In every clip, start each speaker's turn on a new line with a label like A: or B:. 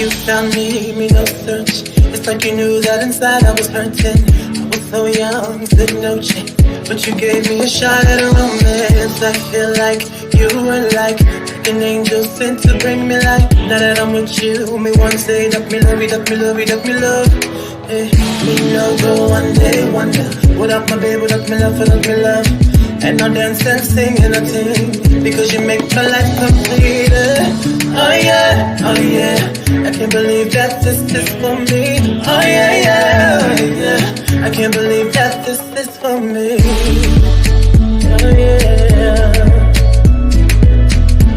A: you found me no search. It's like you knew that inside I was hurting. I was so young, said no chance, but you gave me a shot at a romance. I feel like you were like an angel sent to bring me light. Now that I'm with you, me one say that me love you, that me love you, that me love. Hey, me no go one day wonder what up my baby, what up me love, what up me love. And I dance and sing and I sing because you make my life complete. Oh yeah, oh yeah, I can't believe that this is for me. Oh yeah, yeah, oh yeah, I can't believe that this is for me. Oh yeah,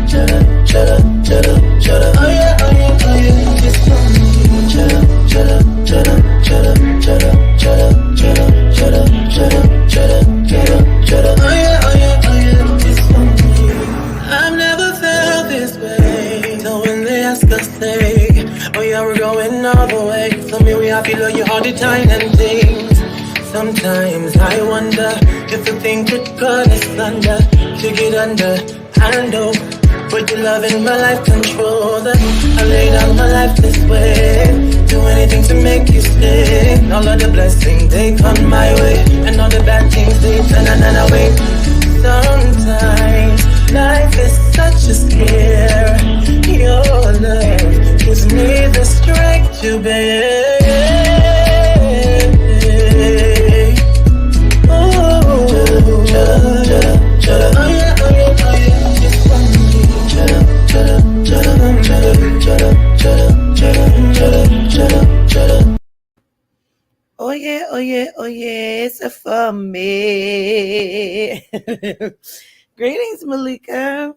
A: chada, chada, chada, chada. Oh yeah, oh yeah, oh yeah, it's for me. Chada, chada, chada, chada, chada, chada, chada, chada, chada, chada, chada, chada. Oh yeah, oh yeah, oh yeah, it's for me. I've never felt this way. So when they ask us, say, oh yeah, we're going all the way. Tell me we happy, love you all the time and things. Sometimes I wonder if the thing could cut us under, to get under. I know, but your love in my life control that. I lay down my life this way, do anything to make you stay. All of the blessings they come my way, and all the bad things they turn away. Sometimes life is such a scare. Your love gives me the strength to bear. Oh yeah, oh yeah, oh yeah, it's for me. Greetings, Malika.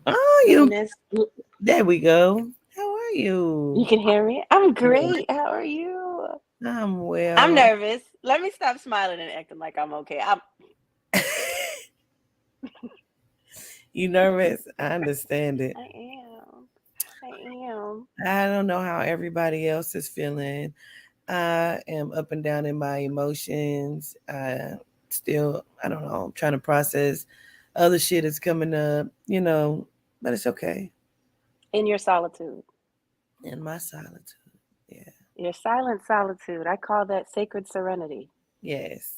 A: Oh, you. There we go. How are you?
B: You can hear me? I'm great. How are you?
A: I'm well.
B: I'm nervous. Let me stop smiling and acting like I'm okay.
A: You nervous? I understand it.
B: I am.
A: I don't know how everybody else is feeling. I am up and down in my emotions. I don't know, I'm trying to process other shit is coming up, but it's okay.
B: In your solitude.
A: In my solitude. Yeah.
B: Your silent solitude. I call that sacred serenity.
A: Yes.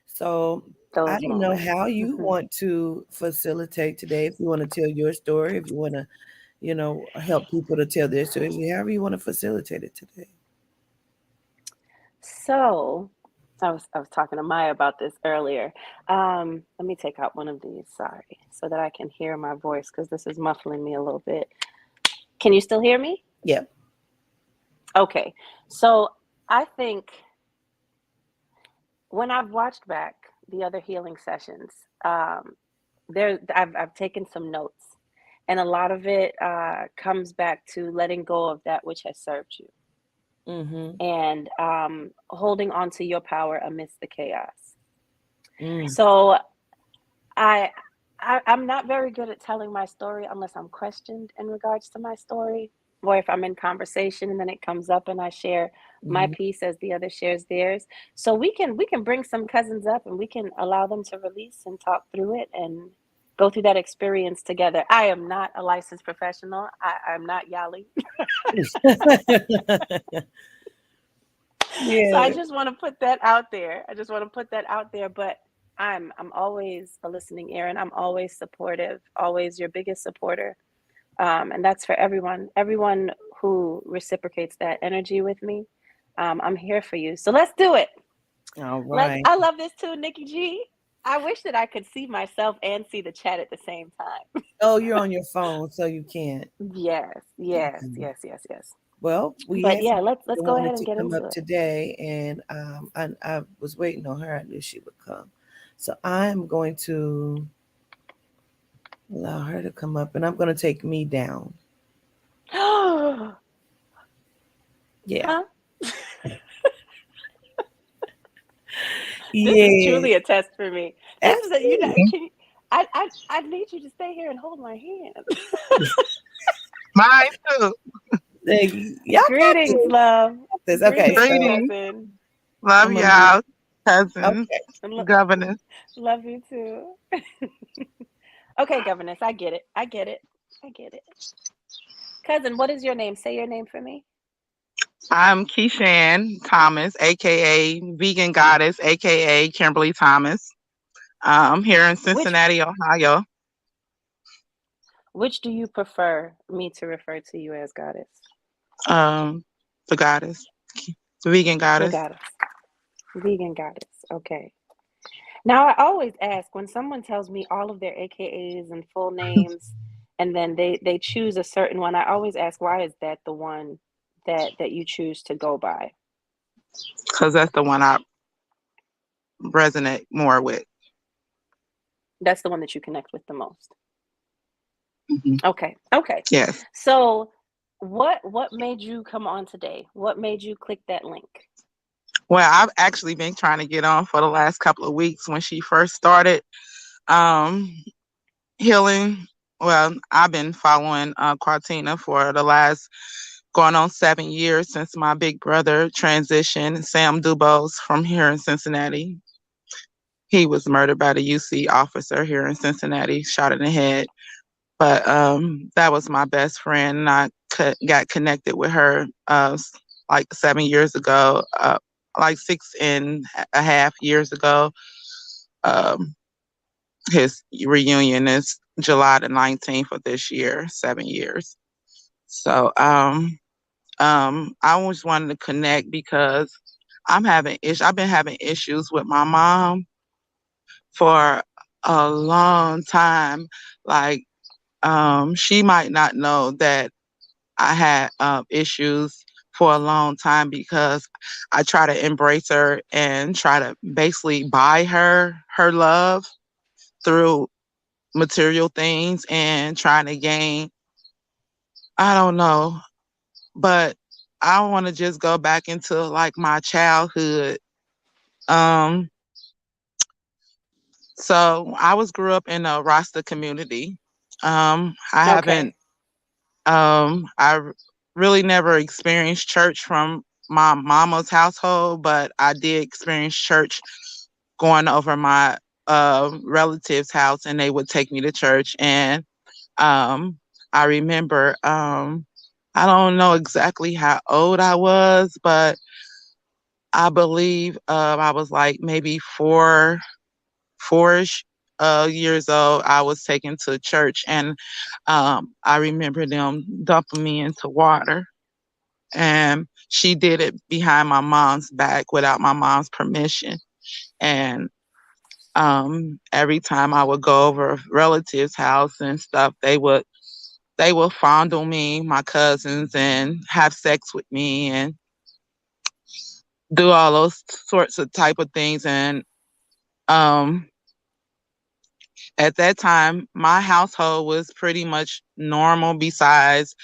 A: So
B: Those
A: I don't know
B: moments.
A: how you want to facilitate today. If you want to tell your story, if you want to, help people to tell their stories, however you want to facilitate it today.
B: So I was talking to Maya about this earlier. Let me take out one of these, sorry, so that I can hear my voice because this is muffling me a little bit. Can you still hear me?
A: Yeah.
B: Okay. So I think when I've watched back the other healing sessions, I've taken some notes, and a lot of it comes back to letting go of that which has served you.
A: Mm-hmm.
B: And holding on to your power amidst the chaos.
A: Mm.
B: So I'm not very good at telling my story unless I'm questioned in regards to my story, or if I'm in conversation and then it comes up and I share my piece as the other shares theirs. So we can bring some cousins up and we can allow them to release and talk through it and go through that experience together. I am not a licensed professional. I'm not Yali.
A: Yeah.
B: So I just want to put that out there. But I'm always a listening ear, and I'm always supportive, always your biggest supporter. And that's for everyone who reciprocates that energy with me. I'm here for you. So let's do it.
A: All right.
B: I love this too, Nikki G. I wish that I could see myself and see the chat at the same time.
A: Oh, you're on your phone, so you can't.
B: Yes.
A: Well,
B: let's go ahead and get into it
A: today, and I was waiting on her. I knew she would come, so I'm going to allow her to come up, and I'm going to take me down. Yeah.
B: Huh? This is truly a test for me. This is I need you to stay here and hold my hand.
C: Mine too.
B: Greetings, love.
A: Okay.
C: Greetings. Love y'all, cousins. Okay. Governess.
B: Love you too. Okay, governess. I get it. Cousin, what is your name? Say your name for me.
C: I'm Keishan Thomas, aka Vegan Goddess, aka Kimberly Thomas. I'm here in
B: Which
C: Cincinnati, Ohio.
B: which do you prefer me to refer to you as, goddess?
C: Um, the goddess, the vegan
B: The
C: goddess.
B: goddess. Vegan goddess. Okay. Now, I always ask when someone tells me all of their AKAs and full names, and then they choose a certain one. I always ask, why is that the one that you choose to go by?
C: Because that's the one I resonate more with.
B: That's the one that you connect with the most.
C: Hmm.
B: Okay. Okay.
C: Yes.
B: So, what made you come on today? What made you click that link?
C: Well, I've actually been trying to get on for the last couple of weeks when she first started um, healing. Well, I've been following Quartina for the last going on 7 years since my big brother transitioned, Sam Dubose from here in Cincinnati. He was murdered by the UC officer here in Cincinnati, shot in the head. But that was my best friend, and I got connected with her like 7 years ago, like 6.5 years ago. Um, his reunion is July the 19th of this year, 7 years. So I always wanted to connect because I've been having issues with my mom for a long time. Like she might not know that I had issues for a long time because I try to embrace her and try to basically buy her love through material things and trying to gain, I don't know, but I want to just go back into like my childhood. Um, so I was grew up in a Rasta community. I
B: Okay.
C: haven't, really never experienced church from my mama's household, but I did experience church going over my relatives' house, and they would take me to church. And um, I remember, I don't know exactly how old I was, but I believe I was like maybe four-ish years old. I was taken to church, and I remember them dumping me into water. And she did it behind my mom's back without my mom's permission. And every time I would go over a relative's house and stuff, they would fondle me, my cousins, and have sex with me and do all those sorts of type of things. And um, at that time, my household was pretty much normal. Besides,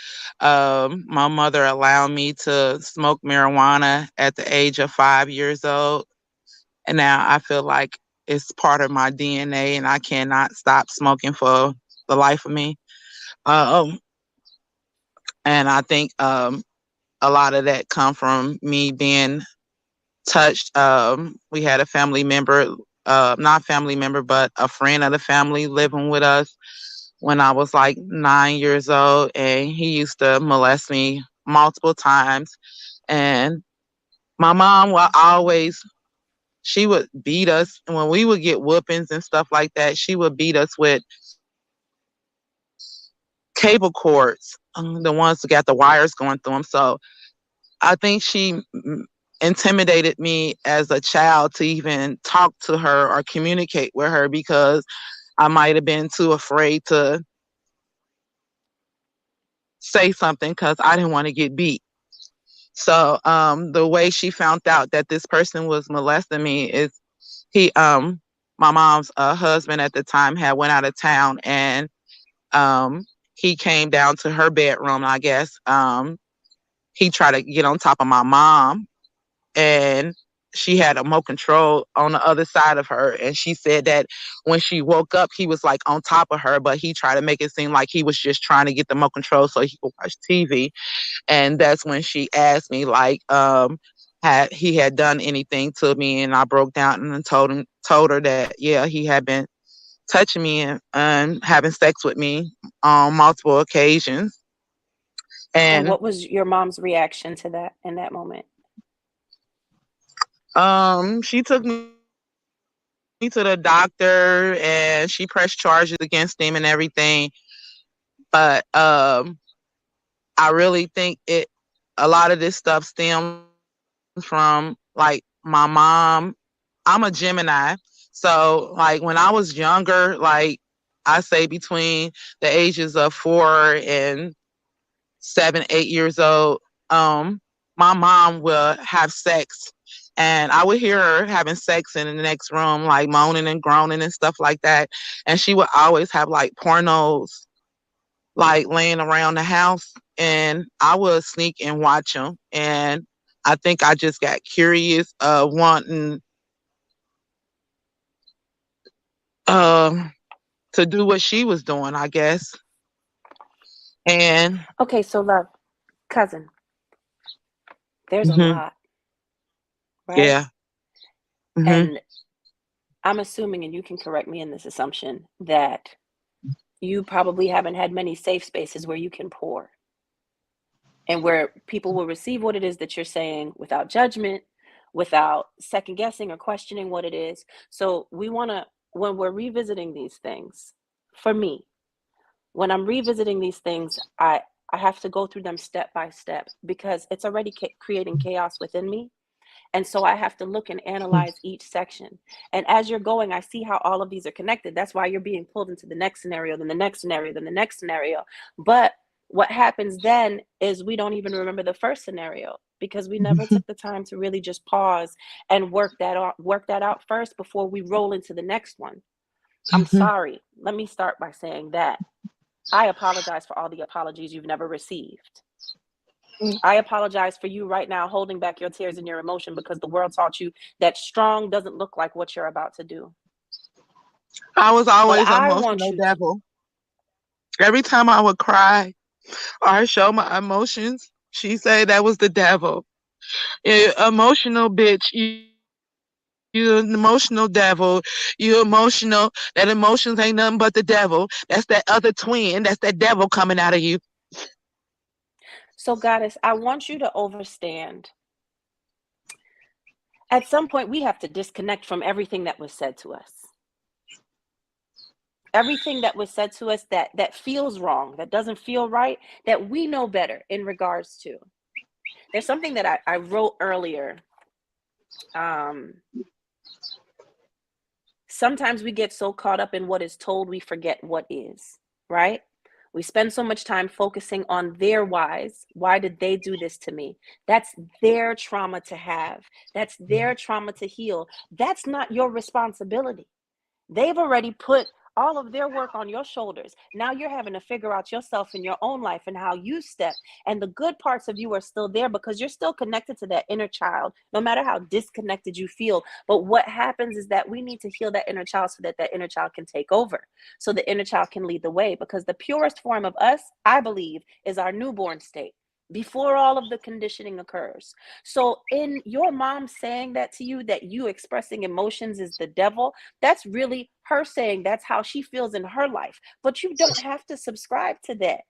C: my mother allowed me to smoke marijuana at the age of 5 years old, and now I feel like it's part of my DNA, and I cannot stop smoking for the life of me. Um, and I think a lot of that come from me being touched. We had a family member, not family member, but a friend of the family living with us when I was like 9 years old, and he used to molest me multiple times. And my mom will always, she would beat us when we would get whoopings and stuff like that. She would beat us with cable cords, the ones that got the wires going through them. So I think she intimidated me as a child to even talk to her or communicate with her because I might have been too afraid to say something because I didn't want to get beat. So the way she found out that this person was molesting me is he my mom's husband at the time had went out of town, and um he came down to her bedroom, I guess. He tried to get on top of my mom, and she had a remote control on the other side of her, and she said that when she woke up he was like on top of her, but he tried to make it seem like he was just trying to get the remote control so he could watch TV. And that's when she asked me like had he had done anything to me, and I broke down and told her that yeah, he had been touching me and having sex with me on multiple occasions.
B: And
C: And
B: what was your mom's reaction to that in that moment?
C: she took me to the doctor and she pressed charges against him and everything. But I really think a lot of this stuff stems from like my mom. I'm a Gemini. So like when I was younger, like I say between the ages of 4 and 7, 8 years old, my mom will have sex and I would hear her having sex in the next room, like moaning and groaning and stuff like that. And she would always have like pornos like laying around the house and I would sneak and watch them. And I think I just got curious of wanting um to do what she was doing, I guess. And
B: Okay, so love, cousin, there's a
C: mhm,
B: lot, right?
C: yeah. Mhm.
B: And I'm assuming, and you can correct me in this assumption, that you probably haven't had many safe spaces where you can pour and where people will receive what it is that you're saying without judgment, without second guessing or questioning what it is. So we want to, when we're revisiting these things, for me, when I'm revisiting these things, I have to go through them step by step because it's already creating chaos within me. And so I have to look and analyze each section. And as you're going, I see how all of these are connected. That's why you're being pulled into the next scenario, then the next scenario, then the next scenario. But what happens then is we don't even remember the first scenario because we never
C: Mhm.
B: took the time to really just pause and work that out first before we roll into the next one. I'm
C: Mhm.
B: sorry. Let me start by saying that I apologize for all the apologies you've never received. I apologize for you right now holding back your tears and your emotion because the world taught you that strong doesn't look like what you're about to do.
C: I was
B: But
C: always an
B: I want
C: emotional
B: you to.
C: devil. Every time I would cry or show my emotions, she said that was the devil. Emotional bitch, you an emotional devil. You emotional. That emotions ain't nothing but the devil. That's that other twin. That's that devil coming out of you.
B: So, Goddess, I want you to understand. At some point, we have to disconnect from everything that was said to us. Everything that was said to us that feels wrong, that doesn't feel right, that we know better in regards to. There's something that I wrote earlier. Um, Sometimes we get so caught up in what is told, we forget what is, right? We spend so much time focusing on their whys. Why did they do this to me? That's their trauma to have. That's their trauma to heal. That's not your responsibility. They've already put all of their work on your shoulders. Now you're having to figure out yourself in your own life and how you step. And the good parts of you are still there because you're still connected to that inner child, no matter how disconnected you feel. But what happens is that we need to heal that inner child so that that inner child can take over, so the inner child can lead the way. Because the purest form of us, I believe, is our newborn state before all of the conditioning occurs. So, in your mom saying that to you, that you expressing emotions is the devil, that's really her saying that's how she feels in her life. But you don't have to subscribe to that.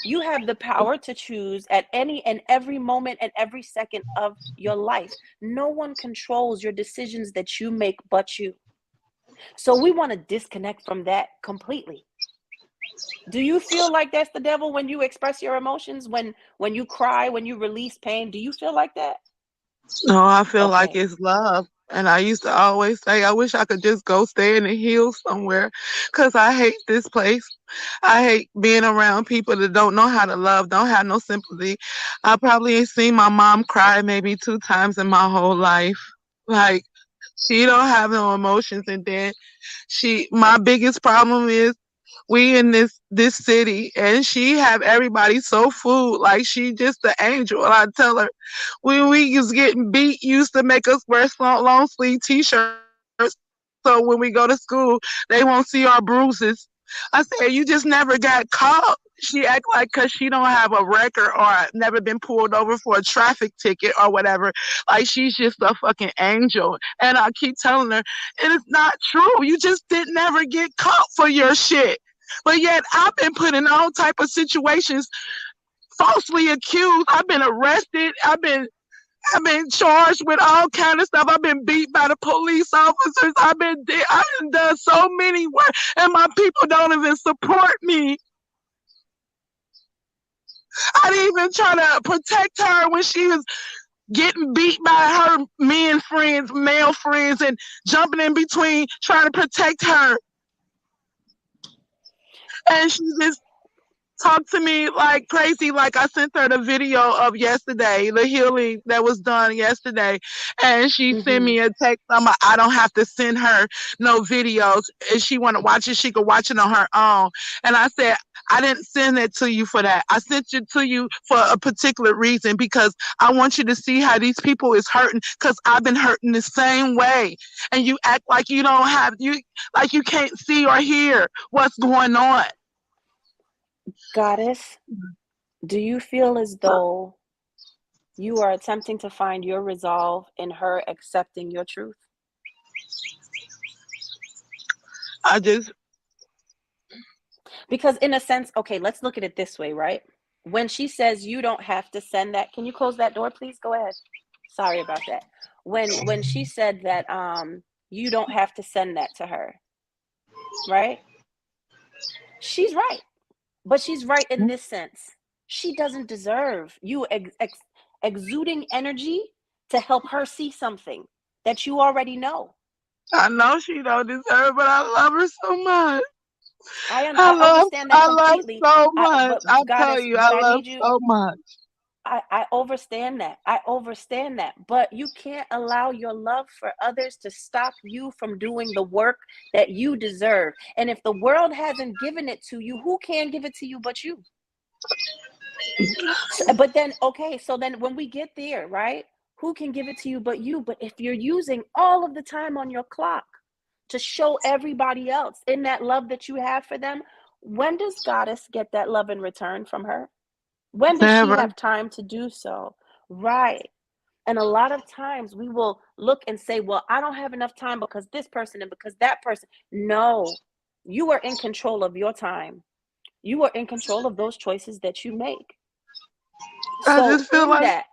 B: You have the power to choose at any and every moment and every second of your life. No one controls your decisions that you make but you. So we want to disconnect from that completely. Do you feel like that's the devil when you express your emotions, when you cry, when you release pain? Do you feel like that?
C: No, I feel like
B: Okay.
C: it's love. And I used to always say, I wish I could just go stay in the hills somewhere because I hate this place. I hate being around people that don't know how to love, don't have no sympathy. I probably ain't seen my mom cry maybe 2 times in my whole life. Like, she don't have no emotions. And then my biggest problem is we in this city and she have everybody so food like she just an angel. And I tell her when we was getting beat used to make us wear long sleeve t-shirts so when we go to school they won't see our bruises. I said you just never got caught. She act like because she don't have a record or never been pulled over for a traffic ticket or whatever, like she's just a fucking angel. And I keep telling her it is not true. You just didn't never get caught for your shit. But yet I've been put in all type of situations falsely accused. I've been arrested. I've been charged with all kind of stuff. I've been beat by the police officers. I've done so many work, and my people don't even support me. I didn't even try to protect her when she was getting beat by her men friends, male friends, and jumping in between trying to protect her. And she just talked to me like crazy. Like I sent her the video of yesterday, the healing that was done yesterday, and she sent me a text. I don't have to send her no videos. If she want to watch it, she could watch it on her own. And I said, I didn't send it to you for that. I sent it to you for a particular reason, because I want you to see how these people is hurting, because I've been hurting the same way. And you act like you don't have like you can't see or hear what's going on.
B: Goddess, do you feel as though you are attempting to find your resolve in her accepting your truth? Because in a sense, okay, let's look at it this way, right? When she says you don't have to send that, can you close that door, please? Go ahead. Sorry about that. When she said that you don't have to send that to her, right? She's right. But she's right in this sense. She doesn't deserve you exuding energy to help her see something that you already know.
C: I know she don't deserve, but I love her so much.
B: I understand that completely.
C: I love so much. I tell
B: Goddess,
C: you, I love so much.
B: I understand that. I understand that. But you can't allow your love for others to stop you from doing the work that you deserve. And if the world hasn't given it to you, who can give it to you but you? But then, okay, so then when we get there, right? Who can give it to you but you? But if you're using all of the time on your clock to show everybody else in that love that you have for them, when does Goddess get that love in return from her? When does she have time to do so? Right. And a lot of times we will look and say, well, I don't have enough time because this person and because that person. No, you are in control of your time. You are in control of those choices that you make.
C: I just feel like
B: that,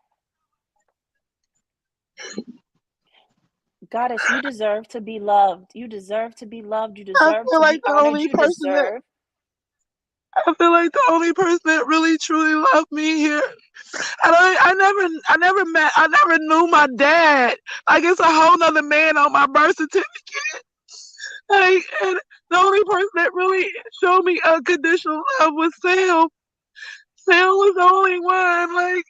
B: Goddess, you deserve to be loved. You deserve to be loved. You deserve to be honored. You deserve.
C: I feel like the only person that really truly loved me here. I never knew my dad. Like it's a whole nother man on my birth certificate. Like, and the only person that really showed me unconditional love was Sam. Sam was the only one. Like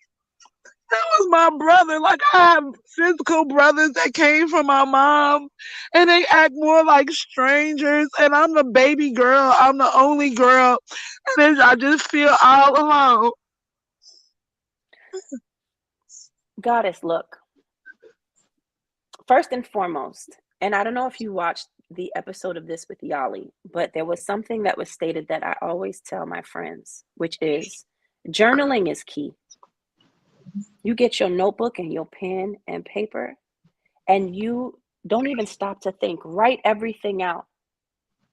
C: that was my brother. Like I have physical brothers that came from my mom, and they act more like strangers. And I'm the baby girl. I'm the only girl, and I just feel all alone.
B: Goddess, look. First and foremost, and I don't know if you watched the episode of This with Yali, but there was something that was stated that I always tell my friends, which is journaling is key. You get your notebook and your pen and paper, and you don't even stop to think. Write everything out,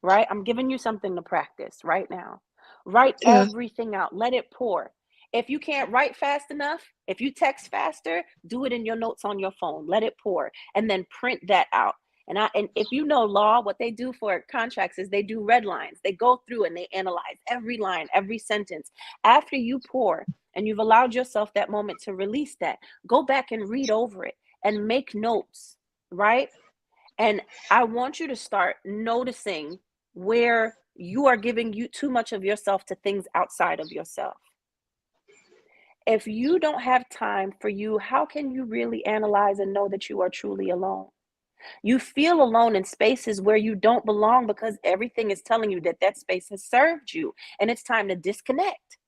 B: right? I'm giving you something to practice right now. Write everything out. Let it pour. If you can't write fast enough, if you text faster, do it in your notes on your phone. Let it pour, and then print that out. And if you know law, what they do for contracts is they do red lines. They go through and they analyze every line, every sentence. After you pour and you've allowed yourself that moment to release that, go back and read over it and make notes, right? And I want you to start noticing where you are giving you too much of yourself to things outside of yourself. If you don't have time for you, how can you really analyze and know that you are truly alone? You feel alone in spaces where you don't belong because everything is telling you that that space has served you and it's time to disconnect.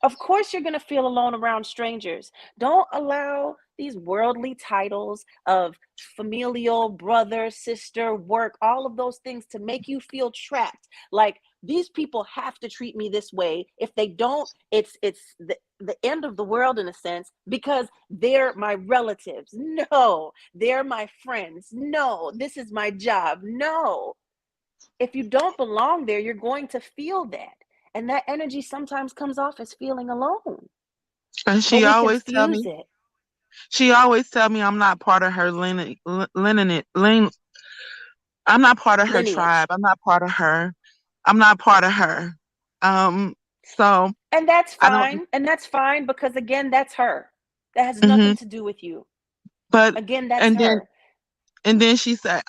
B: Of course, you're going to feel alone around strangers. Don't allow these worldly titles of familial, brother, sister, work, all of those things to make you feel trapped. Like these people have to treat me this way. If they don't, it's the end of the world in a sense because they're my relatives. No, they're my friends. No, this is my job. No. If you don't belong there, you're going to feel that. And that energy sometimes comes off as feeling alone,
C: And
B: but we confuse it.
C: she always tell me I'm not part of her I'm not part of her
B: Lineage.
C: tribe. I'm not part of her. So
B: And that's
C: I don't.
B: fine. And that's fine because, again, that's her. That has
C: Hmm.
B: nothing to do with you.
C: But
B: Again, that's
C: and then
B: her.
C: and then she said,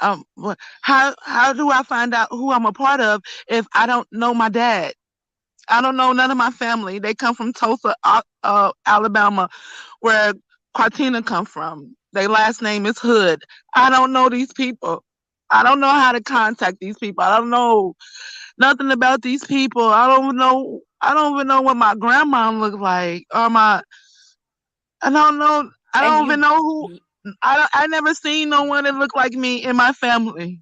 C: how do I find out who I'm a part of if I don't know my dad? I don't know none of my family. They come from Tulsa, Alabama, where Quartina come from. Their last name is Hood. I don't know these people. I don't know how to contact these people. I don't know nothing about these people. I don't know. I don't even know what my grandma looked like, or my. I don't know. I
B: And
C: don't even
B: you,
C: know who. I never seen no one that looked like me in my family.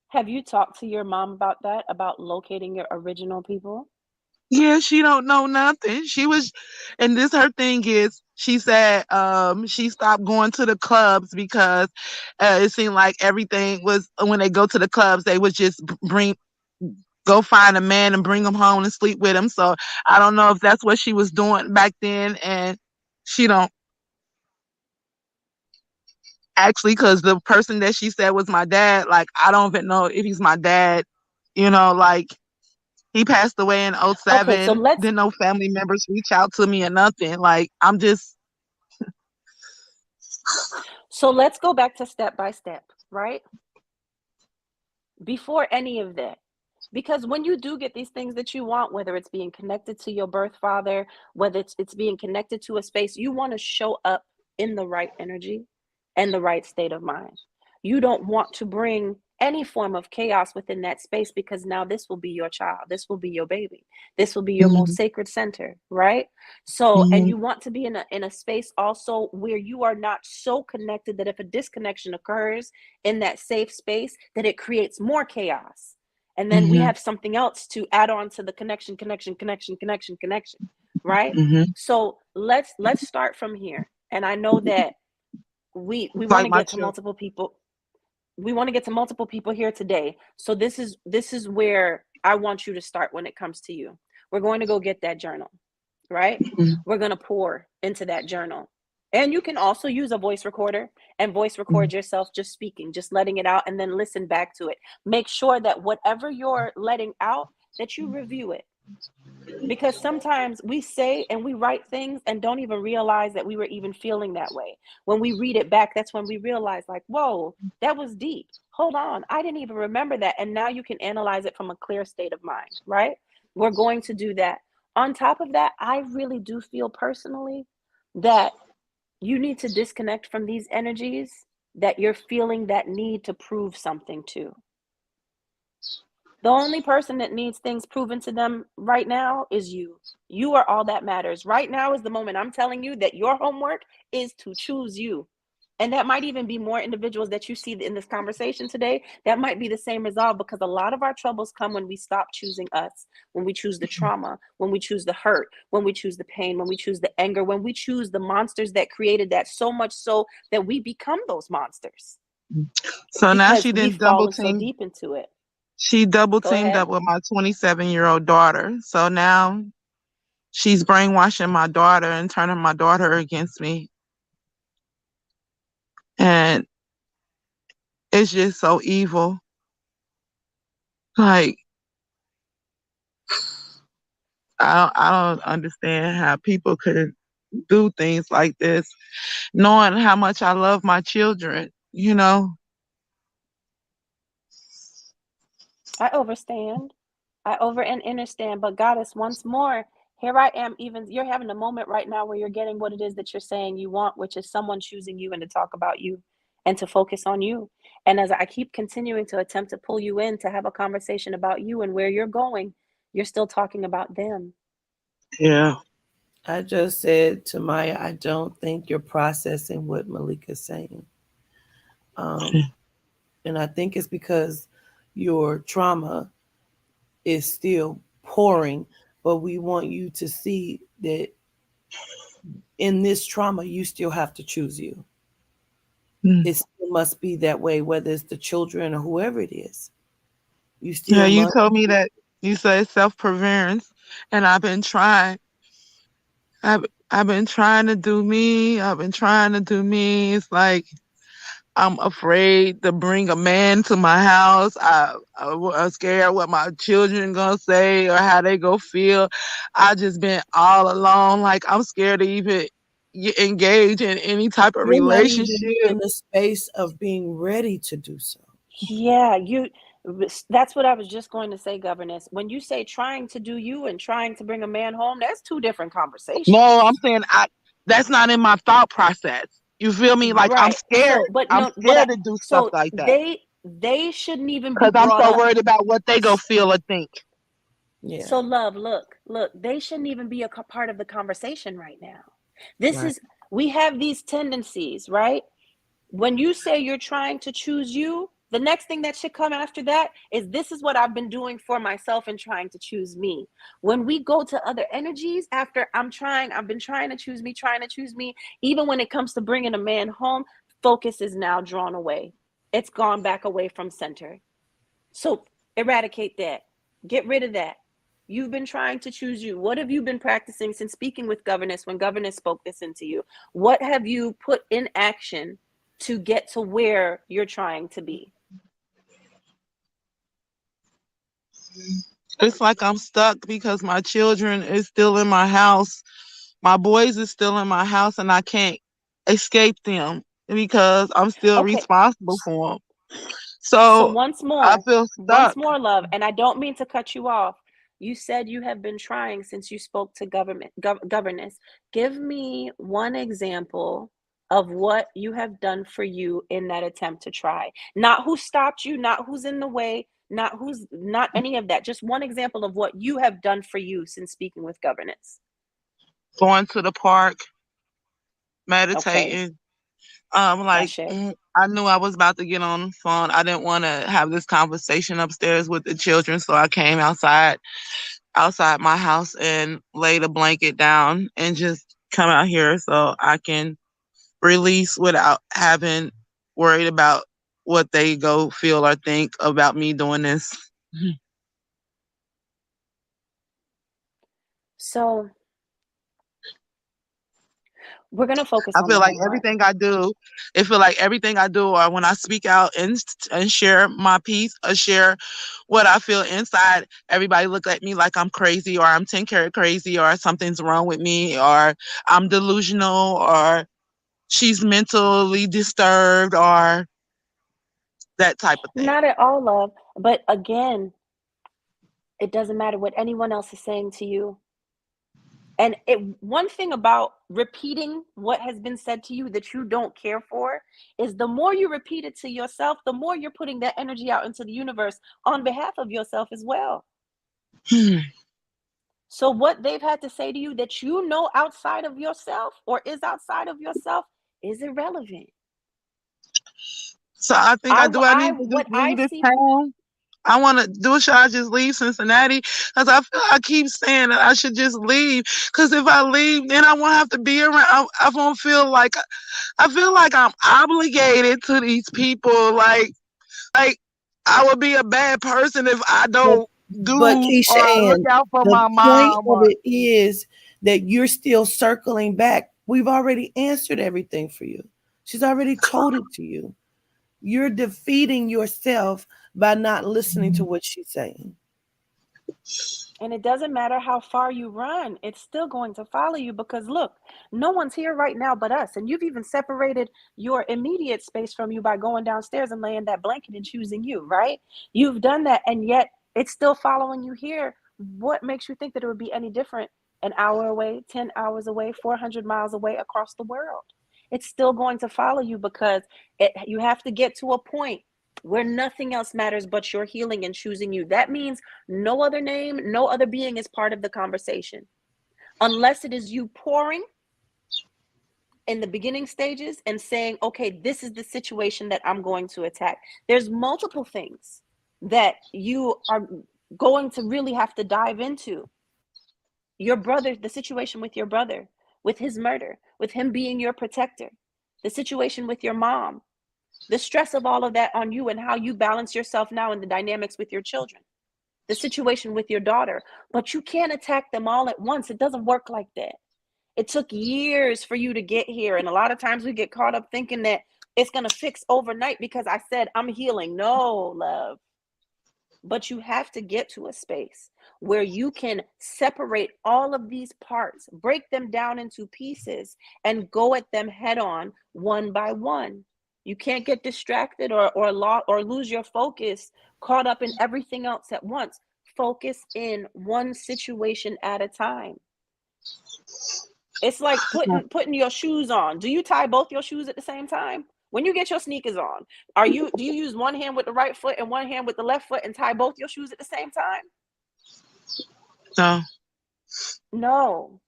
B: have you talked to your mom about that, about locating your original people?
C: Yeah, she don't know nothing. She was, and this her thing is, she said she stopped going to the clubs because it seemed like everything was when they go to the clubs they would just bring go find a man and bring him home and sleep with him. So I don't know if that's what she was doing back then, and she don't actually, because the person that she said was my dad, like I don't even know if he's my dad. Like he passed away in
B: Okay, so
C: 07.
B: let's
C: Didn't no family members reach out to me or nothing. Like I'm just.
B: so let's go back to step by step, right? Before any of that. Because when you do get these things that you want, whether it's being connected to your birth father, whether it's being connected to a space, you want to show up in the right energy and the right state of mind. You don't want to bring any form of chaos within that space, because now this will be your child, this will be your baby, this will be your most
C: Mhm,
B: sacred center, right? So, and
C: mhm,
B: you want to be in a space also where you are not so connected that if a disconnection occurs in that safe space, that it creates more chaos, and then we
C: mhm,
B: have something else to add on to the connection, right?
C: mhm.
B: So let's start from here. And I know that we
C: It's
B: want
C: like
B: to
C: my
B: get to
C: children.
B: multiple people. We want to get to multiple people here today. So this is where I want you to start when it comes to you. We're going to go get that journal, right?
C: Mhm,
B: We're going to pour into that journal. And you can also use a voice recorder and voice
C: mhm,
B: record yourself just speaking, just letting it out, and then listen back to it. Make sure that whatever you're letting out, that you review it, because sometimes we say and we write things and don't even realize that we were even feeling that way. When we read it back, that's when we realize, like, whoa, that was deep. Hold on, I didn't even remember that. And now you can analyze it from a clear state of mind, right? We're going to do that. On top of that, I really do feel personally that you need to disconnect from these energies that you're feeling that need to prove something to. The only person that needs things proven to them right now is you. You are all that matters. Right now is the moment I'm telling you that your homework is to choose you. And that might even be more individuals that you see in this conversation today. That might be the same resolve, because a lot of our troubles come when we stop choosing us, when we choose the trauma, when we choose the hurt, when we choose the pain, when we choose the anger, when we choose the monsters that created that, so much so that we become those monsters
C: mhm. So now
B: because we've fallen so deep into it.
C: she double
B: Go
C: teamed
B: ahead.
C: up with my 27-year-old daughter. So now she's brainwashing my daughter and turning my daughter against me. And it's just so evil. Like I don't understand how people could do things like this, knowing how much I love my children.
B: I overstand. I over and understand. But Goddess, once more, here I am. Even you're having a moment right now where you're getting what it is that you're saying you want, which is someone choosing you and to talk about you and to focus on you. And as I keep continuing to attempt to pull you in to have a conversation about you and where you're going, you're still talking about them.
C: Yeah.
A: I just said to Maya, I don't think you're processing what Malika's saying. Um, and I think it's because your trauma is still pouring, but we want you to see that in this trauma, you still have to choose you.
C: Mm.
A: It still must be that way, whether it's the children or whoever it is. You
C: Yeah,
A: still
C: you
A: must.
C: told me that You say self-perseverance, and I've been trying to do me. I've been trying to do me. It's like I'm afraid to bring a man to my house. I'm scared what my children gonna say or how they go feel. I just been all alone. Like I'm scared to even engage in any type of
A: You're not even
C: relationship.
A: in the space of being ready to do so.
B: Yeah, that's what I was just going to say, governess. When you say trying to do you and trying to bring a man home, that's two different
C: No, I'm
B: conversations.
C: saying that's not in my thought process. You feel me? Like I'm
B: Right.
C: scared.
B: But
C: I'm
B: no, what I
C: scared to do stuff
B: so
C: like that
B: they shouldn't even be
C: because I'm
B: brought
C: so
B: up.
C: worried about what they go feel or think.
A: Yeah.
B: So love, look, they shouldn't even be a part of the conversation right now. This
C: Right.
B: is we have these tendencies, right? When you say you're trying to choose you, the next thing that should come after that is this is what I've been doing for myself and trying to choose me. When we go to other energies after I've been trying to choose me, even when it comes to bringing a man home, focus is now drawn away. It's gone back away from center. So eradicate that. Get rid of that. You've been trying to choose you. What have you been practicing since speaking with governess when governess spoke this into you? What have you put in action to get to where you're trying to be?
C: It's like I'm stuck because my children is still in my house. My boys is still in my house, and I can't escape them because I'm still
B: Okay.
C: responsible for them.
B: So
C: So I feel
B: once
C: stuck.
B: more, love, and I don't mean to cut you off. You said you have been trying since you spoke to governess. Give me one example of what you have done for you in that attempt to try. Not who stopped you, not who's in the way, not any of that. Just one example of what you have done for you since speaking with governess.
C: Going to the park,
B: Okay,
C: meditating. Like
B: that's it.
C: I knew I was about to get on the phone. I didn't want to have this conversation upstairs with the children, so I came outside my house and laid a blanket down and just come out here so I can release without having worried about what they go feel or think about me doing this.
B: So we're gonna focus
C: I
B: on
C: feel
B: the
C: like
B: homework.
C: everything I do, it feel like everything I do, or when I speak out and share my piece or share what I feel inside, everybody look at me like I'm crazy or I'm 10 karat crazy or something's wrong with me or I'm delusional or she's mentally disturbed or that type of thing.
B: Not at all, love. But again, it doesn't matter what anyone else is saying to you. And one thing about repeating what has been said to you that you don't care for is the more you repeat it to yourself, the more you're putting that energy out into the universe on behalf of yourself as well. So what they've had to say to you that you know outside of yourself or is outside of yourself is irrelevant.
C: So I think
B: I
C: I do. I need to just
B: what I
C: leave this
B: see.
C: town. I want to do. Should I just leave Cincinnati? Because I feel I keep saying that I should just leave. Because if I leave, then I won't have to be around. I won't feel like I feel like I'm obligated to these people. Like I would be a bad person if I
A: But
C: don't
A: but
C: do or look
A: Keishan,
C: out for
A: the
C: my
A: point
C: mom.
A: of
C: Or
A: it is that you're still circling back. We've already answered everything for you. She's already told it to you. You're defeating yourself by not listening to what she's saying.
B: And it doesn't matter how far you run, it's still going to follow you because look, no one's here right now but us. And you've even separated your immediate space from you by going downstairs and laying that blanket and choosing you, right? You've done that, and yet it's still following you here. What makes you think that it would be any different an hour away, 10 hours away, 400 miles away across the world? It's still going to follow you because you have to get to a point where nothing else matters but your healing and choosing you. That means no other name, no other being is part of the conversation. Unless it is you pouring in the beginning stages and saying, okay, this is the situation that I'm going to attack. There's multiple things that you are going to really have to dive into. Your brother, the situation with your brother, with his murder, with him being your protector, the situation with your mom, the stress of all of that on you and how you balance yourself now in the dynamics with your children. the situation with your daughter, but you can't attack them all at once. It doesn't work like that. It took years for you to get here. And a lot of times we get caught up thinking that it's going to fix overnight because I said I'm healing. No, love. But you have to get to a space where you can separate all of these parts, break them down into pieces, and go at them head on, one by one. You can't get distracted or lose your focus, caught up in everything else at once. Focus in one situation at a time. It's like putting your shoes on. Do you tie both your shoes at the same time? When you get your sneakers on, do you use one hand with the right foot and one hand with the left foot and tie both your shoes at the same time?
C: No.
B: No.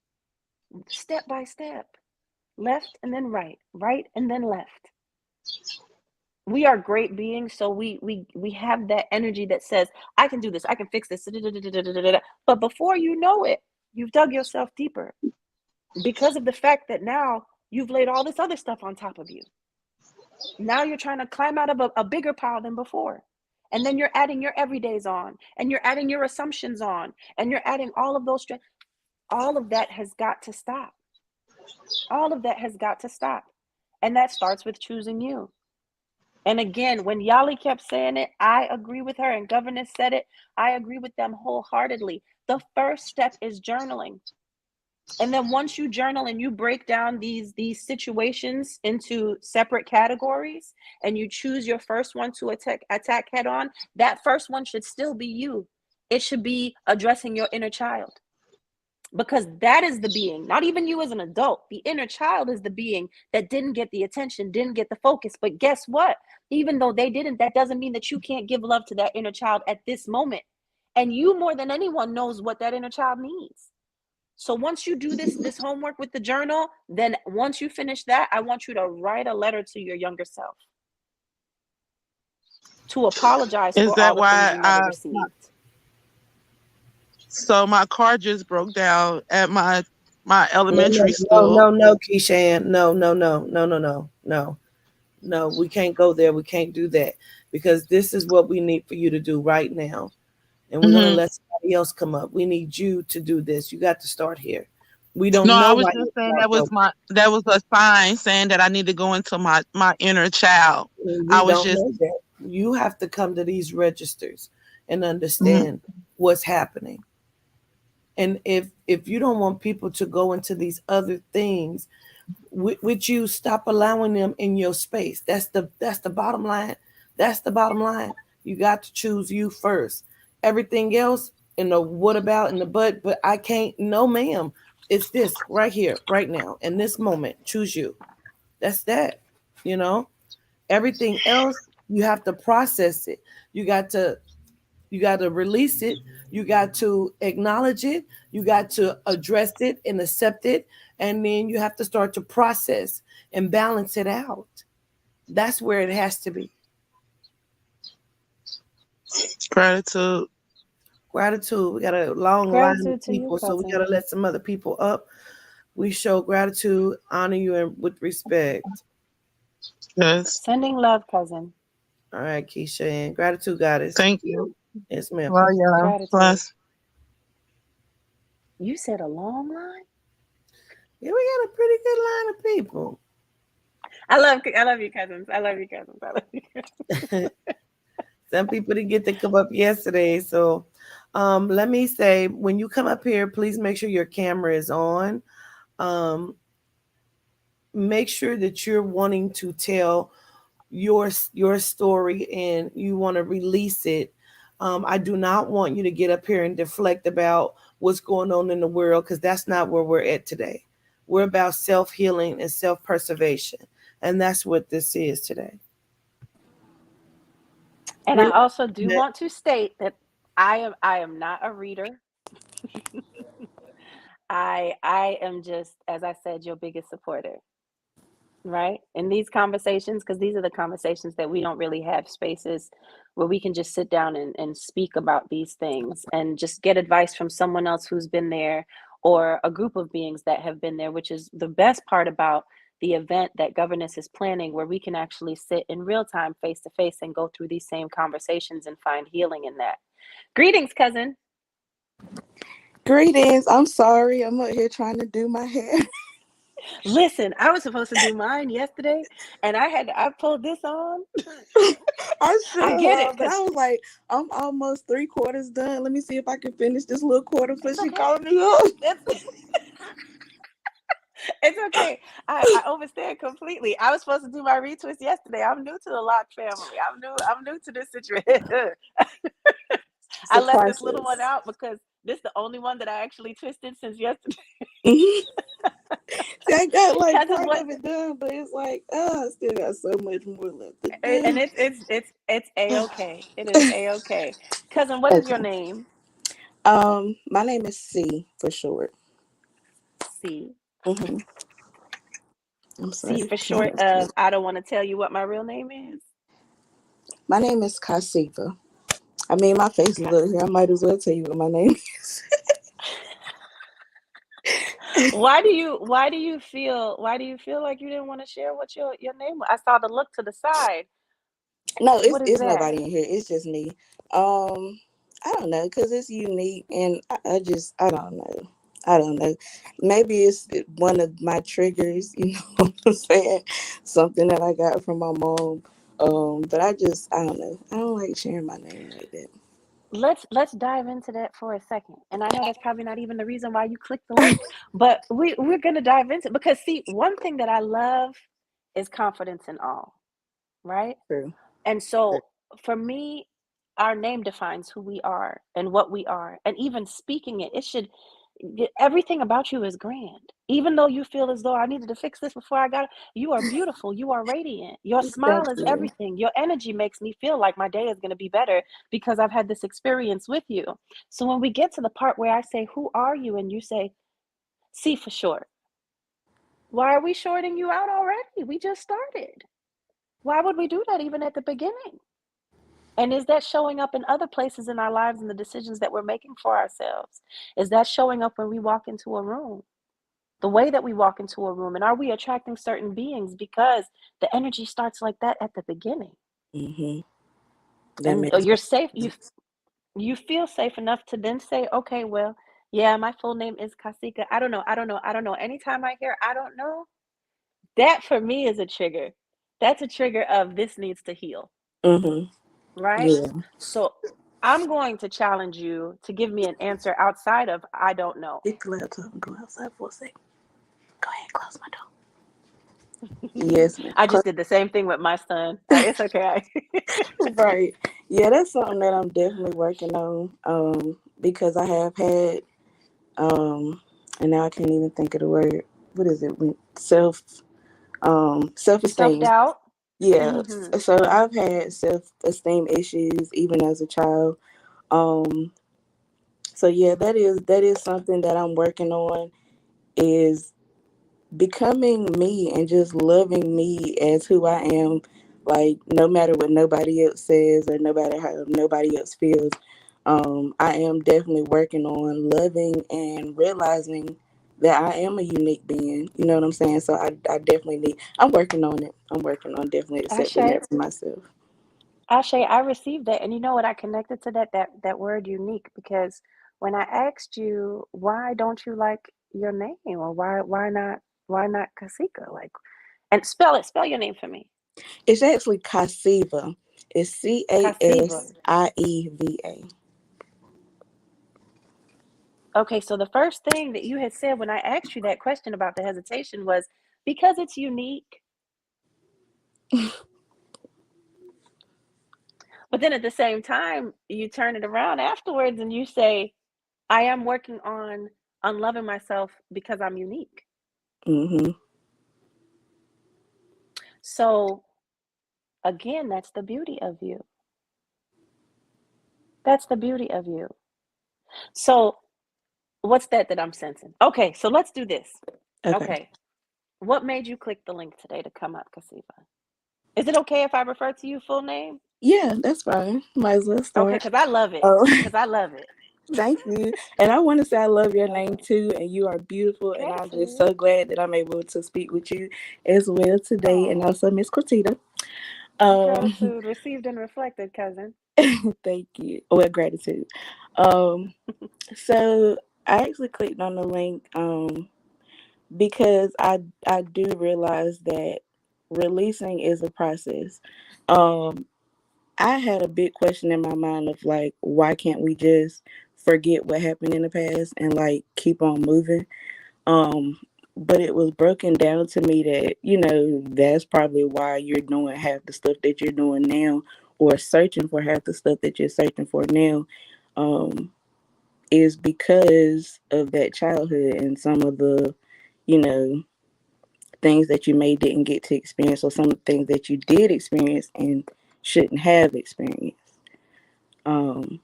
B: Step by step. Left and then right, right and then left. We are great beings, so we have that energy that says, I can do this, I can fix this. But before you know it, you've dug yourself deeper because of the fact that now you've laid all this other stuff on top of you. Now you're trying to climb out of a bigger pile than before. And then you're adding your everydays on, and you're adding your assumptions on, and you're adding all of those. All of that has got to stop. All of that has got to stop. And that starts with choosing you. And again, when Yali kept saying it, I agree with her, and Governess said it, I agree with them wholeheartedly. The first step is journaling. And then once you journal and you break down these situations into separate categories, and you choose your first one to attack head on, that first one should still be you. It should be addressing your inner child. Because that is the being, not even you as an adult. The inner child is the being that didn't get the attention, didn't get the focus. But guess what? Even though they didn't, that doesn't mean that you can't give love to that inner child at this moment. And you more than anyone knows what that inner child needs. So once you do this homework with the journal, then once you finish that, I want you to write a letter to your younger self to apologize
C: Is
B: for
C: that
B: all the things you
C: why
B: never received.
C: So my car just broke down at my elementary school.
A: No, Keishan. No. We can't go there. We can't do that because this is what we need for you to do right now. And we're gonna let somebody else come up. We need you to do this. You got to start here. We don't
C: No, I
A: know
C: was
A: why
C: just saying that was a sign saying that I need to go into my inner child. I
A: we
C: was
A: don't
C: just
A: know that. You have to come to these registers and
C: Mhm.
A: understand what's happening. And if you don't want people to go into these other things, would you stop allowing them in your space? That's the bottom line. That's the bottom line. You got to choose you first. Everything else in the what about in the but I can't. No, ma'am. It's this right here, right now, in this moment. Choose you. That's that. You know. Everything else you have to process it. You got to release it. You got to acknowledge it. You got to address it and accept it. And then you have to start to process and balance it out. That's where it has to be.
C: gratitude.
A: Gratitude. We got a long line
B: Gratitude
A: of
B: to you,
A: people, so we got
B: cousin.
A: to let some other people up. We show gratitude, honor you, and with respect.
C: Yes.
B: Sending love, cousin.
A: All right, Keisha, and gratitude, goddess.
C: Thank you.
A: Yes, ma'am.
C: Well, yeah.
B: Gratitude.
C: Plus,
B: You said a long line?
A: Yeah, we got a pretty good line of people.
B: I love you, cousins. I love you, cousins. I love you, cousins.
A: Some people didn't get to come up yesterday. So let me say, when you come up here, please make sure your camera is on. Make sure that you're wanting to tell your story and you want to release it. I do not want you to get up here and deflect about what's going on in the world, because that's not where we're at today. We're about self-healing and self-preservation. And that's what this is today.
B: And I also do want to state that I am not a reader. I am just, as I said, your biggest supporter. Right? In these conversations, because these are the conversations that we don't really have spaces where we can just sit down and speak about these things and just get advice from someone else who's been there, or a group of beings that have been there, which is the best part about the event that governance is planning where we can actually sit in real time, face to face, and go through these same conversations and find healing in that. Greetings, cousin.
D: Greetings. I'm sorry. I'm up here trying to do my hair.
B: Listen, I was supposed to do mine yesterday, and I pulled this on.
D: I
B: I
D: should
B: get it,
D: have, but I was like, I'm almost 3/4 done. Let me see if I can finish this little quarter before
B: it's
D: she
B: okay.
D: calls me up.
B: It's it's okay. I understand completely. I was supposed to do my retwist yesterday. I'm new to the Lock family. I'm new to this situation.
D: It's
B: I
D: a
B: left this little one
D: process.
B: out because this is the only one that I actually twisted since yesterday.
D: See, I got like
B: Cousin,
D: part
B: what?
D: of it done, but it's like, I still got so much more left to
B: And
D: do.
B: it's a okay. It is a okay. Cousin, what is your
D: Okay.
B: name?
D: My name is C for short.
B: C.
D: hmm I'm
B: C
D: sorry.
B: for short of I don't want to tell you what my real name is.
D: My name is Kasifah. I mean, my face is little here. I might as well tell you what my name is.
B: Why do you feel like you didn't want to share what your name was? I saw the look to the side.
D: No,
B: What is
D: it's
B: that?
D: nobody in here. It's just me. I don't know because it's unique, and I don't know. I don't know. Maybe it's one of my triggers. You know what I'm saying? Something that I got from my mom. But I don't know. I don't like sharing my name like that.
B: Let's dive into that for a second. And I know that's probably not even the reason why you clicked the link, but we're gonna dive into it because see, one thing that I love is confidence in all, right?
D: True.
B: And so for me, our name defines who we are and what we are. And even speaking it, everything about you is grand. Even though you feel as though I needed to fix this before I got it, you are beautiful. You are radiant. Your
D: Thank
B: smile is
D: you.
B: everything. Your energy makes me feel like my day is going to be better because I've had this experience with you. So when we get to the part where I say, "Who are you?" and you say, "C for short." Why are we shorting you out already? We just started. Why would we do that even at the beginning? And is that showing up in other places in our lives and the decisions that we're making for ourselves? Is that showing up when we walk into a room? The way that we walk into a room, and are we attracting certain beings because the energy starts like that at the beginning?
D: hmm That
B: And
D: makes
B: you're safe,
D: sense.
B: you feel safe enough to then say, okay, well, yeah, my full name is Kasika. I don't know. Anytime I hear I don't know, that for me is a trigger. That's a trigger of this needs to heal,
D: hmm
B: right?
D: Yeah.
B: So I'm going to challenge you to give me an answer outside of I don't know.
D: Get the laptop and go outside for a second. Go ahead, close my door. Yes, ma'am.
B: I just did the same thing with my son. It's okay.
D: Right. Yeah, that's something that I'm definitely working on. Because I have had and now I can't even think of the word. What is it? Self
B: Self
D: esteem.
B: doubt.
D: Yeah.
B: Hmm.
D: So I've had self esteem issues even as a child. Um so yeah, that is something that I'm working on is becoming me and just loving me as who I am, like no matter what nobody else says or no matter how nobody else feels. I am definitely working on loving and realizing that I am a unique being. You know what I'm saying? So I definitely I'm working on it. I'm working on definitely accepting
B: Ashe,
D: that for myself.
B: Ashe, I received that, and you know what? I connected to that word unique because when I asked you why don't you like your name or why not Kasika and spell your name for me.
D: It's actually Kasiva. It's
B: Kasiva.
D: Casieva.
B: Okay, so the first thing that you had said when I asked you that question about the hesitation was because it's unique. But then at the same time, you turn it around afterwards and you say, I am working on unloving myself because I'm unique.
D: hmm
B: So again, that's the beauty of you. That's the beauty of you. So what's that I'm sensing? Okay, so let's do this.
D: Okay.
B: Okay. What made you click the link today to come up, Kasifa? Is it okay if I refer to you full name?
D: Yeah, that's fine. Might as well
B: Okay,
D: start.
B: because I love it.
D: Oh,
B: Because I love it.
D: Thank you. And I want to say I love your name
B: Okay.
D: too, and you are beautiful. And I'm just
B: Gratitude.
D: so glad that I'm able to speak with you as well today, and
B: Oh,
D: also Miss Cortita. Um,
B: gratitude received and reflected, cousin.
D: thank you. Well, gratitude. Um, so I actually clicked on the link because I do realize that releasing is a process. Um, I had a big question in my mind of like, why can't we just forget what happened in the past and like keep on moving? Um, but it was broken down to me that, that's probably why you're doing half the stuff that you're doing now, or searching for half the stuff that you're searching for now, is because of that childhood and some of the, you know, things that you may didn't get to experience, or some things that you did experience and shouldn't have experienced. Um,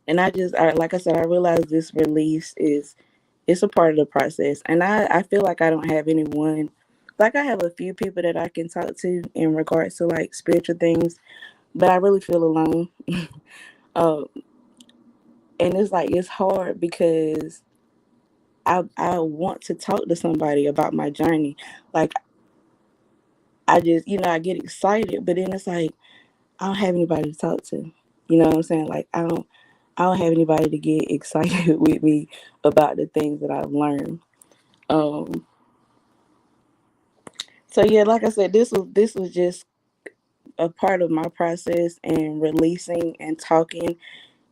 D: and like I said, I realize this release is it's a part of the process, and I feel like I don't have anyone. Like, I have a few people that I can talk to in regards to like spiritual things, but I really feel alone. um, and it's like it's hard because I want to talk to somebody about my journey. Like, I just, I get excited, but then it's like I don't have anybody to talk to. You know what I'm saying? Like, I don't have anybody to get excited with me about the things that I've learned. Um, so yeah, like I said, this was just a part of my process and releasing and talking,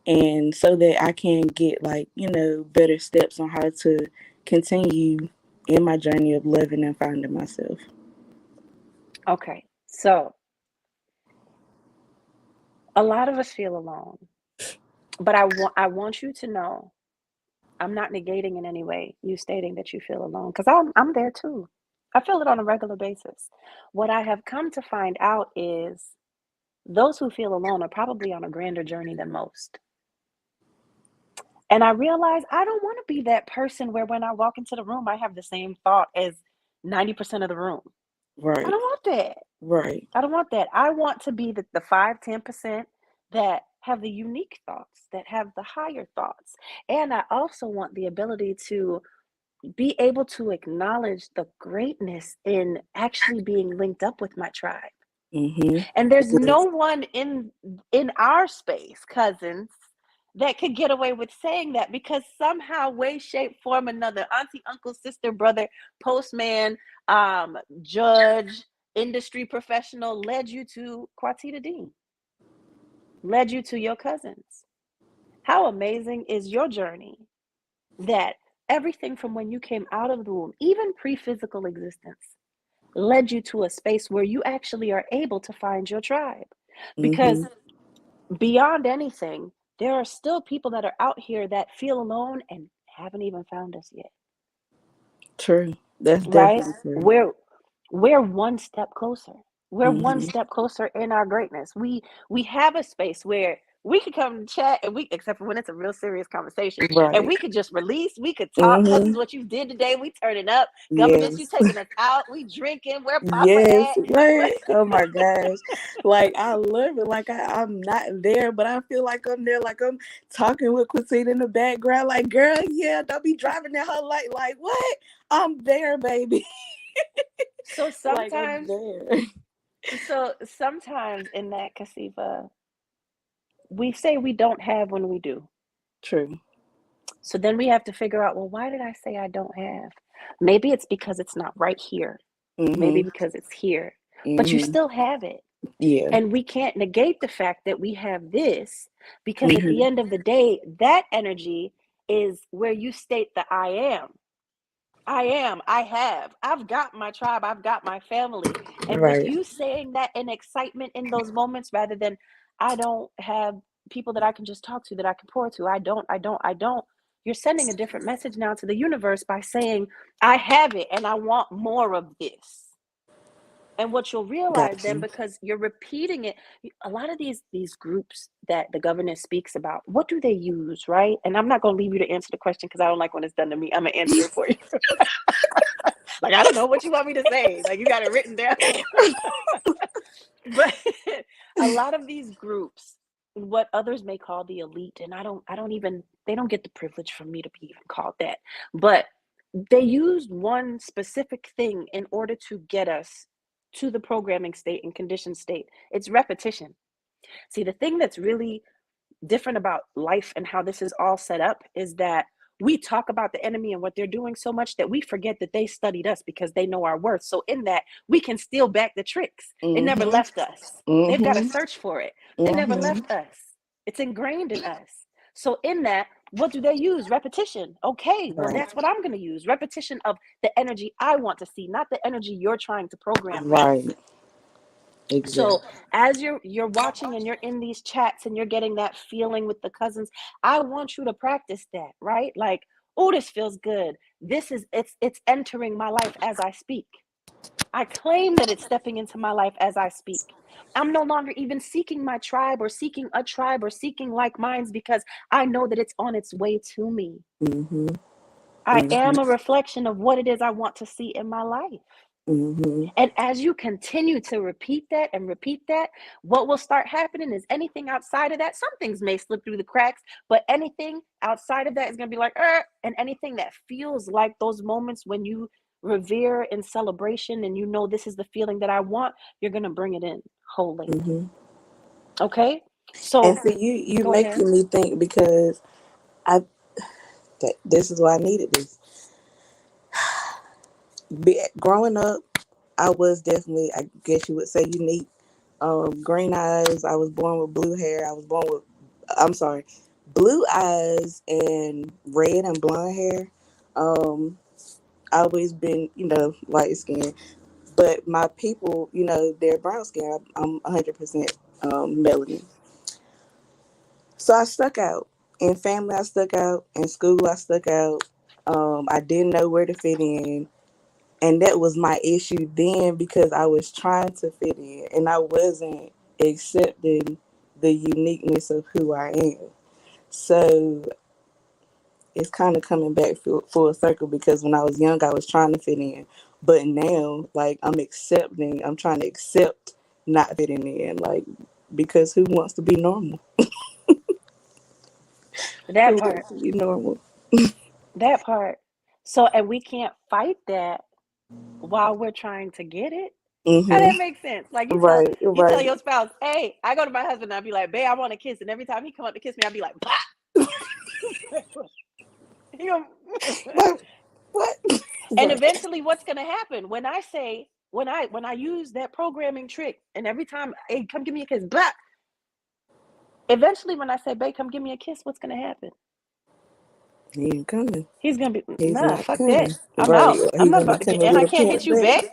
D: and so that I can get like, better steps on how to continue in my journey of loving and finding myself.
B: Okay. So a lot of us feel alone, but I want you to know I'm not negating in any way you stating that you feel alone, because I'm there too. I feel it on a regular basis. What I have come to find out is those who feel alone are probably on a grander journey than most. And I realize I don't want to be that person where when I walk into the room, I have the same thought as 90% of the room. I
D: Right,
B: don't want that.
D: right.
B: I don't want that. I want to be the 5, 10% that have the unique thoughts, that have the higher thoughts. And I also want the ability to be able to acknowledge the greatness in actually being linked up with my tribe.
D: Mm-hmm.
B: And there's no
D: Because,
B: one in our space, cousins, that could get away with saying that, because somehow, way, shape, form, another, auntie, uncle, sister, brother, postman, judge, industry professional led you to Quatita Dean, led you to your cousins. How amazing is your journey that everything from when you came out of the womb, even pre-physical existence, led you to a space where you actually are able to find your tribe.
D: mm-hmm.
B: Because beyond anything, there are still people that are out here that feel alone and haven't even found us yet,
D: True. That's
B: right?
D: definitely true.
B: We're one step closer. We're one
D: Mm-hmm.
B: step closer in our greatness. We have a space where we could come and chat, and we, except for when it's a real serious conversation, and
D: Right.
B: we could just release, we could talk.
D: Mm-hmm.
B: Cousins, what you did today, we turning up. Government, you
D: Yes.
B: taking us out, we drinking, where Papa
D: Yes,
B: at?
D: what? Oh my gosh. Like, I love it. Like, I'm not there, but I feel like I'm there. Like, I'm talking with Christine in the background. Like, girl, yeah, don't be driving that whole light. Like, what? I'm there, baby.
B: So
D: Like, I'm
B: sometimes,
D: there.
B: sometimes in that, Kasifah, we say we don't have when we do.
D: True.
B: So then we have to figure out, well, why did I say I don't have? Maybe it's because it's not right here. Maybe
D: Mm-hmm.
B: because it's here. But you
D: Mm-hmm.
B: still have it.
D: Yeah.
B: And we can't negate the fact that we have this, because at the
D: Mm-hmm.
B: end of the day, that energy is where you state the I am. I am, I have, I've got my tribe, I've got my family. And with
D: Right.
B: you saying that in excitement in those moments, rather than I don't have people that I can just talk to, that I can pour to, I don't, you're sending a different message now to the universe by saying, I have it and I want more of this. And what you'll realize
D: Got
B: then,
D: you.
B: because you're repeating it, a lot of these groups that the government speaks about, what do they use, right? And I'm not going to leave you to answer the question, because I don't like when it's done to me. I'm going to answer it for you. Like, I don't know what you want me to say. Like, you got it written down. But a lot of these groups what others may call the elite, and I don't even, they don't get the privilege for me to be even called that, but they used one specific thing in order to get us to the programming state and conditioned state. It's repetition. See, the thing that's really different about life and how this is all set up is that we talk about the enemy and what they're doing so much that we forget that they studied us because they know our worth. So in that, we can steal back the tricks. It never
D: Mhm.
B: left us. They've got to
D: Mhm.
B: search for it. It never
D: Mhm.
B: left us. It's ingrained in us. So in that, what do they use? Repetition. Okay, well,
D: Right.
B: that's what I'm going to use. Repetition of the energy I want to see, not the energy you're trying to program me.
D: Right.
B: So
D: Exactly.
B: as you're watching and you're in these chats and you're getting that feeling with the cousins, I want you to practice that, right? Like, oh, this feels good. This is, it's entering my life as I speak. I claim that it's stepping into my life as I speak. I'm no longer even seeking my tribe or seeking a tribe or seeking like minds because I know that it's on its way to me.
D: Mhm.
B: I am a
D: Mhm.
B: reflection of what it is I want to see in my life.
D: Mhm.
B: And as you continue to repeat that and repeat that, what will start happening is anything outside of that, some things may slip through the cracks, but anything outside of that is going to be like, and anything that feels like those moments when you revere in celebration and you know this is the feeling that I want, you're going to bring it in wholly.
D: Mhm.
B: Okay?
D: And
B: So
D: see, you
B: go ahead.
D: making me think because I this is why I needed this. Growing up, I was definitely, I guess you would say, unique. Green eyes. I was born with blue hair. I was born with, I'm sorry, blue eyes and red and blonde hair. Um, I always been, light skinned. But my people, they're brown skin. I'm 100% melanin. So I stuck out. In family, I stuck out. In school, I stuck out. I didn't know where to fit in. And that was my issue then because I was trying to fit in and I wasn't accepting the uniqueness of who I am. So it's kind of coming back full circle because when I was young, I was trying to fit in. But now, like, I'm trying to accept not fitting in. Like, because who wants to be normal?
B: That
D: Who
B: part.
D: wants to be normal?
B: That part. So, and we can't fight that while we're trying to get it. How that
D: Mm-hmm.
B: makes sense? Like
D: Right,
B: you tell
D: right.
B: your spouse, hey, I go to my husband and I'll be like, babe, I want a kiss. And every time he come up to kiss me, I'll be like, bah.
D: What? What?
B: And
D: Right.
B: eventually what's gonna happen when I say, when I use that programming trick and every time, hey, come give me a kiss, bah. Eventually when I say, babe, come give me a kiss, what's gonna happen?
D: He ain't coming.
B: He's gonna be,
D: He's
B: nah,
D: not
B: fuck that.
D: coming.
B: I'm
D: Right.
B: out. I'm
D: He's
B: not
D: gonna be
B: about to get,
D: coming
B: and
D: with
B: I
D: a
B: can't hit
D: pimp
B: you
D: back.
B: back.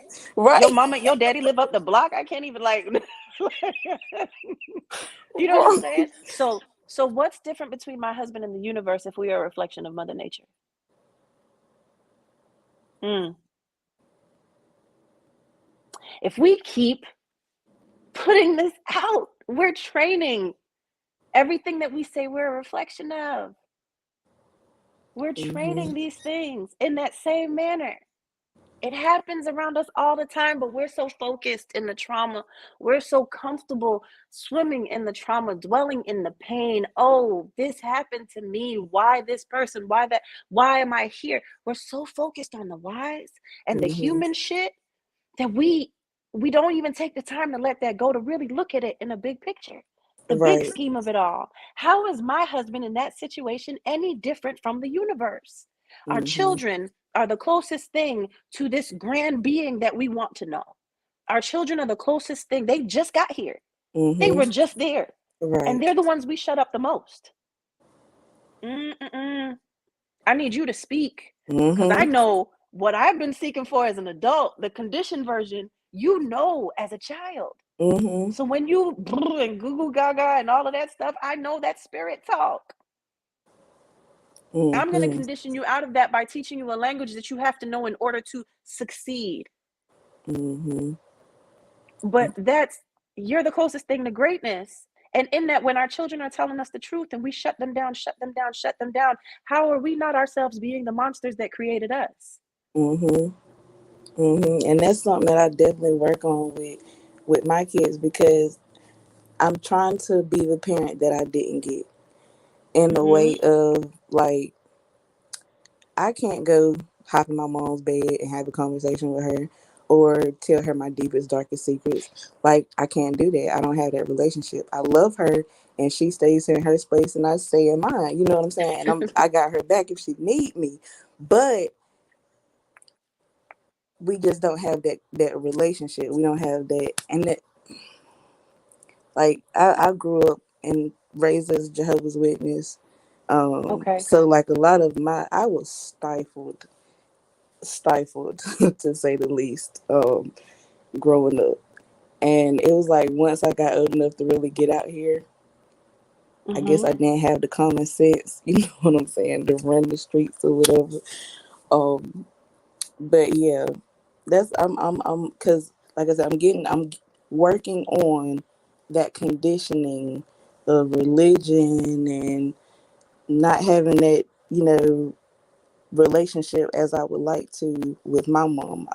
B: Your
D: Right.
B: mama, your daddy live up the block. I can't even like you know what I'm
D: Right.
B: saying? So what's different between my husband and the universe if we are a reflection of Mother Nature? Mm. If we keep putting this out, we're training everything that we say we're a reflection of. We're training
D: Mm-hmm.
B: these things in that same manner. It happens around us all the time, but we're so focused in the trauma. We're so comfortable swimming in the trauma, dwelling in the pain. Oh, this happened to me. Why this person? Why that? Why am I here? We're so focused on the whys and the
D: Mm-hmm.
B: human shit that we don't even take the time to let that go, to really look at it in a big picture, the big
D: Right.
B: scheme of it all. How is my husband in that situation any different from the universe? Our
D: Mm-hmm.
B: children are the closest thing to this grand being that we want to know. Our children are the closest thing. They just got here. They were
D: Mm-hmm.
B: just there, and
D: Right.
B: they're the ones we shut up the most. Mm-mm-mm. I need you to speak because I
D: Mm-hmm.
B: know what I've been seeking for as an adult, the conditioned version, you know, as a child.
D: Mm-hmm.
B: So when you and Google Gaga and all of that stuff, I know that spirit talk. I'm going to
D: Mm-hmm.
B: condition you out of that by teaching you a language that you have to know in order to succeed.
D: Mm-hmm.
B: But that's, you're the closest thing to greatness. And in that, when our children are telling us the truth and we shut them down, shut them down, shut them down, how are we not ourselves being the monsters that created us?
D: Mm-hmm. Mm-hmm. And that's something that I definitely work on with my kids because I'm trying to be the parent that I didn't get, in the
B: Mm-hmm.
D: way of like, I can't go hop in my mom's bed and have a conversation with her or tell her my deepest, darkest secrets. Like, I can't do that. I don't have that relationship. I love her and she stays in her space and I stay in mine. You know what I'm saying? And I got her back if she need me. But we just don't have that relationship. We don't have that, and that, like, I grew up and raised as a Jehovah's Witness.
B: Okay.
D: So like a lot of I was stifled to say the least, growing up. And it was like once I got old enough to really get out here, I guess
B: Mm-hmm.
D: I didn't have the common sense, you know what I'm saying, to run the streets or whatever. Um, but yeah, that's I'm because like I said, I'm working on that conditioning of religion and not having that, relationship as I would like to with my mom.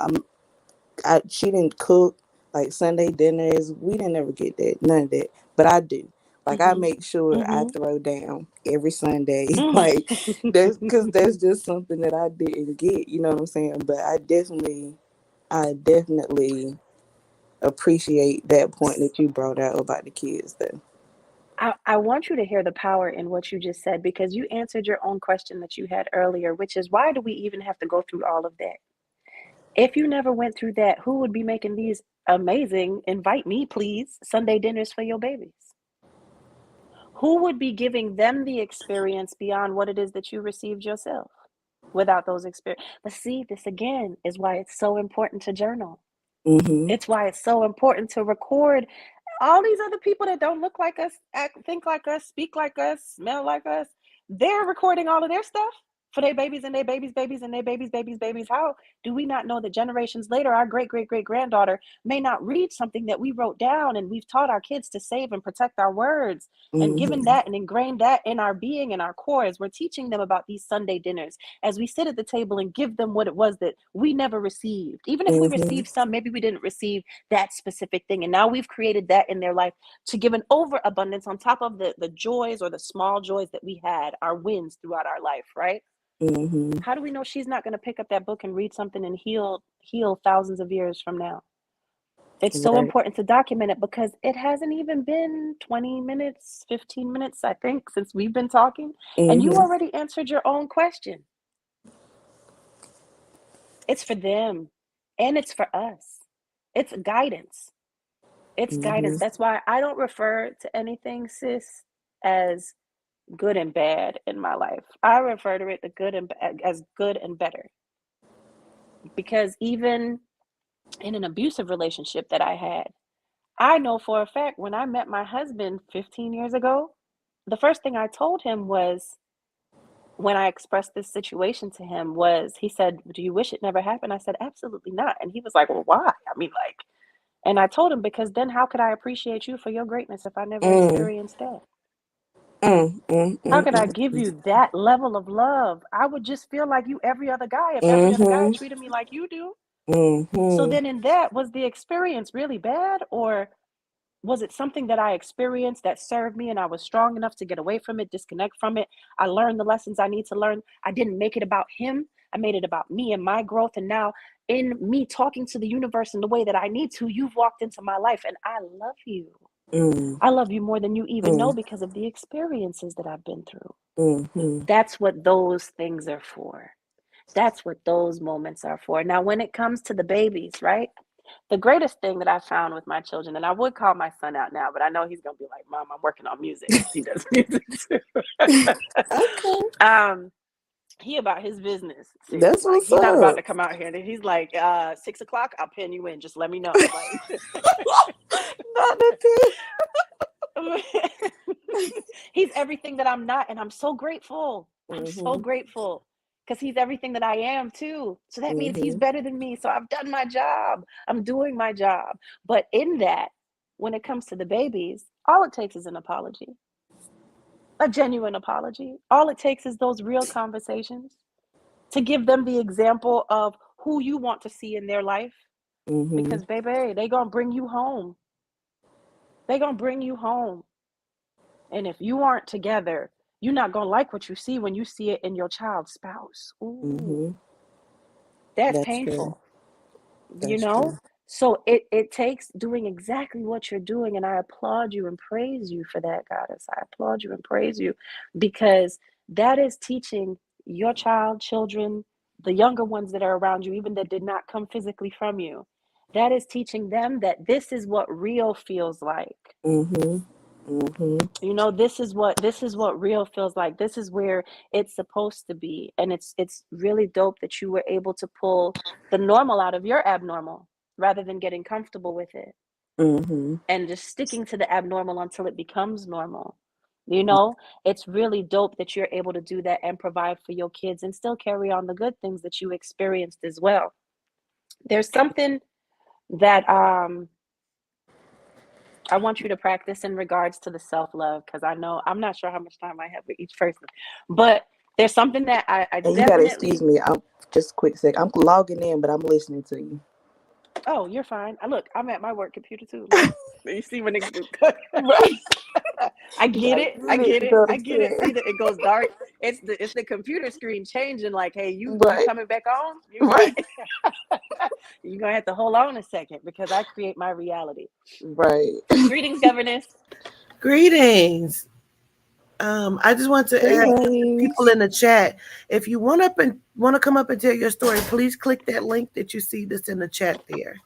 D: She didn't cook like Sunday dinners. We didn't ever get that, none of that. But I do. Like, I
B: Mm-hmm.
D: make sure I
B: Mm-hmm.
D: throw down every Sunday. Like, that's
B: Mm.
D: because that's just something that I didn't get. You know what I'm saying? But I definitely appreciate that point that you brought out about the kids, though.
B: I want you to hear the power in what you just said because you answered your own question that you had earlier, which is why do we even have to go through all of that? If you never went through that, who would be making these amazing, invite me please, Sunday dinners for your babies? Who would be giving them the experience beyond what it is that you received yourself without those experiences? But see, this again is why it's so important to journal.
D: Mhm.
B: It's why it's so important to record all these other people that don't look like us, act, think like us, speak like us, smell like us. They're recording all of their stuff for their babies and their babies, babies and their babies, babies, babies. How do we not know that generations later, our great, great, great granddaughter may not read something that we wrote down and we've taught our kids to save and protect our words and given
D: Mhm.
B: that and ingrained that in our being and our core as we're teaching them about these Sunday dinners, as we sit at the table and give them what it was that we never received. Even if we
D: Mhm.
B: received some, maybe we didn't receive that specific thing. And now we've created that in their life to give an overabundance on top of the joys or the small joys that we had, our wins throughout our life, right?
D: Mhm.
B: How do we know she's not going to pick up that book and read something and heal thousands of years from now? It's so
D: Right.
B: important to document it because it hasn't even been 20 minutes, 15 minutes, I think, since we've been talking. And you
D: Mhm.
B: already answered your own question. It's for them and it's for us. It's guidance. It's guidance.
D: Mhm.
B: That's why I don't refer to anything, sis, as good and bad in my life. I refer to it the good and as good and better because even in an abusive relationship that I had, I know for a fact when I met my husband 15 years ago, the first thing I told him was when I expressed this situation to him was he said, "Do you wish it never happened?" I said, "Absolutely not." And he was like, "Well, why?" I mean, like, and I told him because then how could I appreciate you for your greatness if I never
D: Mm.
B: experienced that?
D: Mm. Mm.
B: How
D: Mm.
B: could I give
D: Mm.
B: you that level of love? I would just feel like you every other guy if every other guy
D: Mhm.
B: treated me like you do. So
D: Mhm.
B: then in that, was the experience really bad or was it something that I experienced that served me and I was strong enough to get away from it, disconnect from it? I learned the lessons I need to learn. I didn't make it about him. I made it about me and my growth. And now, in me talking to the universe in the way that I need to, you've walked into my life and I love you.
D: Mm.
B: I love you more than you even know
D: Mm.
B: because of the experiences that I've been through.
D: Mhm.
B: That's what those things are for. That's what those moments are for. Now, when it comes to the babies, right? The greatest thing that I found with my children, and I would call my son out now, but I know he's gonna be like, "Mom, I'm working on music," because he does music too.
D: Okay.
B: um, he about his business, sis.
D: That's
B: Like
D: what's
B: he not about
D: up.
B: to come out here and he's like, 6 o'clock, I'll pin you in. Just let me know. Like
D: Not the
B: he's everything that I'm not, and I'm so grateful. I'm so
D: Mhm.
B: grateful because he's everything that I am too. So that means he's
D: Mhm.
B: better than me. So I've done my job. I'm doing my job. But in that, when it comes to the babies, all it takes is an apology, a genuine apology. All it takes is those real conversations to give them the example of who you want to see in their life.
D: Mhm.
B: Because baby, they gonna bring you home. They're going to bring you home. And if you aren't together, you're not going to like what you see when you see it in your child's spouse. Ooh, that's
D: That's true.
B: painful, you
D: That's
B: know?
D: true.
B: So it takes doing exactly what you're doing. And I applaud you and praise you for that, Goddess. I applaud you and praise you because that is teaching your children, the younger ones that are around you, even that did not come physically from you. That is teaching them that this is what real feels like.
D: Mhm. Mhm.
B: You know, this is what real feels like. This is where it's supposed to be. And it's really dope that you were able to pull the normal out of your abnormal rather than getting comfortable with it
D: Mhm.
B: and just sticking to the abnormal until it becomes normal. You know, it's really dope that you're able to do that and provide for your kids and still carry on the good things that you experienced as well. There's something that I want you to practice in regards to the self-love, because I know I'm not sure how much time I have with each person, but there's something that I
D: And you gotta excuse
B: definitely.
D: me. I'm just a quick sec. I'm logging in, but I'm listening to you.
B: Oh, you're fine. Look, I'm at my work computer too. Look, you see when it
D: Right.
B: I get
D: I
B: it. I
D: get it.
B: get
D: You
B: it.
D: know what
B: I
D: I'm
B: get it.
D: saying?
B: See that it goes dark. It's the computer screen changing. Like, hey, you
D: Right.
B: coming back on? You
D: Right.
B: you're gonna have to hold on a second because I create my reality.
D: Right.
B: Greetings, governess.
E: Greetings. I just want to ask the people
D: Greetings.
E: in the chat, if you want to come up and tell your story, please click that link that you see that's in the chat there.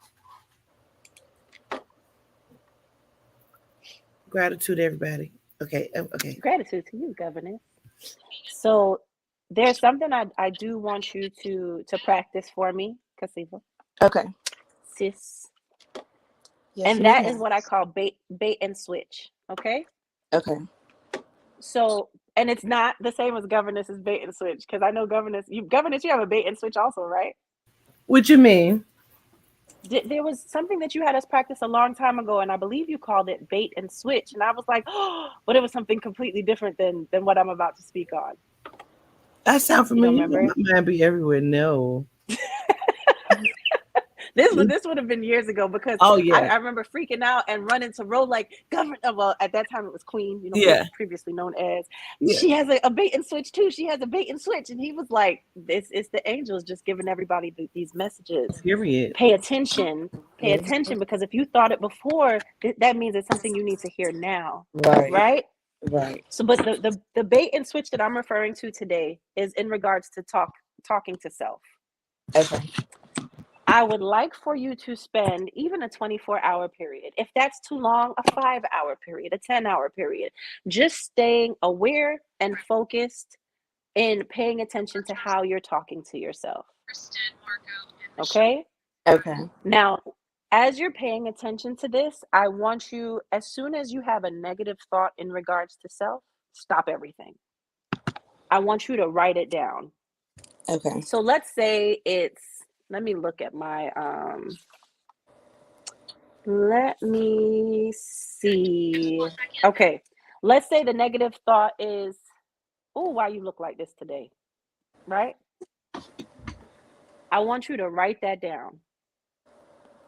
E: Gratitude, everybody. Okay. Okay.
B: Gratitude to you, governess. So there's something I do want you to practice for me, Kasifah,
D: Okay.
B: sis,
D: Yes,
B: and that is
D: ma'am.
B: what I call bait and switch. Okay.
D: Okay.
B: So, and it's not the same as governess as bait and switch, because I know governess, you have a bait and switch also, right?
E: What you mean?
B: There was something that you had us practice a long time ago, and I believe you called it bait and switch, and I was like, oh, but it was something completely different than what I'm about to speak on.
E: That sound
B: You don't
E: familiar.
B: remember
E: My
B: it?
E: mind be everywhere. No.
B: This would have been years ago because
E: Oh
B: I,
E: yeah.
B: I remember freaking out and running to Roll like government. Well, at that time it was Queen,
E: Yeah.
B: previously known as.
E: Yeah.
B: She has a bait and switch too. She has a bait and switch, and he was like, "This it's the angels just giving everybody these messages.
E: Period.
B: Pay attention, pay
D: Mhm.
B: attention, because if you thought it before, that means it's something you need to hear now,
D: Right.
B: right?"
D: Right.
B: So, but the bait and switch that I'm referring to today is in regards to talking to self.
D: Okay.
B: I would like for you to spend even a 24-hour period. If that's too long, a 5-hour period, a 10-hour period, just staying aware and focused in paying attention to how you're talking to yourself. Okay?
D: Okay.
B: Now, as you're paying attention to this, I want you, as soon as you have a negative thought in regards to self, stop everything. I want you to write it down.
D: Okay.
B: So let's say let me look at my let me see. Okay. Let's say the negative thought is, oh, why you look like this today? Right? I want you to write that down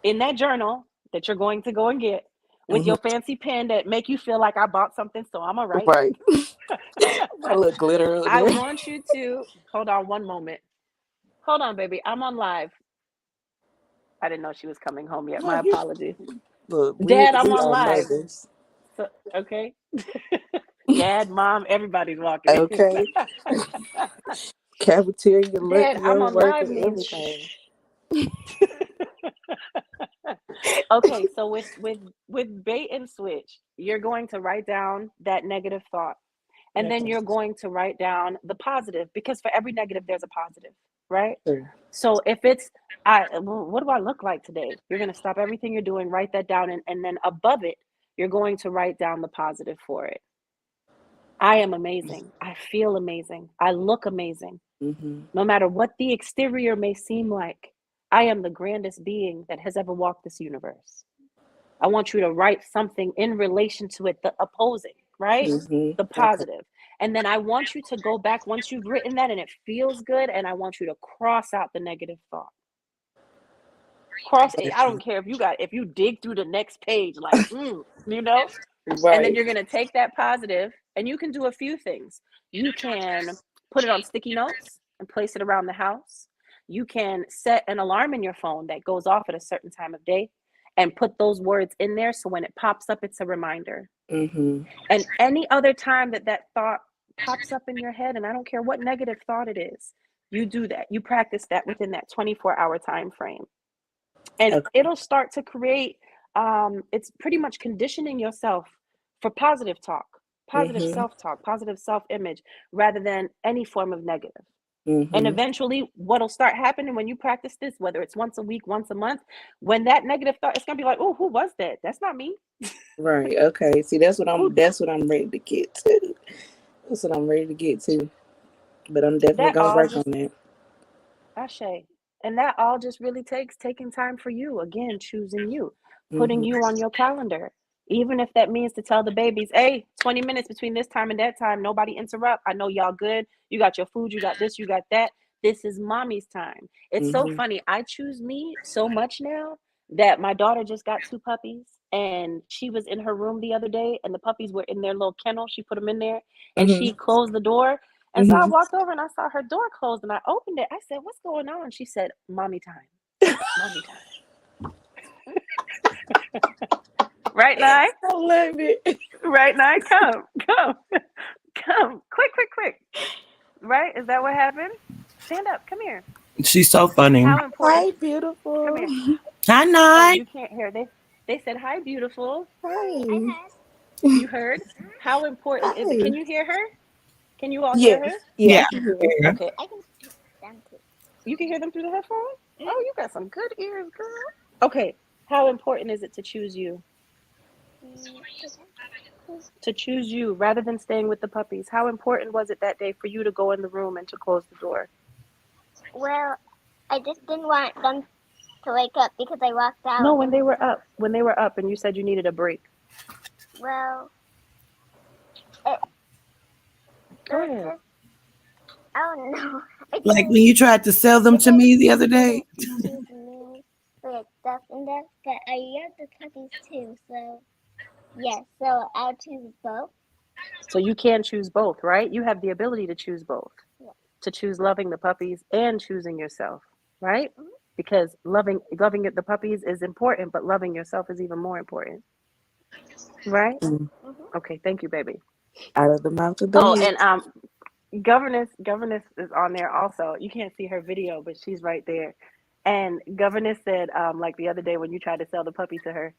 B: in that journal that you're going to go and get with
D: Mhm.
B: your fancy pen that make you feel like I bought something, so I'm all right.
D: Right. A little glitter on
B: I
D: there.
B: want you to hold on one moment. Hold on, baby. I'm on live. I didn't know she was coming home yet.
D: No,
B: My
D: you
B: apologies.
D: look.
B: Dad, I'm
D: We
B: on
D: are
B: live.
D: mothers.
B: So, okay. Dad, mom, everybody's walking in.
D: Okay. Cafeteria,
B: Dad, I'm
D: lunchroom,
B: on live
D: working,
B: means
D: everything.
B: okay, so with bait and switch, you're going to write down that negative thought. And then
D: Okay.
B: you're going to write down the positive, because for every negative there's a positive, right?
D: Sure.
B: So if it's what do I look like today? You're going to stop everything you're doing, write that down, and then above it, you're going to write down the positive for it. I am amazing. I feel amazing. I look amazing.
D: Mm-hmm.
B: No matter what the exterior may seem like, I am the grandest being that has ever walked this universe. I want you to write something in relation to it, the opposing, right? The
D: Mm-hmm. Okay.
B: positive. And then I want you to go back once you've written that and it feels good, and I want you to cross out the negative thought. Cross it. I don't care if you dig through the next page, like, you know, and then
D: Right.
B: you're going to take that positive and you can do a few things. You can put it on sticky notes and place it around the house. You can set an alarm in your phone that goes off at a certain time of day and put those words in there. So when it pops up, it's a reminder.
D: Mm-hmm.
B: And any other time that thought pops up in your head, and I don't care what negative thought it is, you do that. You practice that within that 24-hour time frame. And
D: Okay.
B: it'll start to create, it's pretty much conditioning yourself for positive talk, positive
D: Mm-hmm.
B: self-talk, positive self-image, rather than any form of negative. And
D: Mm-hmm.
B: eventually what'll start happening when you practice this, whether it's once a week, once a month, when that negative thought, it's gonna be like, oh, who was that? That's not me.
D: Right. Okay. See, that's what
B: Who
D: I'm ready to get to. That's what I'm ready to get to. But I'm definitely
B: that
D: gonna
B: all
D: work on
B: just
D: that.
B: Ashe. And that all just really takes taking time for you. Again, choosing you, putting
D: Mm-hmm.
B: you on your calendar. Even if that means to tell the babies, hey, 20 minutes between this time and that time, nobody interrupt. I know y'all good. You got your food, you got this, you got that. This is mommy's time. It's so
D: Mm-hmm.
B: funny. I choose me so much now that my daughter just got 2 puppies and she was in her room the other day and the puppies were in their little kennel. She put them in there and
D: Mm-hmm.
B: she closed the door. And so I
D: Mm-hmm.
B: walked over and I saw her door closed and I opened it. I said, what's going on? She said, mommy time. Mommy time. Right, Nye?
D: I love it.
B: Right, Nye? Come, come, come. Quick, quick, quick. Right? Is that what happened? Stand up. Come here.
E: She's so funny.
B: How important?
D: Hi,
B: Come
D: beautiful.
B: here.
E: Hi,
B: Oh,
E: night.
B: you can't hear. They said, hi, beautiful.
D: Hi.
B: You heard? How important is it?
D: Hi.
B: Can you hear her? Can you all hear her?
D: Yes. Yeah,
E: Yeah.
D: I can hear you.
B: Okay. You can hear them through the headphones? Oh, you got some good ears, girl. Okay. How important is it to choose you? To choose you rather than staying with the puppies. How important was it that day for you to go in the room and to close the door?
F: Well, I just didn't want them to wake up because I walked out.
B: No, when they were up. When they were up and you said you needed a break.
F: Well,
B: Go
F: it was
B: ahead.
F: just, I don't know. I
E: Like
F: didn't.
E: when you tried to sell them to me the other day.
F: Choose me for like stuff and that, but I love the puppies too. So yes, so I'll choose both.
B: So you can choose both, right? You have the ability to choose both.
F: Yeah.
B: To choose loving the puppies and choosing yourself, right?
F: Mhm.
B: Because loving the puppies is important, but loving yourself is even more important, right?
D: Mm.
F: Mhm.
B: Okay, thank you, baby.
D: Out of the mouth of the
B: Oh,
D: head.
B: and Governess is on there also. You can't see her video, but she's right there. And Governess said, like the other day when you tried to sell the puppy to her.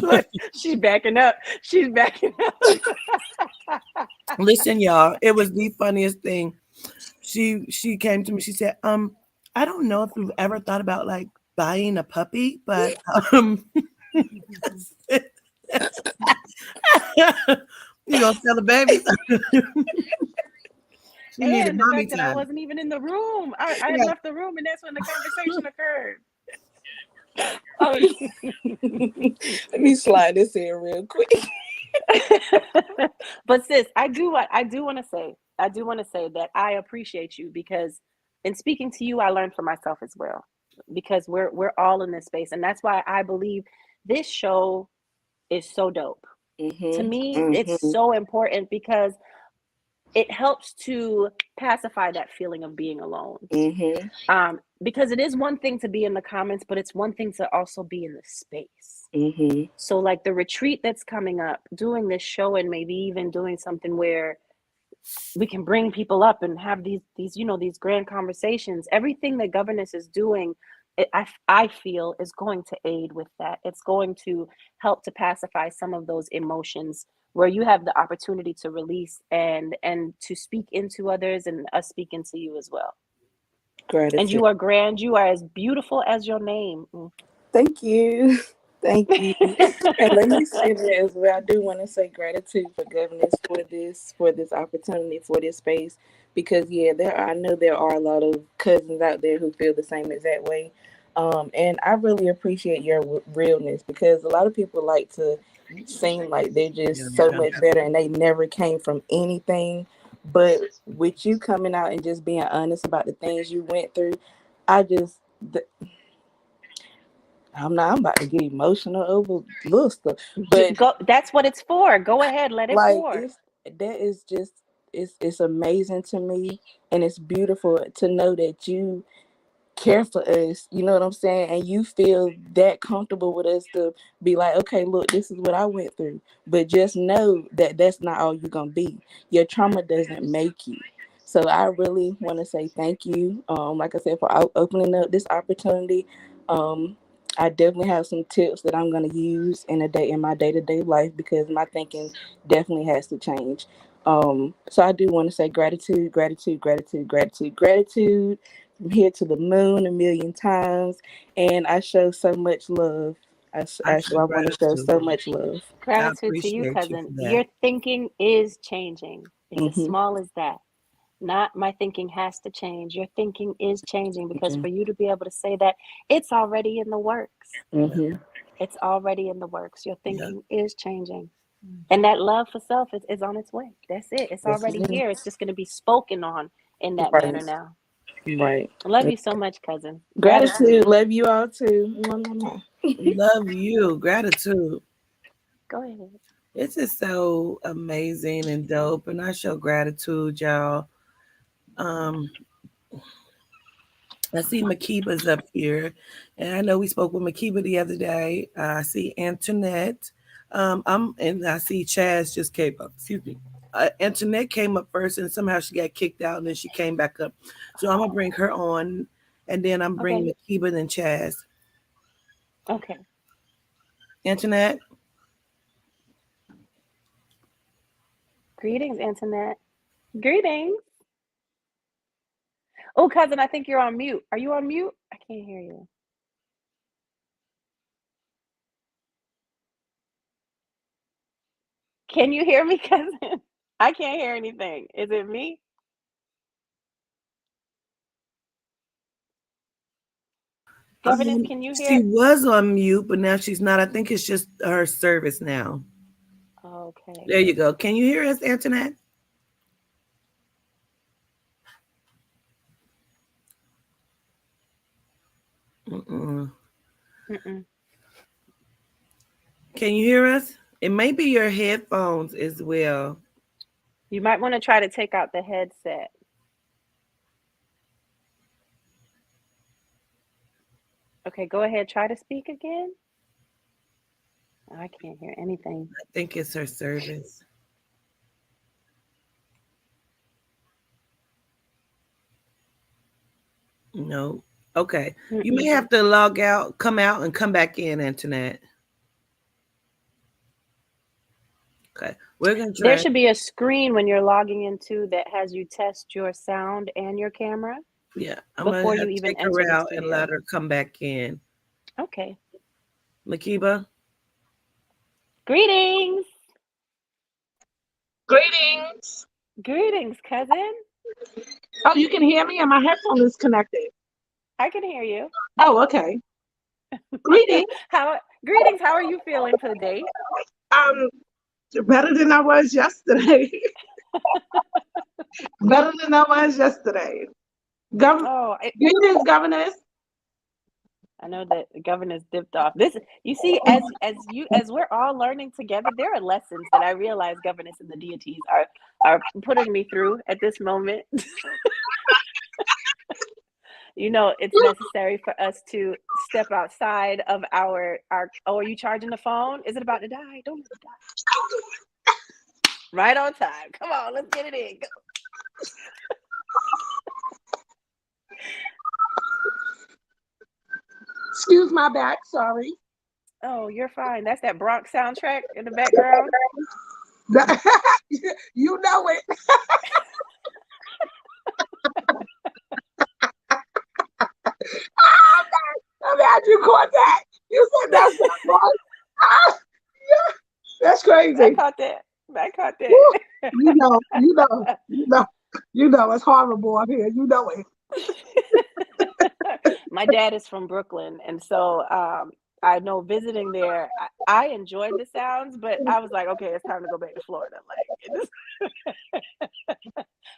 B: Look, she's backing up. She's backing up.
E: Listen, y'all, it was the funniest thing. She came to me. She said, I don't know if you've ever thought about like buying a puppy, but you gonna sell the baby? She needed
B: And the
E: mommy
B: fact that I
E: time.
B: wasn't even in the room. I had
E: Yeah.
B: left the room and that's when the conversation occurred. Oh.
D: Let me slide this in real quick.
B: But sis, I do want to say, that I appreciate you because in speaking to you, I learned for myself as well. Because we're all in this space. And that's why I believe this show is so dope. To
D: Mm-hmm.
B: me, it's
D: Mm-hmm.
B: so important because it helps to pacify that feeling of being alone.
D: Mm-hmm.
B: Because it is one thing to be in the comments, but it's one thing to also be in the space.
D: Mm-hmm.
B: So like the retreat that's coming up, doing this show and maybe even doing something where we can bring people up and have these these grand conversations. Everything that Governess is doing, I feel is going to aid with that. It's going to help to pacify some of those emotions where you have the opportunity to release and to speak into others and us speak into you as well. And
D: Gratitude.
B: you are grand. You are as beautiful as your name.
D: Thank you. Thank you. And let me say that as well. I do want to say gratitude for governance for this opportunity, for this space. Because yeah, I know there are a lot of cousins out there who feel the same exact way. And I really appreciate your realness because a lot of people like to seem like they're just so much better and they never came from anything. But with you coming out and just being honest about the things you went through, I just I'm not. I'm about to get emotional over little stuff, but
B: Go. That's what it's for. Go ahead. Let it
D: like
B: pour.
D: it's that is just it's amazing to me, and it's beautiful to know that you care for us, you know what I'm saying? And you feel that comfortable with us to be like, okay, look, this is what I went through. But just know that that's not all you're going to be. Your trauma doesn't make you. So I really want to say thank you, like I said, for opening up this opportunity. Um, I definitely have some tips that I'm going to use in my day-to-day life because my thinking definitely has to change. So I do want to say gratitude, gratitude, gratitude, gratitude, gratitude from here to the moon a million times, and I show so much love.
E: I show
D: I want to show
E: gratitude.
D: so much love.
E: I
B: Gratitude to you,
E: appreciate you for
B: cousin. Your
E: that.
B: thinking is changing. It's as
D: Mm-hmm.
B: small as that. Not my thinking has to change. Your thinking is changing because
D: Okay.
B: for you to be able to say that, it's already in the works.
E: Yeah.
D: Mm-hmm.
B: It's already in the works. Your
E: Yeah.
B: thinking is changing. And that love for self is on its way. That's it. It's
D: Yes,
B: already
D: ma'am.
B: here. It's just going to be spoken on in that manner
D: Right.
B: now.
D: Right.
B: I love you so much, cousin.
D: Gratitude.
B: Gratitude.
D: Love you all too. Mwah, mwah, mwah.
E: Love you. Gratitude.
B: Go ahead.
E: It's just so amazing and dope. And I show gratitude, y'all. Um, I see Makiba's up here. And I know we spoke with Makiba the other day. I see Antoinette. And I see Chaz just came up. Excuse me. Antoinette came up first and somehow she got kicked out and then she came back up. So I'm gonna bring her on and then I'm bringing
B: Okay.
E: Makiba and Chaz.
B: Okay.
E: Antoinette.
B: Greetings, Antoinette. Greetings. Oh, cousin, I think you're on mute. Are you on mute? I can't hear you. Can you hear me, cousin? I can't hear anything. Is it me? Governess, can you
E: She
B: hear?
E: was on mute, but now she's not. I think it's just her service now.
B: Okay.
E: There you go. Can you hear us, Antoinette? Mm-mm.
B: Mm-mm.
E: Can you hear us? It may be your headphones as well.
B: You might want to try to take out the headset. Okay, go ahead. Try to speak again. I can't hear anything.
E: I think it's her service. No. Okay. You may
B: Mm-mm.
E: have to log out, come out, and come back in, Antoinette. Okay. We're going to
B: There
E: try.
B: should be a screen when you're logging into that has you test your sound and your camera
E: Yeah. I'm going
B: before
E: to
B: you
E: have to
B: even
E: take
B: enter
E: her
B: the
E: out and let
B: studio.
E: her come back in.
B: Okay.
E: Makiba?
B: Greetings.
G: Greetings.
B: Greetings, cousin.
G: Oh, you can hear me and my headphone is connected.
B: I can hear you.
G: Oh, okay. Greetings.
B: How greetings, how are you feeling today?
G: Um, better than I was yesterday. Better than I was yesterday. Gov-
B: Oh,
G: Greetings, governors.
B: I know that the governor's dipped off. This, you see, as we're all learning together, there are lessons that I realize governors and the deities are putting me through at this moment. You know, it's necessary for us to step outside of our. Oh, are you charging the phone? Is it about to die? Don't let it die. Right on time. Come on, let's get it in. Go.
G: Excuse my back. Sorry.
B: Oh, you're fine. That's that Bronx soundtrack in the background.
G: You know it. I'm glad you caught that. You said that's not right. Ah, yeah, that's
B: I
G: crazy.
B: caught that. I caught
G: Woo.
B: that.
G: It's horrible up here. You know it.
B: My dad is from Brooklyn, and so I know visiting there, I enjoyed the sounds, but I was like, okay, it's time to go back to Florida. Like,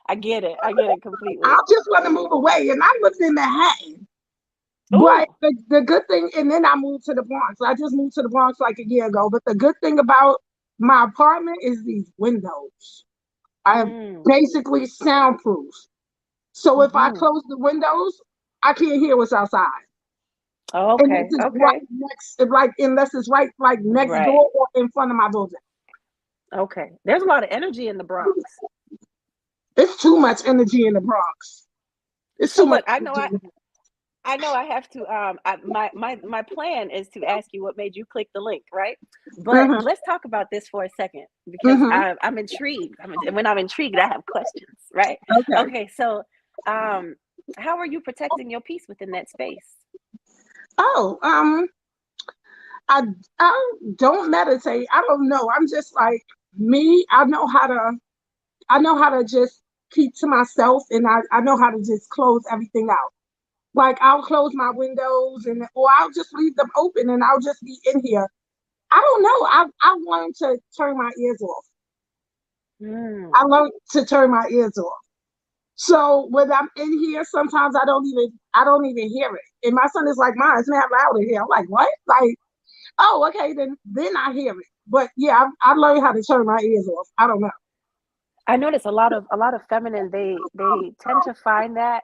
B: I get it. I get it
G: I
B: completely.
G: just want to move away, and I lived in Manhattan. But
B: Oh.
G: the good thing, and then I moved to the Bronx. I just moved to the Bronx like a year ago. But the good thing about my apartment is these windows. I have
B: Mm.
G: basically soundproof. So if I
B: Mm-hmm.
G: close the windows, I can't hear what's outside. Unless
B: Okay.
G: it's right
B: Okay.
G: next, like unless it's right like next
B: Right.
G: door or in front of my building.
B: Okay. There's a lot of energy in the Bronx.
G: It's too much energy in the Bronx. It's
B: So
G: too much
B: look, I know
G: energy.
B: I have to my plan is to ask you what made you click the link, right? But
G: Mm-hmm,
B: let's talk about this for a second because
G: mm-hmm.
B: I'm intrigued. When I'm intrigued, I have questions, right?
G: Okay.
B: Okay, so um how are you protecting your peace within that space?
G: Oh, I I don't meditate. I don't know. I'm just like me. I know how to just keep to myself, and I know how to just close everything out. Like I'll close my windows and or I'll just leave them open and I'll just be in here. I don't know. I learned to turn my ears off. I
B: Mm.
G: learned to turn my ears off. So when I'm in here, sometimes I don't even hear it. And my son is like, "Mom, it's not loud in here." I'm like, "What?" Like, oh, okay, then I hear it. But yeah, I learned how to turn my ears off. I don't know.
B: I notice a lot of feminine they tend to find that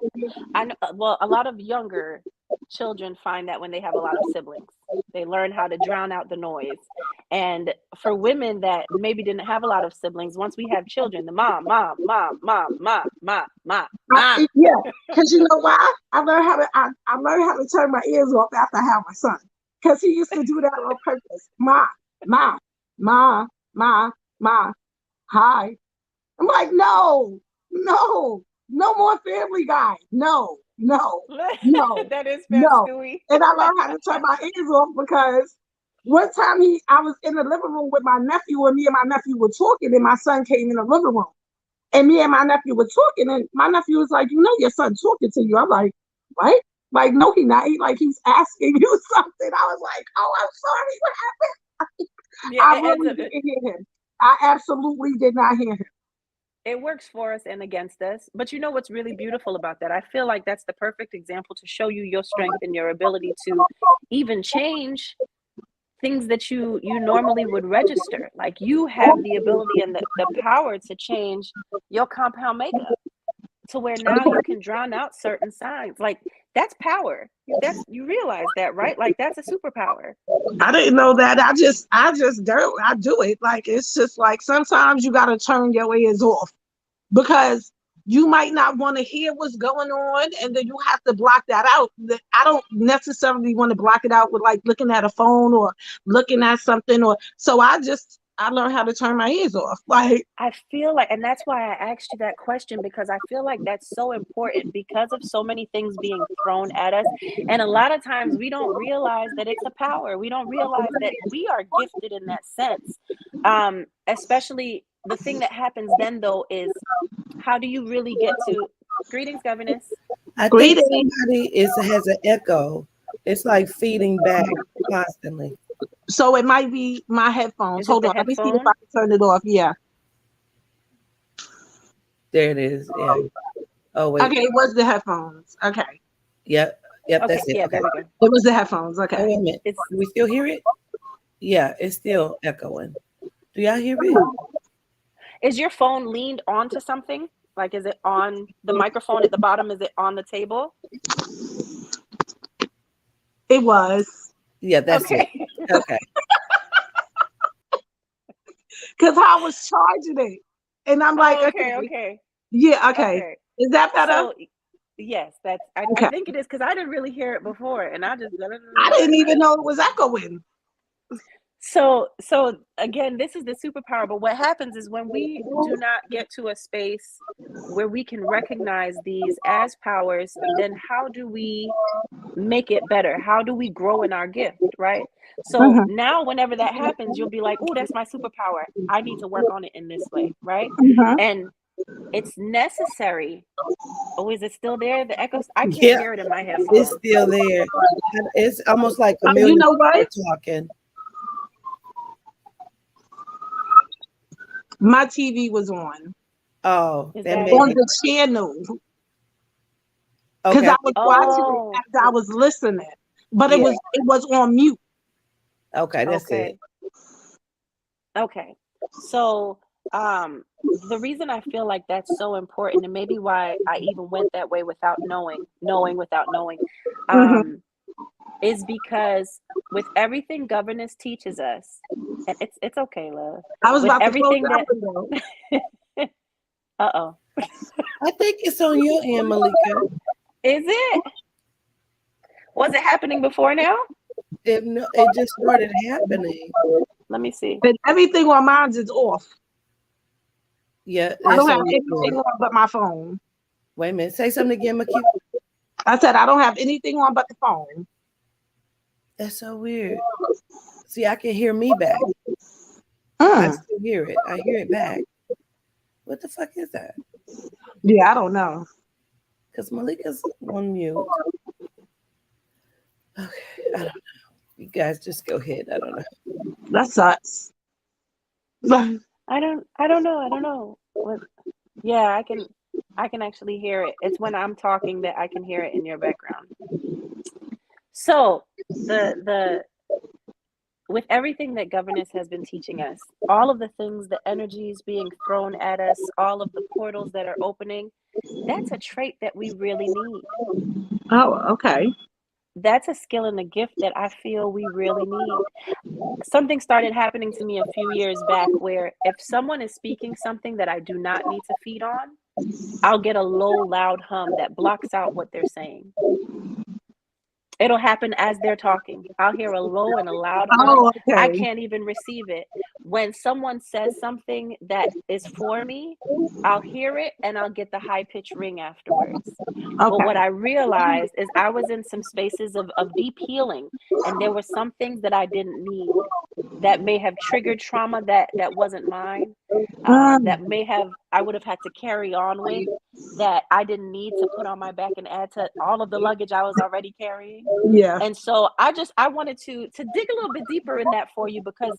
B: I know, well, a lot of younger children find that when they have a lot of siblings, they learn how to drown out the noise. And for women that maybe didn't have a lot of siblings, once we have children, the mom, mom, mom, mom, mom, mom, mom, mom.
G: Yeah, because you know why? I learned how to turn my ears off after I had my son. Because he used to do that on purpose. Ma, ma, ma, ma, hi. I'm like, no, no, no more Family Guy. No, no, no,
B: That is Fat
G: no.
B: Stewie.
G: And I learned how to turn my ears off because one time I was in the living room with my nephew, and me and my nephew were talking, and my son came in the living room. And me and my nephew were talking, and my nephew was like, "You know, your son talking to you." I'm like, "What?" Like, no, he not. He's asking you something. I was like, "Oh, I'm sorry. What happened?"
B: Yeah,
G: I
B: it ends
G: really
B: up
G: didn't hear him. I absolutely did not hear him.
B: it works for us and against us. But you know what's really beautiful about that? I feel like that's the perfect example to show you your strength and your ability to even change things that you normally would register. Like you have the ability and the power to change your compound makeup to where now you can drown out certain signs. Like that's power. That's you realize that, right? Like that's a superpower.
G: I didn't know that. I do it. Like it's just like sometimes you gotta turn your ears off because you might not want to hear what's going on, and then you have to block that out. I don't necessarily want to block it out with like looking at a phone or looking at something, or so I learned how to turn my ears off. Like,
B: I feel like, and that's why I asked you that question because I feel like that's so important because of so many things being thrown at us. And a lot of times we don't realize that it's a power. We don't realize that we are gifted in that sense. Especially the thing that happens then, though, is how do you really get to greetings, governess?
E: I think
G: greeting.
E: somebody has an echo. It's like feeding back constantly.
G: So it might be my headphones.
B: Is it
G: Hold
B: the
G: on, let me see if I
B: headphone?
G: can turn it off. Yeah.
E: There it is. Yeah. Oh wait.
G: Okay, it was the headphones. Okay,
E: Yep. Yep.
B: Okay,
E: That's it.
B: yeah,
E: Okay.
B: there we go.
G: it was the headphones.
E: Oh
G: Okay.
E: wait a minute.
B: It's
E: Do we still hear it? Yeah, it's still echoing. Do y'all hear it?
B: is your phone leaned onto something? Like, is it on the microphone at the bottom? Is it on the table?
G: It was
E: Yeah, that's it.
B: Okay.
E: Okay.
G: because I was charging it, and I'm like,
B: Oh,
G: okay,
B: okay, okay,
G: yeah, okay.
B: okay.
G: Is that better?
B: So, yes, I
G: Okay.
B: think it is because I didn't really hear it before, and I just
G: I didn't even know it was echoing.
B: so again, this is the superpower. But what happens is when we do not get to a space where we can recognize these as powers, then how do we make it better? How do we grow in our gift, right? So
G: Mhm,
B: now, whenever that happens, you'll be like, oh, that's my superpower. I need to work on it in this way, right?
G: mhm.
B: And it's necessary. Oh, is it still there? The echoes? I can't
E: Yeah,
B: hear it in my
E: it's
B: headphones.
E: still there. And it's almost like a
G: You
E: million
G: know what?
E: people talking.
G: My TV was on
E: Oh,
B: Is
E: that
B: that
E: may
G: on
B: it?
E: be.
G: the channel. because
E: Okay.
G: I was watching it
B: Oh,
G: as I was listening, but
E: Yeah.
G: it was on mute.
E: Okay, that's it.
B: okay. Okay. So, the reason I feel like that's so important, and maybe why I even went that way without knowing without knowing,
G: Hmm.
B: um, is because with everything governance teaches us, and it's okay, love.
G: I was
B: With
G: about to close
B: everything
G: that
B: that,
G: window.
B: uh-oh,
E: I think it's on your end, Malika.
B: is it? Was it happening before now?
E: It no, it just started happening.
B: Let me see.
G: And everything on mine is off.
E: Yeah,
G: I
E: it's
G: don't have
E: on your
G: anything
E: end.
G: on but my phone.
E: Wait a minute. Say something again, Makita.
G: I said I don't have anything on but the phone.
E: That's so weird. See, I can hear me back. I
G: Mm.
E: still hear it. I hear it back. What the fuck is that?
G: Yeah, I don't know.
E: Because Malika's on mute. Okay, I don't know. You guys just go ahead. I don't know.
G: That sucks.
B: I don't know. What Yeah, I can actually hear it. It's when I'm talking that I can hear it in your background. So, the with everything that governance has been teaching us, all of the things, the energies being thrown at us, all of the portals that are opening, that's a trait that we really need.
G: Oh, okay.
B: That's a skill and a gift that I feel we really need. Something started happening to me a few years back where if someone is speaking something that I do not need to feed on, I'll get a low, loud hum that blocks out what they're saying. It'll happen as they're talking. I'll hear a low and a loud hum.
G: Oh,
B: I
G: okay.
B: can't even receive it. When someone says something that is for me, I'll hear it and I'll get the high pitch ring afterwards. But what
G: Okay.
B: I realized is I was in some spaces of deep healing, and there were some things that I didn't need that may have triggered trauma that wasn't mine,
G: Mm,
B: that may have I would have had to carry on with, that I didn't need to put on my back and add to all of the luggage I was already carrying.
G: yeah.
B: And so I wanted to dig a little bit deeper in that for you, because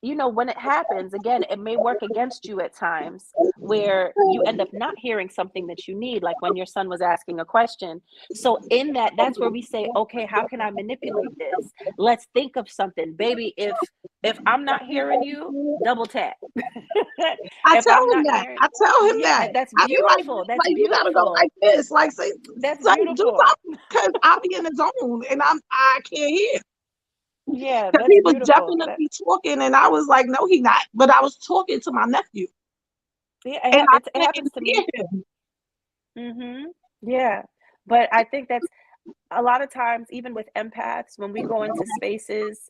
B: when it happens, again, it may work against you at times where you end up not hearing something that you need, like when your son was asking a question. So in that's where we say, okay, how can I manipulate this? Let's think of something. Baby, if I'm not hearing you, double tap.
G: I
B: If
G: tell
B: I'm
G: him
B: not
G: that.
B: hearing,
G: I tell him
B: yeah,
G: that.
B: that's
G: I be like,
B: beautiful. That's
G: you gotta go like
B: beautiful.
G: this. Like say,
B: That's
G: do
B: beautiful.
G: something because I'll be in the zone and I can't hear.
B: Yeah,
G: Because
B: that's
G: he was
B: beautiful.
G: definitely talking and I was like, no, he not. But I was talking to my nephew
B: Yeah,
G: and
B: it
G: I
B: happens
G: couldn't
B: to
G: hear
B: me.
G: him.
B: Yeah. But I think that's a lot of times, even with empaths, when we go into spaces,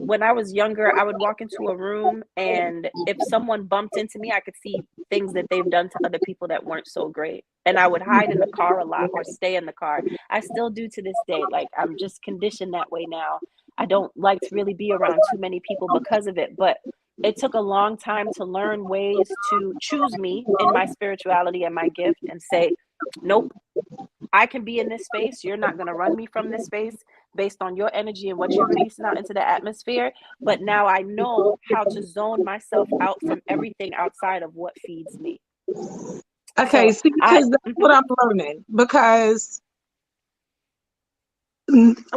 B: when I was younger, I would walk into a room, and if someone bumped into me, I could see things that they've done to other people that weren't so great. And I would hide in the car a lot or stay in the car. I still do to this day. Like, I'm just conditioned that way now. I don't like to really be around too many people because of it. But it took a long time to learn ways to choose me in my spirituality and my gift and say, nope, I can be in this space. You're not going to run me from this space based on your energy and what you're releasing out into the atmosphere. But now I know how to zone myself out from everything outside of what feeds me.
G: Okay,
B: So
G: see, because that's what I'm learning. Because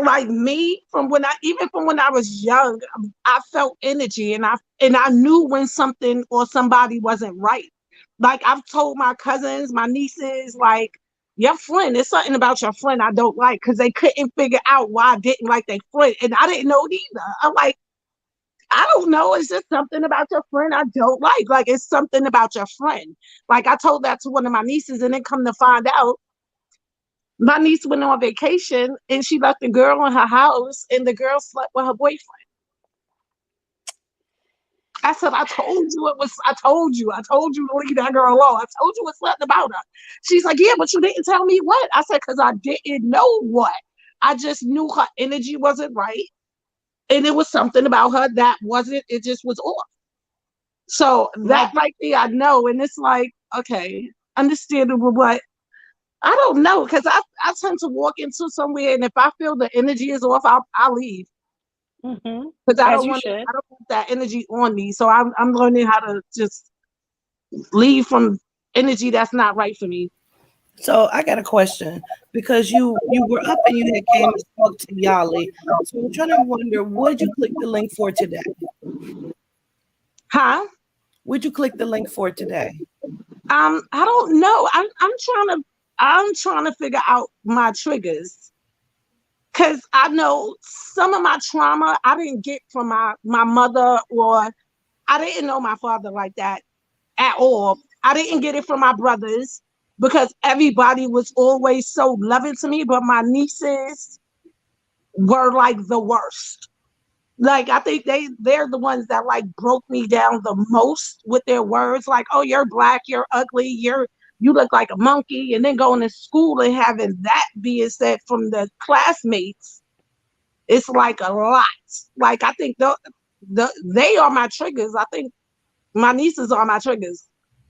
G: like me, from when I was young, I felt energy and I knew when something or somebody wasn't right. Like I've told my cousins, my nieces, like your friend, there's something about your friend I don't like because they couldn't figure out why I didn't like their friend. And I didn't know either. I'm like, I don't know. It's just something about your friend I don't like. Like it's something about your friend. Like I told that to one of my nieces, and then come to find out my niece went on vacation and she left the girl in her house and the girl slept with her boyfriend. I said, I told you to leave that girl alone. I told you it's nothing about her. She's like, yeah, but you didn't tell me what. I said, because I didn't know what. I just knew her energy wasn't right. And it was something about her that wasn't, it just was off. So that
B: my
G: right there, I know. And it's like, okay, understandable, but I don't know because I tend to walk into somewhere and if I feel the energy is off, I'll leave because
B: as you should.
G: I don't want that energy on me. So I'm learning how to just leave from energy that's not right for me.
E: So I got a question because you were up and you had came and spoke to Yali. So I'm trying to wonder, would you click the link for today?
G: Huh?
E: Would you click the link for today?
G: I don't know. I'm trying to figure out my triggers. Cause I know some of my trauma I didn't get from my mother, or I didn't know my father like that at all. I didn't get it from my brothers because everybody was always so loving to me, but my nieces were like the worst. Like I think they're the ones that like broke me down the most with their words, like, oh, you're black, you're ugly, you look like a monkey, and then going to school and having that being said from the classmates, it's like a lot. Like I think they are my triggers. I think my nieces are my triggers.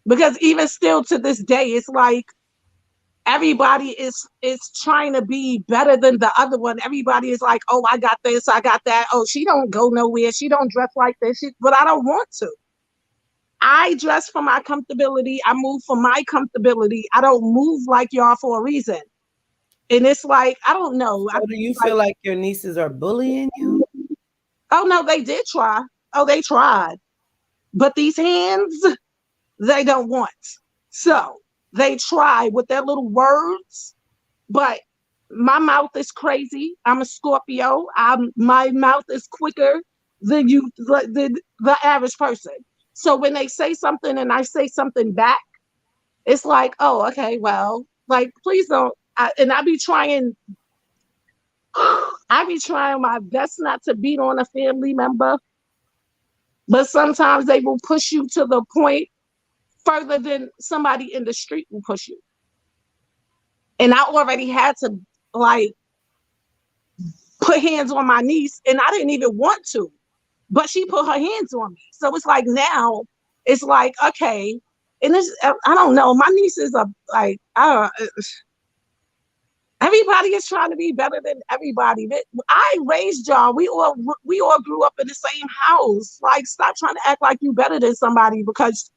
G: Because even still to this day, it's like everybody is trying to be better than the other one. Everybody is like, oh, I got this, I got that. Oh, she don't go nowhere. She don't dress like this. But I don't want to. I dress for my comfortability. I move for my comfortability. I don't move like y'all for a reason. And it's like, I don't know.
E: So do you feel like your nieces are bullying you?
G: Oh no, they did try. Oh, they tried. But these hands, they don't want. So they try with their little words, but my mouth is crazy. I'm a Scorpio. My mouth is quicker than the average person. So when they say something and I say something back, it's like, oh, okay, well, like please don't. And I be trying my best not to beat on a family member, but sometimes they will push you to the point further than somebody in the street will push you. And I already had to like put hands on my niece, and I didn't even want to, but she put her hands on me. So it's like now, it's like okay, and I don't know. My nieces are like, everybody is trying to be better than everybody. I raised y'all. We all grew up in the same house. Like, stop trying to act like you better than somebody because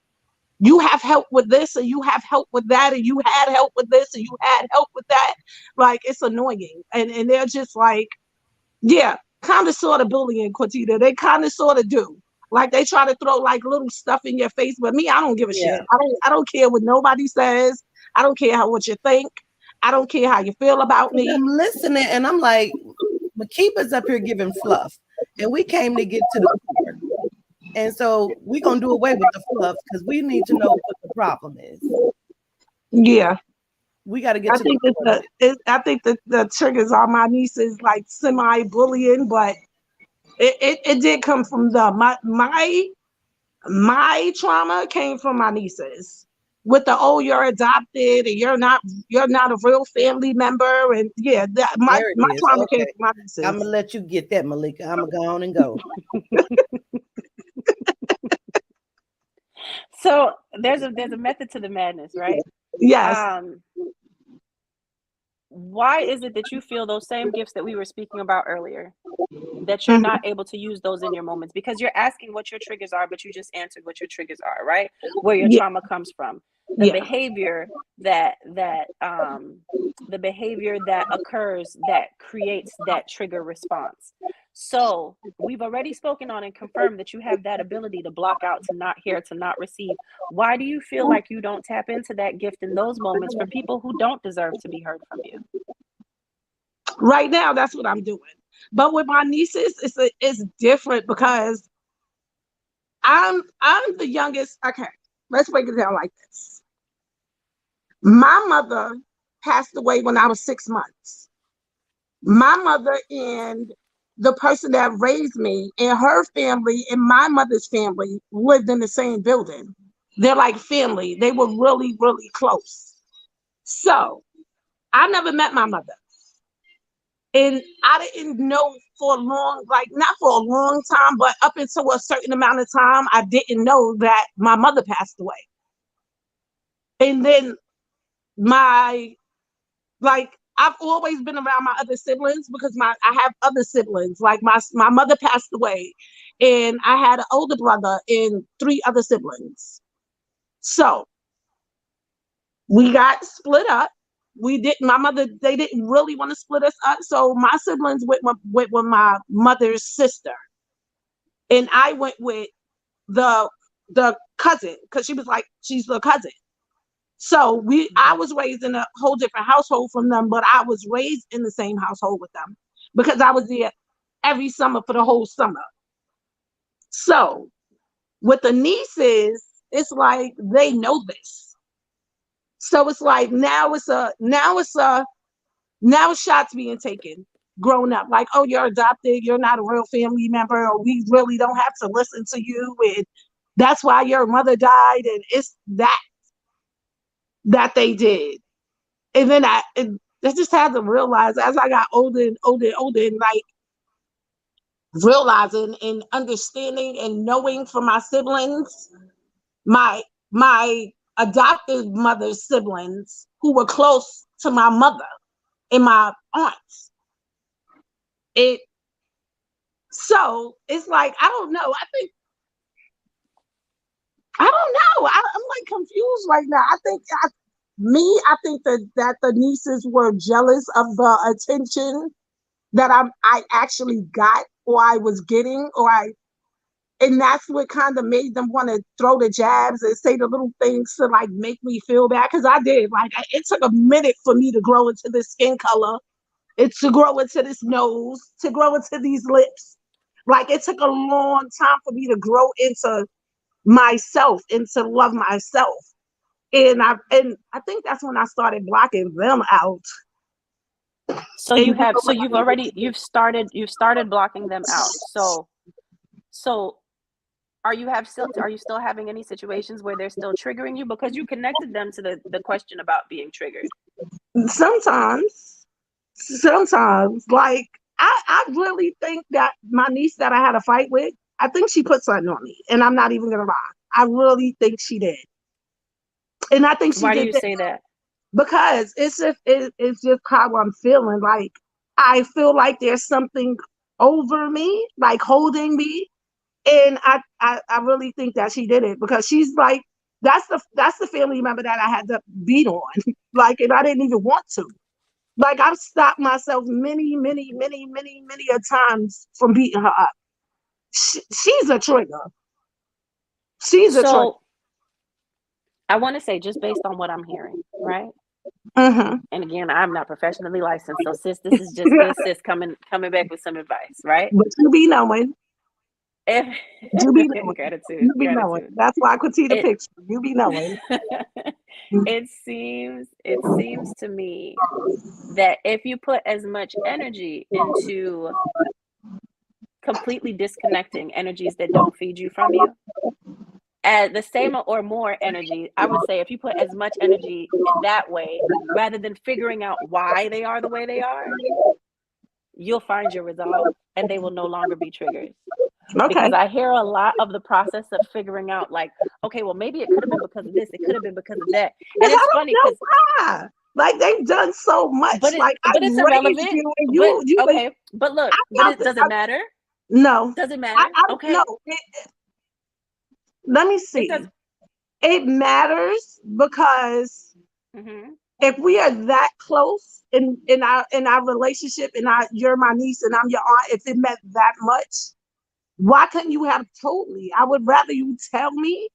G: you have help with this and you have help with that and you had help with this and you had help with that. Like, it's annoying. And they're just like, yeah, kind of sort of bullying, Cortina. They kind of sort of do. Like they try to throw like little stuff in your face, but me, I don't give a shit. I don't care what nobody says. I don't care what you think. I don't care how you feel about me.
E: I'm listening and I'm like, Makiba's up here giving fluff, and we came to get to the core. And so we're gonna do away with the fluff because we need to know what the problem is.
G: Yeah.
E: We got to get
G: I
E: to
G: think I think that the triggers are my nieces like semi-bullying, but it did come from my trauma came from my nieces with the you're adopted and you're not a real family member, and yeah, my trauma came from my nieces.
E: I'm gonna let you get that, Malika. I'm gonna go on and go.
B: So there's a method to the madness, right?
G: Yes.
B: Why is it that you feel those same gifts that we were speaking about earlier, that you're not able to use those in your moments? Because you're asking what your triggers are, but you just answered what your triggers are, right? Where your trauma comes from. The behavior that occurs that creates that trigger response. So we've already spoken on and confirmed that you have that ability to block out, to not hear, to not receive. Why do you feel like you don't tap into that gift in those moments for people who don't deserve to be heard from you?
G: Right now, that's what I'm doing. But with my nieces, it's different because I'm the youngest. Okay, let's break it down like this. My mother passed away when I was 6 months. My mother and the person that raised me and her family and my mother's family lived in the same building. They're like family. They were really, really close. So I never met my mother. And I didn't know for a long, like not for a long time, but up until a certain amount of time, I didn't know that my mother passed away. And then I've always been around my other siblings because I have other siblings. Like my mother passed away, and I had an older brother and 3 other siblings. So we got split up, we didn't. My mother, they didn't really want to split us up. So my siblings went with my mother's sister, and I went with the the cousin because she was like she's the cousin. So I was raised in a whole different household from them, but I was raised in the same household with them because I was there every summer for the whole summer. So with the nieces, it's like they know this. So it's like now shots being taken grown up. Like, oh, you're adopted, you're not a real family member, or we really don't have to listen to you. And that's why your mother died. And it's that they did. And then I just had to realize as I got older and older and older, and like realizing and understanding and knowing from my siblings, my my adopted mother's siblings who were close to my mother and my aunts. It so it's like I don't know. I don't know. I'm like confused right now. I think that the nieces were jealous of the attention that I actually got or I was getting and that's what kind of made them want to throw the jabs and say the little things to like make me feel bad because I did. Like it took a minute for me to grow into this skin color, it's to grow into this nose, to grow into these lips. Like it took a long time for me to grow into myself and to love myself. And I think that's when I started blocking them out.
B: So
G: And
B: you've started blocking them out. So are you still having any situations where they're still triggering you because you connected them to the question about being triggered?
G: sometimes like I really think that my niece that I had a fight with, I think she put something on me, and I'm not even gonna lie. I really think she did, and I think she
B: Why do
G: did
B: you
G: that
B: say that?
G: because it's just how I'm feeling. Like I feel like there's something over me, like holding me, and I really think that she did it because she's like that's the family member that I had to beat on, like, and I didn't even want to. Like I've stopped myself many a times from beating her up. She's a trigger. She's a trigger.
B: So I want to say, just based on what I'm hearing, right?
G: Mm-hmm.
B: And again, I'm not professionally licensed, so sis, this is just good sis coming back with some advice, right?
G: But you be knowing.
B: If,
G: You be knowing.
B: gratitude,
G: You be knowing.
B: gratitude.
G: That's why I could see the
B: It
G: picture. You be knowing.
B: it seems to me that if you put as much energy into completely disconnecting energies that don't feed you from you, at the same or more energy, I would say if you put as much energy that way rather than figuring out why they are the way they are, you'll find your resolve and they will no longer be triggers.
G: Okay.
B: Because I hear a lot of the process of figuring out, like, okay, well, maybe it could have been because of this, it could have been because of that. And
G: Because
B: it's
G: I don't
B: funny
G: know
B: because,
G: why. Like they've done so much. Like I
B: but it's
G: raised
B: irrelevant.
G: you and
B: But
G: you
B: okay, but look,
G: I,
B: does it matter?
G: no.
B: Does it matter?
G: I don't
B: Okay,
G: know. Let me
B: it does.
G: see. It matters because
B: Hmm.
G: if we are that close in our relationship and you're my niece and I'm your aunt, if it meant that much, why couldn't you have told me? I would rather you tell me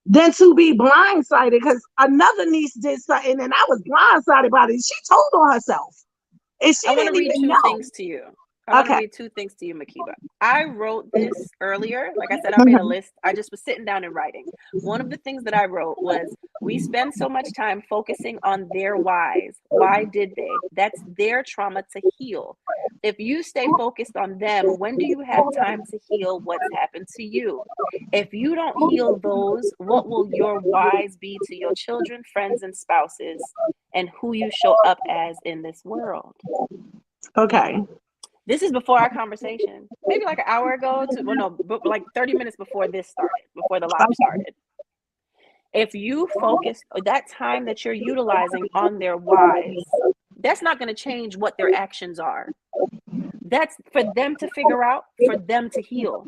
G: than to be blindsided because another niece did something and I was blindsided by it. She told on herself and she
B: I want to
G: didn't
B: read
G: even
B: two
G: know.
B: things to you.
G: Okay.
B: Makiba. I wrote this earlier. Like I said, I made a
G: Mhm.
B: list. I just was sitting down and writing. One of the things that I wrote was, we spend so much time focusing on their whys. Why did they? That's their trauma to heal. If you stay focused on them, when do you have time to heal what's happened to you? If you don't heal those, what will your whys be to your children, friends, and spouses, and who you show up as in this world?
G: Okay.
B: This is before our conversation, maybe like an hour ago well, no, but like 30 minutes before this started, before the live
G: Okay.
B: started. If you focus that time that you're utilizing on their whys, that's not going to change what their actions are. That's for them to figure out, for them to heal.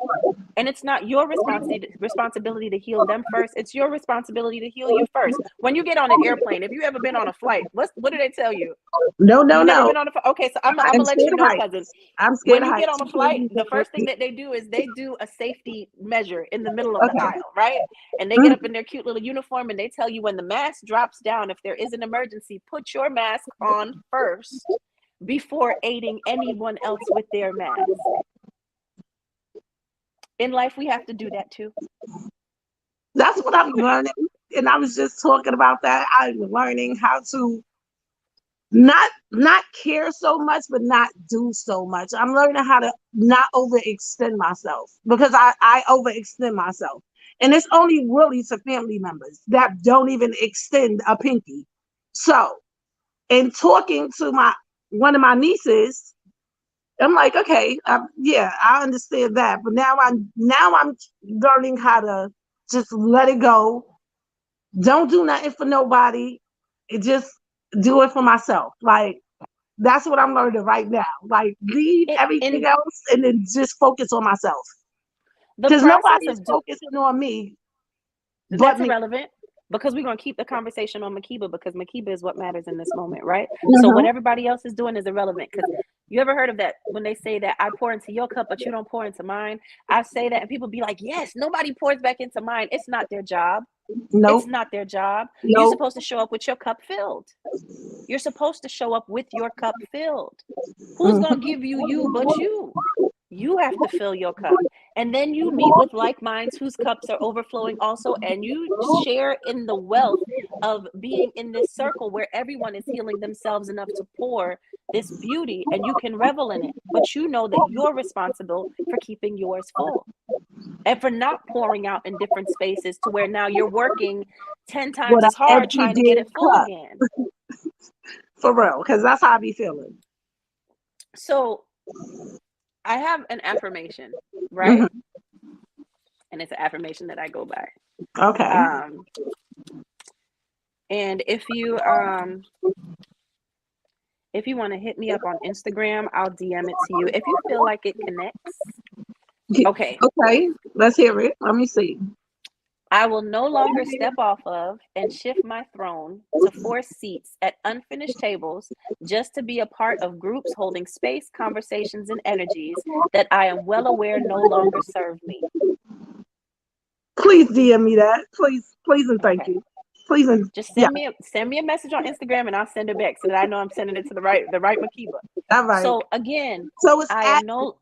B: And it's not your responsibility to heal them first. It's your responsibility to heal you first. When you get on an airplane, if you ever been on a flight, what do they tell you?
G: No, no,
B: You never
G: no.
B: been on a okay, so I'm
G: I'm
B: gonna let
G: scared
B: you
G: of
B: know, cousin.
G: heights. I'm scared
B: When
G: of
B: you get
G: heights.
B: on a flight, the first thing that they do is they do a safety measure in the middle of the
G: Okay.
B: aisle, right? And they get up in their cute little uniform and they tell you when the mask drops down, if there is an emergency, put your mask on first before aiding anyone else with their mask. In life, we have to do that too.
G: That's what I'm learning. And I was just talking about that. I'm learning how to not care so much, but not do so much. I'm learning how to not overextend myself because I overextend myself. And it's only really to family members that don't even extend a pinky. So in talking to my one of my nieces, I'm like, okay, yeah, I understand that, but now I'm learning how to just let it go. Don't do nothing for nobody. Just do it for myself. Like that's what I'm learning right now. Like leave everything
B: In
G: else and then just focus on myself
B: the
G: because
B: process
G: nobody is
B: of
G: focusing on me but
B: that's
G: me.
B: irrelevant because we're going to keep the conversation on Makiba because Makiba is what matters in this moment, right? So what
G: Mhm.
B: everybody else is doing is irrelevant because you ever heard of that when they say that I pour into your cup, but you don't pour into mine? I say that and people be like, yes, nobody pours back into mine. It's not their job. It's
G: Nope.
B: not their job. You're
G: Nope.
B: supposed to show up with your cup filled. You're supposed to show up with your cup filled. Who's
G: Mhm.
B: going to give you but you? You have to fill your cup. And then you meet with like minds whose cups are overflowing also. And you share in the wealth of being in this circle where everyone is healing themselves enough to pour this beauty and you can revel in it. But you know that you're responsible for keeping yours full and for not pouring out in different spaces to where now you're working 10 times
G: With an
B: as hard
G: empty
B: trying to get
G: damn
B: it full
G: cup
B: again.
G: for real, because that's how I be feeling.
B: So I have an affirmation, right?
G: Mhm.
B: And it's an affirmation that I go by.
G: Okay.
B: Um, and if you want to hit me up on Instagram, I'll DM it to you. If you feel like it connects, okay.
G: Okay. Let's hear it. Let me see.
B: I will no longer step off of and shift my throne to force seats at unfinished tables just to be a part of groups holding space, conversations, and energies that I am well aware no longer serve me.
G: Please DM me that. Please, please, and thank
B: Okay.
G: you. Please and
B: Just
G: yeah.
B: send me a message on Instagram and I'll send it back so that I know I'm sending it to the right Makiba.
G: All right.
B: So again,
G: So it's
B: I
G: at
B: am no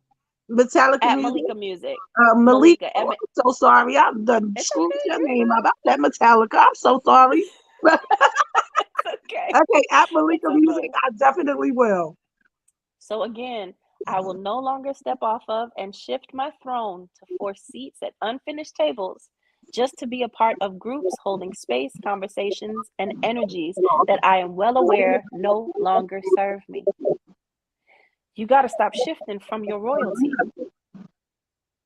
G: Metallica
B: at
G: Music.
B: MalicaMusic.
G: Malik.
B: Malika.
G: Oh, I'm so sorry. I done
B: It's
G: changed
B: okay,
G: your name
B: girl.
G: about that Metallica. I'm so sorry.
B: It's okay.
G: Okay, at
B: It's
G: Malika Music,
B: okay.
G: I definitely will.
B: So again, I will no longer step off of and shift my throne to force seats at unfinished tables just to be a part of groups holding space, conversations, and energies that I am well aware no longer serve me. You got to stop shifting from your royalty.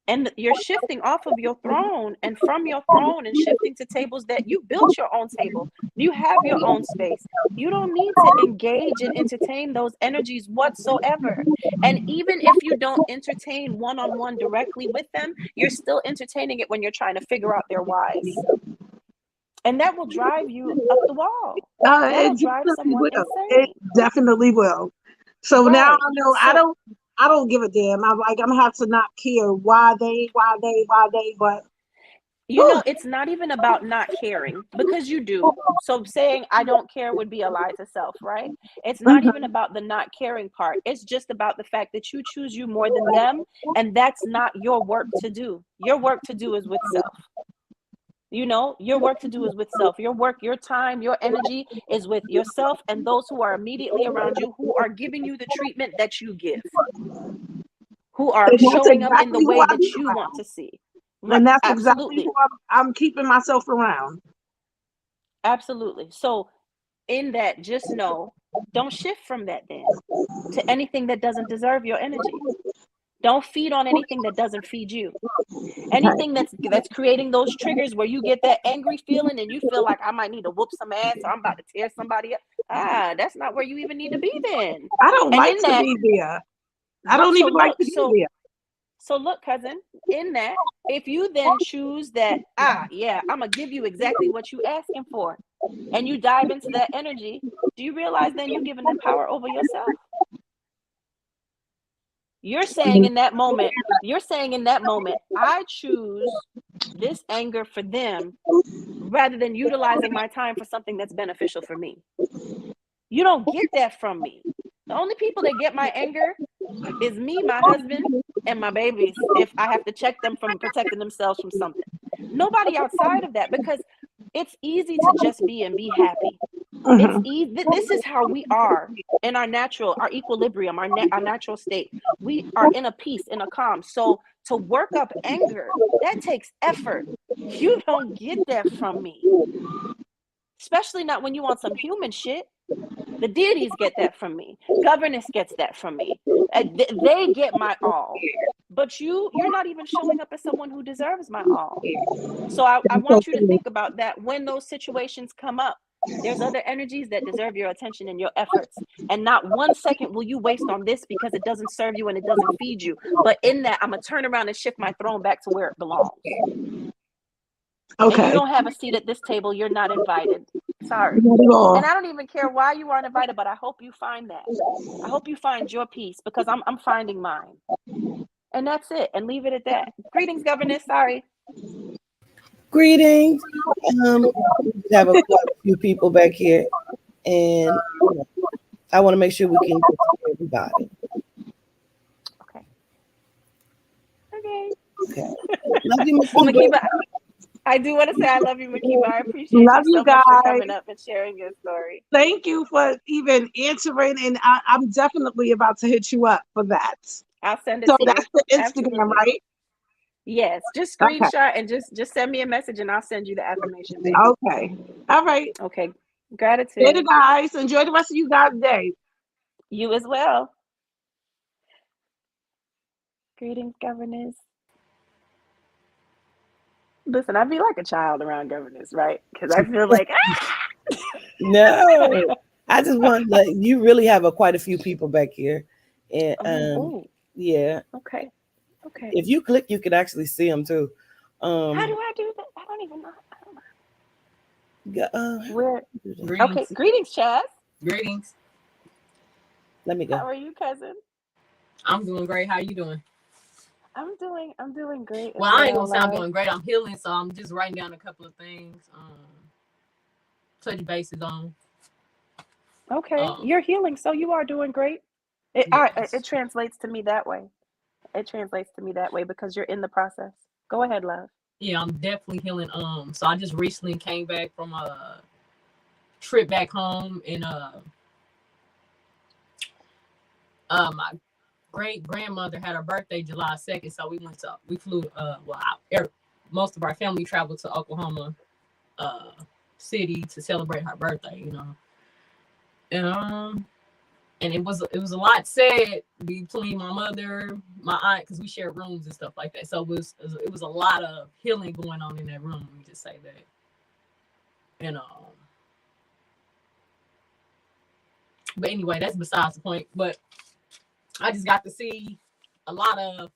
B: And you're shifting off of your throne and from your throne and shifting to tables that you built your own table. You have your own space. You don't need to engage and entertain those energies whatsoever. And even if you don't entertain one on one directly with them, you're still entertaining it when you're trying to figure out their whys. And that will drive you up the wall.
G: It
B: That'll drive
G: definitely
B: someone
G: will. It
B: insane.
G: definitely will. So now
B: Right.
G: I know
B: So
G: I don't give a damn. I'm like I'm gonna have to not care why they, but
B: you
G: whew,
B: know, it's not even about not caring because you do. So saying I don't care would be a lie to self, right? It's not even
G: mhm.
B: about the not caring part. It's just about the fact that you choose you more than them. And that's not your work to do. Your work to do is with self. You know, your work to do is with self. Your work, your time, your energy is with yourself and those who are immediately around you who are giving you the treatment that you give, who are
G: And that's
B: showing up in the
G: exactly who
B: way
G: I be
B: that you want
G: around.
B: to see. Right.
G: And that's exactly who
B: Absolutely.
G: I'm keeping myself around.
B: Absolutely. So in that, just know, don't shift from that then to anything that doesn't deserve your energy. Don't feed on anything that doesn't feed you.
G: Okay.
B: Anything that's creating those triggers where you get that angry feeling and you feel like I might need to whoop some ass or I'm about to tear somebody up. That's not where you even need to be then.
G: I don't
B: And
G: like
B: in
G: to
B: that,
G: be there. I don't
B: So
G: even like
B: look,
G: to be there.
B: so look, cousin, in that, if you then choose that, yeah, I'm gonna give you exactly what you asking for, and you dive into that energy, do you realize then you giving them power over yourself? You're saying in that moment, I choose this anger for them rather than utilizing my time for something that's beneficial for me. You don't get that from me. The only people that get my anger is me, my husband, and my babies if I have to check them from protecting themselves from something. Nobody outside of that, because it's easy to just be and be happy. It's easy. This is how we are in our equilibrium, our natural state. We are in a peace, in a calm. So to work up anger, that takes effort. You don't get that from me, especially not when you want some human shit. The deities get that from me. Governess gets that from me. They get my all. But you're not even showing up as someone who deserves my all. So I want you to think about that when those situations come up. There's other energies that deserve your attention and your efforts. And not 1 second will you waste on this because it doesn't serve you and it doesn't feed you. But in that, I'm going to turn around and shift my throne back to where it belongs. And you
G: Okay.
B: don't have a seat at this table. You're not invited. Sorry.
G: Not at all.
B: And I don't even care why you aren't invited, but I hope you find that. I hope you find your peace, because I'm finding mine. And that's it. And leave it at that. Greetings, governess. Sorry.
E: Greetings. We have quite a few people back here, and I want to make sure we can get to everybody.
B: Okay. Okay.
E: Okay. Love you,
B: Makiba, I do want to say I love you, Makiba. I appreciate
G: Love
B: you
G: you
B: so much for
G: guys.
B: coming up and sharing your story.
G: Thank you for even answering, and I'm definitely about to hit you up for that.
B: I'll send it
G: So
B: to
G: that's
B: you.
G: the Instagram,
B: Absolutely.
G: right?
B: Yes. Just
G: Okay.
B: screenshot and just send me a message and I'll send you the affirmation, babe.
G: Okay. All right.
B: Okay.
G: Later,
B: Gratitude.
G: guys. Enjoy the rest of you guys' day.
B: You as well. Greetings, governess. Listen, I be like a child around governess, right? Because I feel like,
E: No, I just want you really have quite a few people back here, and yeah.
B: Okay. Okay.
E: If you click, you can actually see them too.
B: How do I do that? I don't even know. Where?
H: Greetings.
B: Okay. Greetings, Chaz.
H: Greetings.
E: Let me go.
B: How are you, cousin?
H: I'm doing great. How you doing?
B: I'm doing great.
H: Well, I ain't gonna say I'm doing great. I'm healing, so I'm just writing down a couple of things. Touch bases on.
B: Okay, you're healing, so you are doing great. It translates to me that way. It translates to me that way because you're in the process. Go ahead, love.
H: Yeah, I'm definitely healing. So I just recently came back from a trip back home, and my great grandmother had her birthday July 2nd, so we flew. Most of our family traveled to Oklahoma City to celebrate her birthday. And it was a lot said between my mother, my aunt, because we shared rooms and stuff like that. So it was a lot of healing going on in that room. Let me just say that. But anyway, that's besides the point. But I just got to see a lot of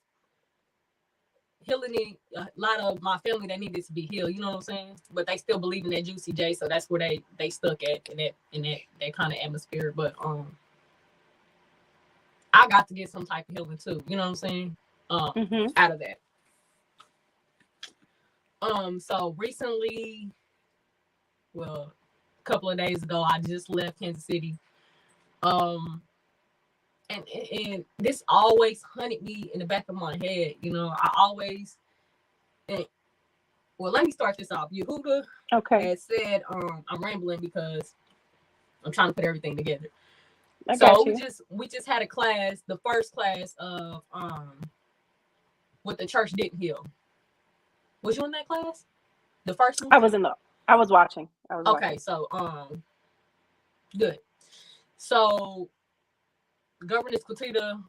H: healing, a lot of my family that needed to be healed. You know what I'm saying? But they still believe in that Juicy J, so that's where they stuck at in that kind of atmosphere. But I got to get some type of healing too. You know what I'm saying? Out of that. So recently, well, a couple of days ago, I just left Kansas City. And this always hunted me in the back of my head. I always. Well, let me start this off. Yehuda had said, I'm rambling because I'm trying to put everything together. So we just had a class, the first class of what the church didn't heal. Was you in that class? The first one?
B: I was watching.
H: Okay, so good. So Governess Katita,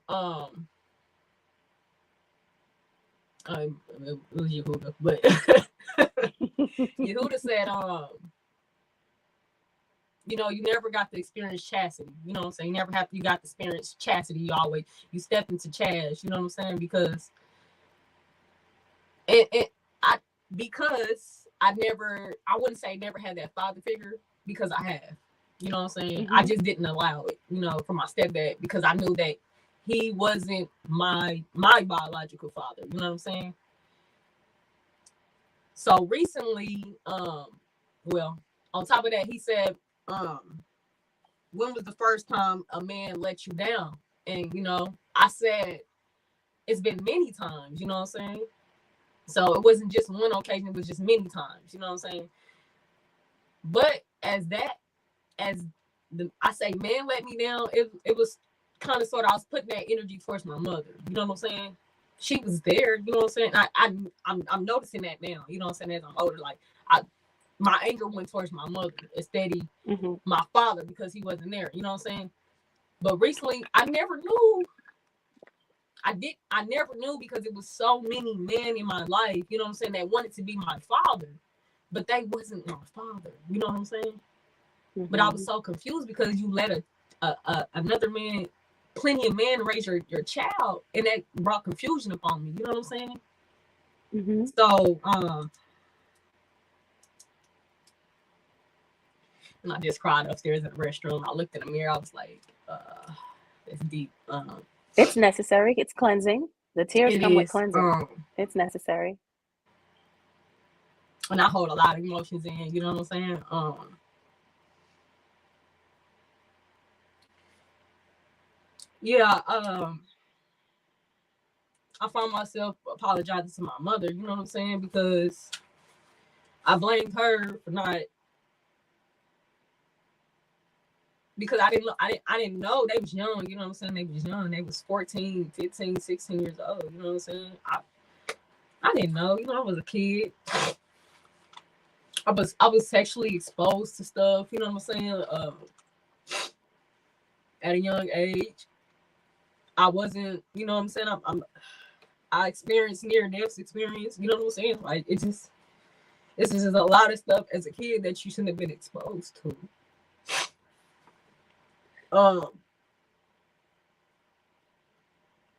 H: it was Yehuda, but Yehuda said you know, you never got to experience chastity. You know what I'm saying? You got to experience chastity. You step into chast. You know what I'm saying? Because I wouldn't say never had that father figure, because I have. You know what I'm saying? I just didn't allow it, you know, for my stepdad, because I knew that he wasn't my biological father. You know what I'm saying? So recently, well, on top of that, he said, when was the first time a man let you down? And, you know, I said, it's been many times, you know what I'm saying? So it wasn't just one occasion, it was just many times, you know what I'm saying? But I say man let me down, it was kind of sort of, I was putting that energy towards my mother, you know what I'm saying? She was there, you know what I'm saying? I'm noticing that now, you know what I'm saying, as I'm older, like my anger went towards my mother instead of my father, because he wasn't there, you know what I'm saying? But recently, I never knew, because it was so many men in my life, you know what I'm saying, that wanted to be my father, but they wasn't my father, you know what I'm saying? But I was so confused, because you let another man, plenty of men, raise your child, and that brought confusion upon me, you know what I'm saying? So, and I just cried upstairs in the restroom. I looked in the mirror, I was like, it's deep.
B: It's necessary. It's cleansing. The tears come with cleansing. It's necessary.
H: And I hold a lot of emotions in, you know what I'm saying? Yeah, I found myself apologizing to my mother, you know what I'm saying? Because I blamed her for not, because I didn't know they was young, you know what I'm saying? They was young. They was 14, 15, 16 years old, you know what I'm saying? I didn't know, you know, I was a kid. I was sexually exposed to stuff, you know what I'm saying? At a young age. I wasn't, you know what I'm saying? I experienced near death experience, you know what I'm saying? Like, it's just a lot of stuff as a kid that you shouldn't have been exposed to.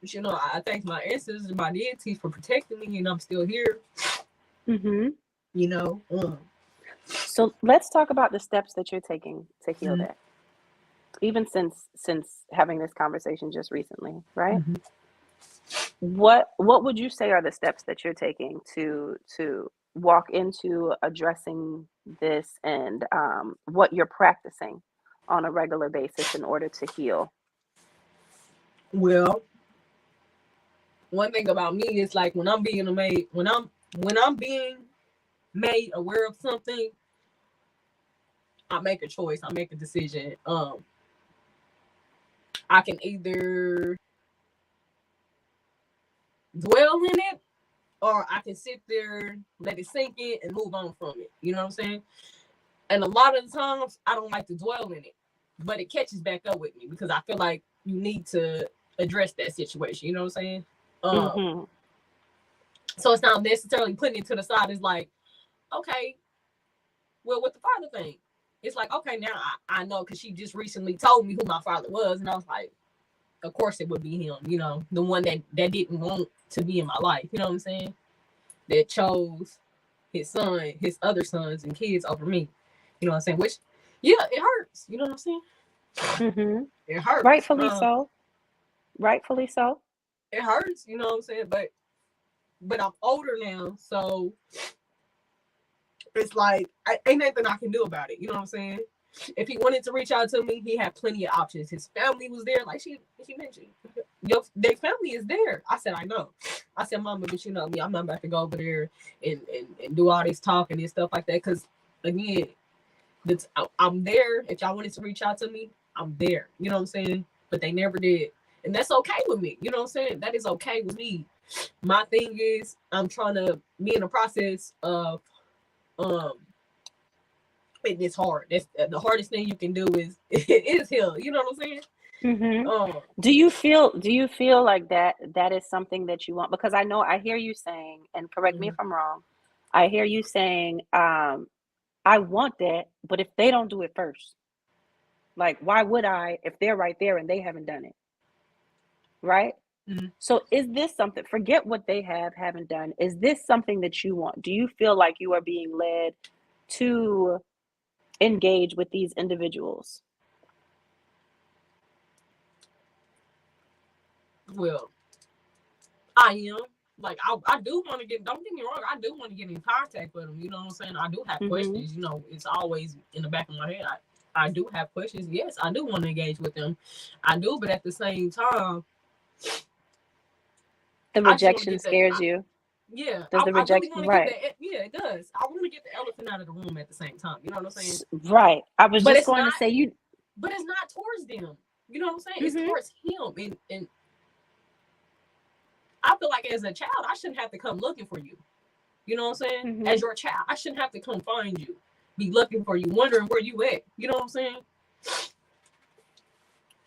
H: You know, I thank my ancestors and my deities for protecting me, and I'm still here. You know.
B: So let's talk about the steps that you're taking to heal that. Even since having this conversation just recently, right? What would you say are the steps that you're taking to walk into addressing this, and what you're practicing on a regular basis in order to heal?
H: Well, one thing about me is, like, when I'm being made aware of something, I make a choice. I make a decision. I can either dwell in it, or I can sit there, let it sink in, and move on from it. You know what I'm saying? And a lot of the times, I don't like to dwell in it, but it catches back up with me, because I feel like you need to address that situation. You know what I'm saying? So it's not necessarily putting it to the side. It's like, okay, well, what the father think? It's like, okay, now I know, because she just recently told me who my father was, and I was like, of course it would be him, you know, the one that didn't want to be in my life, you know what I'm saying? That chose his other sons and kids over me, you know what I'm saying? Which, yeah, it hurts, you know what I'm saying? It hurts.
B: Rightfully so. Rightfully so.
H: It hurts, you know what I'm saying? But I'm older now, so it's like, ain't nothing I can do about it, you know what I'm saying? If he wanted to reach out to me, he had plenty of options. His family was there, like she mentioned. Their family is there. I said, I know. I said, Mama, but you know me, I'm not about to go over there and do all this talking and stuff like that. Because, again, I'm there. If y'all wanted to reach out to me, I'm there. You know what I'm saying? But they never did. And that's okay with me. You know what I'm saying? That is okay with me. My thing is, I'm trying to be in the process of it's hard. That's the hardest thing you can do is heal. You know what I'm saying?
B: Do you feel like that is something that you want? Because I hear you saying, and correct me if I'm wrong, I hear you saying, I want that, but if they don't do it first, Like, why would I if they're right there and they haven't done it? Right?
H: Mhm.
B: So is this something, forget what they haven't done. Is this something that you want? Do you feel like you are being led to engage with these individuals?
H: Well, I am. Like, I do want to get, don't get me wrong, I do want to get in contact with them. You know what I'm saying? I do have questions. You know, it's always in the back of my head. I do have questions. Yes, I do want to engage with them. I do, but at the same time,
B: The rejection scares you.
H: Yeah,
B: Does the rejection,
H: I really
B: right?
H: yeah, it does. I want to get the elephant out of the room at the same time. You know what I'm saying?
B: Right. I was
H: But
B: just
H: it's
B: going to
H: not.
B: say you.
H: But it's not towards them. You know what I'm saying? It's towards him. And I feel like as a child, I shouldn't have to come looking for you. You know what I'm saying? As your child, I shouldn't have to come find you, be looking for you, wondering where you at. You know what I'm saying?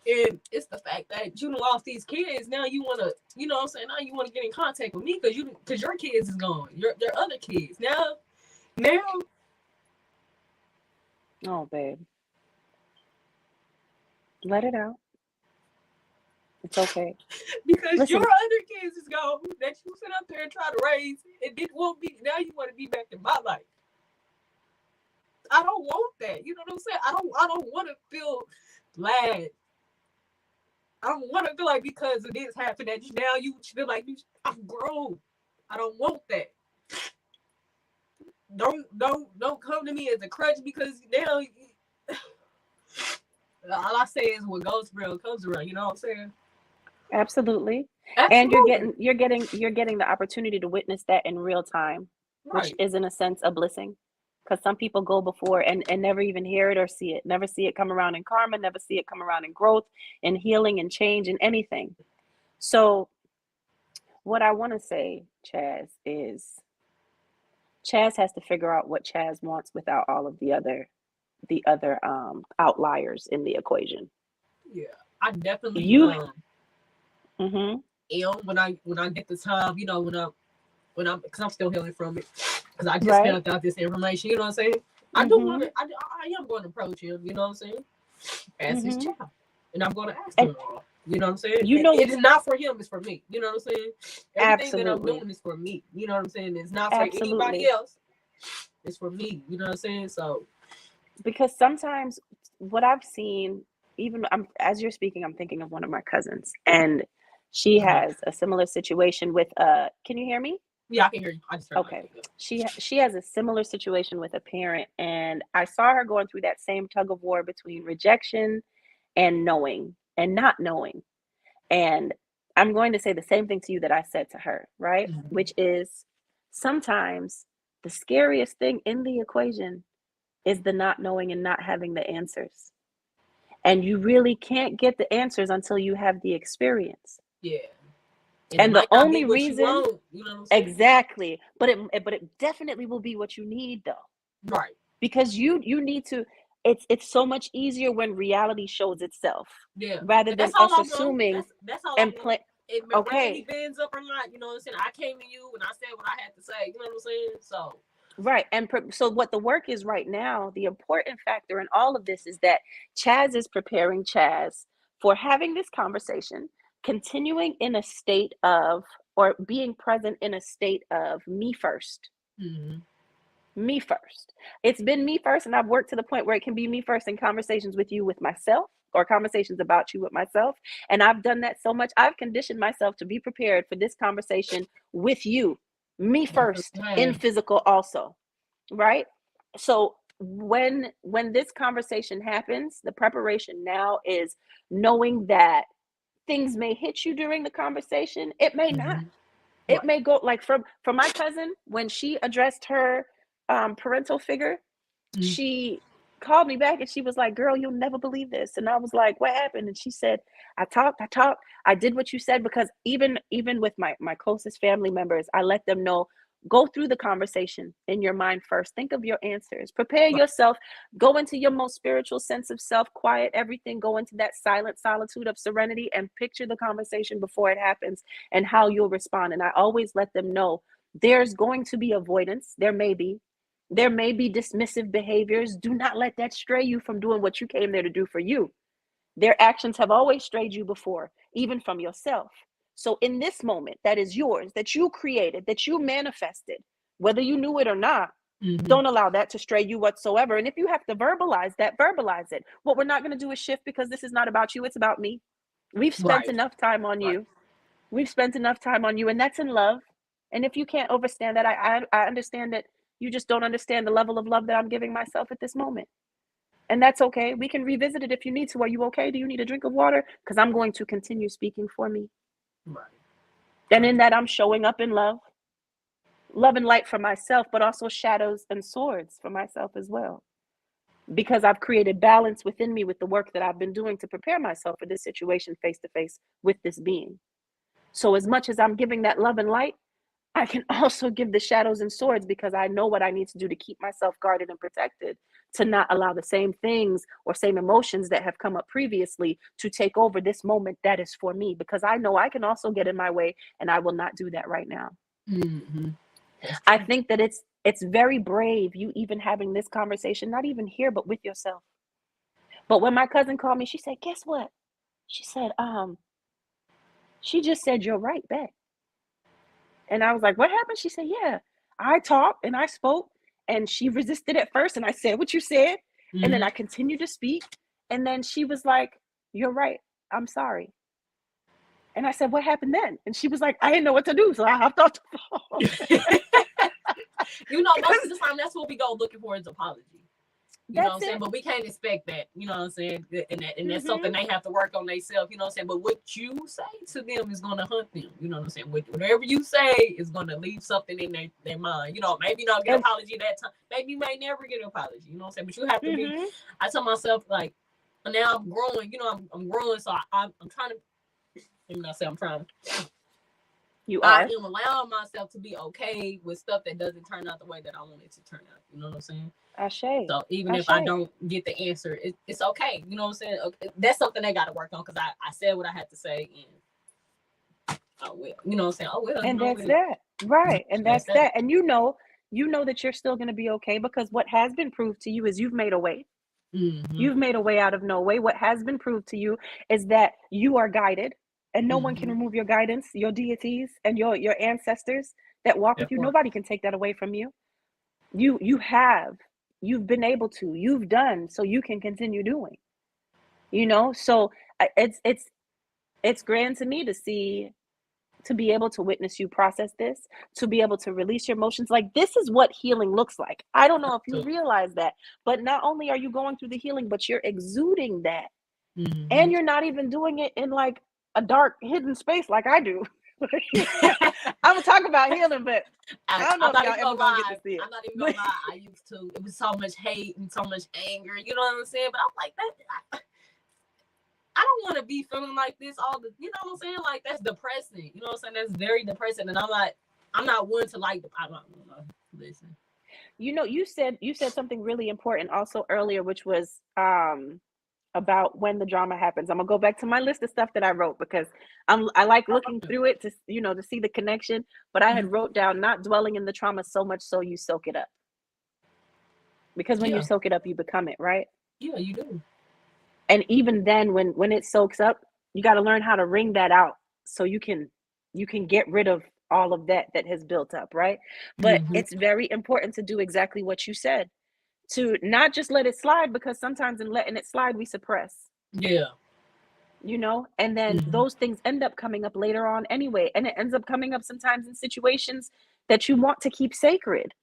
H: And it's the fact that you lost these kids. Now you want to, you know what I'm saying? Now you want to get in contact with me because your kids is gone. Your other kids. Now.
B: Oh, babe. Let it out. It's okay.
H: Because
B: Listen,
H: your other kids is gone that you sit up there and try to raise. It didn't want me. Now you want to be back in my life. I don't want that. You know what I'm saying? I don't want to feel glad. I don't want to feel like because of this happened that now you feel like I'm grown. I don't want that. Don't come to me as a crutch because now all I say is what goes around comes around. You know what I'm saying?
B: absolutely. And
H: Absolutely.
B: you're getting the opportunity to witness that in real time, which
H: Right.
B: is in a sense a blessing. Because some people go before and never even hear it or see it, never see it come around in karma, never see it come around in growth and healing and change and anything. So what I want to say, Chaz, is Chaz has to figure out what Chaz wants without all of the other outliers in the equation.
H: Yeah, I definitely
B: You
H: when I get the time, you know, when I'm because I'm still healing from it because I just
B: right.
H: found out this information. You know what I'm saying? I do want to. I am going to approach him. You know what I'm saying? As his child, and I'm going to ask him all. You know what I'm saying?
B: You know,
H: it is not for him. It's for me. You know what I'm saying? Everything that I'm
B: absolutely.
H: doing is for me. You know what I'm saying? It's not for
B: Absolutely.
H: anybody else. It's for me. You know what I'm saying? So
B: Because sometimes what I've seen, even as you're speaking, I'm thinking of one of my cousins, and she has a similar situation with can you hear me?
H: yeah, I can hear you. I just heard
B: Okay. She has a similar situation with a parent, and I saw her going through that same tug of war between rejection and knowing and not knowing. And I'm going to say the same thing to you that I said to her, right? Which is sometimes the scariest thing in the equation is the not knowing and not having the answers. And you really can't get the answers until you have the experience.
H: Yeah.
B: And the only reason,
H: you know what I'm saying?
B: exactly, but it definitely will be what you need though.
H: Right.
B: Because you need to, it's so much easier when reality shows itself.
H: Yeah.
B: Rather
H: And
B: than
H: that's all
B: us
H: I
B: assuming
H: want. That's all
B: and
H: I
B: play.
H: want. Whether
B: Okay.
H: he bends up or not, you know what I'm saying? I came to you and I said what I had to say. You know what I'm saying? So
B: Right. And so what the work is right now, the important factor in all of this is that Chaz is preparing Chaz for having this conversation, continuing in a state of, or being present in a state of me first. Me first. It's been me first, and I've worked to the point where it can be me first in conversations with you with myself, or conversations about you with myself. And I've done that so much. I've conditioned myself to be prepared for this conversation with you, me first, in physical also. Right? So when this conversation happens, the preparation now is knowing that things may hit you during the conversation. It may not. It may go like for my cousin, when she addressed her parental figure, she called me back and she was like, "Girl, you'll never believe this." And I was like, "What happened?" And she said, I talked, I did what you said." Because even with my closest family members, I let them know, go through the conversation in your mind first. Think of your answers. Prepare yourself. Go into your most spiritual sense of self. Quiet everything. Go into that silent solitude of serenity and picture the conversation before it happens and how you'll respond. And I always let them know there's going to be avoidance. There may be. There may be dismissive behaviors. Do not let that stray you from doing what you came there to do for you. Their actions have always strayed you before, even from yourself. So in this moment that is yours, that you created, that you manifested, whether you knew it or not, don't allow that to stray you whatsoever. And if you have to verbalize that, verbalize it. What we're not going to do is shift, because this is not about you. It's about me. We've spent enough time on you. We've spent enough time on you, and that's in love. And if you can't understand that, I understand that you just don't understand the level of love that I'm giving myself at this moment. And that's okay. We can revisit it if you need to. Are you okay? Do you need a drink of water? Because I'm going to continue speaking for me.
H: Right.
B: And in that, I'm showing up in love and light for myself, but also shadows and swords for myself as well. Because I've created balance within me with the work that I've been doing to prepare myself for this situation face to face with this being. So as much as I'm giving that love and light, I can also give the shadows and swords, because I know what I need to do to keep myself guarded and protected, to not allow the same things or same emotions that have come up previously to take over this moment that is for me, because I know I can also get in my way, and I will not do that right now. I think that it's very brave, you even having this conversation, not even here, but with yourself. But when my cousin called me, she said, guess what? She said, she just said, you're right back. And I was like, what happened? She said, yeah, I talked and I spoke, and she resisted at first. And I said what you said. And then I continued to speak. And then she was like, you're right. I'm sorry. And I said, what happened then? And she was like, I didn't know what to do. So I hopped off the phone.
H: You know, most of the time, that's what we go looking for, is apology. You know what I'm saying? But we can't expect that. You know what I'm saying? And that's something they have to work on themselves. You know what I'm saying? But what you say to them is going to hunt them. You know what I'm saying? Whatever you say is going to leave something in their mind. You know, maybe you don't get an apology that time. Maybe you may never get an apology. You know what I'm saying? But you have to be. I tell myself, like, now I'm growing. You know, I'm growing. So I'm trying to. Let me not say I'm trying to.
B: You are.
H: I am allowing myself to be okay with stuff that doesn't turn out the way that I want it to turn out. You know what I'm saying? So even if I don't get the answer, it's okay. You know what I'm saying? Okay. That's something they got to work on, because I said what I had to say, and oh well. You know what I'm saying? Oh well.
B: And that's that. Right. And that's that. And you know that you're still going to be okay, because what has been proved to you is you've made a way. You've made a way out of no way. What has been proved to you is that you are guided, and no one can remove your guidance, your deities and your ancestors that walk with you. Nobody can take that away from you. You've been able to, you've done, so you can continue doing, you know? So it's grand to me to be able to witness you process this, to be able to release your emotions. Like, this is what healing looks like. I don't know if you realize that, but not only are you going through the healing, but you're exuding that. And you're not even doing it in like a dark hidden space like I do. I'm gonna talk about healing, but I don't know if y'all ever gonna get to see it.
H: I'm not even gonna lie. I used to. It was so much hate and so much anger. You know what I'm saying? But I'm like that. I don't want to be feeling like this all the. You know what I'm saying? Like, that's depressing. You know what I'm saying? That's very depressing. And I'm not one to like. I don't know. Listen.
B: You know, you said something really important also earlier, which was about when the drama happens. I'm gonna go back to my list of stuff that I wrote, because I like looking through it to to see the connection. But I had wrote down, not dwelling in the trauma so much so you soak it up, because when you soak it up, you become it, right?
H: Yeah, you do.
B: And even then, when it soaks up, you got to learn how to wring that out, so you can get rid of all of that has built up, right? But it's very important to do exactly what you said, to not just let it slide, because sometimes in letting it slide, we suppress.
H: Yeah.
B: And then those things end up coming up later on anyway. And it ends up coming up sometimes in situations that you want to keep sacred.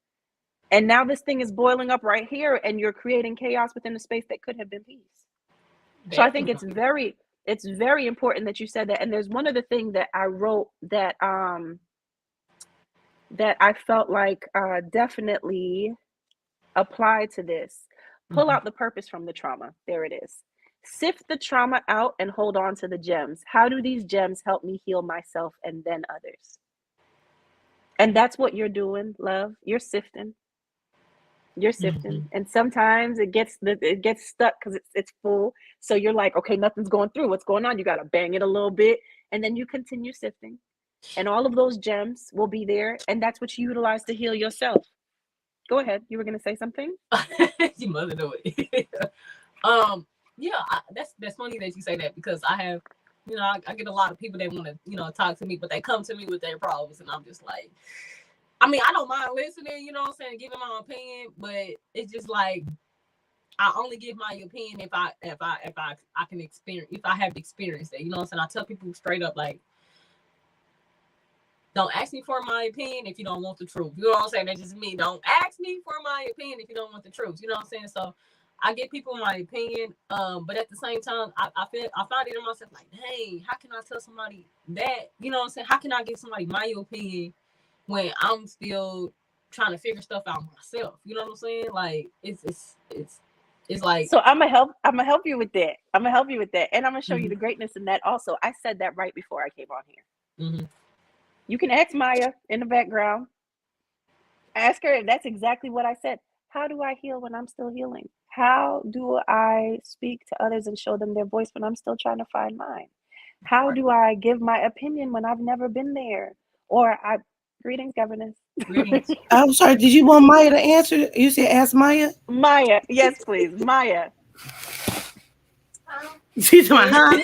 B: And now this thing is boiling up right here, and you're creating chaos within the space that could have been peace. So I think it's very important that you said that. And there's one other thing that I wrote that that I felt like definitely apply to this. Pull out the purpose from the trauma. There it is. Sift the trauma out and hold on to the gems. How do these gems help me heal myself and then others? And that's what you're doing, love. You're sifting. And sometimes it gets stuck because it's full. So you're like, okay, nothing's going through. What's going on? You got to bang it a little bit, and then you continue sifting. And all of those gems will be there, and that's what you utilize to heal yourself. Go ahead. You were gonna say something.
H: Your mother know it. Yeah, that's funny that you say that because I have, I get a lot of people that want to, talk to me, but they come to me with their problems, and I'm just like, I mean, I don't mind listening, what I'm saying, giving my opinion, but it's just like I only give my opinion if I can experience, if I have experienced it, what I'm saying. I tell people straight up, like, don't ask me for my opinion if you don't want the truth. You know what I'm saying? That's just me. Don't ask me for my opinion if you don't want the truth. You know what I'm saying? So I give people my opinion, but at the same time, I find it in myself like, hey, how can I tell somebody that? You know what I'm saying? How can I give somebody my opinion when I'm still trying to figure stuff out myself? You know what I'm saying? Like it's like.
B: So I'm gonna help you with that. And I'm gonna show you the greatness in that. Also, I said that right before I came on here.
H: Mm-hmm.
B: You can ask Maya in the background. Ask her, and that's exactly what I said. How do I heal when I'm still healing? How do I speak to others and show them their voice when I'm still trying to find mine? How do I give my opinion when I've never been there? Greetings, governess.
H: Greetings.
E: I'm sorry, did you want Maya to answer? You said ask Maya?
B: Maya, yes, please. Maya.
E: She's my huh?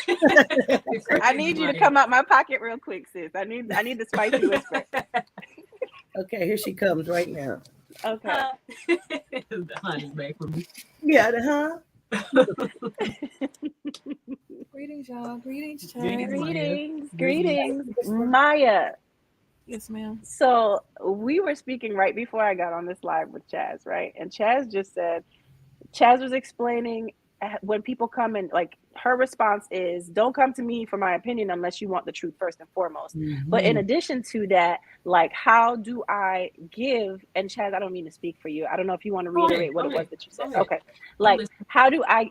B: I need you to come out my pocket real quick, sis. I need the spicy whisper.
E: Okay, here she comes right now.
B: Okay.
H: The honey's back for me.
E: Yeah, the
I: Greetings, y'all. Greetings,
H: Greetings,
B: Greetings. Maya.
I: Yes, ma'am.
B: So we were speaking right before I got on this live with Chaz, right? And Chaz was explaining when people come in, like her response is, don't come to me for my opinion unless you want the truth first and foremost. Mm-hmm. But in addition to that, like, how do I give, and Chaz, I don't mean to speak for you. I don't know if you want to reiterate what it was that you said. Okay. Like, how do I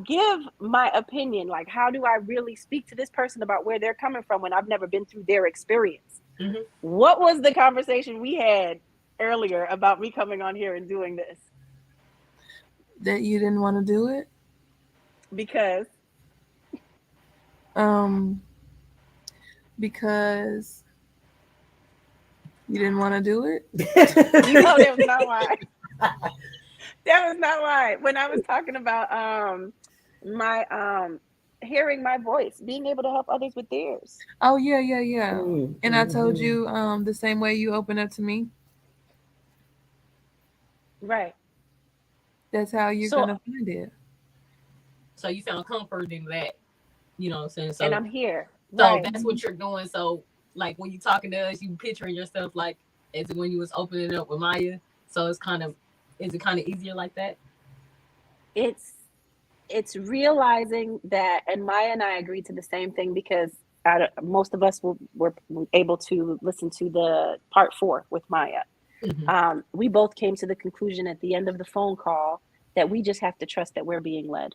B: give my opinion? Like, how do I really speak to this person about where they're coming from when I've never been through their experience? Mm-hmm. What was the conversation we had earlier about me coming on here and doing this?
I: That you didn't want to do it?
B: Because
I: you didn't want to do it?
B: No, that was not why. That was not why. When I was talking about my hearing my voice, being able to help others with theirs.
I: Oh yeah. Mm-hmm. And I told you the same way you open up to me.
B: Right.
I: That's how you're gonna find it.
H: So you found comfort in that, you know what I'm saying? So,
B: and I'm here.
H: So
B: right.
H: That's what you're doing. So like when you're talking to us, you picturing yourself like as when you was opening up with Maya. So is it kind of easier like that?
B: It's realizing that, and Maya and I agreed to the same thing because most of us were able to listen to the part 4 with Maya. Mm-hmm. We both came to the conclusion at the end of the phone call that we just have to trust that we're being led,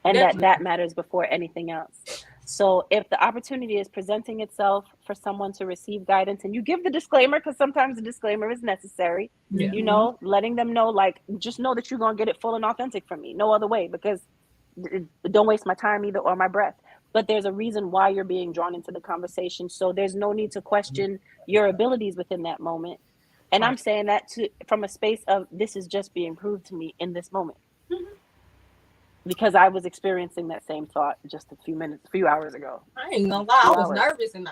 B: and that matters before anything else. So if the opportunity is presenting itself for someone to receive guidance, and you give the disclaimer, because sometimes the disclaimer is necessary, letting them know, like, just know that you're going to get it full and authentic from me. No other way, because don't waste my time either or my breath. But there's a reason why you're being drawn into the conversation. So there's no need to question your abilities within that moment. And I'm saying that from a space of, this is just being proved to me in this moment. Mm-hmm. Because I was experiencing that same thought just a few hours ago.
H: I ain't gonna lie, I was nervous, and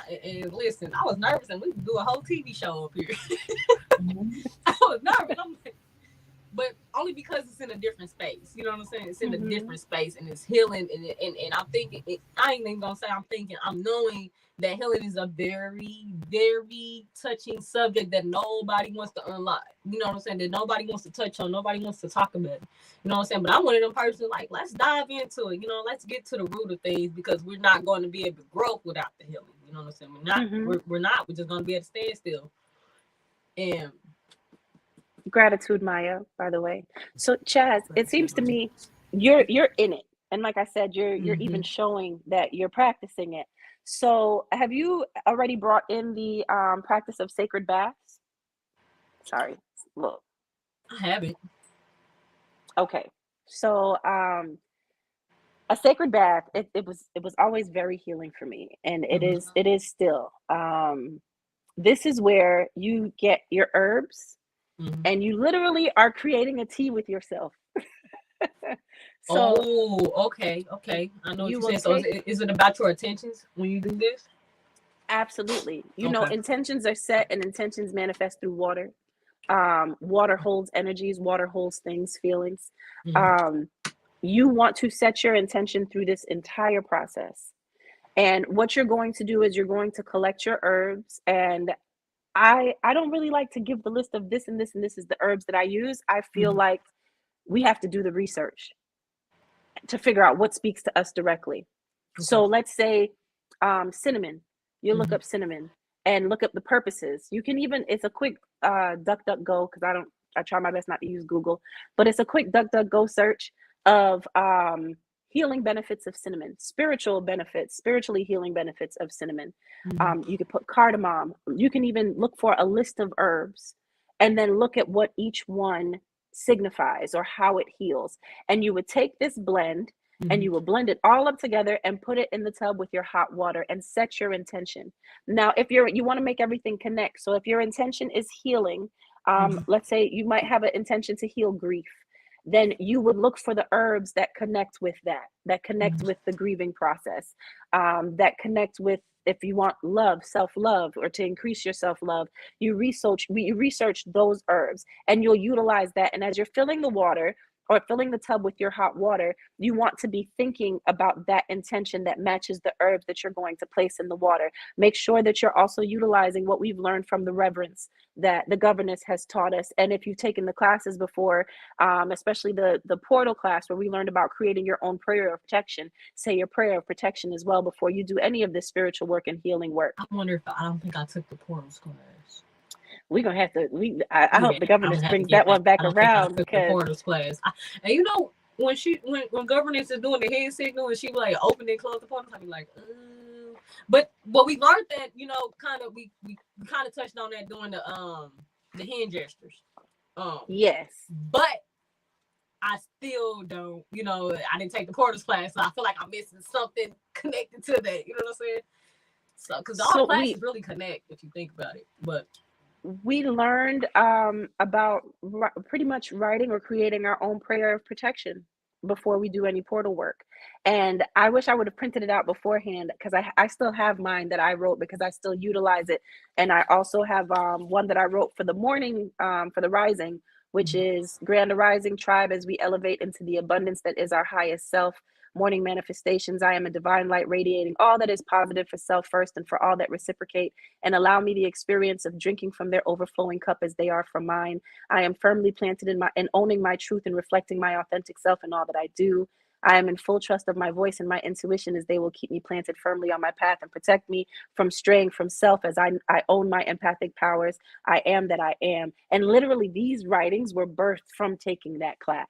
H: listen, I was nervous, and we could do a whole TV show up here. I was nervous, but only because it's in a different space. You know what I'm saying? It's in a different space, and it's healing, and I'm thinking, I ain't even gonna say I'm thinking, I'm knowing that healing is a very, very touching subject that nobody wants to unlock. You know what I'm saying? That nobody wants to touch on, nobody wants to talk about it. You know what I'm saying? But I'm one of them persons, like, let's dive into it. Let's get to the root of things, because we're not going to be able to grow without the healing. You know what I'm saying? We're not. We're just going to be at a standstill. And
B: gratitude, Maya, by the way. So Chaz, it seems to me you're in it, and like I said, you're even showing that you're practicing it. So have you already brought in the practice of sacred baths? Sorry, look,
H: I haven't.
B: Okay, so a sacred bath, it was always very healing for me, and it is still. This is where you get your herbs and you literally are creating a tea with yourself.
H: So okay. I know what
B: you
H: you're
B: will
H: saying. So
B: take
H: is it about your intentions when you do this?
B: absolutely. You know,
H: Okay.
B: intentions are set and intentions manifest through water. Water holds energies, water holds things, feelings. Um, you want to set your intention through this entire process. And what you're going to do is you're going to collect your herbs. And I don't really like to give the list of this and this and this is the herbs that I use. I feel like we have to do the research to figure out what speaks to us directly.
H: Okay.
B: So let's say cinnamon. You look up cinnamon and look up the purposes. You can even, it's a quick DuckDuckGo, because I try my best not to use Google, but it's a quick DuckDuckGo search of healing benefits of cinnamon, spiritual benefits, spiritually healing benefits of cinnamon. You could put cardamom. You can even look for a list of herbs and then look at what each one signifies or how it heals. And you would take this blend and you will blend it all up together and put it in the tub with your hot water and set your intention. Now, if you want to make everything connect, so if your intention is healing, let's say you might have an intention to heal grief, then you would look for the herbs that connect with that connect with the grieving process, that connect with, if you want love, self-love, or to increase your self-love, you research those herbs and you'll utilize that. And as you're filling the water or filling the tub with your hot water, you want to be thinking about that intention that matches the herbs that you're going to place in the water. Make sure that you're also utilizing what we've learned from the reverence that the governess has taught us. And if you've taken the classes before, especially the portal class where we learned about creating your own prayer of protection, say your prayer of protection as well before you do any of this spiritual work and healing work.
H: I wonder if I don't think I took the portals class.
B: We're gonna have to. I hope the governess brings that one back around, because
H: the portals class. And you know, when governess is doing the hand signal and she like open and close the portals, I be like, but we learned that, you know, we kind of touched on that during the hand gestures.
B: Yes,
H: but I still don't, you know, I didn't take the portals class, so I feel like I'm missing something connected to that. You know what I'm saying? So because all the classes really connect if you think about it, but.
B: We learned about pretty much writing or creating our own prayer of protection before we do any portal work. And I wish I would have printed it out beforehand, because I still have mine that I wrote because I still utilize it. And I also have one that I wrote for the morning, for the rising, which is Grand Arising Tribe, as we elevate into the abundance that is our highest self. Morning manifestations, I am a divine light radiating all that is positive for self first and for all that reciprocate, and allow me the experience of drinking from their overflowing cup as they are from mine. I am firmly planted in owning my truth and reflecting my authentic self in all that I do. I am in full trust of my voice and my intuition, as they will keep me planted firmly on my path and protect me from straying from self, as I own my empathic powers. I am that I am. And literally these writings were birthed from taking that class.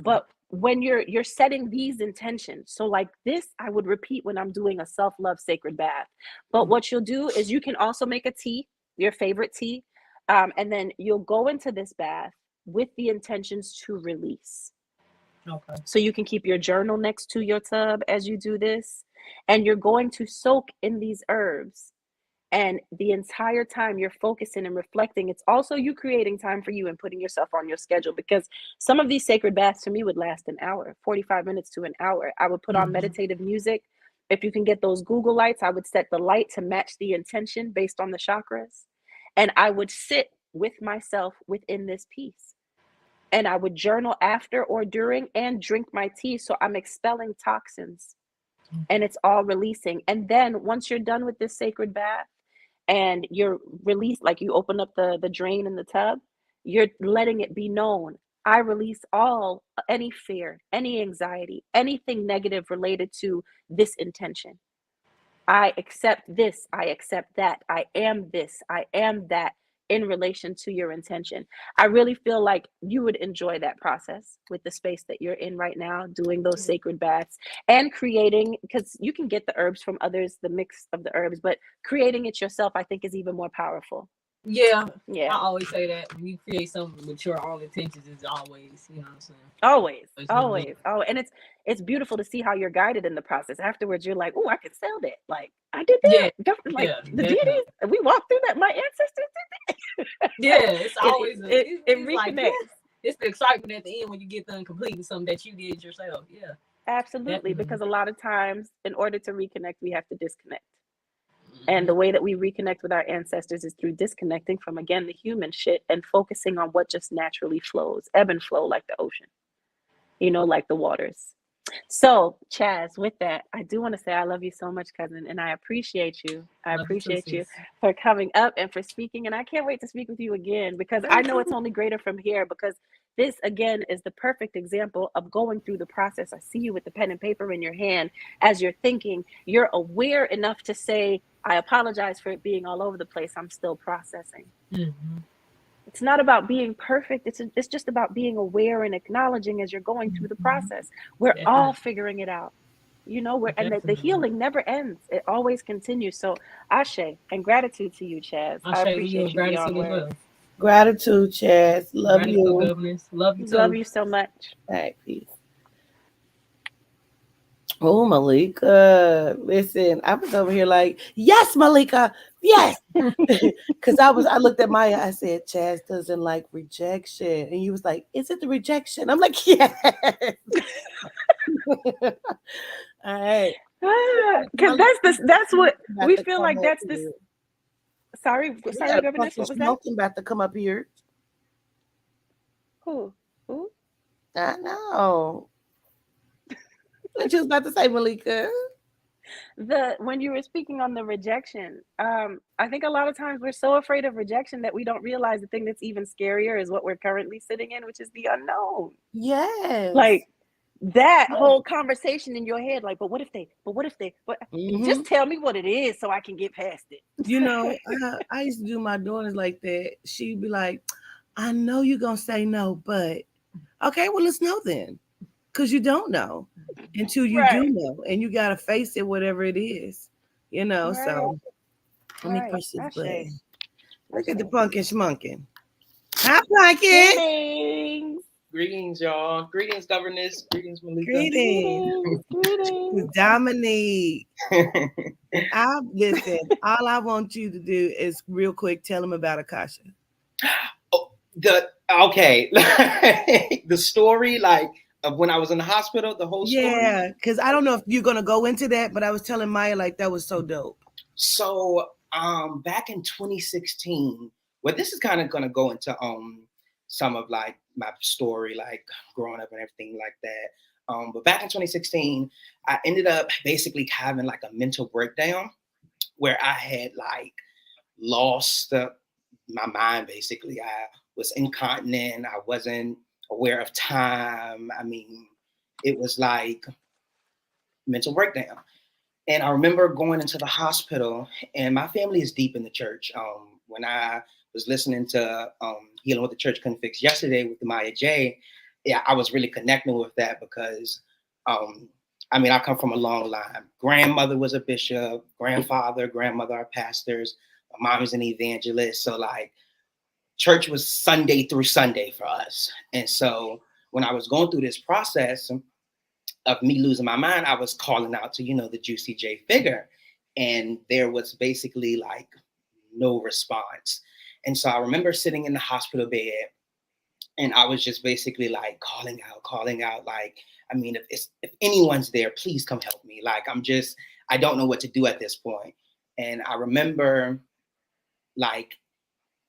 B: But when you're setting these intentions, so like this, I would repeat when I'm doing a self-love sacred bath. But what you'll do is you can also make a tea, your favorite tea, and then you'll go into this bath with the intentions to release.
H: Okay.
B: So you can keep your journal next to your tub as you do this, and you're going to soak in these herbs. And the entire time you're focusing and reflecting, it's also you creating time for you and putting yourself on your schedule, because some of these sacred baths to me would last an hour, 45 minutes to an hour. I would put on meditative music. If you can get those Google lights, I would set the light to match the intention based on the chakras. And I would sit with myself within this piece. And I would journal after or during and drink my tea. So I'm expelling toxins and it's all releasing. And then once you're done with this sacred bath, and you're released, like you open up the drain in the tub, you're letting it be known, I release any fear, any anxiety, anything negative related to this intention. I accept this, I accept that, I am this, I am that, in relation to your intention. I really feel like you would enjoy that process with the space that you're in right now, doing those sacred baths and creating, because you can get the herbs from others, the mix of the herbs, but creating it yourself, I think, is even more powerful.
H: Yeah. I always say that when you create something with your own intentions, is always, you know what I'm saying?
B: Always. Oh, and it's beautiful to see how you're guided in the process. Afterwards, you're like, oh, I could sell that. Like, I did that.
H: Yeah.
B: Like the deities, we walked through that. My ancestors did that.
H: Yeah, it's always
B: it
H: it's like
B: reconnects.
H: it's the excitement at the end when you get done completing something that you did yourself. Yeah,
B: Absolutely,
H: definitely.
B: because a lot of times, in order to reconnect, we have to disconnect. And the way that we reconnect with our ancestors is through disconnecting from, again, the human shit and focusing on what just naturally flows, ebb and flow like the ocean, like the waters. So, Chaz, with that, I do want to say I love you so much, cousin, and I appreciate you. I
H: Love you too,
B: appreciate you
H: sis.
B: for coming up and for speaking. And I can't wait to speak with you again because I know it's only greater from here because this, again, is the perfect example of going through the process. I see you with the pen and paper in your hand as you're thinking. You're aware enough to say, I apologize for it being all over the place. I'm still processing.
H: Mm-hmm.
B: It's not about being perfect. It's just about being aware and acknowledging as you're going through the process. We're all figuring it out, and the healing never ends. It always continues. So ashe and gratitude to you, Chaz. I appreciate you beyond words.
E: Gratitude, Chaz. Love
H: Gratitude,
E: you.
H: governors. Love you too.
B: Love you so much.
E: All right, peace. Oh, Malika. Listen, I was over here like, yes, Malika. Yes. Because I looked at Maya, I said, Chaz doesn't like rejection. And you was like, is it the rejection? I'm like, yes. All right.
B: Because that's what we feel like. That's this. Sorry, Governess. What was that?
E: About to come up here.
B: Who?
E: I know. What you was about to say, Malika?
B: When you were speaking on the rejection, I think a lot of times we're so afraid of rejection that we don't realize the thing that's even scarier is what we're currently sitting in, which is the unknown.
E: Yes.
B: Like that whole conversation in your head, like, but what if they, just tell me what it is so I can get past it.
E: I used to do my daughters like that. She'd be like, I know you're going to say no, but okay, well, let's know then. Because you don't know until you do know. And you got to face it, whatever it is. So let me push this button. Look at the punkin' schmunkin'. Hi, Punkin'.
J: Greetings, y'all. Greetings, governess. Greetings, Malika.
B: Greetings.
E: Dominique. Listen, all I want you to do is real quick tell them about Akasha.
J: The story, like, of when I was in the hospital, the whole story.
E: Yeah, because I don't know if you're gonna go into that, but I was telling Maya like that was so dope.
J: So back in 2016, well, this is kind of gonna go into some of like my story, like growing up and everything like that. But back in 2016, I ended up basically having like a mental breakdown where I had like lost my mind. Basically, I was incontinent. I wasn't aware of time. I mean, it was like mental breakdown. And I remember going into the hospital, and my family is deep in the church. When I was listening to Healing What the Church Couldn't Fix yesterday with Maya J, yeah, I was really connecting with that because, I come from a long line. Grandmother was a bishop, grandmother are pastors. My mom is an evangelist. So like church was Sunday through Sunday for us. And so when I was going through this process of me losing my mind, I was calling out to, the Juicy J figure. And there was basically like no response. And so I remember sitting in the hospital bed and I was just basically like calling out, like, if anyone's there, please come help me. Like, I don't know what to do at this point. And I remember like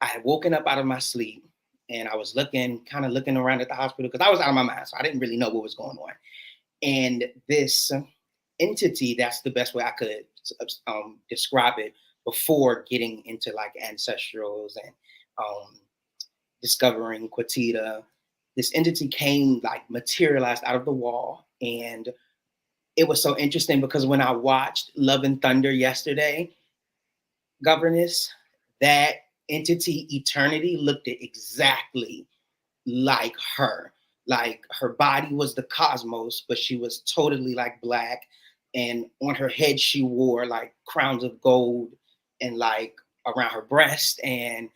J: I had woken up out of my sleep and I was looking around at the hospital because I was out of my mind. So I didn't really know what was going on. And this entity, that's the best way I could describe it before getting into like ancestrals and discovering Quatita, this entity came like materialized out of the wall. And it was so interesting because when I watched Love and Thunder yesterday, governess, that entity Eternity looked exactly like her. Like her body was the cosmos, but she was totally like black. And on her head, she wore like crowns of gold and like around her breast, and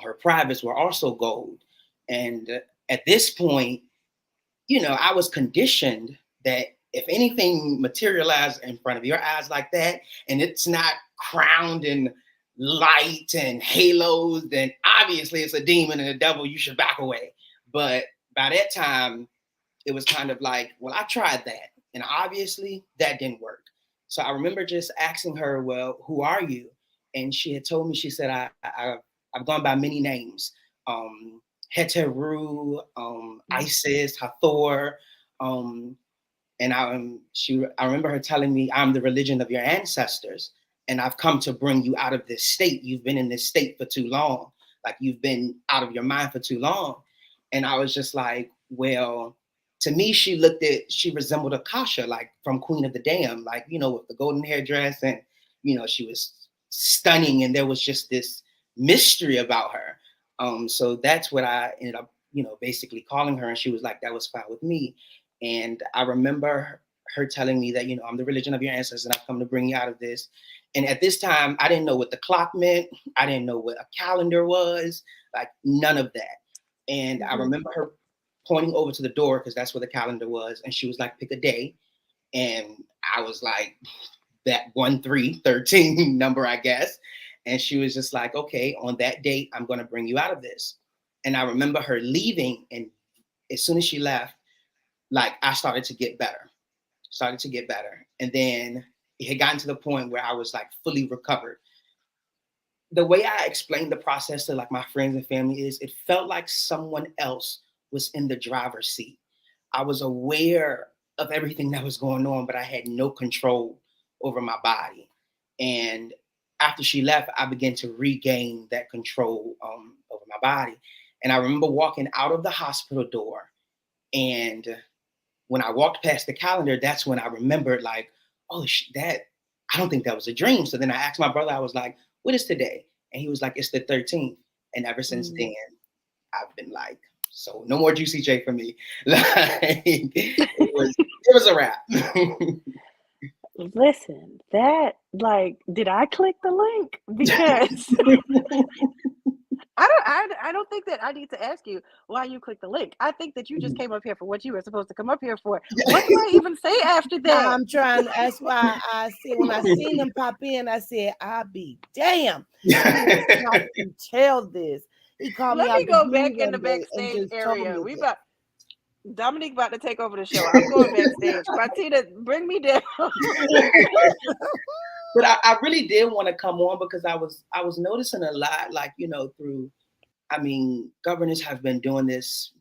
J: her privates were also gold. And at this point, I was conditioned that if anything materialized in front of your eyes like that, and it's not crowned in light and halos, then obviously it's a demon and a devil. You should back away. But by that time, it was kind of like, well, I tried that, and obviously that didn't work. So I remember just asking her, well, who are you? And she had told me, she said, I've gone by many names. Heteru, Isis, Hathor, and I remember her telling me, I'm the religion of your ancestors, and I've come to bring you out of this state. You've been in this state for too long. Like, you've been out of your mind for too long. And I was just like, well, to me, she resembled Akasha, like from Queen of the Dam, like, you know, with the golden hair dress, and, you know, she was stunning, and there was just this mystery about her. So that's what I ended up, you know, basically calling her, and she was like, that was fine with me. And I remember her telling me that, you know, I'm the religion of your ancestors, and I've come to bring you out of this. And at this time, I didn't know what the clock meant. I didn't know what a calendar was, like none of that. And I remember her pointing over to the door, because that's where the calendar was. And she was like, pick a day. And I was like, that 1-3-13 number, I guess. And she was just like, okay, on that date, I'm going to bring you out of this. And I remember her leaving. And as soon as she left, like, I started to get better. And then it had gotten to the point where I was like fully recovered. The way I explained the process to like my friends and family is, it felt like someone else was in the driver's seat. I was aware of everything that was going on, but I had no control over my body. And after she left, I began to regain that control over my body. And I remember walking out of the hospital door, and when I walked past the calendar, that's when I remembered, like, oh, I don't think that was a dream. So then I asked my brother, I was like, what is today? And he was like, it's the 13th. And ever since then, I've been like, so no more Juicy J for me. Like, it was a wrap.
B: Listen, that, like, did I click the link? Because I don't think that I need to ask you why you clicked the link. I think that you just came up here for what you were supposed to come up here for. What do I even say after that?
E: I'm trying. That's why I said, when I seen them pop in, I said, I'll be damn. I can tell this. He called me.
B: Let me go back in the backstage area. Dominique about to take over the show. I'm going backstage. Martina, bring me down.
J: But I really did want to come on, because I was noticing a lot, like, you know, governors have been doing this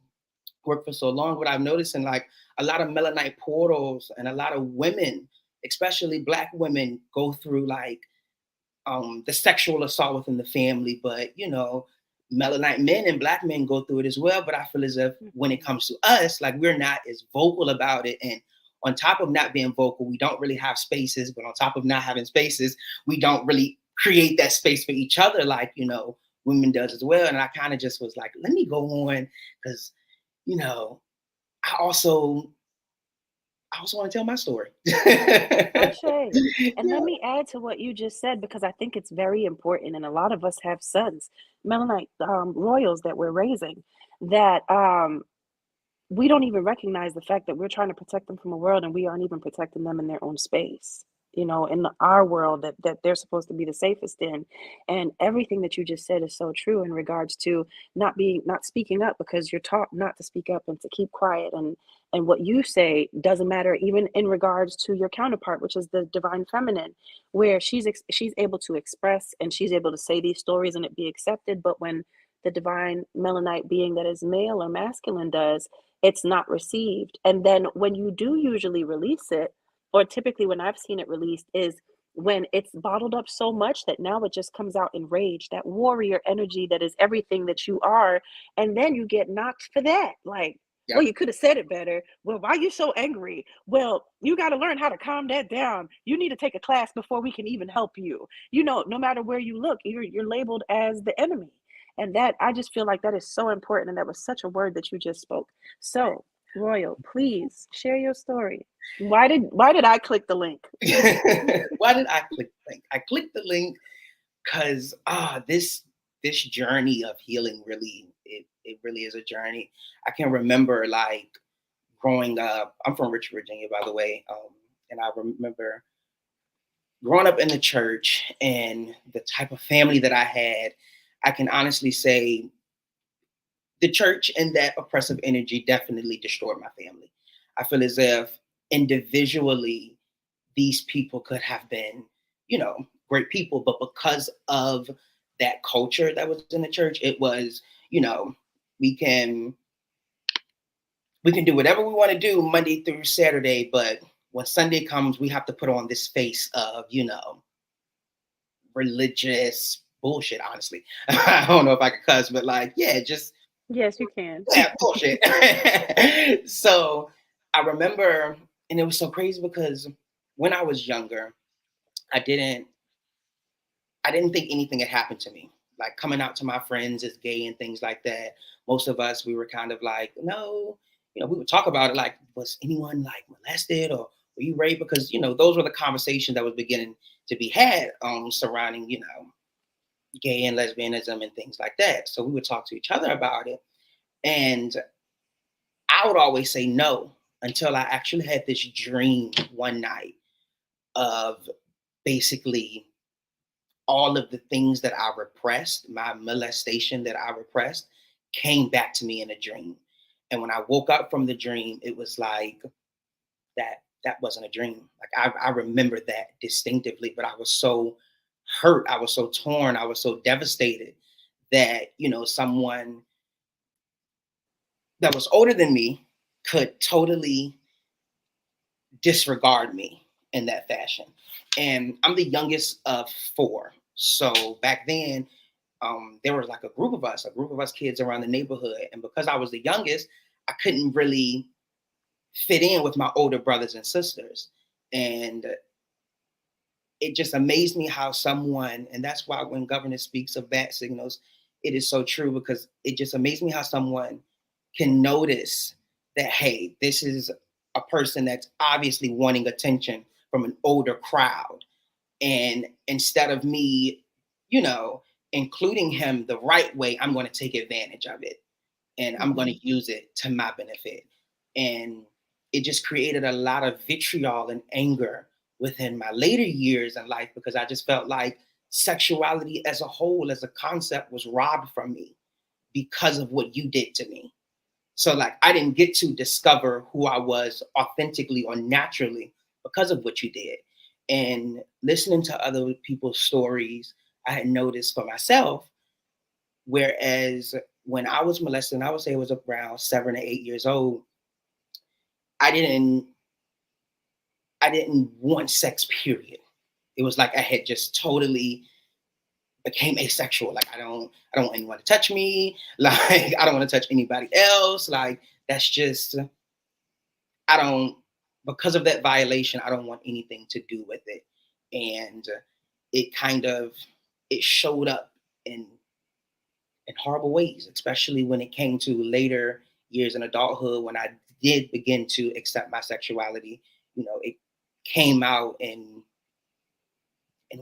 J: work for so long, but I'm noticing like a lot of melanite portals, and a lot of women, especially Black women, go through like the sexual assault within the family. But, you know, melanite men and Black men go through it as well. But I feel as if when it comes to us, like, we're not as vocal about it. And on top of not being vocal, we don't really have spaces. But on top of not having spaces, we don't really create that space for each other, like, you know, women does as well. And I kind of just was like, let me go on, because, you know, I also want to tell my story.
B: And let me add to what you just said, because I think it's very important. And a lot of us have sons, melanite royals that we're raising, that we don't even recognize the fact that we're trying to protect them from a world, and we aren't even protecting them in their own space, you know, in our world that they're supposed to be the safest in. And everything that you just said is so true in regards to not speaking up, because you're taught not to speak up and to keep quiet. And what you say doesn't matter, even in regards to your counterpart, which is the divine feminine, where she's able to express, and she's able to say these stories and it be accepted. But when the divine melanite being that is male or masculine does, it's not received. And then when you do usually release it, or typically when I've seen it released, is when it's bottled up so much that now it just comes out in rage, that warrior energy that is everything that you are. And then you get knocked for that. Like, well, you could have said it better. Well, why are you so angry? Well, you got to learn how to calm that down. You need to take a class before we can even help you. You know, no matter where you look, you're labeled as the enemy. And that, I just feel like that is so important. And that was such a word that you just spoke. So, Royal, please share your story. Why did I click the link?
J: Why did I click the link? I clicked the link because this journey of healing really, it really is a journey. I can remember, like, growing up. I'm from Richmond, Virginia, by the way, and I remember growing up in the church and the type of family that I had, I can honestly say the church and that oppressive energy definitely destroyed my family. I feel as if individually these people could have been, great people, but because of that culture that was in the church, it was, we can do whatever we want to do Monday through Saturday, but when Sunday comes, we have to put on this face of, religious bullshit, honestly. I don't know if I could cuss, but just
B: Yes, you can.
J: yeah, bullshit. So I remember, and it was so crazy because when I was younger, I didn't think anything had happened to me. Like coming out to my friends as gay and things like that. Most of us, we were kind of like, no, we would talk about it like, was anyone like molested or were you raped? Because, those were the conversations that was beginning to be had surrounding, gay and lesbianism and things like that. So we would talk to each other about it. And I would always say no until I actually had this dream one night of basically all of the things that I repressed, my molestation that I repressed, came back to me in a dream. And when I woke up from the dream, it was like that wasn't a dream. Like I remember that distinctively, but I was so hurt, I was so torn, I was so devastated that, someone that was older than me could totally disregard me in that fashion. And I'm the youngest of four. So back then, there was like a group of us kids around the neighborhood. And because I was the youngest, I couldn't really fit in with my older brothers and sisters. And it just amazed me how someone, and that's why when governor speaks of bat signals, it is so true because it just amazed me how someone can notice that, hey, this is a person that's obviously wanting attention from an older crowd. And instead of me, including him the right way, I'm going to take advantage of it and I'm going to use it to my benefit. And it just created a lot of vitriol and anger within my later years in life because I just felt like sexuality as a whole, as a concept, was robbed from me because of what you did to me. So I didn't get to discover who I was authentically or naturally because of what you did. And listening to other people's stories, I had noticed for myself, whereas when I was molested, I would say it was around 7 or 8 years old, I didn't want sex, period. It was like I had just totally became asexual. Like I don't want anyone to touch me. Like I don't want to touch anybody else. Like that's just because of that violation, I don't want anything to do with it. And it showed up in horrible ways, especially when it came to later years in adulthood when I did begin to accept my sexuality. It came out in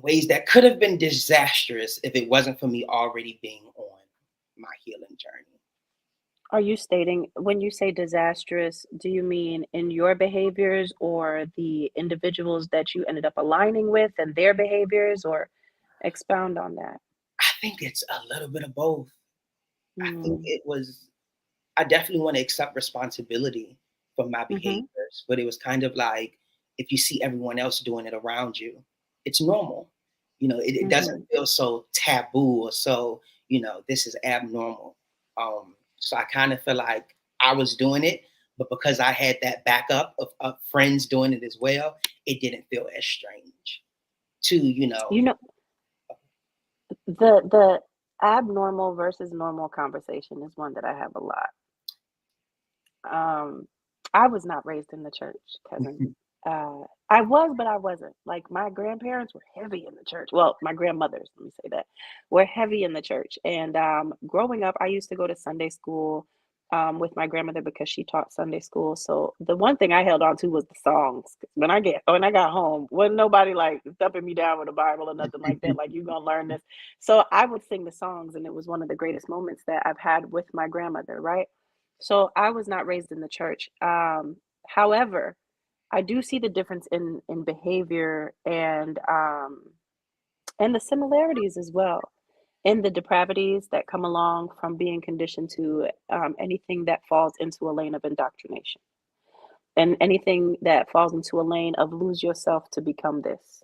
J: ways that could have been disastrous if it wasn't for me already being on my healing journey.
B: Are you stating, when you say disastrous, do you mean in your behaviors or the individuals that you ended up aligning with and their behaviors, or expound on that?
J: I think it's a little bit of both. I think I definitely want to accept responsibility for my behaviors, but it was kind of like, if you see everyone else doing it around you, it's normal. It doesn't feel so taboo or so, this is abnormal. So I kind of feel like I was doing it, but because I had that backup of friends doing it as well, it didn't feel as strange to,
B: the abnormal versus normal conversation is one that I have a lot. I was not raised in the church, cousin. I was, but I wasn't. Like my grandparents were heavy in the church. Well, my grandmothers, let me say that, were heavy in the church. And growing up, I used to go to Sunday school with my grandmother because she taught Sunday school. So the one thing I held on to was the songs. When I got home, wasn't nobody like dumping me down with a Bible or nothing like that. Like, you gonna learn this. So I would sing the songs, and it was one of the greatest moments that I've had with my grandmother, right? So I was not raised in the church. However, I do see the difference in behavior and the similarities as well, in the depravities that come along from being conditioned to anything that falls into a lane of indoctrination, and anything that falls into a lane of lose yourself to become this.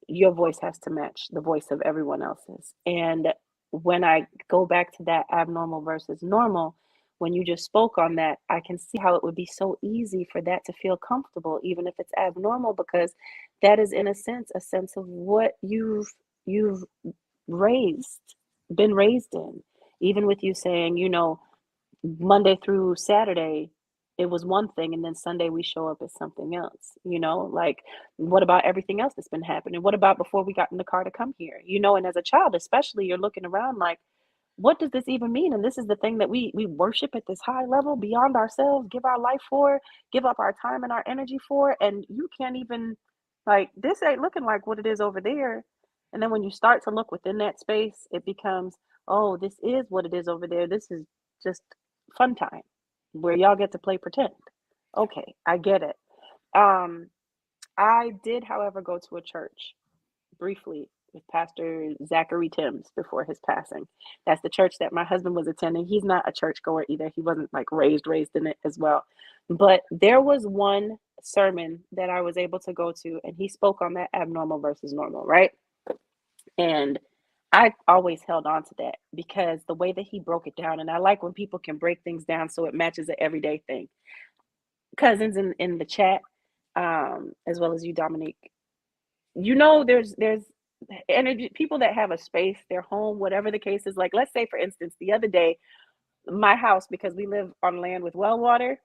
B: Your voice has to match the voice of everyone else's. And when I go back to that abnormal versus normal, when you just spoke on that, I can see how it would be so easy for that to feel comfortable, even if it's abnormal, because that is in a sense of what you've raised, been raised in. Even with you saying, Monday through Saturday, it was one thing, and then Sunday we show up as something else, like, what about everything else that's been happening? What about before we got in the car to come here? And as a child, especially, you're looking around like, what does this even mean? And this is the thing that we worship at this high level beyond ourselves, give our life for, give up our time and our energy for, and you can't even, like, this ain't looking like what it is over there. And then when you start to look within that space, it becomes, oh, this is what it is over there. This is just fun time where y'all get to play pretend. Okay, I get it. Um, I did, however, go to a church briefly with Pastor Zachary Timms before his passing. That's the church that my husband was attending. He's not a churchgoer either. He wasn't like raised in it as well. But there was one sermon that I was able to go to, and he spoke on that abnormal versus normal, right? And I always held on to that because the way that he broke it down, and I like when people can break things down so it matches an everyday thing. Cousins in the chat, as well as you, Dominique, there's energy, people that have a space, their home, whatever the case is. Like, let's say, for instance, the other day, my house, because we live on land with well water,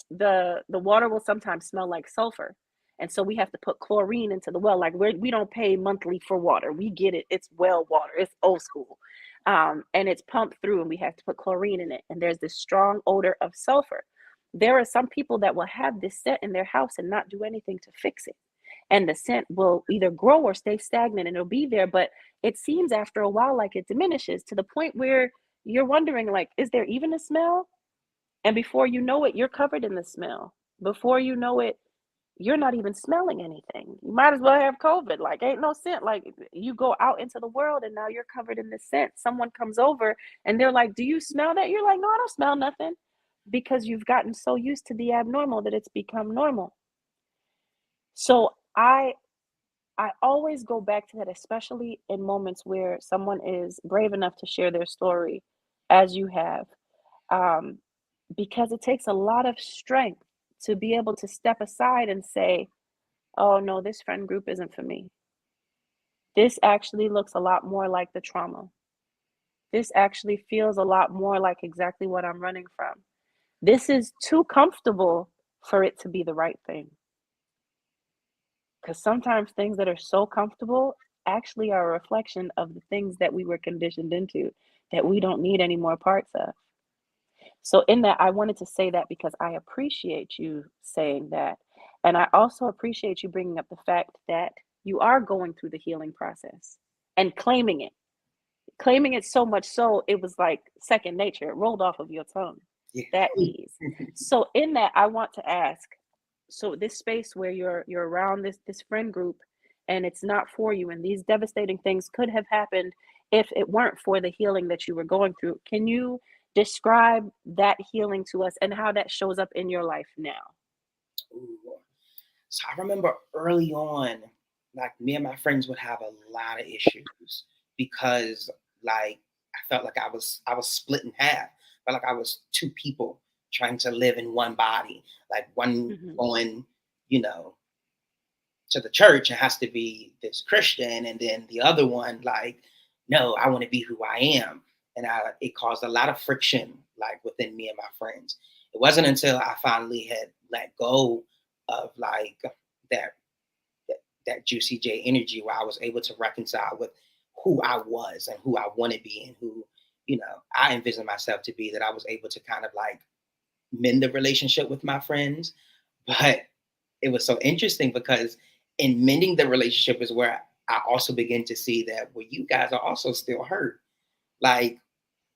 B: the water will sometimes smell like sulfur, and so we have to put chlorine into the well. Like, we don't pay monthly for water, we get it, it's well water, it's old school, and it's pumped through, and we have to put chlorine in it, and there's this strong odor of sulfur. There are some people that will have this scent in their house and not do anything to fix it, and the scent will either grow or stay stagnant, and it'll be there, but it seems after a while like it diminishes to the point where you're wondering, like, is there even a smell? And before you know it, you're covered in the smell. Before you know it, you're not even smelling anything. You might as well have COVID. Like, ain't no scent. Like, you go out into the world and now you're covered in the scent. Someone comes over and they're like, do you smell that? You're like, no, I don't smell nothing. Because you've gotten so used to the abnormal that it's become normal. So I always go back to that, especially in moments where someone is brave enough to share their story, as you have, because it takes a lot of strength to be able to step aside and say, oh, no, this friend group isn't for me. This actually looks a lot more like the trauma. This actually feels a lot more like exactly what I'm running from. This is too comfortable for it to be the right thing. Because sometimes things that are so comfortable actually are a reflection of the things that we were conditioned into that we don't need any more parts of. So in that, I wanted to say that because I appreciate you saying that. And I also appreciate you bringing up the fact that you are going through the healing process and claiming it. Claiming it so much so, it was like second nature. It rolled off of your tongue, that ease. So in that, I want to ask, so this space where you're around this friend group and it's not for you, and these devastating things could have happened if it weren't for the healing that you were going through. Can you describe that healing to us and how that shows up in your life now?
J: Ooh. So I remember early on, like, me and my friends would have a lot of issues because, like, I felt like I was split in half. I felt like I was two people trying to live in one body. Like, one going, to the church and has to be this Christian, and then the other one, like, no, I want to be who I am. And it caused a lot of friction, like, within me and my friends. It wasn't until I finally had let go of, like, that Juicy J energy where I was able to reconcile with who I was and who I want to be and who, I envisioned myself to be, that I was able to kind of, like, mend the relationship with my friends. But it was so interesting because in mending the relationship is where I also begin to see that, well, you guys are also still hurt. Like,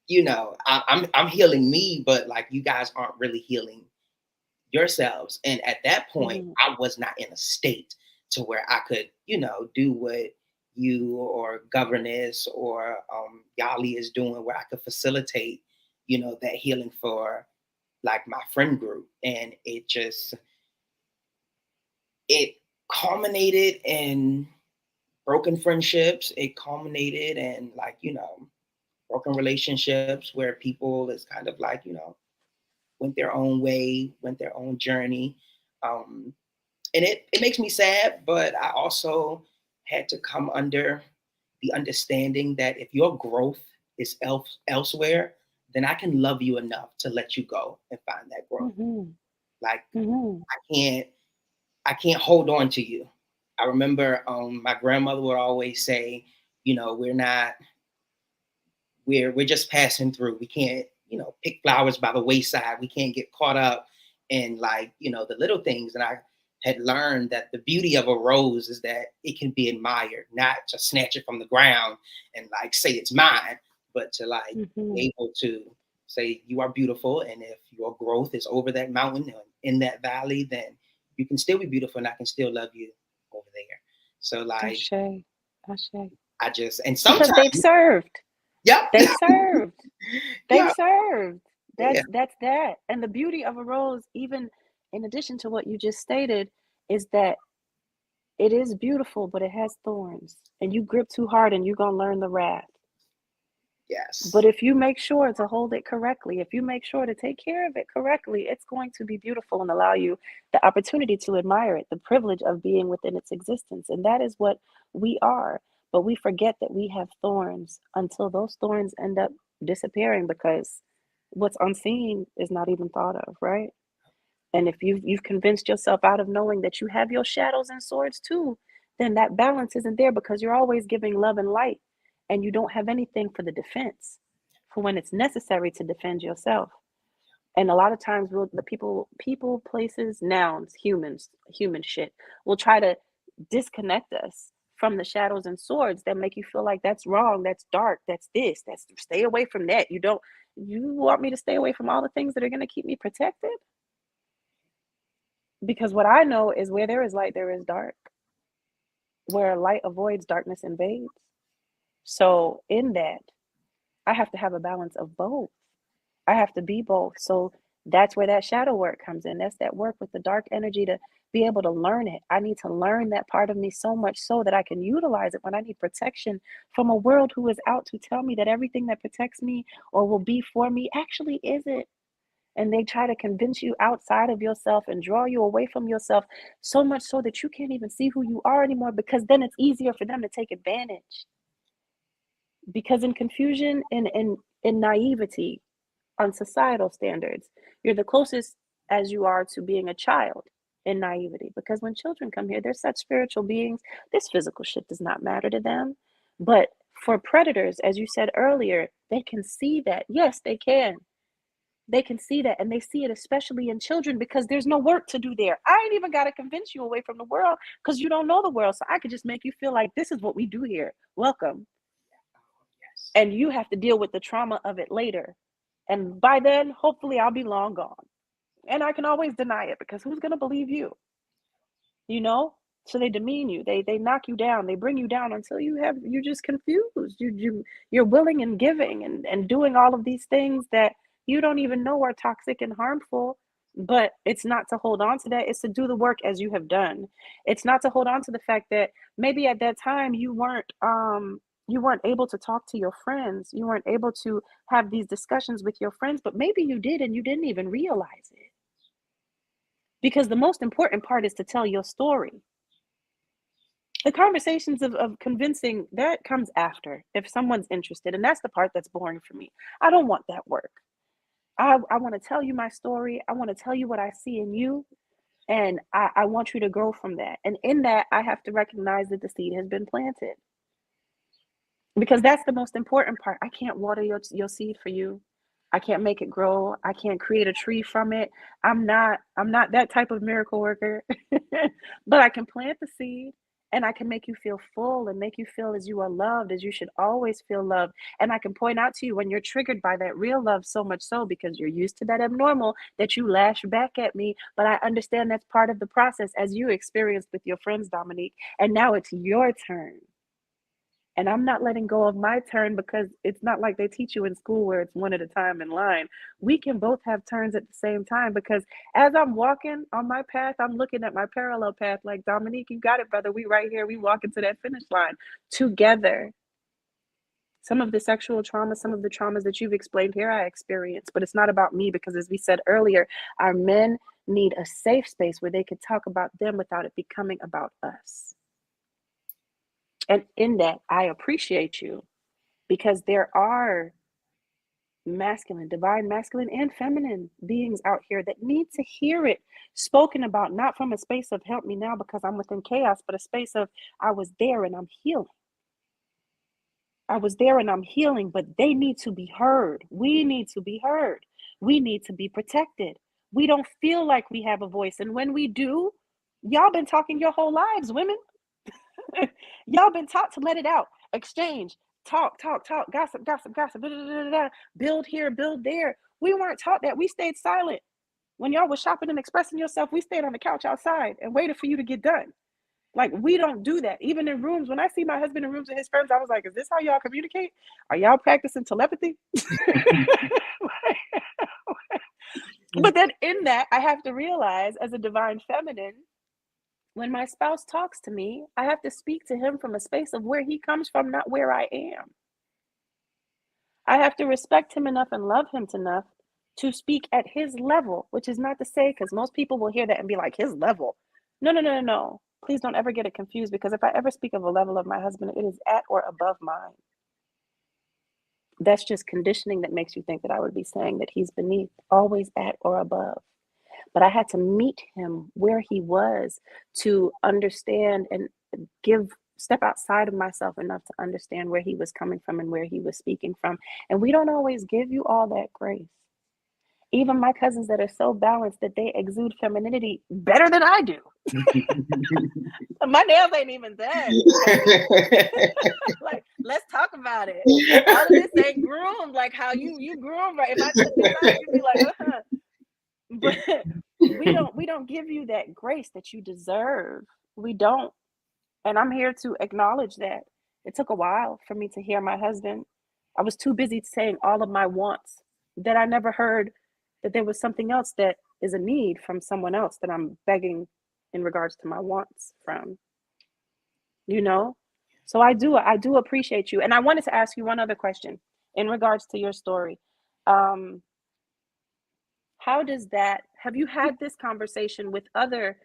J: I'm healing me, but, like, you guys aren't really healing yourselves. And at that point,
B: Mm-hmm.
J: I was not in a state to where I could, do what you or Governess or Yali is doing, where I could facilitate, that healing for like my friend group. And it culminated in broken friendships. It culminated in like, broken relationships where people is kind of like, went their own way, went their own journey. And it makes me sad, but I also had to come under the understanding that if your growth is elsewhere, then I can love you enough to let you go and find that growth.
B: Mm-hmm.
J: Like
B: Mm-hmm.
J: I can't hold on to you. I remember my grandmother would always say, we're just passing through. We can't, pick flowers by the wayside. We can't get caught up in like, the little things. And I had learned that the beauty of a rose is that it can be admired, not to snatch it from the ground and like say it's mine, but to like
B: Mm-hmm.
J: be able to say you are beautiful. And if your growth is over that mountain or in that valley, then you can still be beautiful and I can still love you over there. So like
B: Ashe. Ashe.
J: I just, and
B: Because
J: sometimes,
B: they've served.
J: yeah,
B: They've served. They've
J: yeah,
B: served.
J: yeah,
B: That's that. And the beauty of a rose, even in addition to what you just stated, is that it is beautiful, but it has thorns. And you grip too hard and you're gonna learn the wrath.
J: yes,
B: But if you make sure to hold it correctly, if you make sure to take care of it correctly, it's going to be beautiful and allow you the opportunity to admire it, the privilege of being within its existence. And that is what we are. But we forget that we have thorns until those thorns end up disappearing because what's unseen is not even thought of, right? And if you've convinced yourself out of knowing that you have your shadows and swords too, then that balance isn't there because you're always giving love and light and you don't have anything for the defense for when it's necessary to defend yourself. And a lot of times the people, places, nouns, humans, human shit will try to disconnect us from the shadows and swords that make you feel like that's wrong, that's dark, that's this, that's stay away from that. You want me to stay away from all the things that are going to keep me protected? Because what I know is where there is light, there is dark. Where light avoids, darkness invades. So in that, I have to have a balance of both. I have to be both. So that's where that shadow work comes in. That's that work with the dark energy to be able to learn it. I need to learn that part of me so much so that I can utilize it when I need protection from a world who is out to tell me that everything that protects me or will be for me actually isn't. And they try to convince you outside of yourself and draw you away from yourself so much so that you can't even see who you are anymore because then it's easier for them to take advantage. Because in confusion and in naivety on societal standards, you're the closest as you are to being a child in naivety. Because when children come here, they're such spiritual beings. This physical shit does not matter to them. But for predators, as you said earlier, they can see that. Yes, they can. They can see that, and they see it especially in children because there's no work to do there. I ain't even got to convince you away from the world because you don't know the world. So I could just make you feel like this is what we do here. Welcome. And you have to deal with the trauma of it later. And by then, hopefully, I'll be long gone. And I can always deny it because who's going to believe you? You know? So they demean you. They knock you down. They bring you down until you're just confused. You're willing and giving and doing all of these things that you don't even know are toxic and harmful. But it's not to hold on to that. It's to do the work as you have done. It's not to hold on to the fact that maybe at that time you weren't able to talk to your friends. You weren't able to have these discussions with your friends, but maybe you did and you didn't even realize it. Because the most important part is to tell your story. The conversations of convincing, that comes after if someone's interested. And that's the part that's boring for me. I don't want that work. I want to tell you my story. I want to tell you what I see in you. And I want you to grow from that. And in that, I have to recognize that the seed has been planted. Because that's the most important part. I can't water your seed for you. I can't make it grow. I can't create a tree from it. I'm not that type of miracle worker. But I can plant the seed and I can make you feel full and make you feel as you are loved, as you should always feel loved. And I can point out to you when you're triggered by that real love, so much so because you're used to that abnormal that you lash back at me. But I understand that's part of the process as you experienced with your friends, Dominique. And now it's your turn. And I'm not letting go of my turn because it's not like they teach you in school where it's one at a time in line. We can both have turns at the same time because as I'm walking on my path, I'm looking at my parallel path like, Dominique, you got it, brother. We right here. We walking to that finish line together. Some of the sexual trauma, some of the traumas that you've explained here, I experienced, but it's not about me because as we said earlier, our men need a safe space where they can talk about them without it becoming about us. And in that, I appreciate you because there are masculine, divine masculine and feminine beings out here that need to hear it spoken about, not from a space of help me now because I'm within chaos, but a space of I was there and I'm healing. I was there and I'm healing, but they need to be heard. We need to be heard. We need to be protected. We don't feel like we have a voice. And when we do, y'all been talking your whole lives, women. Y'all been taught to let it out, exchange, talk, gossip, da, da, da, da, build here, build there. We weren't taught that. We stayed silent. When y'all was shopping and expressing yourself, we stayed on the couch outside and waited for you to get done. Like, we don't do that. Even in rooms, when I see my husband in rooms with his friends, I was like, is this how y'all communicate? Are y'all practicing telepathy? But then in that, I have to realize as a divine feminine, when my spouse talks to me, I have to speak to him from a space of where he comes from, not where I am. I have to respect him enough and love him enough to speak at his level, which is not to say, because most people will hear that and be like, his level. No. Please don't ever get it confused, because if I ever speak of a level of my husband, it is at or above mine. That's just conditioning that makes you think that I would be saying that he's beneath, always at or above. But I had to meet him where he was to understand and step outside of myself enough to understand where he was coming from and where he was speaking from. And we don't always give you all that grace. Even my cousins that are so balanced that they exude femininity better than I do. My nails ain't even done. Like, let's talk about it. All of this ain't groomed like how you groom, right? If I took this out, you'd be like, But we don't give you that grace that you deserve. We don't. And I'm here to acknowledge that. It took a while for me to hear my husband. I was too busy saying all of my wants that I never heard that there was something else that is a need from someone else that I'm begging in regards to my wants from, So I do appreciate you. And I wanted to ask you one other question in regards to your story. How does that, have you had this conversation with other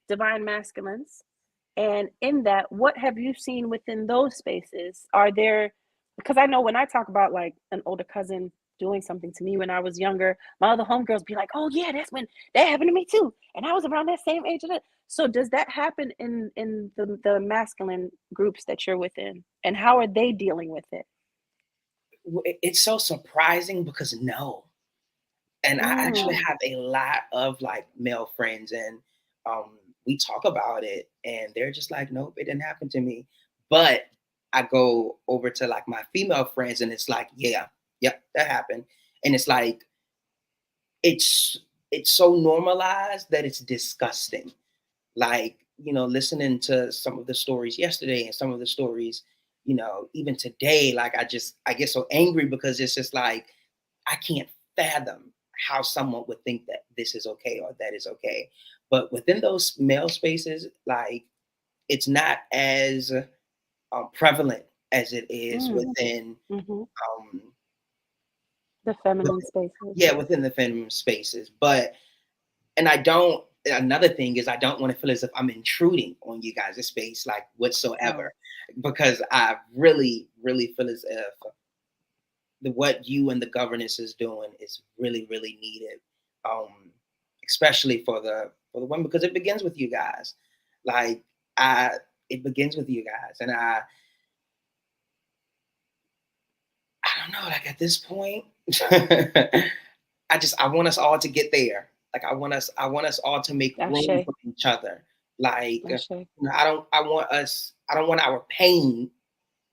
B: divine masculines? And in that, what have you seen within those spaces? Because I know when I talk about like an older cousin doing something to me when I was younger, my other homegirls be like, oh yeah, that's when that happened to me too. And I was around that same age. So does that happen in the masculine groups that you're within? And how are they dealing with it?
J: It's so surprising because no. And I actually have a lot of like male friends, and we talk about it and they're just like, nope, it didn't happen to me. But I go over to like my female friends and it's like, yeah, that happened. And it's like, it's so normalized that it's disgusting. Like, listening to some of the stories yesterday and some of the stories, even today, like I get so angry because it's just like, I can't fathom how someone would think that this is okay or that is okay. But within those male spaces, like, it's not as prevalent as it is within
B: the feminine spaces.
J: Yeah, within the feminine spaces. Another thing is I don't want to feel as if I'm intruding on you guys' space, like whatsoever, because I really, really feel as if what you and the governance is doing is really, really needed, especially for the women, because it begins with you guys. Like, it begins with you guys, and I don't know. Like, at this point, I want us all to get there. Like, I want us all to make room for each other. Like, I don't want our pain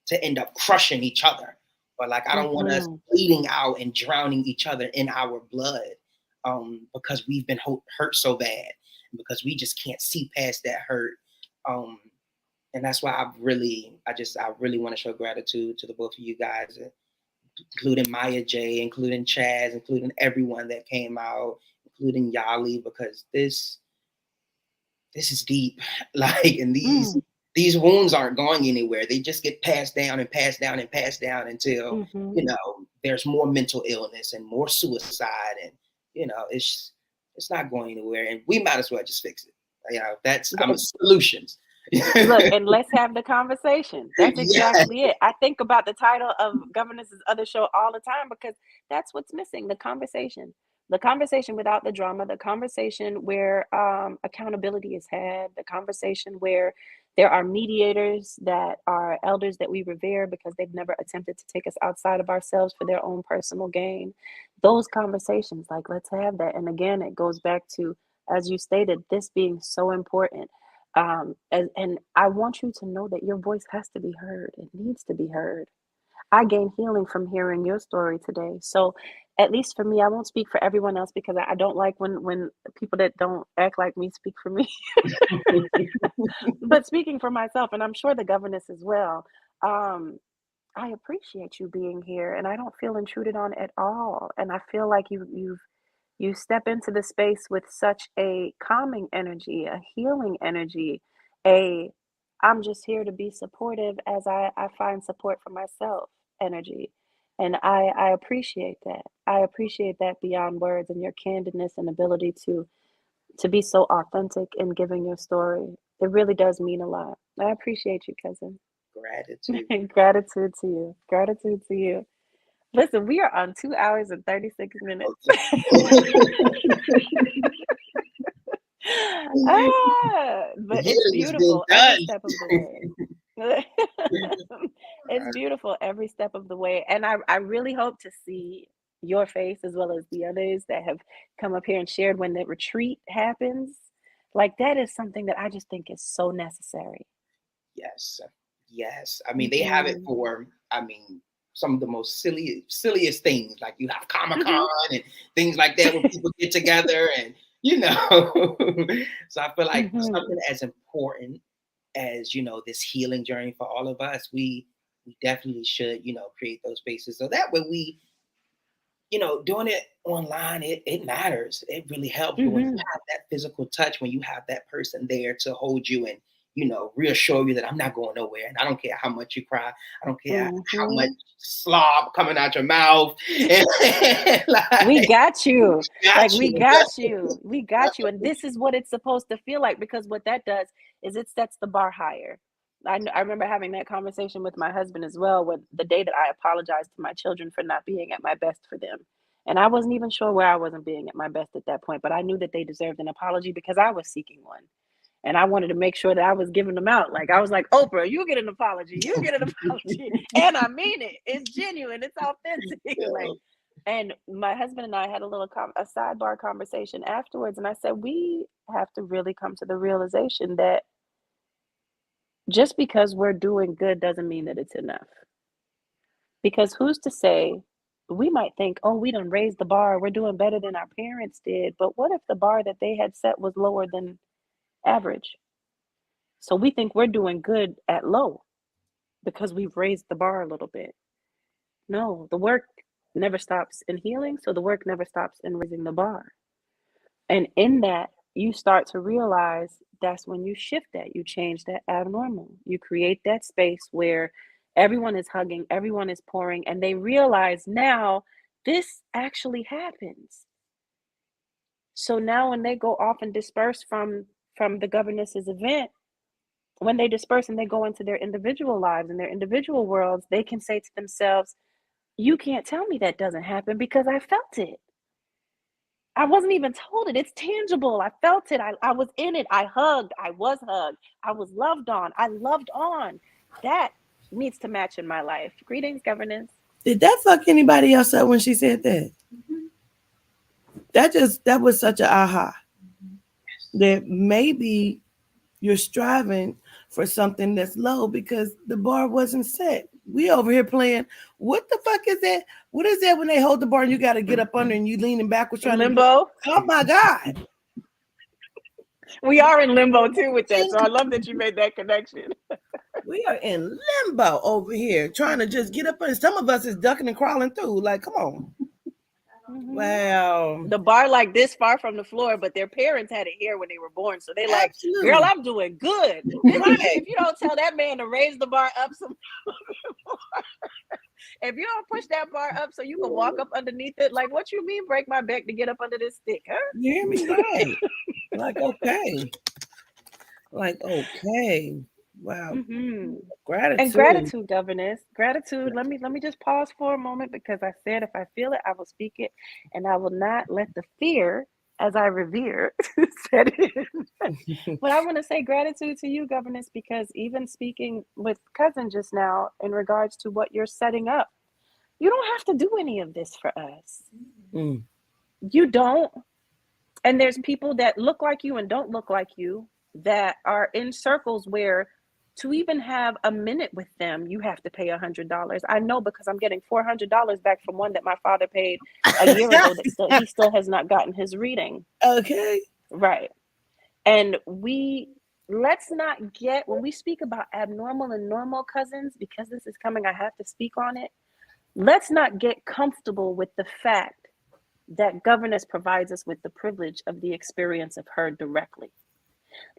J: to end up crushing each other. But like, I don't want us bleeding out and drowning each other in our blood, because we've been hurt so bad, because we just can't see past that hurt. And that's why I really want to show gratitude to the both of you guys, including Maya J, including Chaz, including everyone that came out, including Yali, because this is deep. Like, and these wounds aren't going anywhere. They just get passed down and passed down and passed down until, there's more mental illness and more suicide. And, it's not going anywhere. And we might as well just fix it. I'm a solutions.
B: Look, and let's have the conversation. That's exactly it. I think about the title of Governess's other show all the time, because that's what's missing. The conversation without the drama, the conversation where accountability is had, the conversation where there are mediators that are elders that we revere because they've never attempted to take us outside of ourselves for their own personal gain. Those conversations, like, let's have that. And again, it goes back to, as you stated, this being so important. And I want you to know that your voice has to be heard. It needs to be heard. I gain healing from hearing your story today. So at least for me, I won't speak for everyone else, because I don't like when people that don't act like me speak for me. But speaking for myself, and I'm sure the governess as well, I appreciate you being here, and I don't feel intruded on at all. And I feel like you step into the space with such a calming energy, a healing energy, I'm just here to be supportive as I find support for myself energy. And I appreciate that. I appreciate that beyond words, and your candidness and ability to be so authentic in giving your story. It really does mean a lot. I appreciate you, cousin.
J: Gratitude.
B: Gratitude to you. Gratitude to you. Listen, we are on 2 hours and 36 minutes. But it's beautiful every step of the way. It's beautiful every step of the way. And I really hope to see your face, as well as the others that have come up here and shared, when the retreat happens. Like, that is something that I just think is so necessary.
J: Yes. I mean, they have it for, some of the most silliest things. Like, you have Comic-Con and things like that, where people get together and, So I feel like something as important as, this healing journey for all of us, we definitely should, create those spaces. So that way we, doing it online, it matters. It really helps. But when you have that physical touch, when you have that person there to hold you and, reassure you that I'm not going nowhere, and I don't care how much you cry, I don't care how much slob coming out your mouth.
B: We got you. We got you. And this is what it's supposed to feel like, because what that does is it sets the bar higher. I remember having that conversation with my husband as well, with the day that I apologized to my children for not being at my best for them. And I wasn't even sure where I wasn't being at my best at that point, but I knew that they deserved an apology because I was seeking one. And I wanted to make sure that I was giving them out. Like, I was like, Oprah, you get an apology. You get an apology. And I mean it. It's genuine. It's authentic. And my husband and I had a little a sidebar conversation afterwards. And I said, we have to really come to the realization that just because we're doing good doesn't mean that it's enough. Because who's to say, we might think, oh, we done raised the bar, we're doing better than our parents did. But what if the bar that they had set was lower than average? So we think we're doing good at low because we've raised the bar a little bit. No, the work never stops in healing, so the work never stops in raising the bar. And in that, you start to realize that's when you shift that, you change that abnormal. You create that space where everyone is hugging, everyone is pouring, and they realize now this actually happens. So now when they go off and disperse from the governess's event, when they disperse and they go into their individual lives and their individual worlds, they can say to themselves, you can't tell me that doesn't happen because I felt it. I wasn't even told it. It's tangible. I felt it. I was in it. I hugged. I was hugged. I was loved on. I loved on. That needs to match in my life. Greetings, governess.
E: Did that fuck anybody else up when she said that? That was such an aha. That maybe You're striving for something that's low because the bar wasn't set. We over here playing. What the fuck is that? What is that when they hold the bar and you got to get up under and you leaning backwards trying
B: limbo.
E: to get? Oh my God.
B: We are in limbo too with that. So I love that you made that connection.
E: We are in limbo over here trying to just get up under. Some of us is ducking and crawling through. Like, come on.
B: Mm-hmm.
E: Wow.
B: The bar like this far from the floor, but their parents had it here when they were born. So they like,
E: Absolutely.
B: girl, I'm doing good. If you don't tell that man to raise the bar up some if you don't push that bar up so you can walk up underneath it, like what you mean break my back to get up under this stick, huh?
E: You hear me? Right. Like, okay. Like, okay. Wow.
B: Mm-hmm.
E: Gratitude.
B: And gratitude, governess. Gratitude. Let me just pause for a moment because I said if I feel it, I will speak it, and I will not let the fear, as I revere, set in. But I want to say gratitude to you, governess, because even speaking with cousin just now in regards to what you're setting up, you don't have to do any of this for us.
E: Mm.
B: You don't. And there's people that look like you and don't look like you that are in circles where to even have a minute with them, you have to pay $100. I know because I'm getting $400 back from one that my father paid a year ago that he still has not gotten his reading.
E: Okay.
B: Right. And let's not get, when we speak about abnormal and normal cousins, because this is coming, I have to speak on it. Let's not get comfortable with the fact that governess provides us with the privilege of the experience of her directly.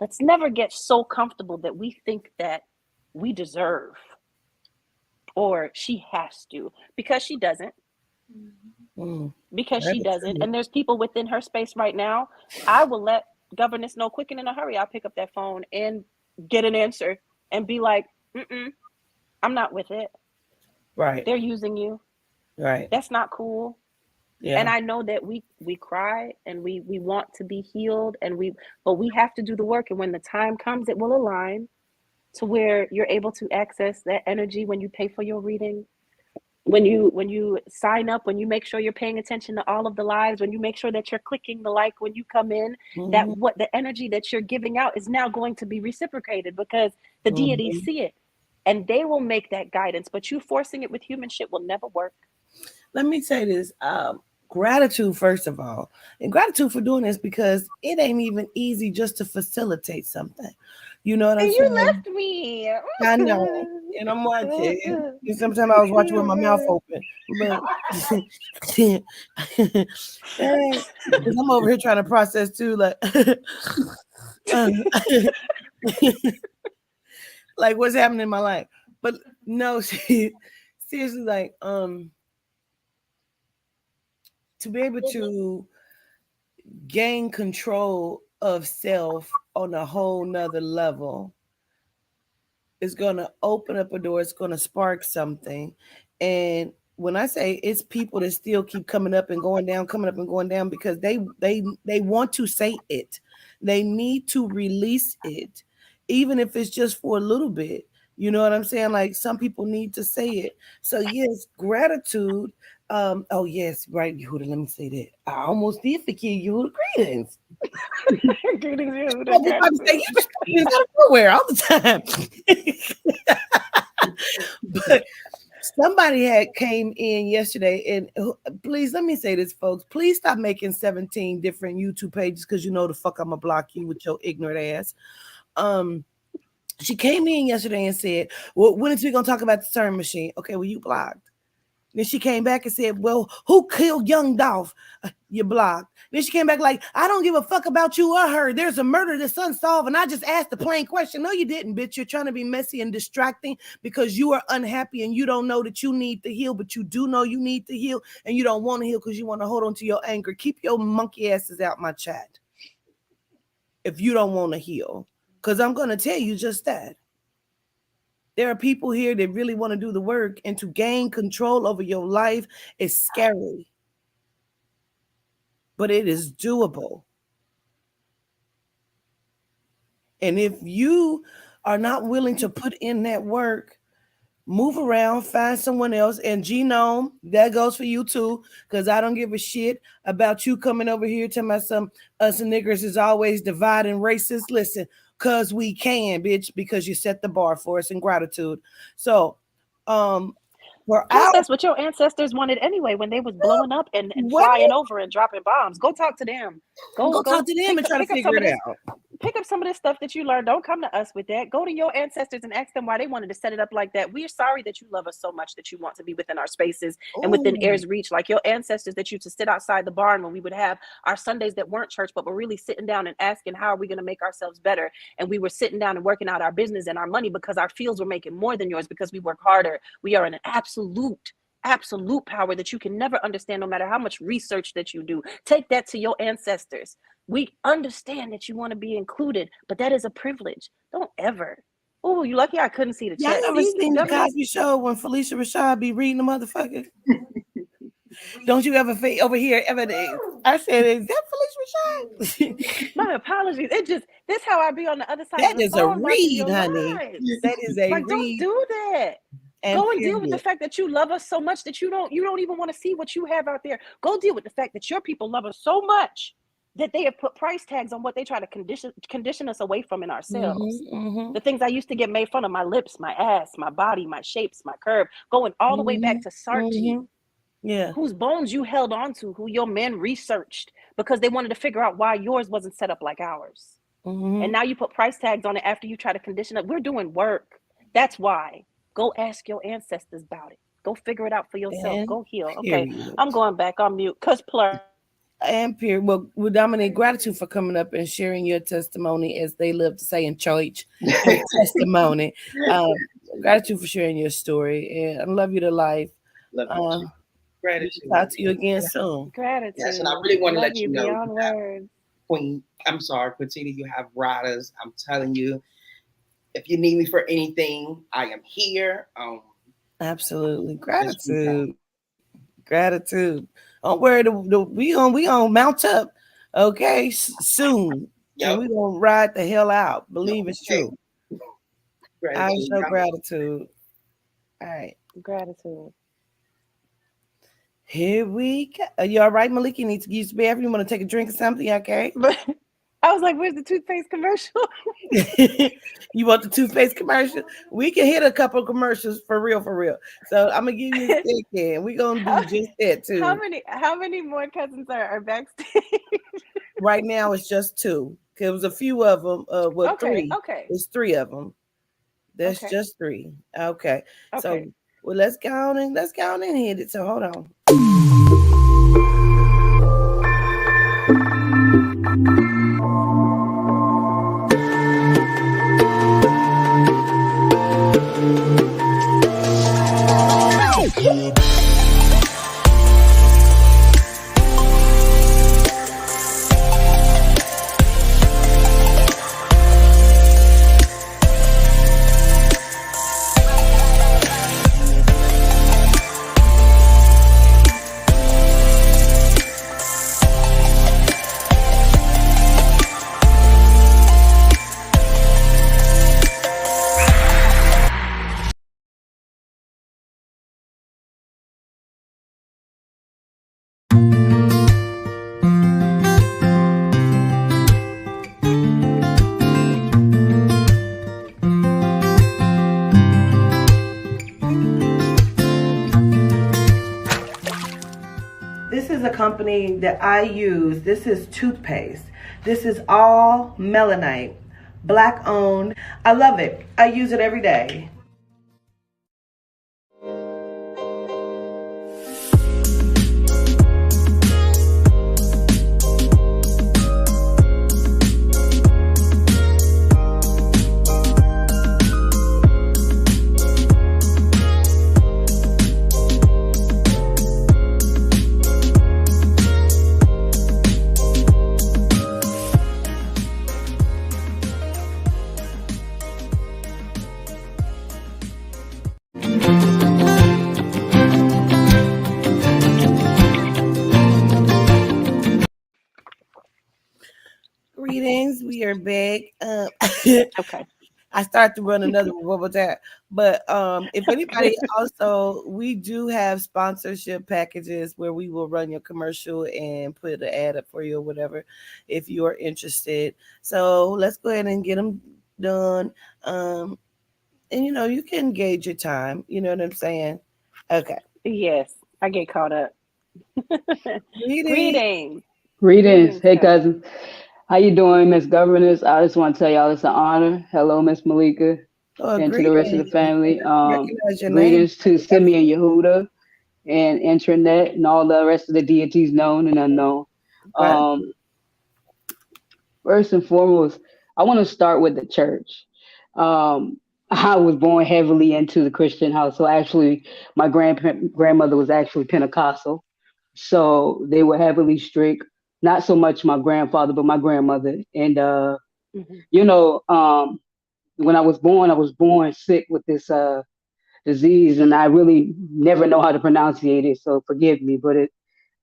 B: Let's never get so comfortable that we think that we deserve or she has to, because she doesn't. Because she doesn't. And there's people within her space right now. I will let governess know quick and in a hurry. I'll pick up that phone and get an answer and be like, I'm not with it.
E: Right.
B: They're using you.
E: Right.
B: That's not cool. Yeah. And I know that we cry and we want to be healed but we have to do the work. And when the time comes, it will align to where you're able to access that energy when you pay for your reading, when you sign up, when you make sure you're paying attention to all of the lives, when you make sure that you're clicking the like when you come in, that what the energy that you're giving out is now going to be reciprocated because the deities see it and they will make that guidance. But you forcing it with human shit will never work.
E: Let me say this. Gratitude, first of all, and gratitude for doing this because it ain't even easy just to facilitate something. You know what I'm saying?
B: You left me.
E: I know, and I'm watching. And sometimes I was watching with my mouth open, but I'm over here trying to process too, like, like what's happening in my life. But no, seriously, like, to be able to gain control of self on a whole nother level is going to open up a door. It's going to spark something. And when I say it's people that still keep coming up and going down, because they want to say it. They need to release it, even if it's just for a little bit. You know what I'm saying? Like some people need to say it. So yes, gratitude. Oh yes, right, Yehuda. Let me say that. I almost did forget Yehuda. Greetings.
B: Greetings, Yehuda.
E: I was about to say, you just out of nowhere all the time. But somebody had came in yesterday, and please let me say this, folks. Please stop making 17 different YouTube pages because you know the fuck I'm gonna block you with your ignorant ass. She came in yesterday and said, well, when is we gonna talk about the CERN machine? Okay, well, you blocked. Then she came back and said, well, who killed young Dolph? You blocked. Then she came back like, I don't give a fuck about you or her. There's a murder that's unsolved. And I just asked the plain question. No, you didn't, bitch. You're trying to be messy and distracting because you are unhappy and you don't know that you need to heal, but you do know you need to heal and you don't want to heal because you want to hold on to your anger. Keep your monkey asses out my chat if you don't want to heal, because I'm going to tell you just that. There are people here that really want to do the work, and to gain control over your life is scary, but it is doable. And if you are not willing to put in that work, move around, find someone else. And Genome, that goes for you too, because I don't give a shit about you coming over here telling me some us niggers is always dividing races. Listen, because we can, bitch, because you set the bar for us in gratitude. So,
B: that's what your ancestors wanted anyway when they was blowing up and flying over and dropping bombs. Go talk to them.
E: Go talk to them and try to figure it out.
B: Pick up some of this stuff that you learned. Don't come to us with that. Go to your ancestors and ask them why they wanted to set it up like that. We are sorry that you love us so much that you want to be within our spaces and within air's reach. Like your ancestors that used to sit outside the barn when we would have our Sundays that weren't church, but were really sitting down and asking, how are we going to make ourselves better? And we were sitting down and working out our business and our money because our fields were making more than yours because we work harder. We are in an absolute power that you can never understand no matter how much research that you do. Take that to your ancestors. We understand that you want to be included, but that is a privilege. Don't ever. Oh, you lucky I couldn't see the chat.
E: Y'all ever seen the Cosby Show when Felicia Rashad be reading the motherfucker? Don't you ever overhear evidence? I said, is that Felicia Rashad?
B: My apologies. That's how I be on the other side
E: that
B: of the
E: is
B: phone.
E: A read, honey.
B: Lives.
E: That is a
B: like,
E: read.
B: Don't do that. Go and deal with the fact that you love us so much that you don't even want to see what you have out there. Go deal with the fact that your people love us so much that they have put price tags on what they try to condition us away from in ourselves. The things I used to get made fun of, my lips, my ass, my body, my shapes, my curve, going all the way back to Sarchi, whose bones you held on to, who your men researched because they wanted to figure out why yours wasn't set up like ours. And now you put price tags on it after you try to condition it. We're doing work. That's why. Go ask your ancestors about it. Go figure it out for yourself. Go heal. Okay, I'm going back on mute.
E: And period. Well, Dominique, gratitude for coming up and sharing your testimony, as they love to say in church, your testimony. Gratitude for sharing your story, and I love you to life.
J: Love you. Gratitude.
E: Talk to you again soon.
B: Gratitude.
J: Yes, and I really want to let you know,
B: beyond words.
J: Queen. I'm sorry, Quintina, you have riders. I'm telling you, if you need me for anything, I am here.
E: Absolutely, gratitude. Don't worry, we on mount up, okay? Soon, and we gonna ride the hell out. Believe it's true. I show gratitude. All right,
B: gratitude.
E: Here we go. Are you all right, Malika? You need to use the bathroom. You want to take a drink or something? Okay.
B: I was like, where's the toothpaste commercial?
E: You want the toothpaste commercial? We can hit a couple commercials for real. So I'm gonna give you a second. We're gonna do just that too.
B: How many more cousins are backstage?
E: Right now it's just 2. There was a few of them. 3.
B: Okay.
E: It's 3 of them. That's just 3. Okay. So well, let's go on and hit it. So hold on. Company that I use. This is toothpaste. This is all melanite, Black owned. I love it. I use it every day. Greetings, we are back.
B: Okay.
E: I start to run another one. What was that? But if anybody also, we do have sponsorship packages where we will run your commercial and put an ad up for you or whatever, if you are interested. So let's go ahead and get them done. And you can gauge your time. You know what I'm saying? Okay.
B: Yes, I get caught up.
E: Greetings.
B: Greetings.
K: Greetings.
B: Greetings,
K: Hey,
B: cousin.
K: cousin. How you doing, Miss Governors? I just want to tell y'all it's an honor. Hello, Miss Malika,
E: Oh,
K: and to the rest of the
E: greetings. I
K: family.
E: recognize your name.
K: Greetings to Simeon Yehuda and Intranet and all the rest of the deities known and unknown.
E: Right.
K: Um, First and foremost, I want to start with the church. I was born heavily into the Christian house. So actually, my grandmother was actually Pentecostal. So they were heavily strict. Not so much my grandfather, but my grandmother. And
B: Hmm.
K: you know, when I was born sick with this disease, and I really never know how to pronunciate it. So forgive me, but I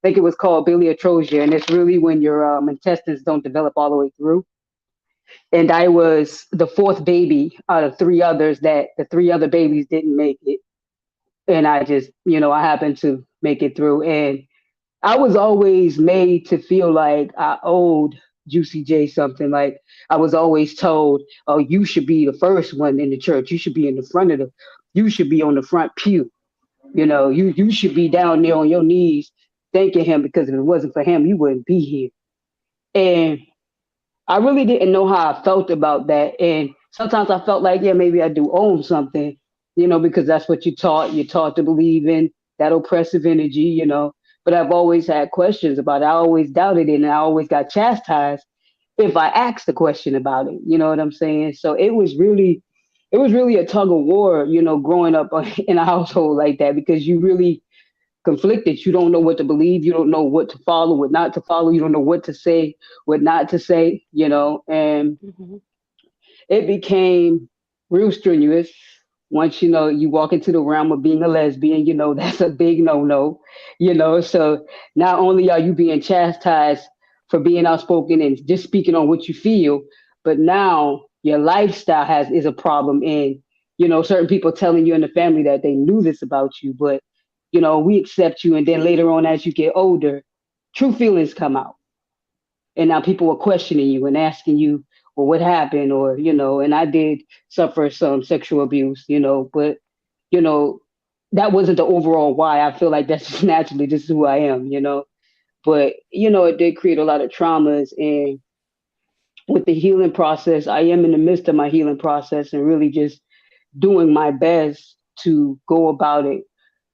K: think it was called biliotrosia, and it's really when your intestines don't develop all the way through. And I was the fourth baby out of three others that the three other babies didn't make it. And I just, I happened to make it through. And I was always made to feel like I owed Juicy J something. Like I was always told, "Oh, you should be the first one in the church. You should be in the front of the. You should be on the front pew. You should be down there on your knees thanking him because if it wasn't for him, you wouldn't be here." And I really didn't know how I felt about that. And sometimes I felt like, yeah, maybe I do own something, because that's what you taught. You're taught to believe in that oppressive energy. But I've always had questions about it. I always doubted it, and I always got chastised if I asked a question about it. You know what I'm saying? So it was really a tug of war, growing up in a household like that because you really conflicted. You don't know what to believe. You don't know what to follow, what not to follow. You don't know what to say, what not to say. And
B: Hmm.
K: it became real strenuous. Once you walk into the realm of being a lesbian, that's a big no. So not only are you being chastised for being outspoken and just speaking on what you feel, but now your lifestyle is a problem. And certain people telling you in the family that they knew this about you, but we accept you. And then later on, as you get older, true feelings come out, and now people are questioning you and asking you, well, what happened? Or and I did suffer some sexual abuse, but you know that wasn't the overall why. I feel like that's just naturally just who I am. But it did create a lot of traumas. And with the healing process, I am in the midst of my healing process and really just doing my best to go about it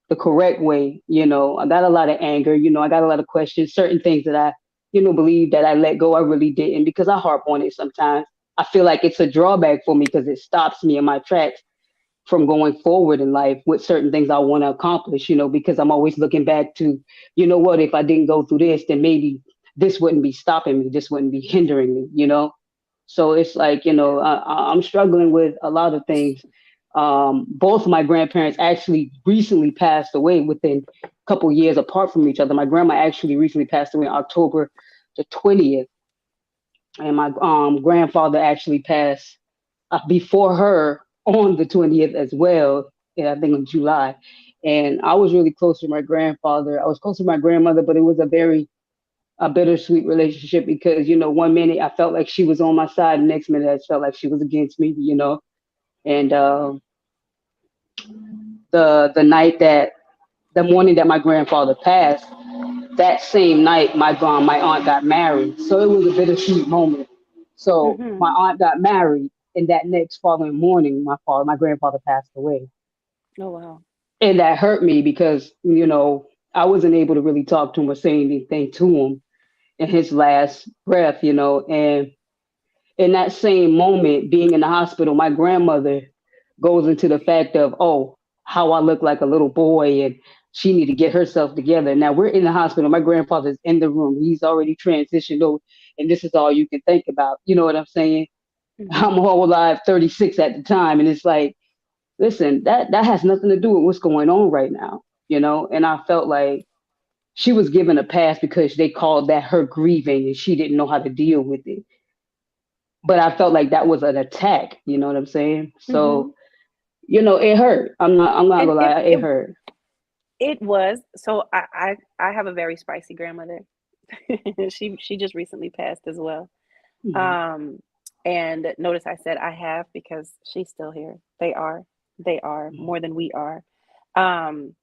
K: the correct way. I got a lot of anger. I got a lot of questions. Certain things that I believe that I let go, I really didn't because I harp on it sometimes. I feel like it's a drawback for me because it stops me in my tracks from going forward in life with certain things I want to accomplish, because I'm always looking back to, what, if I didn't go through this, then maybe this wouldn't be stopping me. This wouldn't be hindering me. So it's like, I'm struggling with a lot of things. Both of my grandparents actually recently passed away within a couple years apart from each other. My grandma actually recently passed away on October the 20th, and my grandfather actually passed before her on the 20th as well. Yeah, I think in July. And I was really close to my grandfather. I was close to my grandmother, but it was a bittersweet relationship because one minute I felt like she was on my side, the next minute I felt like she was against me. And the morning that my grandfather passed, that same night my aunt got married, so it was a bittersweet moment. So
B: Hmm.
K: my aunt got married, and that next following morning, my grandfather passed away,
B: Oh, wow.
K: and that hurt me because I wasn't able to really talk to him or say anything to him in his last breath. And in that same moment, being in the hospital, my grandmother goes into the fact of, oh, how I look like a little boy and she need to get herself together. Now we're in the hospital. My grandfather's in the room. He's already transitioned over, and this is all you can think about. You know what I'm saying?
B: Hmm.
K: I'm whole alive, 36 at the time, and it's like, listen, that has nothing to do with what's going on right now. And I felt like she was given a pass because they called that her grieving and she didn't know how to deal with it. but I felt like that was an attack. You know what I'm saying?
B: Mm-hmm.
K: So, it hurt. I'm not
B: And
K: gonna lie, it hurt.
B: it was. So I have a very spicy grandmother. She just recently passed as well.
K: Mhm.
B: Um, and notice I said I have because she's still here. They are more than we are. Um,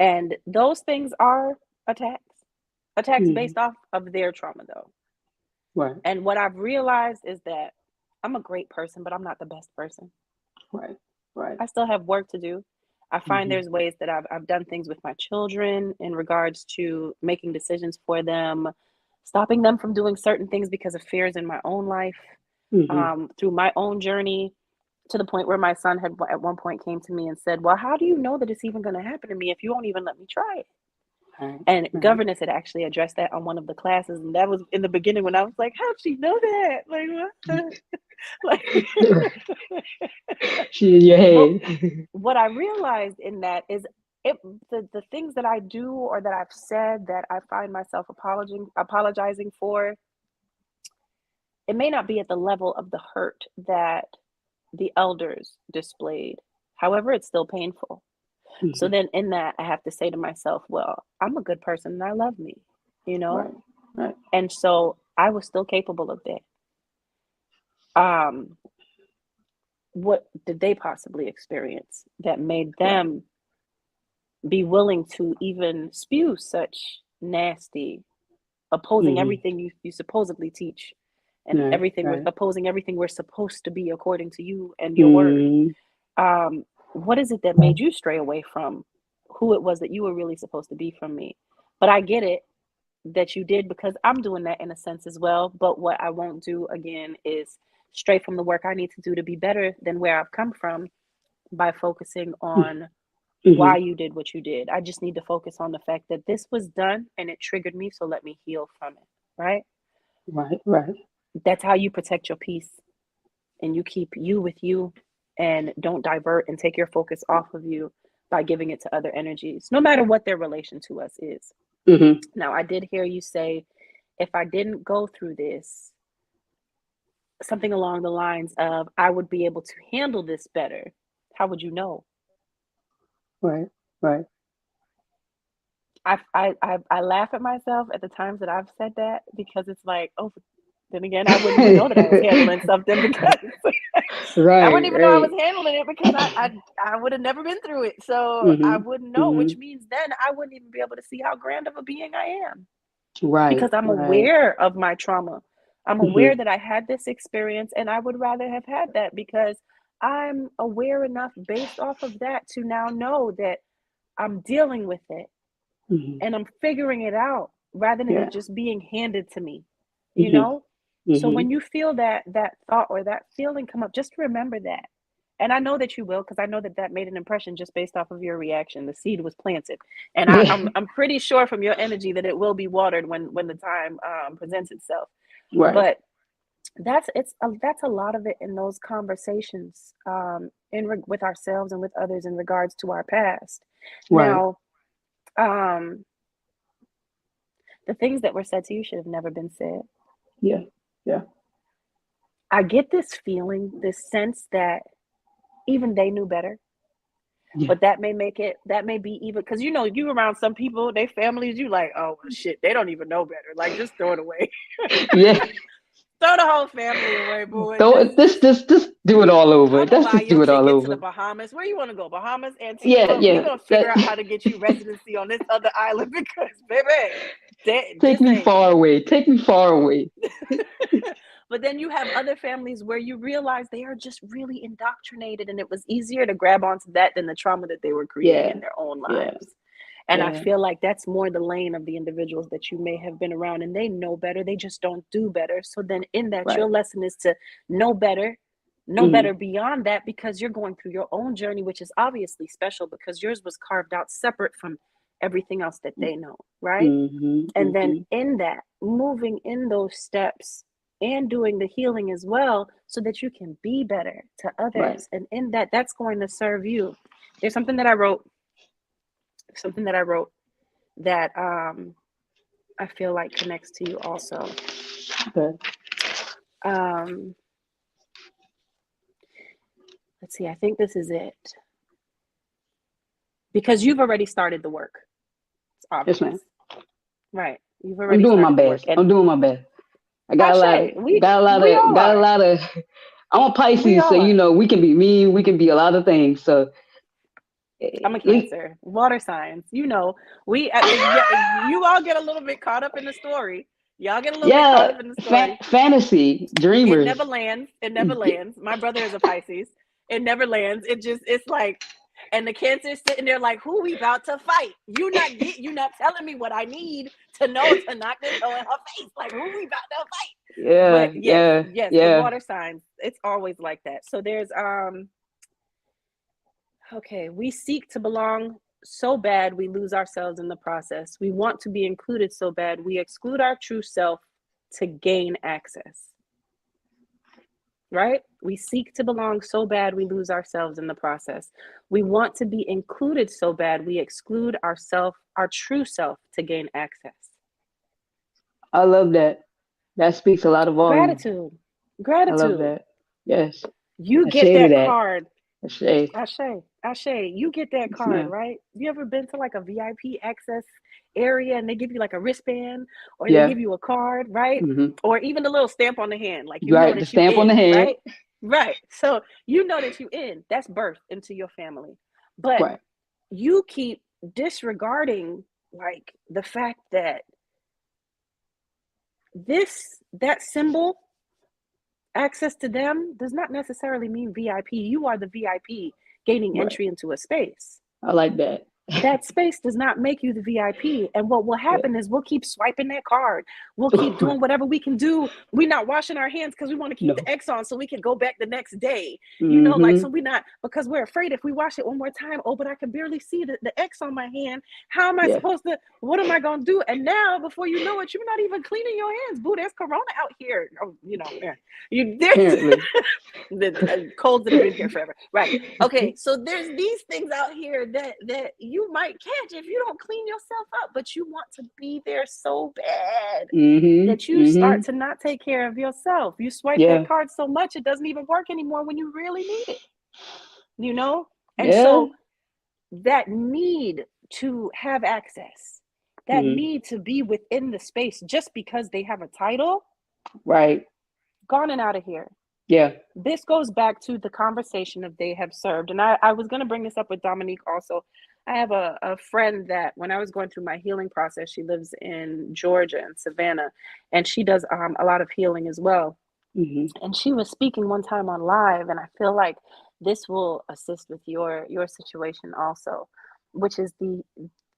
B: and those things are attacks, attacks
K: Mhm.
B: based off of their trauma though.
K: Right,
B: And what I've realized is that I'm a great person, but I'm not the best person.
K: right, right.
B: I still have work to do. I find
K: Mhm.
B: there's ways that I've done things with my children in regards to making decisions for them, stopping them from doing certain things because of fears in my own life,
K: Mhm.
B: through my own journey, to the point where my son had at one point came to me and said, "Well, how do you know that it's even going to happen to me if you won't even let me try it?"
K: Right,
B: And
K: right.
B: governess had actually addressed that on one of the classes, and that was in the beginning when I was like, "How'd she know that? Like what?" like,
K: She in your
B: but
K: head.
B: what I realized in that is it the things that I do or that I've said that I find myself apologizing for, it may not be at the level of the hurt that the elders displayed. However, it's still painful. So
K: Mhm.
B: then in that I have to say to myself, well, I'm a good person and I love me, you know?
K: Right, right.
B: And so I was still capable of that. What did they possibly experience that made
K: Right.
B: them be willing to even spew such nasty, opposing
K: Mhm.
B: everything you supposedly teach and
K: Right,
B: everything with
K: right.
B: opposing everything we're supposed to be according to you and your word?
K: Mhm.
B: What is it that made you stray away from who it was that you were really supposed to be from me? But I get it that you did because I'm doing that in a sense as well. But what I won't do again is stray from the work I need to do to be better than where I've come from by focusing on why
K: Mhm.
B: you did what you did. I just need to focus on the fact that this was done and it triggered me, so let me heal from it, right?
K: Right, right.
B: That's how you protect your peace and you keep you with you and don't divert and take your focus off of you by giving it to other energies, no matter what their relation to us is.
K: Mhm.
B: Now, I did hear you say, if I didn't go through this, something along the lines of, I would be able to handle this better. How would you know?
K: Right, right.
B: I laugh at myself at the times that I've said that because it's like, oh, then again, I wouldn't even know that I was handling something because I wouldn't
K: Right,
B: even know I was
K: right.
B: handling it because I would have never been through it. So I
K: Mhm.
B: wouldn't know, which
K: Mhm.
B: means then I wouldn't even be able to see how grand of a being I am
K: Right,
B: because I'm
K: right.
B: aware of my trauma. I'm aware
K: Mhm.
B: that I had this experience and I would rather have had that because I'm aware enough based off of that to now know that I'm dealing with it
K: Mhm.
B: and I'm figuring it out rather than it
K: Yeah.
B: just being handed to me, you
K: Mhm.
B: know? So
K: Mhm.
B: when you feel that thought or that feeling come up, just remember that. And I know that you will because I know that that made an impression just based off of your reaction. The seed was planted, and
K: Yeah.
B: I'm pretty sure from your energy that it will be watered when the time presents itself.
K: Right,
B: But that's a lot of it in those conversations with ourselves and with others in regards to our past.
K: right.
B: Now, um, the things that were said to you should have never been said.
K: Yeah, yeah.
B: I get this feeling, this sense that even they knew better,
K: Yeah.
B: but that may be even because you around some people, they families, you like, oh well, shit, they don't even know better. Like just throw it away,
K: Yeah.
B: throw the whole family away, boy.
K: Don't just do it all over.
B: I'm gonna
K: Let's
B: buy
K: just
B: your
K: do it all
B: ticket to the
K: over.
B: Bahamas. Where you want to go? Bahamas,
K: Yeah,
B: Antigua. We're
K: yeah.
B: gonna figure
K: That
B: out how to get you residency on this other island because, baby,
K: take
B: this
K: me
B: ain't.
K: far away. Take me far away.
B: But then you have other families where you realize they are just really indoctrinated, and it was easier to grab onto that than the trauma that they were creating in
K: Yeah,
B: their own
K: yeah,
B: lives. And I
K: yeah.
B: feel like that's more the lane of the individuals that you may have been around, and they know better. They just don't do better. So then, in that,
K: Right.
B: your lesson is to know better, know
K: Mhm.
B: better beyond that, because you're going through your own journey, which is obviously special because yours was carved out separate from everything else that they know, right?
K: Mhm.
B: And then
K: Mhm.
B: in that, moving in those steps and doing the healing as well so that you can be better to
K: Right.
B: others. And in that, that's going to serve you. There's something that I wrote that I feel like connects to you also.
K: Good.
B: Um, let's see, I think this is it. Because you've already started the work. It's obvious.
K: Yes, ma'am.
B: Right. You've
K: I'm
B: already
K: doing my
B: started the work.
K: best.
B: And
K: I'm doing my best. I got a lot of,
B: Ashe, we all
K: got a
B: are.
K: lot of. I'm a
B: We
K: Pisces, so
B: all are.
K: we can be mean, we can be a lot of things. So,
B: I'm a Cancer, water signs. You know, you all get a little bit caught up in the story. Y'all get a little bit caught
K: yeah,
B: up in the story.
K: fantasy,
B: It
K: dreamers.
B: never lands. It never lands. My brother is a Pisces. It never lands. It's like, and the Cancer's sitting there like, who we about to fight? You not telling me what I need to know to knock this hoe in her face. Like, who we about to fight?
K: Yeah,
B: But yes, the
K: yeah.
B: water signs. It's always like that. So there's okay, we seek to belong so bad we lose ourselves in the process. We want to be included so bad we exclude our true self to gain access. Right? We seek to belong so bad we lose ourselves in the process. We want to be included so bad we exclude our true self to gain access.
K: I love that. That speaks a lot of volume.
B: Gratitude.
K: I love
B: Gratitude.
K: that. Yes.
B: You
K: I
B: get
K: say to
B: that
K: that.
B: card.
K: Ashe.
B: Ashe, you get that
K: Yes,
B: card,
K: ma'am.
B: right? You ever been to like a VIP access area and they give you like a wristband or they
K: Yeah.
B: give you a card, right?
K: Mm-hmm.
B: Or even a little stamp on the hand, like you know
K: Right. The
B: that you
K: stamp on the
B: in,
K: hand.
B: right? Right. So you know that you in. That's birth into your family. But
K: Right.
B: you keep disregarding like the fact that that symbol, access to them, does not necessarily mean VIP. You are the VIP gaining
K: Right.
B: entry into a space.
K: I like that.
B: That space does not make you the VIP. And what will
K: Yeah.
B: happen is we'll keep swiping that card. We'll keep doing whatever we can do. We're not washing our hands because we want to keep
K: No.
B: the X on so we can go back the next day. You know, like,
K: Mm-hmm.
B: so we're not, because we're afraid if we wash it one more time, oh, but I can barely see the X on my hand. How am I
K: Yeah.
B: supposed to, what am I going to do? And now, before you know it, you're not even cleaning your hands. Boo, there's Corona out here. Oh, you know,
K: Apparently.
B: the colds that have been here forever. Right. Okay. So there's these things out here that you might catch if you don't clean yourself up, but you want to be there so bad
K: Mm-hmm.
B: that you start to not take care of yourself. You swipe
K: Yeah.
B: that card so much it doesn't even work anymore when you really need it. You know? And
K: Yeah.
B: so that need to have access, that
K: Mm-hmm.
B: need to be within the space just because they have a title,
K: Right.
B: gone and out of here.
K: Yeah.
B: This goes back to the conversation of they have served. And I was going to bring this up with Dominique also. I have a friend that when I was going through my healing process, she lives in Georgia and Savannah, and she does a lot of healing as well.
K: Mm-hmm.
B: And she was speaking one time on live, and I feel like this will assist with your situation also, which is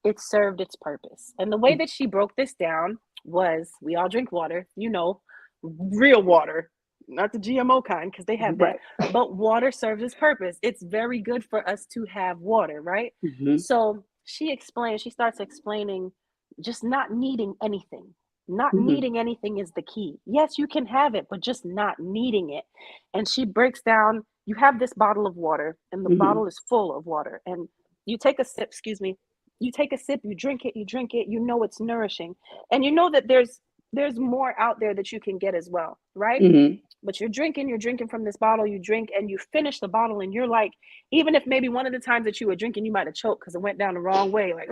B: it served its purpose. And the way that she broke this down was, we all drink water, you know, real water, not the GMO kind, because they have that.
K: Right.
B: But water serves its purpose. It's very good for us to have water, right?
K: Mm-hmm.
B: So she starts explaining just not needing anything. Not
K: Mm-hmm.
B: needing anything is the key. Yes, you can have it, but just not needing it. And she breaks down, you have this bottle of water, and the
K: Mm-hmm.
B: bottle is full of water. And you take a sip, you take a sip, you drink it, you know it's nourishing. And you know that there's more out there that you can get as well, right?
K: Mm-hmm.
B: But you're drinking from this bottle, you drink and you finish the bottle, and you're like, even if maybe one of the times that you were drinking, you might have choked because it went down the wrong way, like,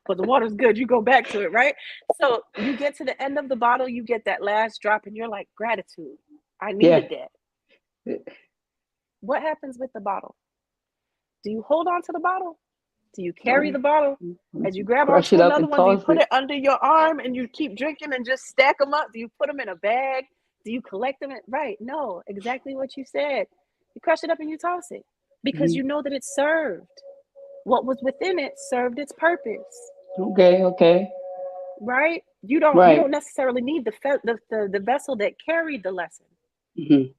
B: but the water's good, you go back to it, right? So you get to the end of the bottle, you get that last drop, and you're like, gratitude, I needed that. What happens with the bottle? Do you hold on to the bottle? Do you carry the bottle? As you grab
K: Crush
B: onto
K: it up
B: another
K: and
B: one, do you
K: toss
B: put
K: it.
B: it under your arm and you keep drinking and just stack them up? Do you put them in a bag? Do you collect them? Right. No, exactly what you said. You crush it up and you toss it because you know that it served. What was within it served its purpose.
K: Okay.
B: Right? You don't necessarily need the vessel that carried the lesson.
K: Mm-hmm.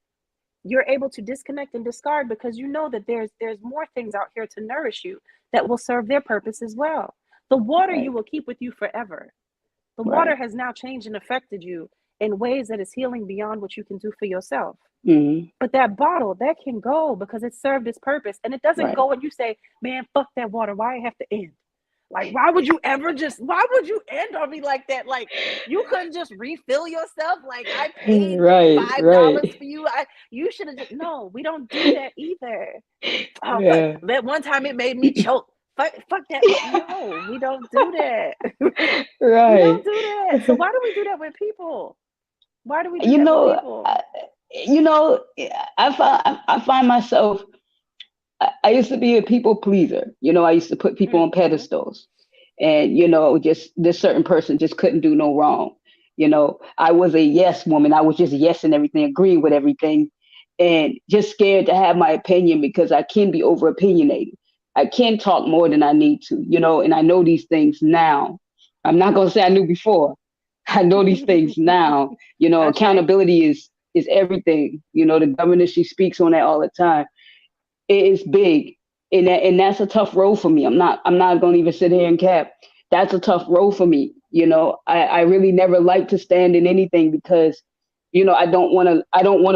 B: You're able to disconnect and discard because you know that there's more things out here to nourish you that will serve their purpose as well. The water you will keep with you forever. The water has now changed and affected you in ways that is healing beyond what you can do for yourself.
K: Mm-hmm.
B: But that bottle, that can go because it served its purpose. And it doesn't go and you say, man, fuck that water. Why I have to end? Like, why would you end on me like that? Like, you couldn't just refill yourself. Like, I paid
K: Right,
B: $5
K: right.
B: for you. You should have just, no, we don't do that either. Oh, fuck.
K: Yeah,
B: That one time it made me choke. Fuck that. No, we don't do that. We
K: right.
B: don't do that. So why do we do that with people? Why do we do
K: You
B: that with
K: know,
B: people?
K: you know, I find myself. I used to be a people pleaser. I used to put people on
B: Mm-hmm.
K: pedestals, and just this certain person just couldn't do no wrong. I was a yes woman. I was just yes and everything, agreeing with everything, and just scared to have my opinion because I can be over opinionated. I can talk more than I need to, and I know these things now. I'm not gonna say I knew before. I know these things now.
B: Ashe.
K: Accountability is everything. The governor, she speaks on that all the time. It is big, and that's a tough road for me. I'm not going to even sit here and cap. That's a tough road for me. I really never like to stand in anything because I don't want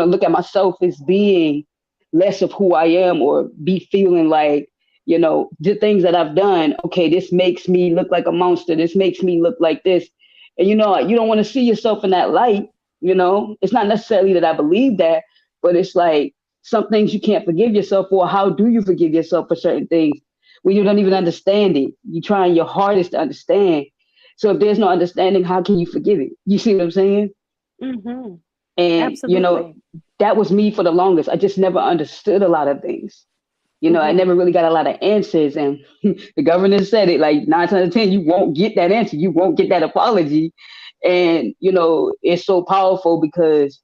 K: to look at myself as being less of who I am or be feeling like the things that I've done. Okay, this makes me look like a monster. This makes me look like this, and you don't want to see yourself in that light. It's not necessarily that I believe that, but it's like some things you can't forgive yourself for. How do you forgive yourself for certain things when you don't even understand it? You're trying your hardest to understand. So if there's no understanding, how can you forgive it? You see what I'm saying?
B: Mm-hmm.
K: And
B: Absolutely.
K: that was me for the longest. I just never understood a lot of things. I
B: Mm-hmm.
K: never really got a lot of answers. And the governor said it like 9 times out of 10, you won't get that answer. You won't get that apology. And, it's so powerful because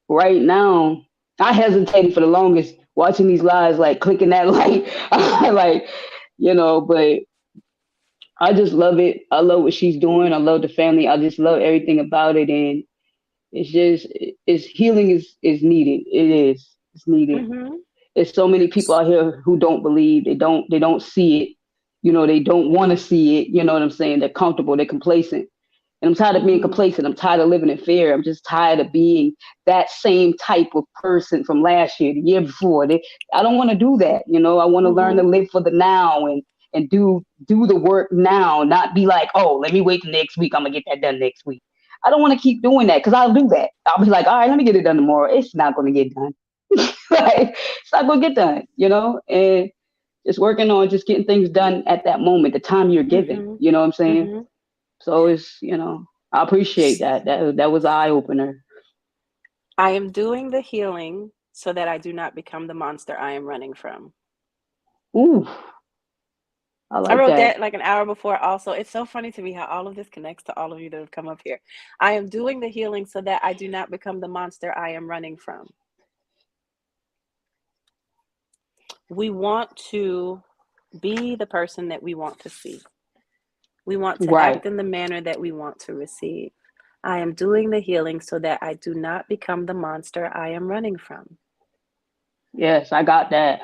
K: right now, I hesitated for the longest watching these lives, like clicking that like, like, but I just love it. I love what she's doing. I love the family. I just love everything about it. And it's healing is needed. It is. It's needed.
B: Mm-hmm.
K: There's so many people out here who don't believe. They don't see it. They don't want to see it. You know what I'm saying? They're comfortable. They're complacent. And I'm tired of being
B: Mm-hmm.
K: complacent. I'm tired of living in fear. I'm just tired of being that same type of person from last year, the year before. I don't want to do that. I want to learn to
B: Mm-hmm.
K: live for the now and do the work now, not be like, oh, let me wait till next week. I'm gonna get that done next week. I don't want to keep doing that because I'll do that. I'll be like, all right, let me get it done tomorrow. It's not gonna get done. Like, it's not gonna get done. And just working on just getting things done at that moment, the time you're given.
B: Mm-hmm.
K: You know what I'm saying?
B: Mm-hmm.
K: So I appreciate that. That was an eye opener.
B: I am doing the healing so that I do not become the monster I am running from.
K: Ooh, I
B: I
K: like
B: wrote
K: that.
B: that like an hour before also. It's so funny to me how all of this connects to all of you that have come up here. I am doing the healing so that I do not become the monster I am running from. We want to be the person that we want to see. We want to
K: Right.
B: act in the manner that we want to receive. I am doing the healing so that I do not become the monster I am running from.
K: Yes, I got that.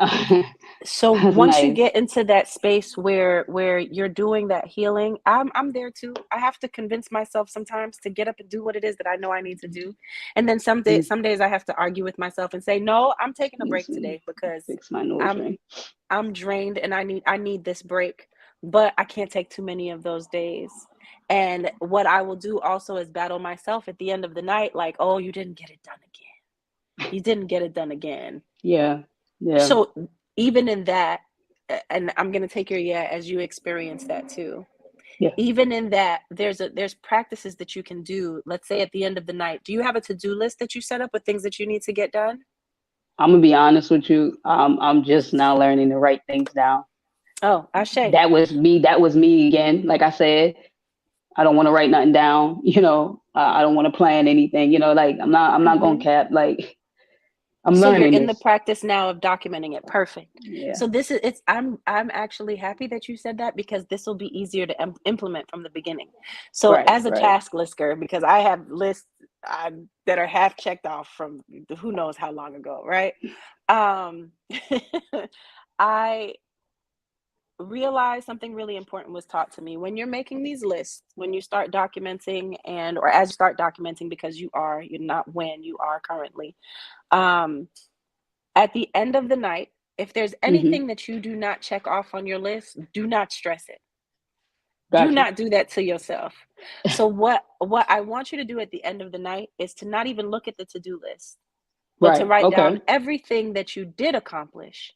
B: So
K: That's
B: once you
K: nice.
B: get into that space where you're doing that healing, I'm there too. I have to convince myself sometimes to get up and do what it is that I know I need to do. And then
K: Mm,
B: some days I have to argue with myself and say, "No, I'm taking a
K: let me
B: break
K: see.
B: today because
K: Fix my nose
B: I'm
K: ring.
B: I'm drained and I need this break." But I can't take too many of those days. And what I will do also is battle myself at the end of the night like, "Oh, you didn't get it done again. You didn't get it done again."
K: Yeah. Yeah.
B: So even in that, and I'm going to take your yeah as you experience that too.
K: Yeah.
B: Even in that, there's practices that you can do. Let's say at the end of the night, do you have a to-do list that you set up with things that you need to get done?
K: I'm gonna be honest with you. I'm just now learning to write things down.
B: Oh, Ashe.
K: That was me. That was me again. Like I said, I don't want to write nothing down. I don't want to plan anything. Like I'm not gonna
B: Mm-hmm.
K: cap. Like I'm
B: So you're
K: learning
B: in the
K: this.
B: practice now of documenting it. Perfect.
K: Yeah.
B: So this is it's I'm actually happy that you said that because this will be easier to implement from the beginning. So
K: Right.
B: as a
K: Right.
B: task lister, because I have lists that are half checked off from who knows how long ago, right? Um, I realized something really important was taught to me when you're making these lists, when you start documenting and or as you start documenting because you're not when you are currently. Um, at the end of the night, if there's
K: Hmm.
B: anything that you do not check off on your list, do not stress it. Do
K: Gotcha.
B: not do that to yourself. So what I want you to do at the end of the night is to not even look at the to-do list, but to
K: Right.
B: write down
K: Okay.
B: everything that you did accomplish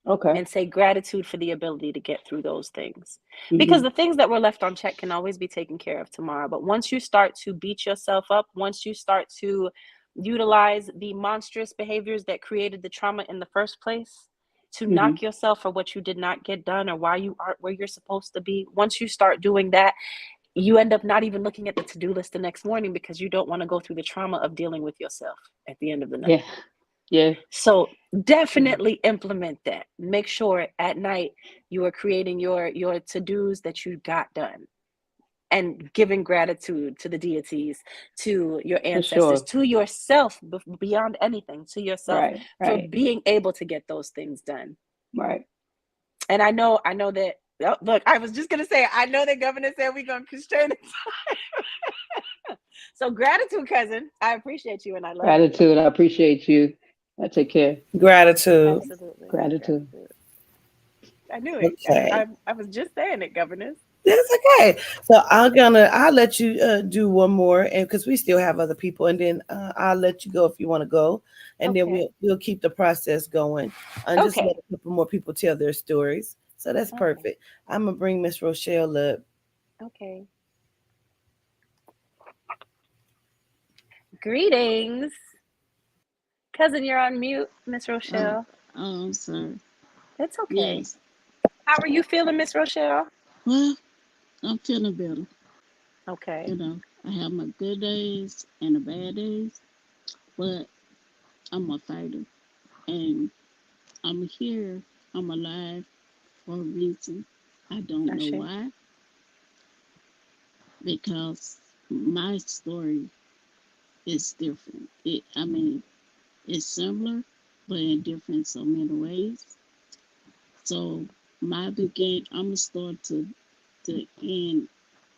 K: Okay.
B: and say gratitude for the ability to get through those things. Because
K: Mhm.
B: the things that were left unchecked can always be taken care of tomorrow. But once you start to beat yourself up, once you start to utilize the monstrous behaviors that created the trauma in the first place to
K: Mhm.
B: knock yourself for what you did not get done or why you aren't where you're supposed to be, once you start doing that, you end up not even looking at the to-do list the next morning because you don't want to go through the trauma of dealing with yourself at the end of the night.
K: Yeah. Yeah.
B: So definitely implement that. Make sure at night you are creating your to-dos that you got done and giving gratitude to the deities, to your
K: For
B: ancestors,
K: sure.
B: to yourself, beyond anything, to yourself
K: Right.
B: for
K: Right.
B: being able to get those things done.
K: Right.
B: And I know that, oh, look, I was just gonna say, I know that Governor said we're gonna constrain the time. So gratitude, cousin. I appreciate you and I love you.
K: Gratitude. I appreciate you. I take care.
E: Gratitude.
B: Absolutely.
K: Gratitude.
B: Gratitude. I knew it.
E: Okay.
B: I was just saying it, governors.
E: That's okay. So I'll let you do one more, and because we still have other people, and then I'll let you go if you want to go, and then
B: Okay.
E: we'll keep the process going, and just let
B: Okay.
E: a couple more people tell their stories. So that's
B: Okay.
E: perfect. I'm gonna bring Miss Rochelle up.
B: Okay. Greetings. Cousin, you're on mute, Miss
L: Oh,
B: Rochelle.
L: I'm sorry.
B: It's okay.
L: Yes.
B: How are you feeling, Miss Rochelle?
L: Well, I'm feeling better.
B: Okay.
L: You know, I have my good days and the bad days, but I'm a fighter. And I'm here. I'm alive for a reason. I don't know
B: Ashe.
L: why, because my story is different. I mean, it's similar, but in different so many ways. So I'm gonna start to the end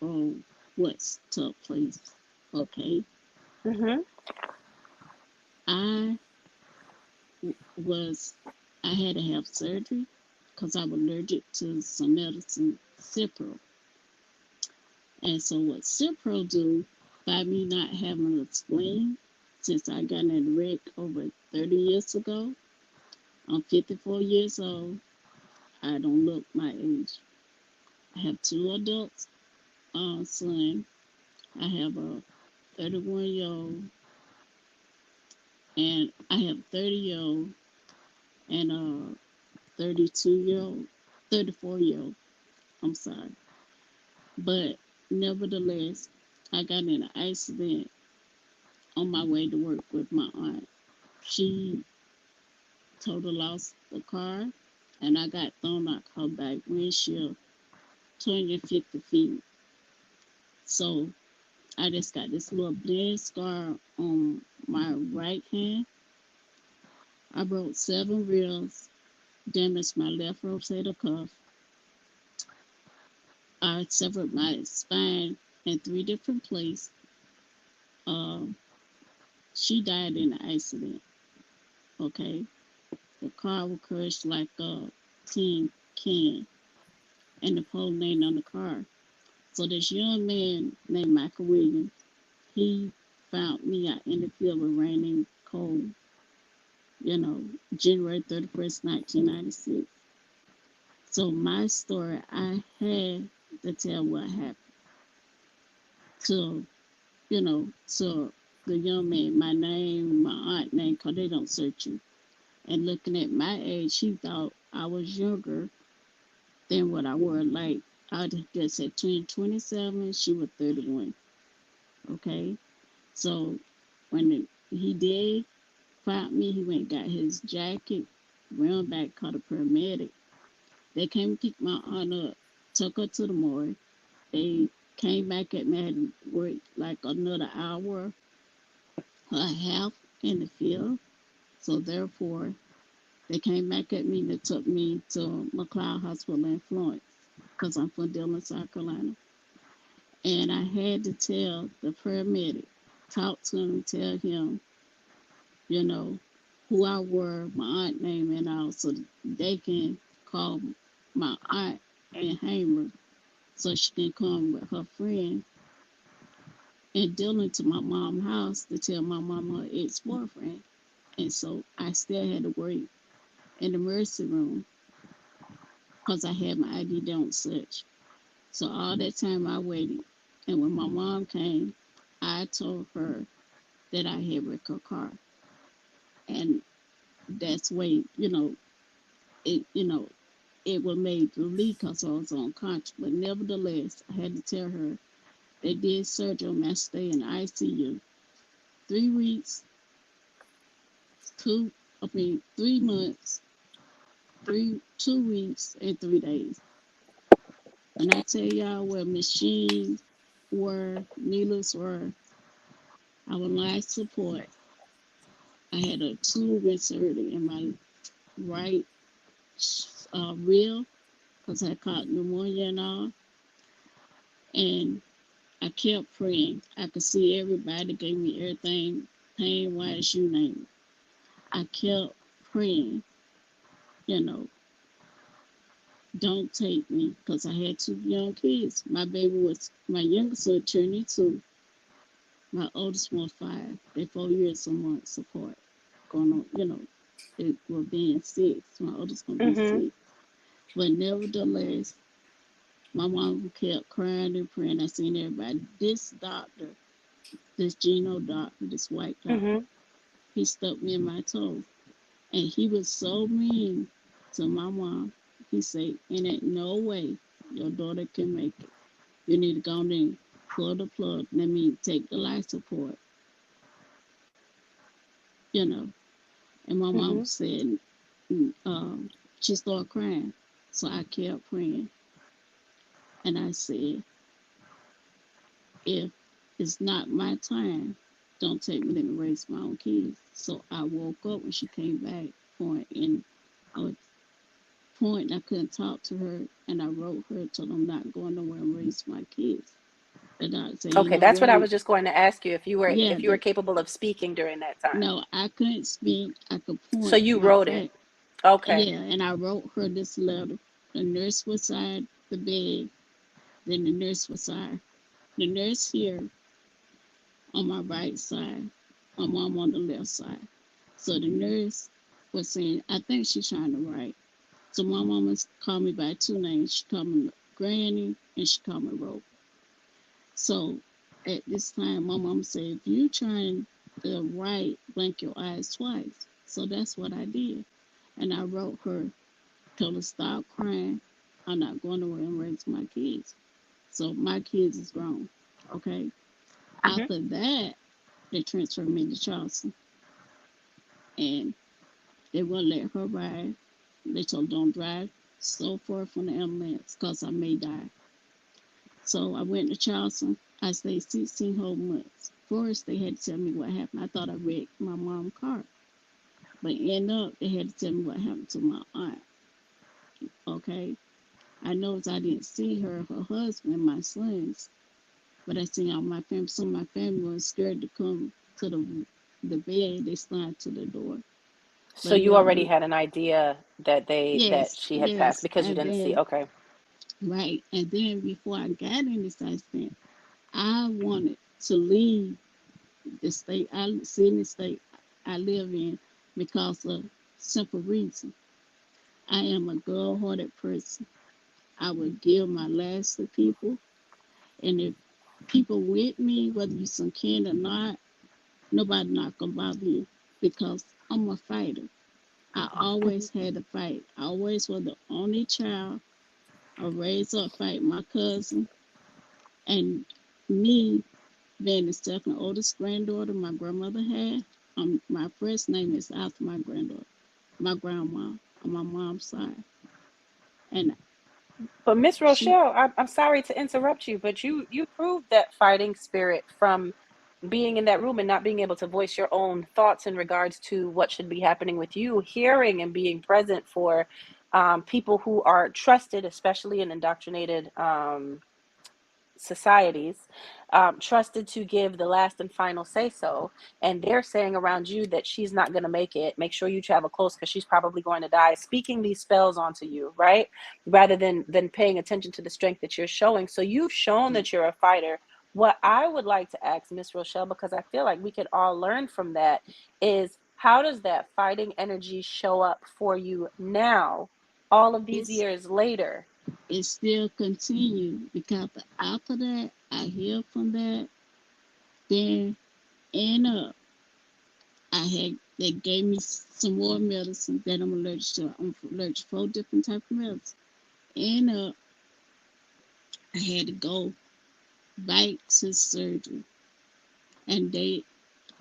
L: of what's took place. Okay,
B: Mm-hmm.
L: I was I had to have surgery because I was allergic to some medicine, Cipro. And so what Cipro do by me not having a spleen since I got in a wreck over 30 years ago, I'm 54 years old. I don't look my age. I have two adults, son. I have a 31-year-old, and I have 30-year-old and a 32-year-old, 34-year-old. I'm sorry. But nevertheless, I got in an accident on my way to work with my aunt. She total lost the car, and I got thrown out her back windshield 250 feet. So I just got this little bleeding scar on my right hand. I broke 7 ribs, damaged my left rotator cuff. I severed my spine in 3 different places. Um, she died in the accident. Okay, the car was crushed like a tin can, and the pole laying on the car. So this young man named Michael Williams, he found me out in the field with rain and cold. You know, January 31st, 1996. So my story, I had to tell what happened to to the young man, my name, my aunt name, because they don't search you. And looking at my age, she thought I was younger than what I was. Like, I just said 27, she was 31. Okay? So when he did find me, he went and got his jacket, ran back, called a paramedic. They came and picked my aunt up, took her to the morgue. They came back at me, had worked like another hour, a half in the field. So therefore, they came back at me and they took me to McLeod Hospital in Florence because I'm from Dillon, South Carolina. And I had to tell the paramedic, talk to him, tell him, you know, who I were, my aunt name and all, so they can call my aunt in Hamer so she can come with her friend and Dylan to my mom's house to tell my mom her ex-boyfriend. And so I still had to wait in the emergency room because I had my ID done such. So all that time I waited. And when my mom came, I told her that I had wrecked her car. And that's way, it was made to leak because I was unconscious. But nevertheless, I had to tell her they did surgery on me. I stayed in the ICU 3 weeks, 3 months, 2 weeks, and 3 days. When I tell y'all where machines were, needles were, I was life support. I had a tube inserted in my right rib because I caught pneumonia and all. And I kept praying. I could see everybody gave me everything, pain wise, you name it. I kept praying, you know, don't take me because I had 2 young kids. My youngest was turning 2. My oldest was 5. They 4 years a month support going on, it was being 6. My oldest gonna be 6. But nevertheless, my mom kept crying and praying. I seen everybody. This doctor, this Geno doctor, this white doctor, he stuck me in my toe. And he was so mean to my mom. He said, "In ain't no way your daughter can make it. You need to go in and pull the plug. That means take the life support, you know." And my mom said, she started crying. So I kept praying. And I said, if it's not my time, don't take me. Let me raise my own kids. So I woke up when she came back, and I was pointing. I couldn't talk to her, and I wrote her, told I'm not going nowhere and raise my kids. The doctor said,
B: Okay, that's what I was just going to ask you, if you were
L: yeah,
B: if you were capable of speaking during that time.
L: no, I couldn't speak. I could
B: So
L: point.
B: you
L: Matter of
B: wrote it.
L: fact,
B: Okay.
L: yeah, and I wrote her this letter. The nurse was beside the bed. Then the nurse was beside. The nurse here on my right side, my mom on the left side. So the nurse was saying, I think she's trying to write. So my mama called me by 2 names. She called me Granny and she called me Rope. So at this time, my mom said, if you trying to write, blink your eyes twice. So that's what I did. And I wrote her, told her stop crying. I'm not going nowhere and raise my kids. So my kids is grown. Okay. After that, they transferred me to Charleston. And they wouldn't let her ride. They told her don't drive so far from the ambulance because I may die. So I went to Charleston. I stayed 16 whole months. First, they had to tell me what happened. I thought I wrecked my mom's car. But end up, they had to tell me what happened to my aunt. Okay? I noticed I didn't see her husband, my sons. But I seen all my family. Some of my family was scared to come to the bed. They slid to the door.
B: So you already had an idea that
L: Yes,
B: she had passed
L: yes.
B: because you
L: And
B: didn't see.
L: then,
B: Okay.
L: right. And then before I got in this accident, I wanted to leave the state, city state I live in because of simple reason. I am a good-hearted person. I would give my last to people. And if people with me, whether you some kin or not, nobody not gonna bother you because I'm a fighter. I always had to fight. I always was the only child. I raised up fight my cousin and me being the second oldest granddaughter my grandmother had. My first name is after my granddaughter, my grandma on my mom's side, and
B: But Miss
L: she
B: Rochelle, I'm sorry to interrupt you, but you proved that fighting spirit from being in that room and not being able to voice your own thoughts in regards to what should be happening with you, hearing and being present for people who are trusted, especially in indoctrinated societies, trusted to give the last and final say so, and they're saying around you that she's not going to make it, make sure you travel close because she's probably going to die, speaking these spells onto you, right? Rather than paying attention to the strength that you're showing. So you've shown that you're a fighter. What I would like to ask Miss Rochelle, because I feel like we could all learn from that, is how does that fighting energy show up for you now, all of these
L: It's
B: years later?
L: it still continued because after that I healed from that. Then end up I had they gave me some more medicine that I'm allergic to. I'm allergic to 4 different types of medicine. End up I had to go back to surgery, and they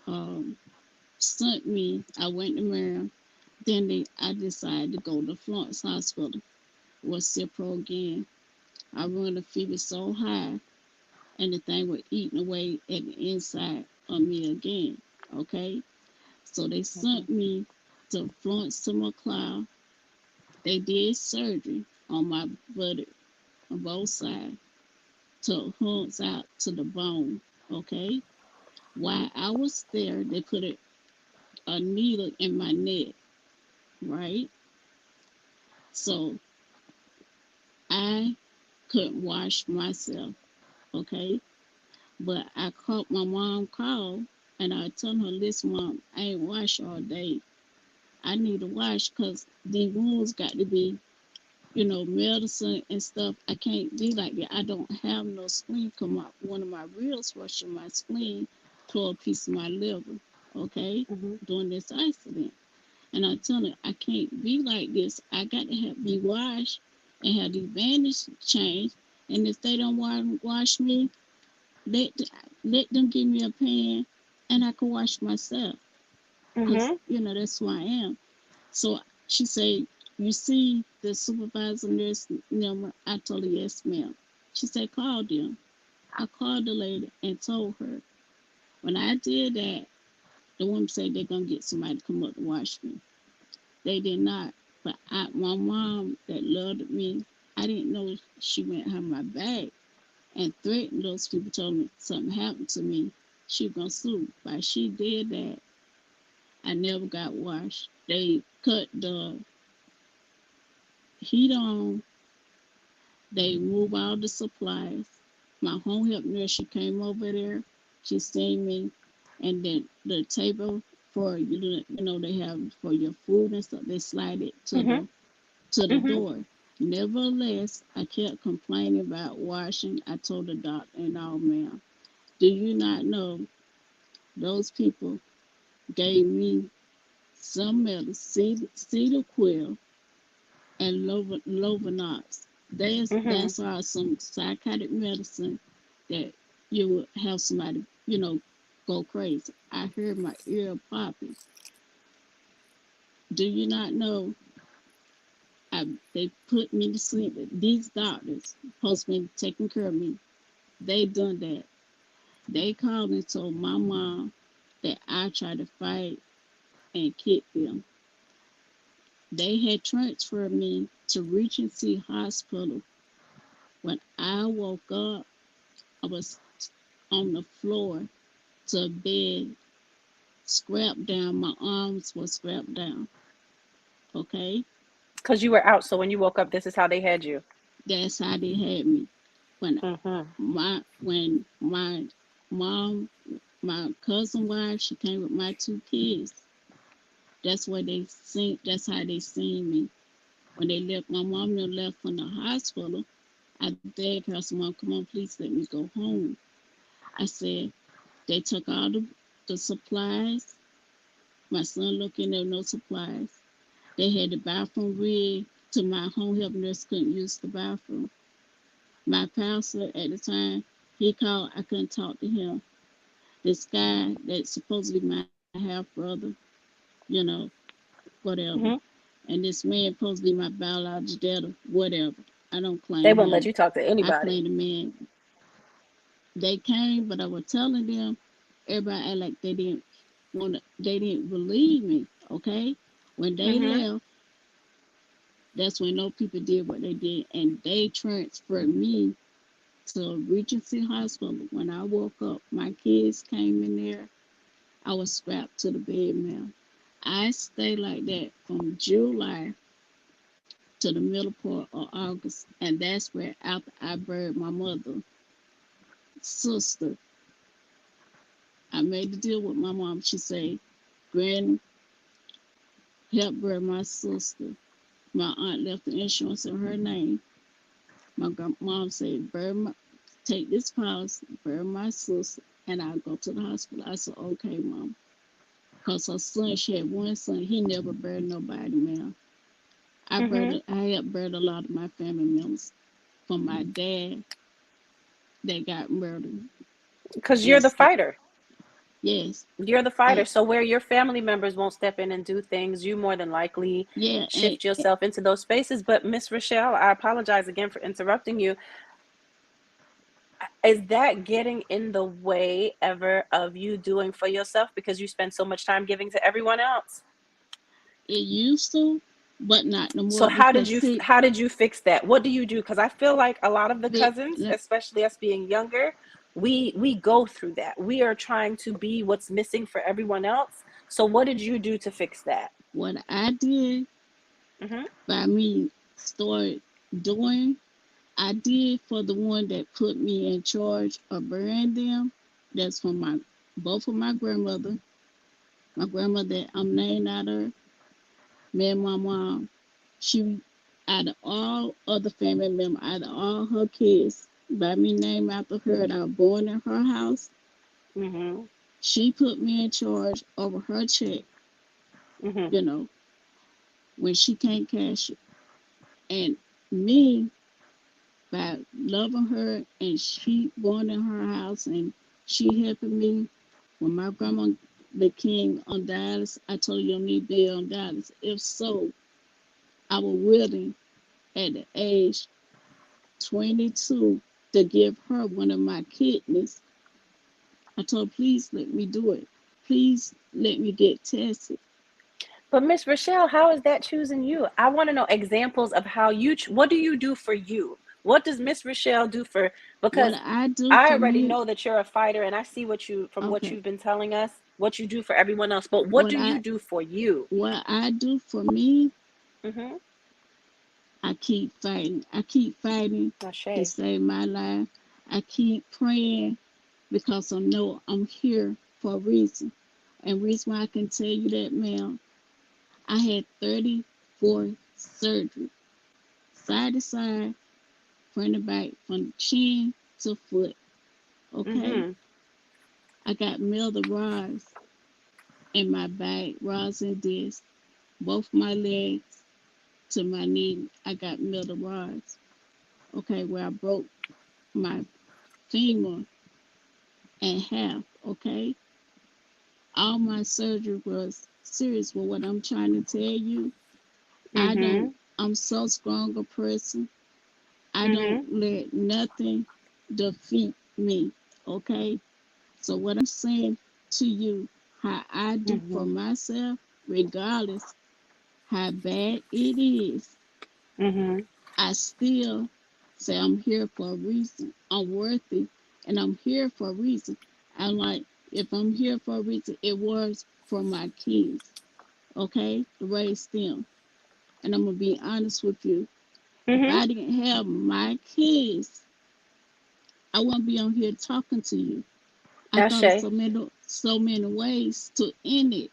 L: um, sent me. I went to Maryland. Then I decided to go to Florence Hospital with Cipro again. I run a fever so high, and the thing was eating away at the inside of me again. Okay, so they sent me to Florence to McLeod. They did surgery on my body on both sides, took hunks out to the bone. Okay, while I was there, they put a needle in my neck, right? So I couldn't wash myself, okay? But I called my mom called and I told her, listen, mom, I ain't washed all day. I need to wash because the wounds got to be, medicine and stuff. I can't be like that. I don't have no spleen come out. One of my ribs rushed my spleen, tore a piece of my liver, okay,
B: Mm-hmm.
L: during this accident. And I tell her, I can't be like this. I got to have me washed and have these bandages changed. And if they don't wash me, let, let them give me a pan and I can wash myself. Because,
B: Mm-hmm.
L: that's who I am. So she said, you see the supervisor nurse number? I told her, yes, ma'am. She said, call them. I called the lady and told her. When I did that, the woman said they're going to get somebody to come up to wash me. They did not. But my mom that loved me, I didn't know she went behind my back and threatened those people, told me something happened to me. She was going to sue. But she did that. I never got washed. They cut the heat on. They moved all the supplies. My home health nurse, she came over there. She seen me. And then the table for, they have for your food and stuff, they slide it
B: Mm-hmm.
L: to the
B: Mm-hmm.
L: door. Nevertheless, I kept complaining about washing. I told the doctor, and all, ma'am, do you not know those people gave me some medicine, cedar quill, and Lovenox.
B: Mm-hmm.
L: That's some psychotic medicine that you would have somebody, go crazy. I heard my ear popping. Do you not know they put me to sleep? These doctors supposed to be taking care of me. They done that. They called and told my mom that I tried to fight and kick them. They had transferred me to Regency Hospital. When I woke up, I was on the floor to a bed, scrapped down. My arms were scrapped down. Okay,
B: Because you were out, so when you woke up, this is how they had you.
L: that's how they had me. When
B: Mm-hmm.
L: my mom, my cousin wife, she came with my 2 kids. That's what they seen. That's how they seen me. When they left, my mom left from the hospital. I begged her, I said, Mom, come on, please let me go home. I said, they took all the supplies. My son looking there, no supplies. They had the bathroom rig to my home health nurse couldn't use the bathroom. My pastor at the time, he called, I couldn't talk to him. This guy that's supposedly my half brother, you know, whatever.
B: Mm-hmm.
L: And this man supposed to be my biological daddy, whatever. I don't
B: They
L: claim
B: wouldn't let
L: him.
B: you talk to
L: I
B: anybody.
L: claim the man. They came, but I was telling them, everybody act like they didn't believe me, okay? When they
B: Mm-hmm.
L: left, that's when no people did what they did, and they transferred me to Regency Hospital. When I woke up, my kids came in there. I was strapped to the bed, ma'am. I stayed like that from July to the middle part of August, and that's where after I buried my mother, sister, I made the deal with my mom. She said, Granny, help bury my sister. My aunt left the insurance in her name. My mom said, take this policy, bury my sister, and I'll go to the hospital. I said, okay, mom. Because her son, she had one son, he never buried nobody, ma'am. I helped bury a lot of my family members. From my dad that got murdered.
B: Because you're the fighter.
L: Yes.
B: You're the fighter. So where your family members won't step in and do things, you more than likely shift yourself into those spaces. But Miss Rochelle, I apologize again for interrupting you. Is that getting in the way ever of you doing for yourself because you spend so much time giving to everyone else?
L: It used to, but not no more.
B: So how did you fix that? What do you do? Because I feel like a lot of the cousins, especially us being younger, we go through that. We are trying to be what's missing for everyone else. So what did you do to fix that?
L: What I did by me start doing, I did for the one that put me in charge of burying them. That's from both of my grandmother. My grandmother, I'm named after her. Me and my mom. She, out of all other family members, out of all her kids, by me named after her, that I was born in her house. She put me in charge over her check. You know, when she can't cash it, and me by loving her, and she born in her house, and she helping me. When my grandma, the king on dialysis, I told you don't need to be on dialysis. If so, I was willing at the age 22 to give her one of my kidneys. I told her, please let me do it. Please let me get tested.
B: But Miss Rochelle, how is that choosing you? I want to know examples of how what do you do for you? What does Miss Rochelle do for, because I already know that you're a fighter, and I see what you've been telling us, what you do for everyone else. But what do you do for you?
L: What I do for me, I keep fighting. I keep fighting to save my life. I keep praying because I know I'm here for a reason. And reason why I can tell you that, ma'am, I had 34 surgeries, side to side, front to back, from chin to foot. Okay? I got metal rods in my back, rods and discs, both my legs to my knee. I got metal rods. Okay, where I broke my femur in half. Okay? All my surgery was serious. But what I'm trying to tell you, I'm so strong a person. I don't let nothing defeat me. Okay? So what I'm saying to you, how I do for myself, regardless how bad it is, I still say I'm here for a reason. I'm worthy, and I'm here for a reason. I'm like, if I'm here for a reason, it was for my kids, okay, to raise them. And I'm gonna be honest with you. If I didn't have my kids, I wouldn't be on here talking to you. I thought of so many ways to end it,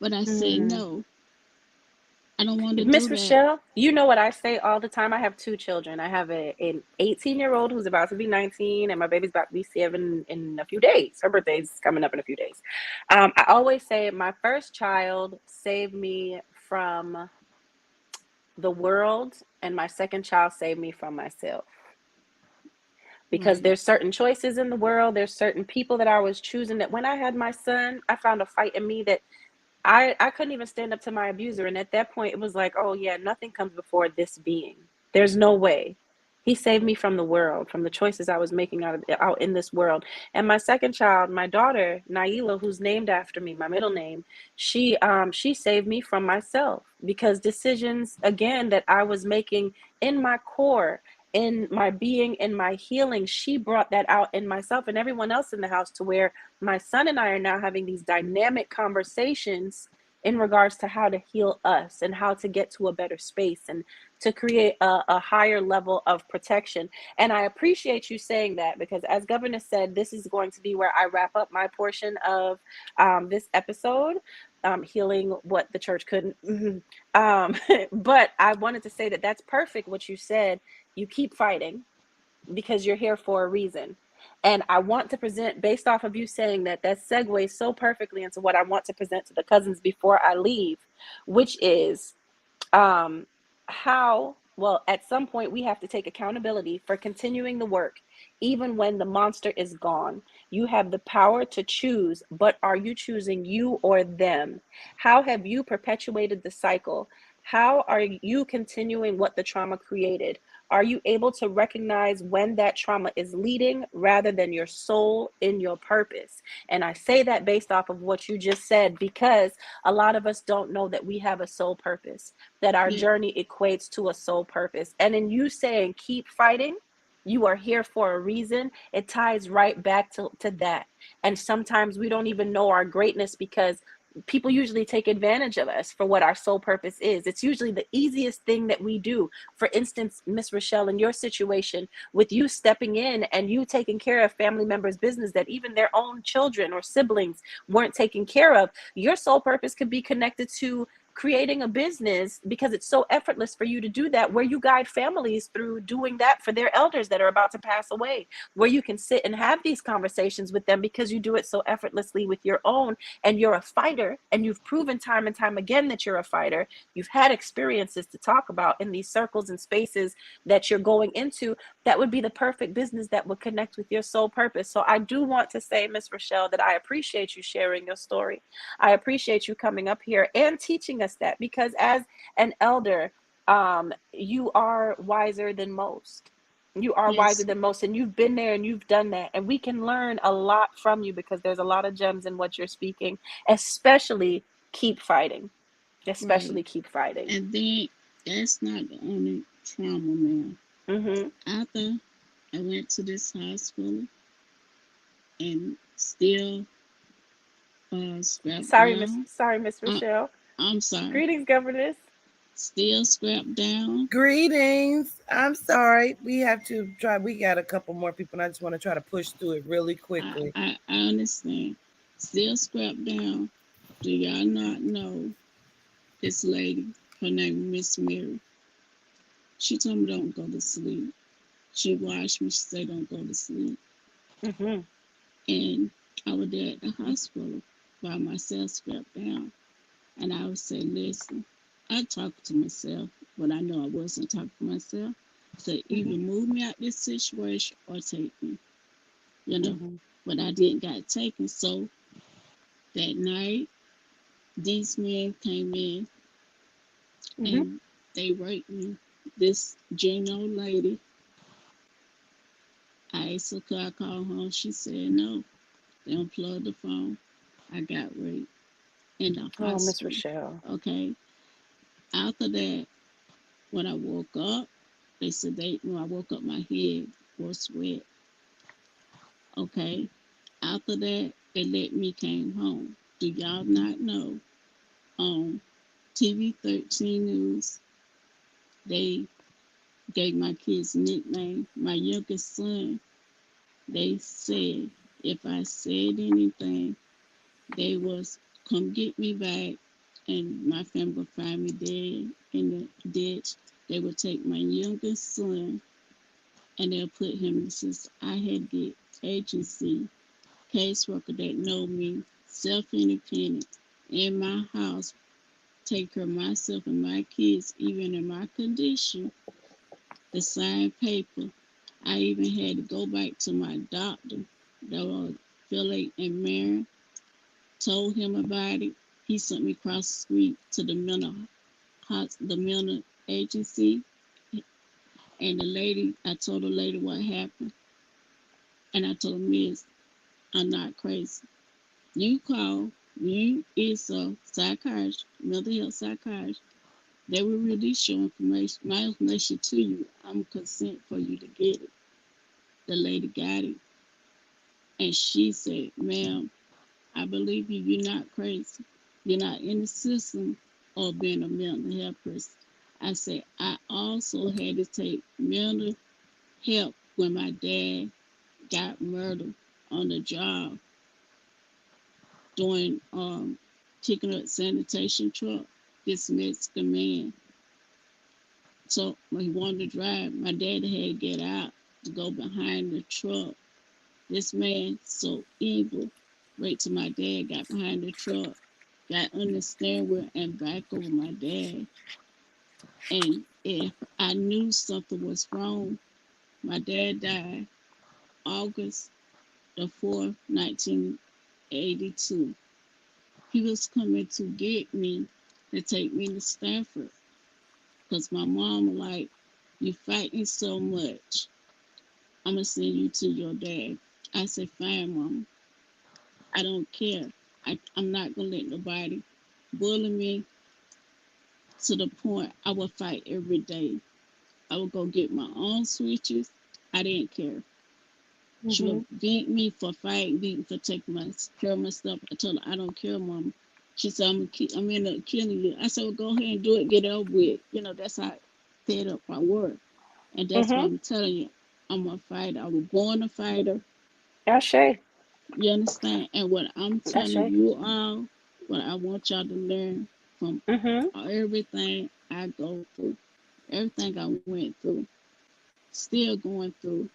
L: but I said no. I don't want to do that.
B: Miss Rochelle, you know what I say all the time? I have two children. I have an 18-year-old who's about to be 19, and my baby's about to be 7 in a few days. Her birthday's coming up in a few days. I always say my first child saved me from the world, and my second child saved me from myself. Because there's certain choices in the world, there's certain people that I was choosing, that when I had my son, I found a fight in me that I couldn't even stand up to my abuser. And at that point, it was like, oh yeah, nothing comes before this being. There's no way. He saved me from the world, from the choices I was making out in this world. And my second child, my daughter, Naila, who's named after me, my middle name, she saved me from myself, because decisions, again, that I was making in my core, in my being, in my healing, she brought that out in myself and everyone else in the house, to where my son and I are now having these dynamic conversations in regards to how to heal us and how to get to a better space and to create a higher level of protection. And I appreciate you saying that, because as Governor said, this is going to be where I wrap up my portion of this episode, healing what the church couldn't. But I wanted to say that that's perfect what you said. You keep fighting because you're here for a reason. And I want to present, based off of you saying that, that segues so perfectly into what I want to present to the cousins before I leave, which is how, well, at some point we have to take accountability for continuing the work, even when the monster is gone. You have the power to choose, but are you choosing you or them? How have you perpetuated the cycle? How are you continuing what the trauma created? Are you able to recognize when that trauma is leading rather than your soul in your purpose? And I say that based off of what you just said, because a lot of us don't know that we have a soul purpose, that our journey equates to a soul purpose. And in you saying, keep fighting, you are here for a reason, it ties right back to that. And sometimes we don't even know our greatness, because people usually take advantage of us for what our sole purpose is. It's usually the easiest thing that we do. For instance, Miss Rochelle, in your situation, with you stepping in and you taking care of family members' business that even their own children or siblings weren't taking care of, your sole purpose could be connected to creating a business, because it's so effortless for you to do that, where you guide families through doing that for their elders that are about to pass away, where you can sit and have these conversations with them because you do it so effortlessly with your own. And you're a fighter, and you've proven time and time again that you're a fighter. You've had experiences to talk about in these circles and spaces that you're going into. That would be the perfect business that would connect with your soul purpose. So I do want to say, Miss Rochelle, that I appreciate you sharing your story. I appreciate you coming up here and teaching us that, because as an elder, you are wiser than most. You are wiser
L: Yes,
B: than most, and you've been there and you've done that. And we can learn a lot from you, because there's a lot of gems in what you're speaking, especially keep fighting.
L: right.
B: Especially keep fighting.
L: And then that's not the only trauma, man.
B: Mm-hmm.
L: After I went to this hospital and still strapped down.
B: Sorry, Miss
L: I,
B: Rochelle.
L: I'm sorry.
B: Greetings, governess.
L: Still strapped down.
E: Greetings. I'm sorry. We have to try. We got a couple more people, and I just want to try to push through it really quickly.
L: I understand. Still strapped down. Do y'all not know this lady? Her name is Miss Mary. She told me don't go to sleep. She watched me. She said don't go to sleep.
B: Mm-hmm.
L: And I was there at the hospital by myself, strapped down. And I would say, listen, I talk to myself, but I know I wasn't talking to myself. So either move me out this situation or take me, you know.
B: Mm-hmm.
L: But I didn't get taken. So that night, these men came in
B: Mm-hmm.
L: and they raped me. This junior lady, I asked her, could I call home? She said no. They unplugged the phone. I got raped in the
B: Oh, Miss
L: hospital.
B: Rochelle.
L: Okay. After that, when I woke up, they said when I woke up, my head was wet. Okay. After that, they let me came home. Do y'all not know? On TV 13 News, they gave my kids nickname. My youngest son, they said if I said anything, they was come get me back, and my family would find me dead in the ditch. They would take my youngest son and they'll put him since I had the agency caseworker that know me, self-independent, in my house, take care of myself and my kids, even in my condition, the signed paper. I even had to go back to my doctor, that was Philip and Mary, told him about it. He sent me across the street to the mental agency. And the lady, I told the lady what happened. And I told her, Miss, I'm not crazy. You is a psychiatrist, mental health psychiatrist. They will release your information, my information to you. I'm consent for you to get it. The lady got it. And she said, ma'am, I believe you. You're not crazy. You're not in the system or being a mental health person. I said, I also had to take mental help when my dad got murdered on the job doing picking up sanitation truck. This Mexican man. So when he wanted to drive, my dad had to get out to go behind the truck. This man so evil. Wait till my dad got behind the truck, got on the steering wheel and back over my dad. And if I knew something was wrong, my dad died August the 4th, 1982. He was coming to get me to take me to Stanford. Because my mom was like, you fighting so much. I'm going to send you to your dad. I said, fine, mom. I don't care. I'm not going to let nobody bully me to the point I would fight every day. I would go get my own switches. I didn't care. She would beat me for fighting, beat me for taking care of my stuff. I told her, I don't care, mama. She said, I'm in up killing you. I said, well, go ahead and do it, get it over with. You know, that's how fed up I work. And that's why I'm telling you, I'm a fighter. I was born a fighter.
B: Ashe.
L: You understand? And what I'm telling
B: Ashe.
L: you all, what I want y'all to learn from everything I go through, everything I went through, still going through,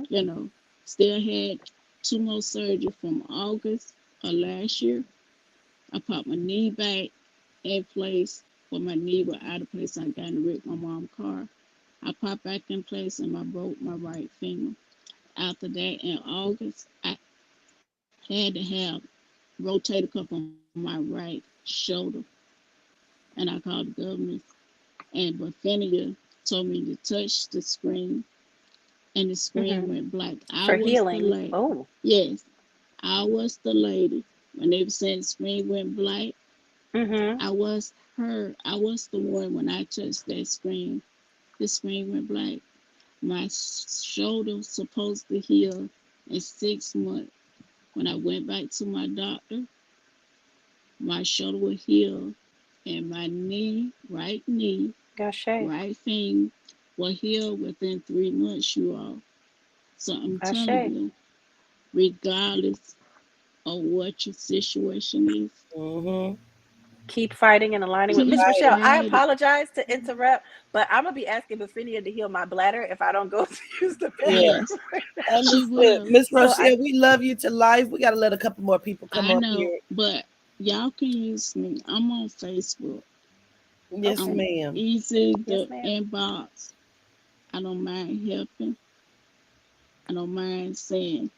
L: you know, still had 2 more surgeries from August of last year. I popped my knee back in place when my knee was out of place. I got in the wreck my mom's car. I popped back in place and I broke my right finger. After that, in August, I had to have rotator cuff on my right shoulder. And I called the government. And Baffinia told me to touch the screen. And the screen went black. I
B: For
L: was the
B: healing.
L: lady.
B: Oh.
L: Yes, I was the lady. When they were saying the screen went black, I was her. I was the one when I touched that screen. The screen went black. My shoulder supposed to heal in 6 months. When I went back to my doctor, my shoulder will heal, and my knee,
B: Ashe.
L: right thing will heal within 3 months, you all. So I'm telling
B: Ashe.
L: you, regardless of what your situation is,
B: Keep fighting and aligning with
L: keep
B: Miss Rochelle. I
L: fighting.
B: apologize to interrupt, but I'm gonna be asking Baffinia to heal my bladder if I don't go to use the bathroom.
L: Yes, she
E: Understood.
L: will.
E: Miss
B: So
E: Rochelle, we love you to life. We got to let a couple more people come
L: I
E: up
L: know,
E: here.
L: but y'all can use me. I'm on Facebook.
E: Yes,
L: I'm
E: ma'am.
L: easy
B: Yes,
L: to
B: ma'am.
L: inbox. I don't mind helping. I don't mind saying,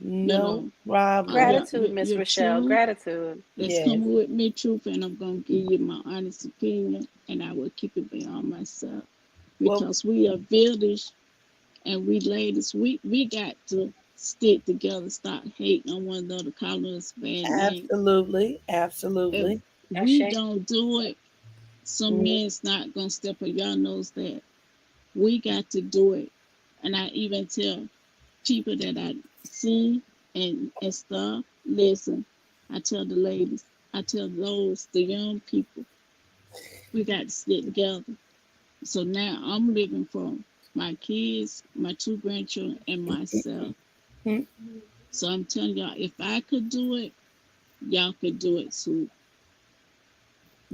L: you
E: No
L: know,
E: problem.
B: Gratitude, Miss
L: your
B: Rochelle.
L: truth.
B: Gratitude.
L: That's
E: Yes.
L: coming with me, truth, and I'm gonna give you my honest opinion, and I will keep it beyond myself
E: Well,
L: because we are village, and we ladies, we got to stick together, stop hating on one another, calling us bad names.
E: absolutely.
L: If
E: Absolutely.
L: we
B: Ashe.
L: don't do it, some
E: Mhm.
L: men's not gonna step up. Y'all knows that. We got to do it. And I even tell people that I see and stuff, listen, I tell the ladies, I tell those, the young people, we got to stick together. So now I'm living for my kids, my 2 grandchildren, and myself.
E: Mhm.
L: So I'm telling y'all, if I could do it, y'all could do it too.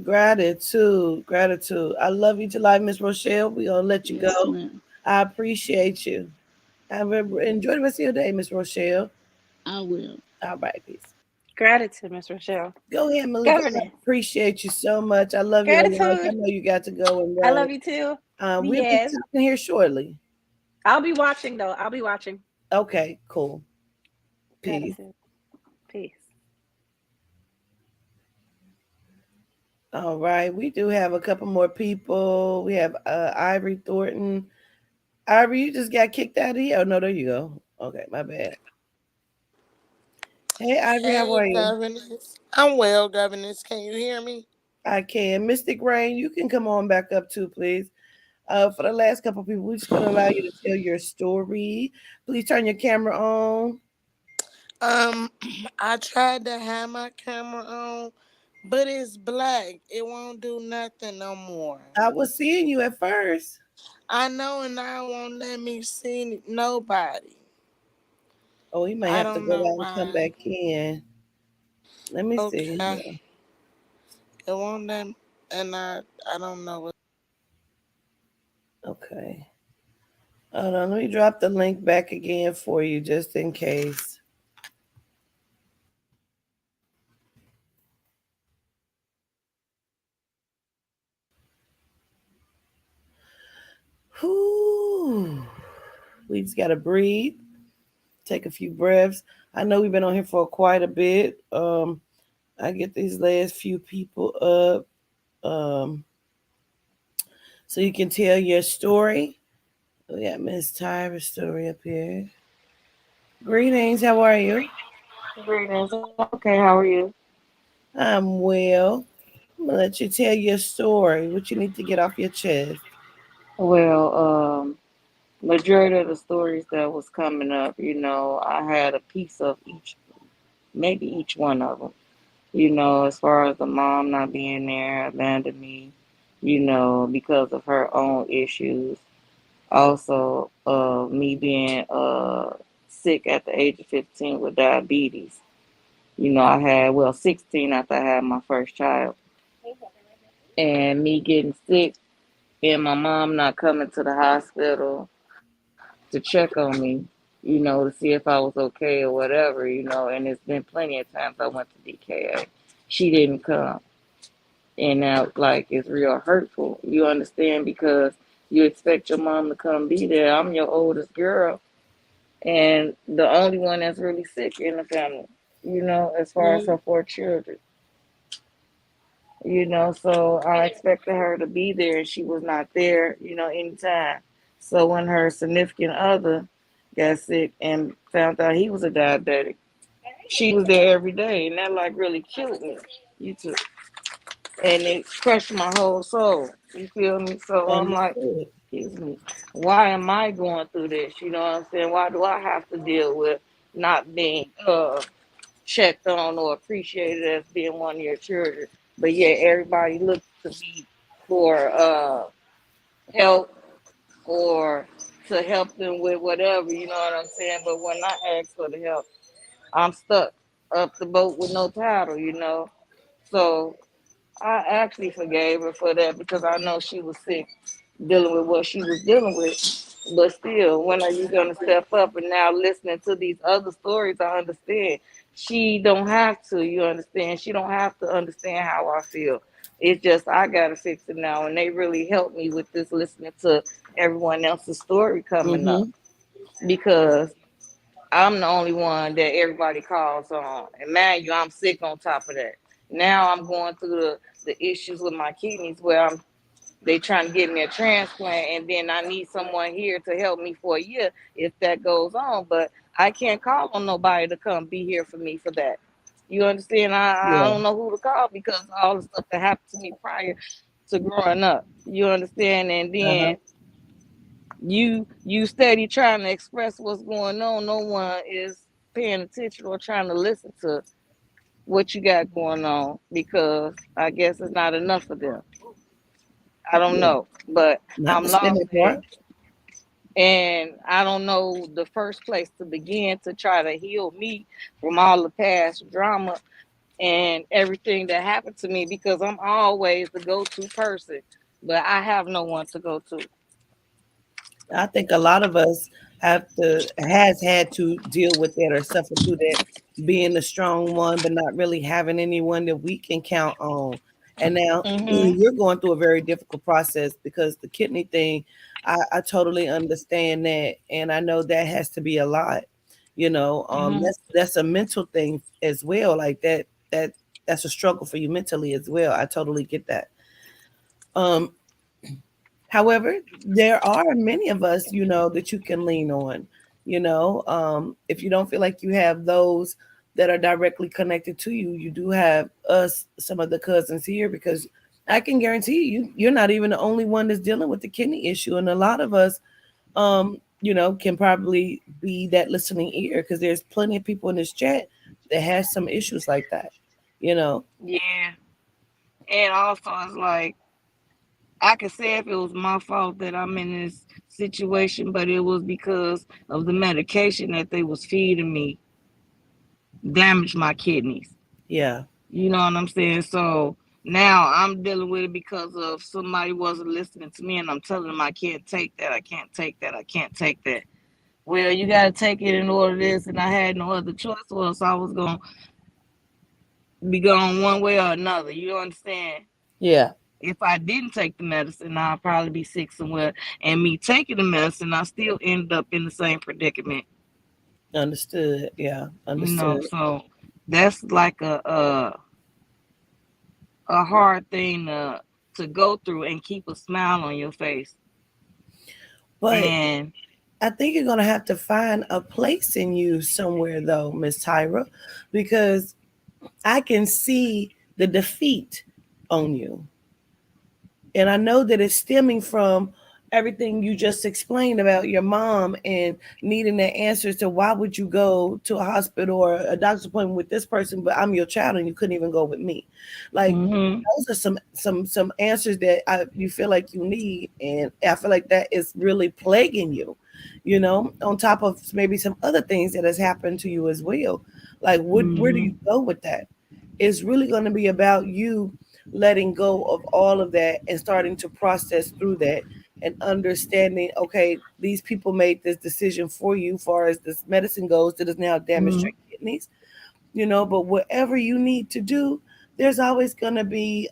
E: Gratitude. Gratitude. I love you to life, Miss Rochelle. We're going to let you
L: Yes,
E: go.
L: ma'am.
E: I appreciate you. Enjoy the rest of your day, Miss Rochelle.
L: I will.
E: All right, peace.
B: Gratitude, Miss Rochelle.
E: Go ahead, Malika. I
B: Governance.
E: appreciate you so much. I love you to life. I
B: Gratitude.
E: know you got to go and
B: I
E: run.
B: love you too.
E: We'll be
B: Yes.
E: talking here shortly.
B: I'll be watching though. I'll be watching.
E: Okay, cool. Peace.
B: Gratitude. Peace.
E: All right. We do have a couple more people. We have Ivory Thornton. Ivory, you just got kicked out of here. Oh, no, there you go. Okay, my bad. Hey, Ivory, how
M: Hey,
E: are you?
M: governess. I'm well, governess. Can you hear me?
E: I can. Mystic Rain, you can come on back up too, please. For the last couple of people, we're just gonna allow you to tell your story. Please turn your camera on.
M: Um, I tried to have my camera on, but it's black. It won't do nothing no more.
E: I was seeing you at first.
M: I know, and now it won't let me see nobody.
E: Oh, you might
M: I
E: have to
M: don't
E: go
M: know
E: out and come
M: why.
E: back in. Let me see.
M: Okay, it won't let, and I don't know what.
E: Okay. Hold on. Let me drop the link back again for you just in case. Whew. We just gotta breathe, take a few breaths. I know we've been on here for quite a bit. I get these last few people up. So you can tell your story. We got Miss Tyra's story up here. Greetings, how are you?
N: Greetings. I'm okay. How are you?
E: I'm well. I'm gonna let you tell your story. What you need to get off your chest.
N: Well, majority of the stories that was coming up, I had a piece of each, maybe each one of them. As far as the mom not being there, abandoned me, because of her own issues. Also, me being sick at the age of 15 with diabetes. I had, 16 after I had my first child. And me getting sick and my mom not coming to the hospital to check on me, to see if I was okay or whatever, and it's been plenty of times I went to DKA. She didn't come. And now, like, it's real hurtful. You understand? Because you expect your mom to come be there. I'm your oldest girl and the only one that's really sick in the family, as far as her four children. So I expected her to be there and she was not there, anytime. So when her significant other got sick and found out he was a diabetic, she was there every day and that like really killed me. You too. And it crushed my whole soul. You feel me? So I'm like,
E: Understood.
N: excuse me, why am I going through this? You know what I'm saying? Why do I have to deal with not being checked on or appreciated as being one of your children? But yeah, everybody looks to me for help or to help them with whatever, you know what I'm saying? But when I ask for the help, I'm stuck up the boat with no paddle. So I actually forgave her for that because I know she was sick dealing with what she was dealing with. But still, when are you gonna step up? And now listening to these other stories, I understand. She don't have to, you understand? She don't have to understand how I feel. It's just I gotta fix it now. And they really helped me with this listening to everyone else's story coming up.
E: Mm-hmm.
N: Because I'm the only one that everybody calls on. And man, I'm sick on top of that. Now I'm going through the issues with my kidneys where they trying to get me a transplant and then I need someone here to help me for a year if that goes on. But I can't call on nobody to come be here for me for that. You understand? I
E: Yeah.
N: don't know who to call because of all the stuff that happened to me prior to growing up. You understand? And
E: Uh-huh.
N: then you steady trying to express what's going on. No one is paying attention or trying to listen to what you got going on because I guess it's not enough for them. I don't
E: Yeah.
N: know, but
E: Not
N: I'm
E: the spinning
N: lost
E: part.
N: and I don't know the first place to begin to try to heal me from all the past drama and everything that happened to me because I'm always the go-to person, but I have no one to go to.
E: I think a lot of us has had to deal with that or suffer through that, being the strong one, but not really having anyone that we can count on. And now
N: Mhm.
E: you're going through a very difficult process because the kidney thing, I totally understand that, and I know that has to be a lot.
N: Mhm.
E: That's a mental thing as well. Like that's a struggle for you mentally as well. I totally get that. Um, However, there are many of us, that you can lean on. If you don't feel like you have those that are directly connected to you. You do have us, some of the cousins here, because I can guarantee you're not even the only one that's dealing with the kidney issue. And a lot of us, can probably be that listening ear, because there's plenty of people in this chat that has some issues like that, you know.
N: Yeah. And also, it's like, I could say if it was my fault that I'm in this situation, but it was because of the medication that they was feeding me damaged my kidneys.
E: Yeah.
N: You know what I'm saying? So now I'm dealing with it because of somebody wasn't listening to me, and I'm telling them I can't take that, I can't take that, I can't take that. Well, you got to take it in order this, and I had no other choice, or else I was going to be gone one way or another. You understand?
E: Yeah.
N: If I didn't take the medicine, I'd probably be sick somewhere. And me taking the medicine, I still ended up in the same predicament.
E: Understood. Yeah.
N: You know,
E: Understood.
N: so that's like a hard thing to go through and keep a smile on your face.
E: But
N: And
E: I think you're going to have to find a place in you somewhere, though, Miss Tyra, because I can see the defeat on you. And I know that it's stemming from everything you just explained about your mom and needing the answers to why would you go to a hospital or a doctor's appointment with this person, but I'm your child and you couldn't even go with me. Like, those are some answers that you feel like you need, and I feel like that is really plaguing you, on top of maybe some other things that has happened to you as well. Like, where do you go with that? It's really going to be about you letting go of all of that and starting to process through that and understanding, okay, these people made this decision for you, as far as this medicine goes, that has now damaged your kidneys, but whatever you need to do, there's always going to be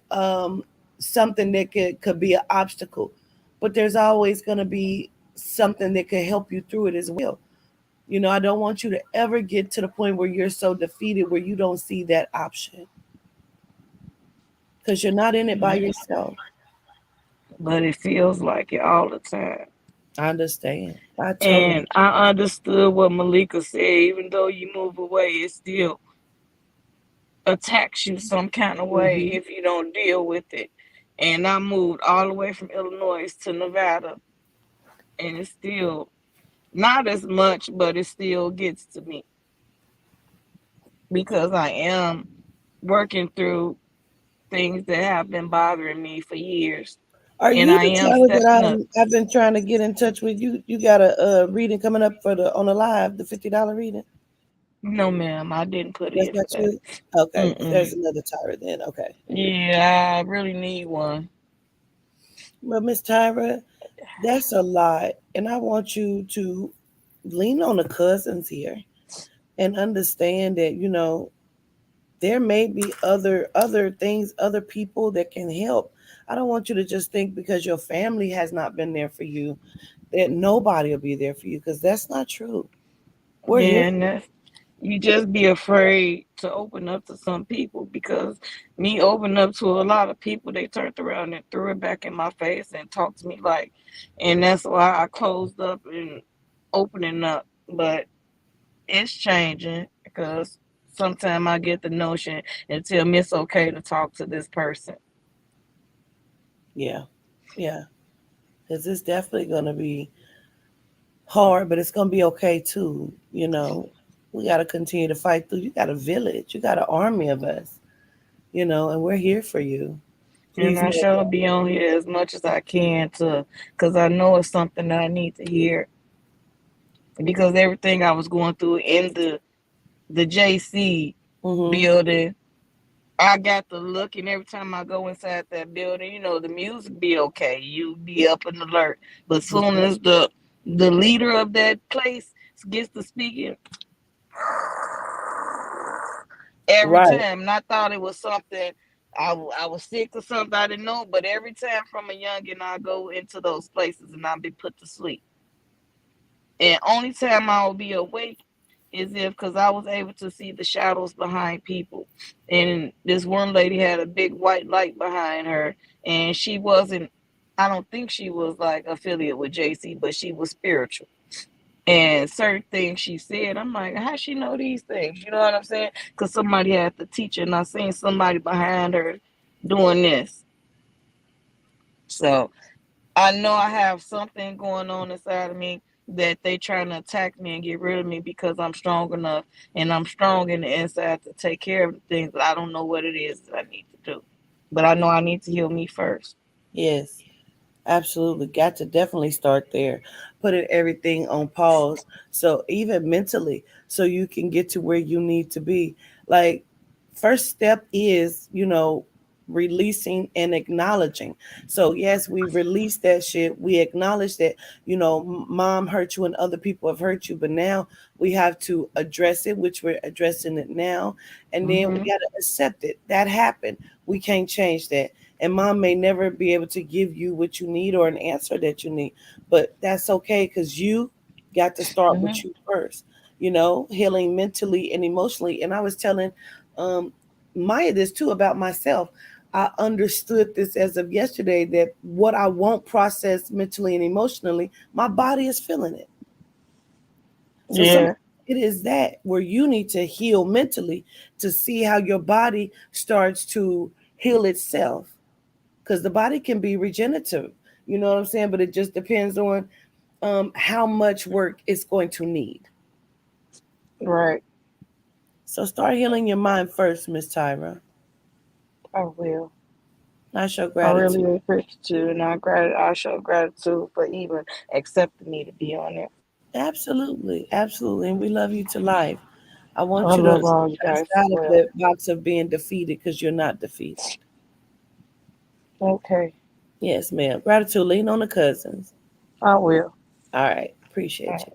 E: something that could be an obstacle, but there's always going to be something that could help you through it as well. I don't want you to ever get to the point where you're so defeated where you don't see that option, because you're not in it by yourself.
N: but it feels like it all the time.
E: I understand. I totally.
N: And I understood what Malika said. Even though you move away, it still attacks you some kind of way if you don't deal with it. And I moved all the way from Illinois to Nevada, and it's still not as much, but it still gets to me because I am working through things that have been bothering me for years.
E: Are
N: And
E: you
N: I
E: the
N: am
E: Tyra
N: stepping up.
E: that I've been trying to get in touch with? You got a reading coming up on the live, the $50 reading?
N: No, ma'am, I didn't put
E: That's
N: in
E: not
N: for that.
E: you. Okay, there's
N: Mm-mm.
E: another Tyra then. Okay.
N: Yeah, I really need one.
E: Well, Miss Tyra, that's a lot, and I want you to lean on the cousins here and understand that there may be other things, other people that can help. I don't want you to just think because your family has not been there for you that nobody will be there for you, because that's not true. We're
N: Yeah,
E: here.
N: and you just be afraid to open up to some people because me opening up to a lot of people, they turned around and threw it back in my face and talked to me like, and that's why I closed up and opening up. But it's changing because sometimes I get the notion and tell me it's okay to talk to this person.
E: Yeah, yeah, because it's definitely going to be hard, but it's going to be okay too. We got to continue to fight through. You got a village, you got an army of us, and we're here for you.
N: And
E: Please
N: I
E: know
N: shall
E: that.
N: be on here as much as I can to, because I know it's something that I need to hear. Because everything I was going through in the JC building, I got the look, and every time I go inside that building, the music be okay. You be up and alert. But soon as the leader of that place gets to speaking, every
E: Right.
N: time, and I thought it was something I was sick or something, I didn't know. But every time from a youngin, I go into those places and I be put to sleep. And only time I will be awake is if, because I was able to see the shadows behind people. And this one lady had a big white light behind her, and she wasn't, I don't think she was like affiliate with JC, but she was spiritual. And certain things she said, I'm like, how she know these things? You know what I'm saying? Because somebody had to teach her, and I seen somebody behind her doing this. So I know I have something going on inside of me that they trying to attack me and get rid of me because I'm strong enough and I'm strong in the inside to take care of the things, but I don't know what it is that I need to do. But I know I need to heal me first.
E: Yes. Absolutely. Got to definitely start there. Putting everything on pause. So even mentally, so you can get to where you need to be. Like, first step is, releasing and acknowledging. So yes, we release that shit. We acknowledge that, mom hurt you and other people have hurt you, but now we have to address it, which we're addressing it now. And then we
N: Mm-hmm.
E: got to accept it. That happened. We can't change that. And mom may never be able to give you what you need or an answer that you need, but that's okay because you got to start with
N: Mm-hmm.
E: you first, healing mentally and emotionally. And I was telling um, Maya this too about myself. I understood this as of yesterday that what I won't process mentally and emotionally, my body is feeling it. So some
N: Yeah.
E: it is that where you need to heal mentally to see how your body starts to heal itself, because the body can be regenerative. You know what I'm saying? But it just depends on how much work it's going to need.
N: Right.
E: So start healing your mind first, Miss Tyra.
N: I will.
E: I show
N: I
E: gratitude.
N: really appreciate you, and I show gratitude for even accepting me to be on it.
E: Absolutely, absolutely, and we love you to life. I
N: I
E: want you to
N: love all you
E: step
N: guys as
E: outside of
N: well.
E: that box of being defeated because you're not defeated.
N: Okay,
E: Yes, ma'am. Gratitude. Lean on the cousins.
N: I will.
E: All right.
N: All
E: Appreciate you.
N: right.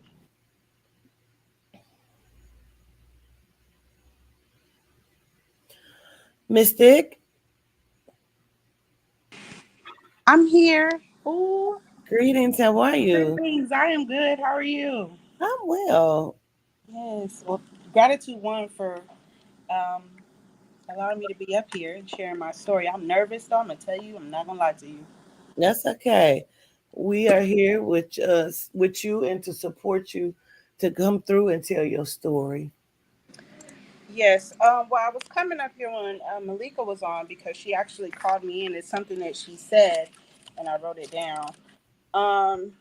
E: Mystic,
O: I'm here. Ooh,
E: greetings. How are you?
O: greetings. I am good. How are you?
E: I'm well.
O: Yes. Well, gratitude one for um, allowing me to be up here and sharing my story. I'm nervous though. I'm gonna tell you. I'm not gonna lie to you.
E: That's okay. We are here with you and to support you to come through and tell your story.
O: Yes. Well, I was coming up here when Malika was on because she actually called me in. It's something that she said, and I wrote it down. Um,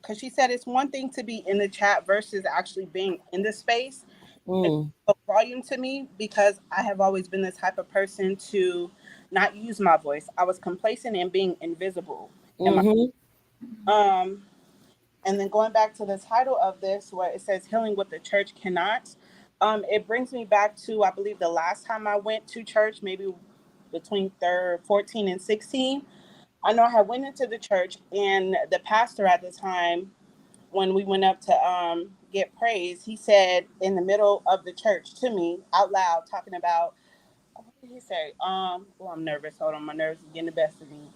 O: because she said it's one thing to be in the chat versus actually being in the space. And it
E: Mm.
O: spoke volume to me because I have always been the type of person to not use my voice. I was complacent in being invisible in my
E: Mm-hmm.
O: um and then going back to the title of this where it says healing what the church cannot, it brings me back to I believe the last time I went to church, maybe between 14 and 16. I know I had went into the church and the pastor at the time when we went up to get praise, he said in the middle of the church to me out loud, talking about what did he say? Oh, I'm nervous. Hold on, my nerves are getting the best of me.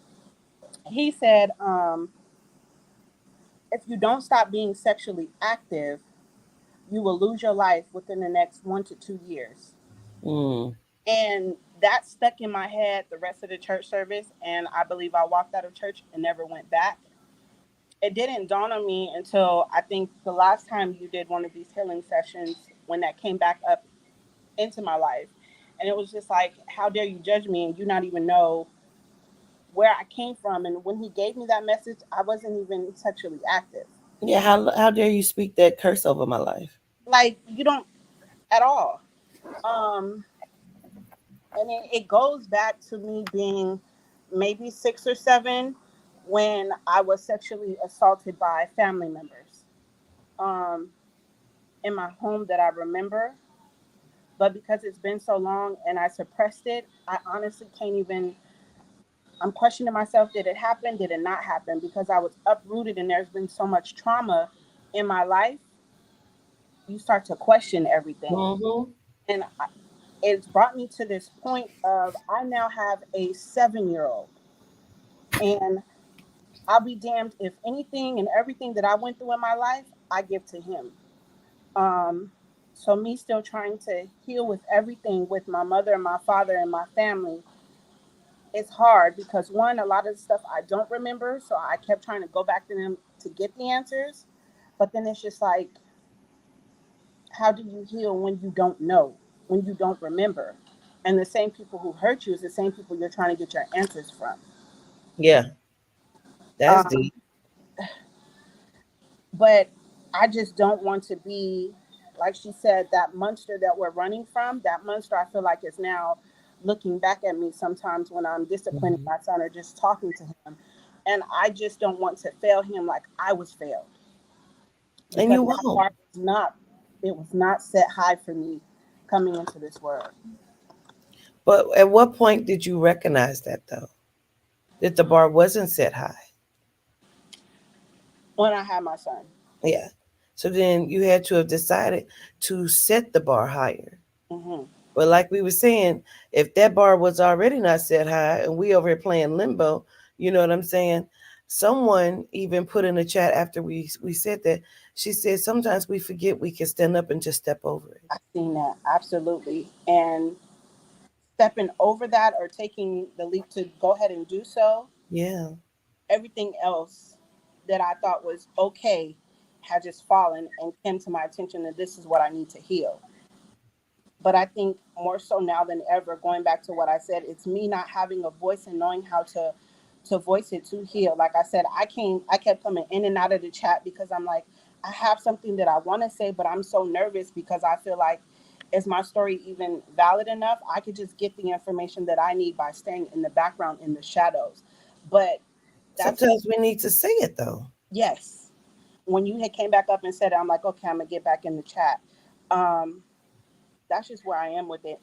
O: He said, if you don't stop being sexually active, you will lose your life within the next 1 to 2 years.
E: Mm.
O: And that stuck in my head the rest of the church service, and I believe I walked out of church and never went back. It didn't dawn on me until I think the last time you did one of these healing sessions when that came back up into my life. And it was just like, how dare you judge me and you not even know where I came from. And when he gave me that message, I wasn't even sexually active.
E: Yeah. How dare you speak that curse over my life?
O: Like, you don't at all. Um, and it goes back to me being maybe 6 or 7 when I was sexually assaulted by family members um, in my home that I remember. But because it's been so long and I suppressed it, I honestly can't even. I'm questioning myself. Did it happen? Did it not happen? Because I was uprooted and there's been so much trauma in my life, you start to question everything.
E: Mm-hmm.
O: And it's brought me to this point of I now have a 7-year old. And I'll be damned if anything and everything that I went through in my life, I give to him. Um, so me still trying to heal with everything with my mother and my father and my family, it's hard because one, a lot of the stuff I don't remember, so I kept trying to go back to them to get the answers. But then it's just like, how do you heal when you don't know, when you don't remember? And the same people who hurt you is the same people you're trying to get your answers from.
E: Yeah, that's
O: Um,
E: deep.
O: but I just don't want to be, like she said, that monster that we're running from. That monster, I feel like, is now looking back at me sometimes when I'm disciplining
E: Mhm.
O: my son or just talking to him. And I just don't want to fail him like I was failed,
E: And
O: because
E: you
O: that
E: won't.
O: bar was not, it was not set high for me coming into this world.
E: But at what point did you recognize that though? That the bar wasn't set high?
O: When I had my son.
E: Yeah. So then you had to have decided to set the bar higher.
O: Hmm.
E: But like we were saying, if that bar was already not set high and we over here playing limbo, you know what I'm saying? Someone even put in the chat after we said that, she said sometimes we forget we can stand up and just step over it.
O: I've seen that, absolutely. And stepping over that or taking the leap to go ahead and do so,
E: Yeah.
O: everything else that I thought was okay had just fallen and came to my attention that this is what I need to heal. But I think more so now than ever, going back to what I said, it's me not having a voice and knowing how to voice it to heal. Like I said, I kept coming in and out of the chat because I'm like, I have something that I want to say, but I'm so nervous because I feel like, is my story even valid enough? I could just get the information that I need by staying in the background in the shadows. But that's,
E: Sometimes we need to say it though.
O: yes. When you had came back up and said it, I'm like, okay, I'm gonna get back in the chat. Um, that's just where I am with it.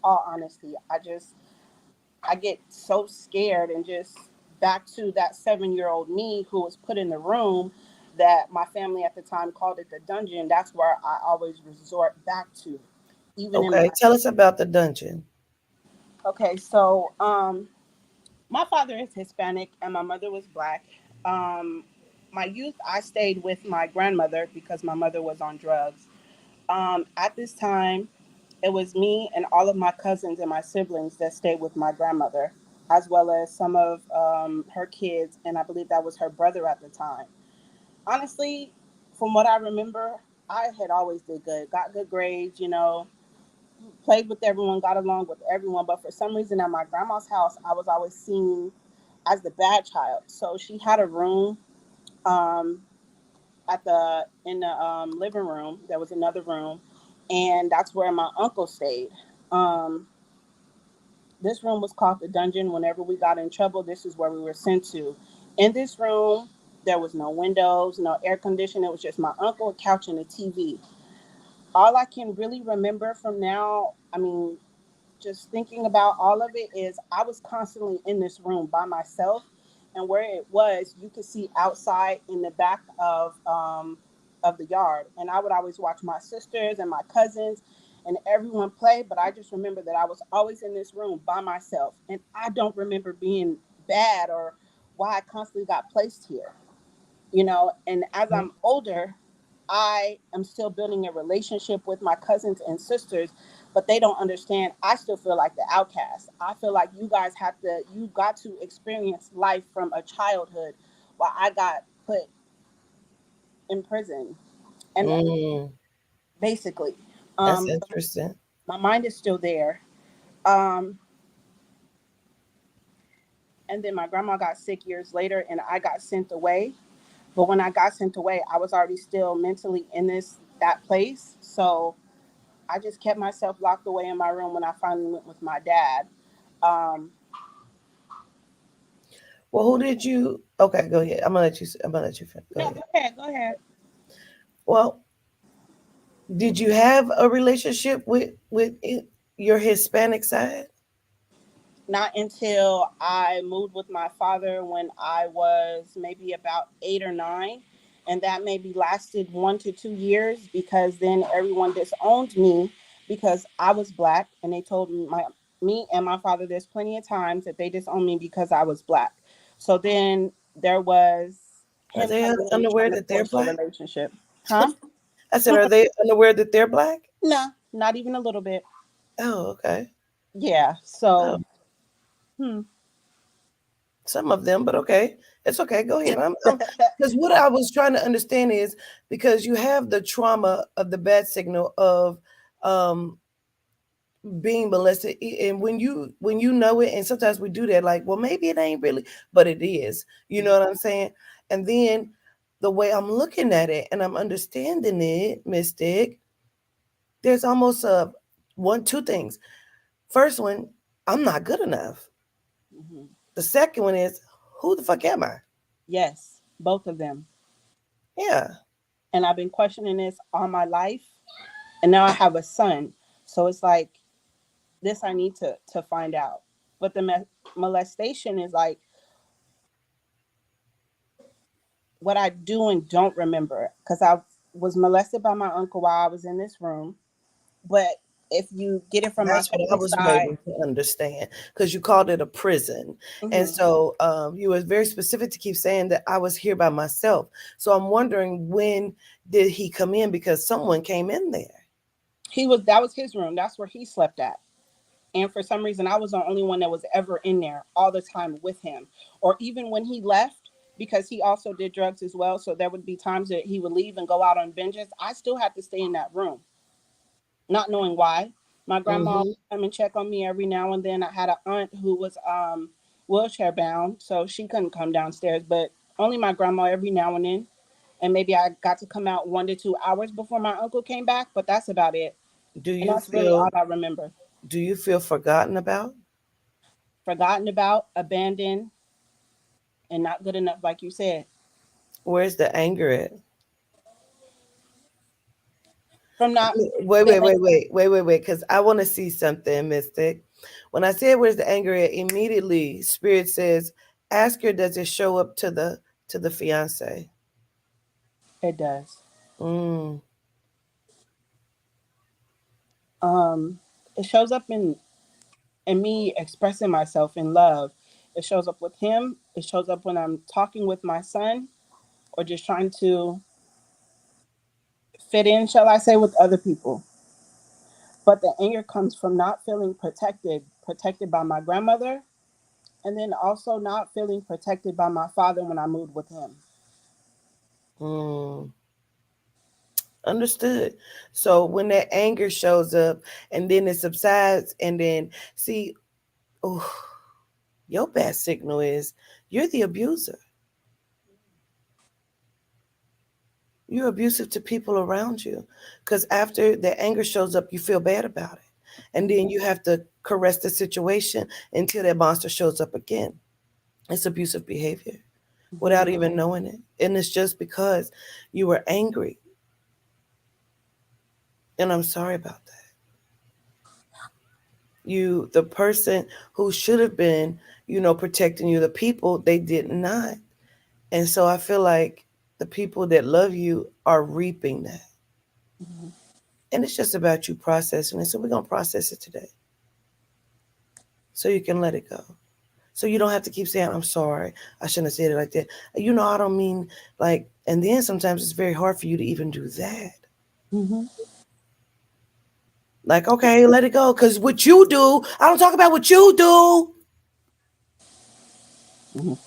O: All honesty, I get so scared and just back to that 7-year-old me who was put in the room that my family at the time called it the dungeon. That's where I always resort back to, even in
E: Okay,
O: my,
E: tell us about the dungeon.
O: okay. So my father is Hispanic and my mother was black. Um, my youth, I stayed with my grandmother because my mother was on drugs. At this time, it was me and all of my cousins and my siblings that stayed with my grandmother, as well as some of her kids, and I believe that was her brother at the time. Honestly, from what I remember, I had always did good, got good grades, played with everyone, got along with everyone. But for some reason, at my grandma's house, I was always seen as the bad child. So she had a room um, at the in the living room. There was another room, and that's where my uncle stayed. Um, this room was called the dungeon. Whenever we got in trouble, this is where we were sent to. In this room, there was no windows, no air conditioning. It was just my uncle, a couch, and a TV. All I can really remember from now, I mean, just thinking about all of it, is I was constantly in this room by myself, and where it was, you could see outside in the back of the yard, and I would always watch my sisters and my cousins and everyone play. But I just remember that I was always in this room by myself, and I don't remember being bad or why I constantly got placed here. And as I'm older, I am still building a relationship with my cousins and sisters, but they don't understand. I still feel like the outcast. I feel like you got to experience life from a childhood while I got put in prison. And
E: Mm,
O: basically,
E: that's
O: um,
E: interesting.
O: my mind is still there. Um, and then my grandma got sick years later and I got sent away. But when I got sent away, I was already still mentally in that place. So I just kept myself locked away in my room when I finally went with my dad. Um,
E: Well, who did you? Okay, go ahead. I'm gonna let you. I'm gonna let you. Go
O: no,
E: ahead.
O: go ahead, go ahead.
E: Well, did you have a relationship with your Hispanic side?
O: Not until I moved with my father when I was maybe about 8 or 9. And that maybe lasted 1 to 2 years, because then everyone disowned me because I was black. And they told me and my father there's plenty of times that they disowned me because I was black. So then there was
E: Are
O: him
E: they
O: coming in and
E: unaware
O: trying to
E: that they're
O: force a
E: black?
O: relationship. Huh?
E: I said, are they unaware that they're black?
O: No, not even a little bit.
E: Oh, okay.
O: Yeah.
E: Oh,
O: So, hmm.
E: Some of them, but okay, it's okay. Go ahead. Because what I was trying to understand is because you have the trauma of the bad signal of um being molested, and when you know it, and sometimes we do that, like, well, maybe it ain't really, but it is. You know what I'm saying? And then the way I'm looking at it and I'm understanding it, Mystic, there's almost a two things. First one, I'm not good enough.
O: Mhm.
E: The second one is, who the fuck am I?
O: Yes, both of them.
E: Yeah.
O: And I've been questioning this all my life. And now I have a son. So it's like, this I need to find out. But the molestation is like what I do and don't remember. Because I was molested by my uncle while I was in this room. But if you get it from my
E: That's what I
O: family
E: was
O: side,
E: waiting to understand, because you called it a prison. And
O: mhm,
E: so you were very specific to keep saying that I was here by myself. So I'm wondering, when did he come in? Because someone came in there.
O: that was his room. That's where he slept at. And for some reason, I was the only one that was ever in there all the time with him. Or even when he left, because he also did drugs as well. So there would be times that he would leave and go out on binges. I still had to stay in that room, not knowing why. My grandma would
E: Hmm.
O: come and check on me every now and then. I had an aunt who was wheelchair bound, so she couldn't come downstairs, but only my grandma every now and then. And maybe I got to come out 1 to 2 hours before my uncle came back, but that's about it.
E: Do
O: And
E: you
O: that's really all
E: feel
O: I remember.
E: do you feel forgotten about?
O: Forgotten about, abandoned, and not good enough, like you said.
E: Where's the anger at?
O: From not
E: Wait, wait,
O: feeling.
E: wait, wait, wait, wait, wait, because I want to see something, Mystic. When I said where's the anger at, immediately Spirit says, ask her, does it show up to the fiance?
O: It does.
E: Mm,
O: Um, it shows up in me expressing myself in love. It shows up with him. It shows up when I'm talking with my son, or just trying to fit in, shall I say, with other people. But the anger comes from not feeling protected by my grandmother, and then also not feeling protected by my father when I moved with him.
E: mm. Understood. So when that anger shows up and then it subsides, and then see, oh, your bad signal is you're the abuser. You're abusive to people around you, because after the anger shows up, you feel bad about it. And then you have to caress the situation until that monster shows up again. It's abusive behavior
O: Mhm.
E: without even knowing it. And it's just because you were angry. And I'm sorry about that. The person who should have been, protecting you, the people, they did not. And so I feel like the people that love you are reaping that.
O: Mhm.
E: And it's just about you processing it. So we're going to process it today so you can let it go. So you don't have to keep saying, I'm sorry, I shouldn't have said it like that. I don't mean like, and then sometimes it's very hard for you to even do that.
O: Mhm.
E: Like, okay, let it go. Because what you do, I don't talk about what you do.
O: Mhm.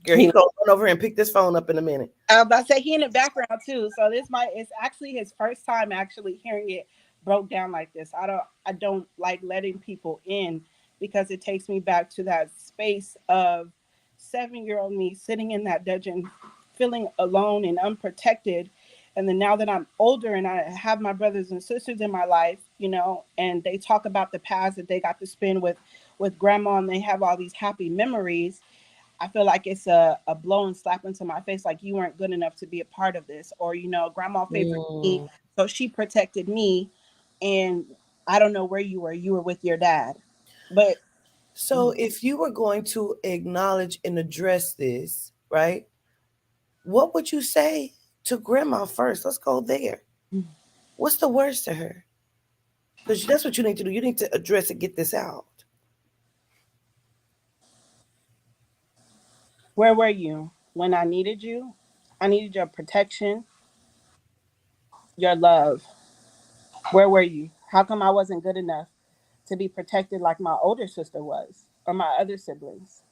E: Girl, he gonna run over here and pick this phone up in a minute.
O: I was about to say he in the background too. So it's actually his first time actually hearing it broke down like this. I don't like letting people in because it takes me back to that space of 7-year-old me sitting in that dungeon, feeling alone and unprotected. And then now that I'm older and I have my brothers and sisters in my life, and they talk about the past that they got to spend with grandma, and they have all these happy memories. I feel like it's a blow and slap into my face, like you weren't good enough to be a part of this, or grandma favored me,
E: Mm.
O: so she protected me, and I don't know where you were. You were with your dad, but
E: So if you were going to acknowledge and address this, right, what would you say to grandma first? Let's go there. What's the worst to her? Because that's what you need to do. You need to address it, get this out.
O: where were you when I needed you? I needed your protection, your love. Where were you? How come I wasn't good enough to be protected like my older sister was, or my other siblings?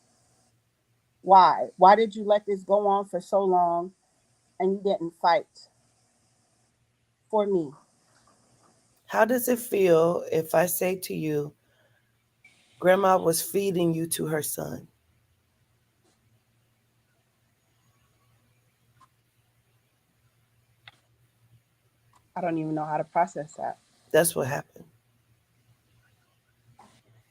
O: Why? Why did you let this go on for so long and you didn't fight for me?
E: How does it feel if I say to you, Grandma was feeding you to her son?
O: I don't even know how to process that.
E: That's what happened.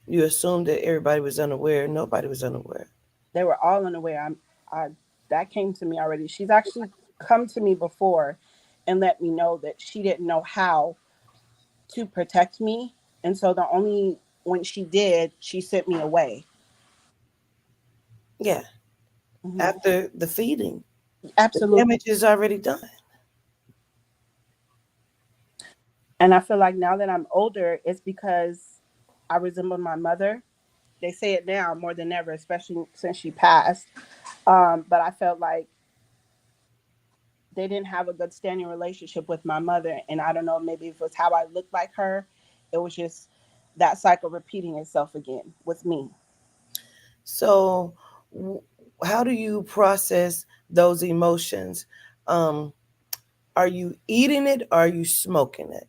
E: You assumed that everybody was unaware. Nobody was unaware.
O: They were all unaware. I that came to me already. She's actually come to me before and let me know that she didn't know how to protect me, and so the only when she did, she sent me away.
E: Yeah.
O: Hmm.
E: After the feeding, the
O: Absolutely.
E: damage is already done.
O: And I feel like now that I'm older, it's because I resemble my mother. They say it now more than ever, especially since she passed. But I felt like they didn't have a good standing relationship with my mother. And I don't know, maybe if it was how I looked like her, it was just that cycle repeating itself again with me.
E: So, w- how do you process those emotions? Um, are you eating it or are you smoking it?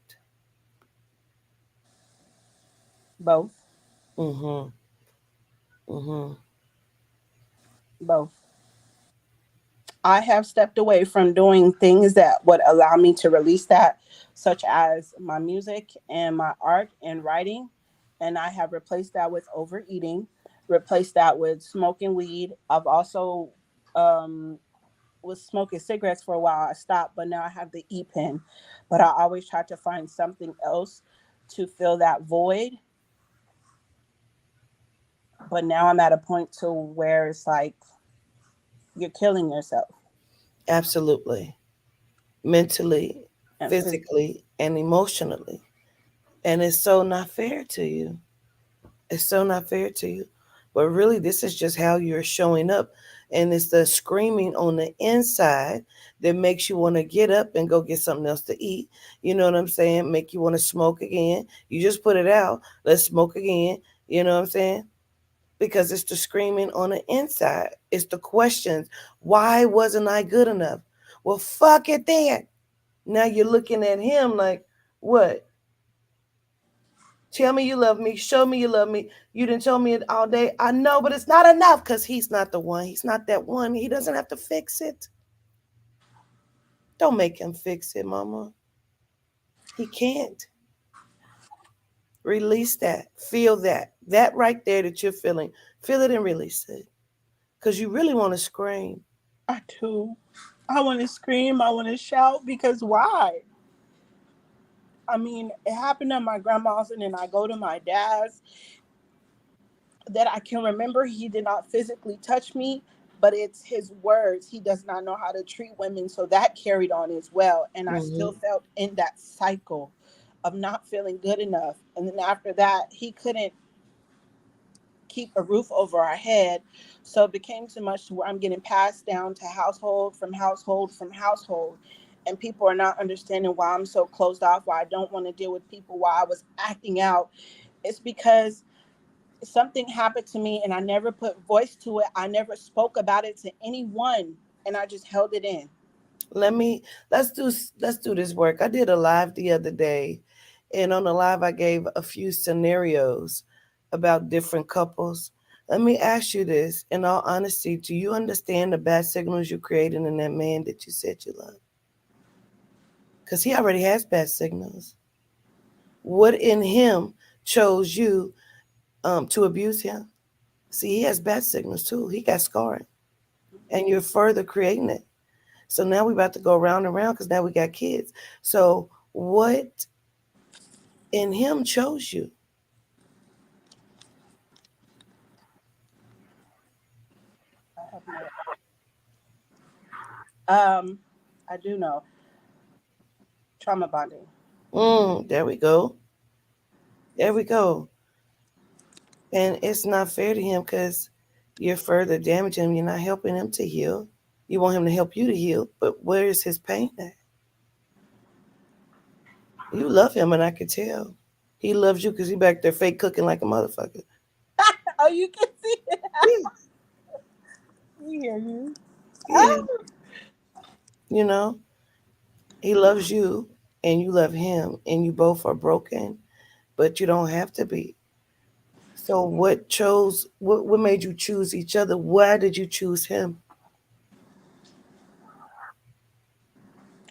O: Both.
E: Mm-hmm. Mm-hmm.
O: Both. I have stepped away from doing things that would allow me to release that, such as my music and my art and writing. And I have replaced that with overeating, replaced that with smoking weed. I've also um, was smoking cigarettes for a while. I stopped, but now I have the e-pen. But I always try to find something else to fill that void. But now I'm at a point to where it's like you're killing yourself
E: Absolutely. Mentally,
O: and physically.
E: physically, and emotionally. And it's so not fair to you. It's so not fair to you. But really, this is just how you're showing up. And it's the screaming on the inside that makes you want to get up and go get something else to eat. You know what I'm saying? Make you want to smoke again. You just put it out. Let's smoke again. You know what I'm saying? Because it's the screaming on the inside. It's the questions. Why wasn't I good enough? Well, fuck it then. Now you're looking at him like, what? Tell me you love me. Show me you love me. You didn't tell me it all day. I know, but it's not enough because he's not the one. He's not that one. He doesn't have to fix it. Don't make him fix it, mama. He can't. Release that. Feel that. That right there that you're feeling. Feel it and release it. Because you really want to scream.
O: I do. I want to scream. I want to shout because why? I mean, it happened at my grandma's, and then I go to my dad's. That I can remember, he did not physically touch me, but it's his words. He does not know how to treat women, so that carried on as well. And I still
E: Mm-hmm.
O: felt in that cycle of not feeling good enough. And then after that, he couldn't keep a roof over our head. So it became too much to where I'm getting passed down to household from household from household. And people are not understanding why I'm so closed off, why I don't want to deal with people, why I was acting out. It's because something happened to me and I never put voice to it. I never spoke about it to anyone and I just held it in.
E: Let me let's do this work. I did a live the other day, and on the live I gave a few scenarios about different couples. Let me ask you this in all honesty, do you understand the bad signals you're creating in that man that you said you love? Because he already has bad signals. What in him chose you to abuse him? See, he has bad signals too. He got scarring, and you're further creating it. So now we're about to go round and round because now we got kids. So what in him chose you?
O: I have I do know trauma bonding.
E: There we go. There we go. And it's not fair to him because you're further damaging him. You're not helping him to heal. You want him to help you to heal, but where is his pain at? You love him, and I could tell. He loves you because he back there fake cooking like a motherfucker.
O: Oh, you can see it.
E: Yeah.
O: hear you.
E: Yeah. You know, he loves you and you love him and you both are broken, but you don't have to be. So what made you choose each other? Why did you choose him?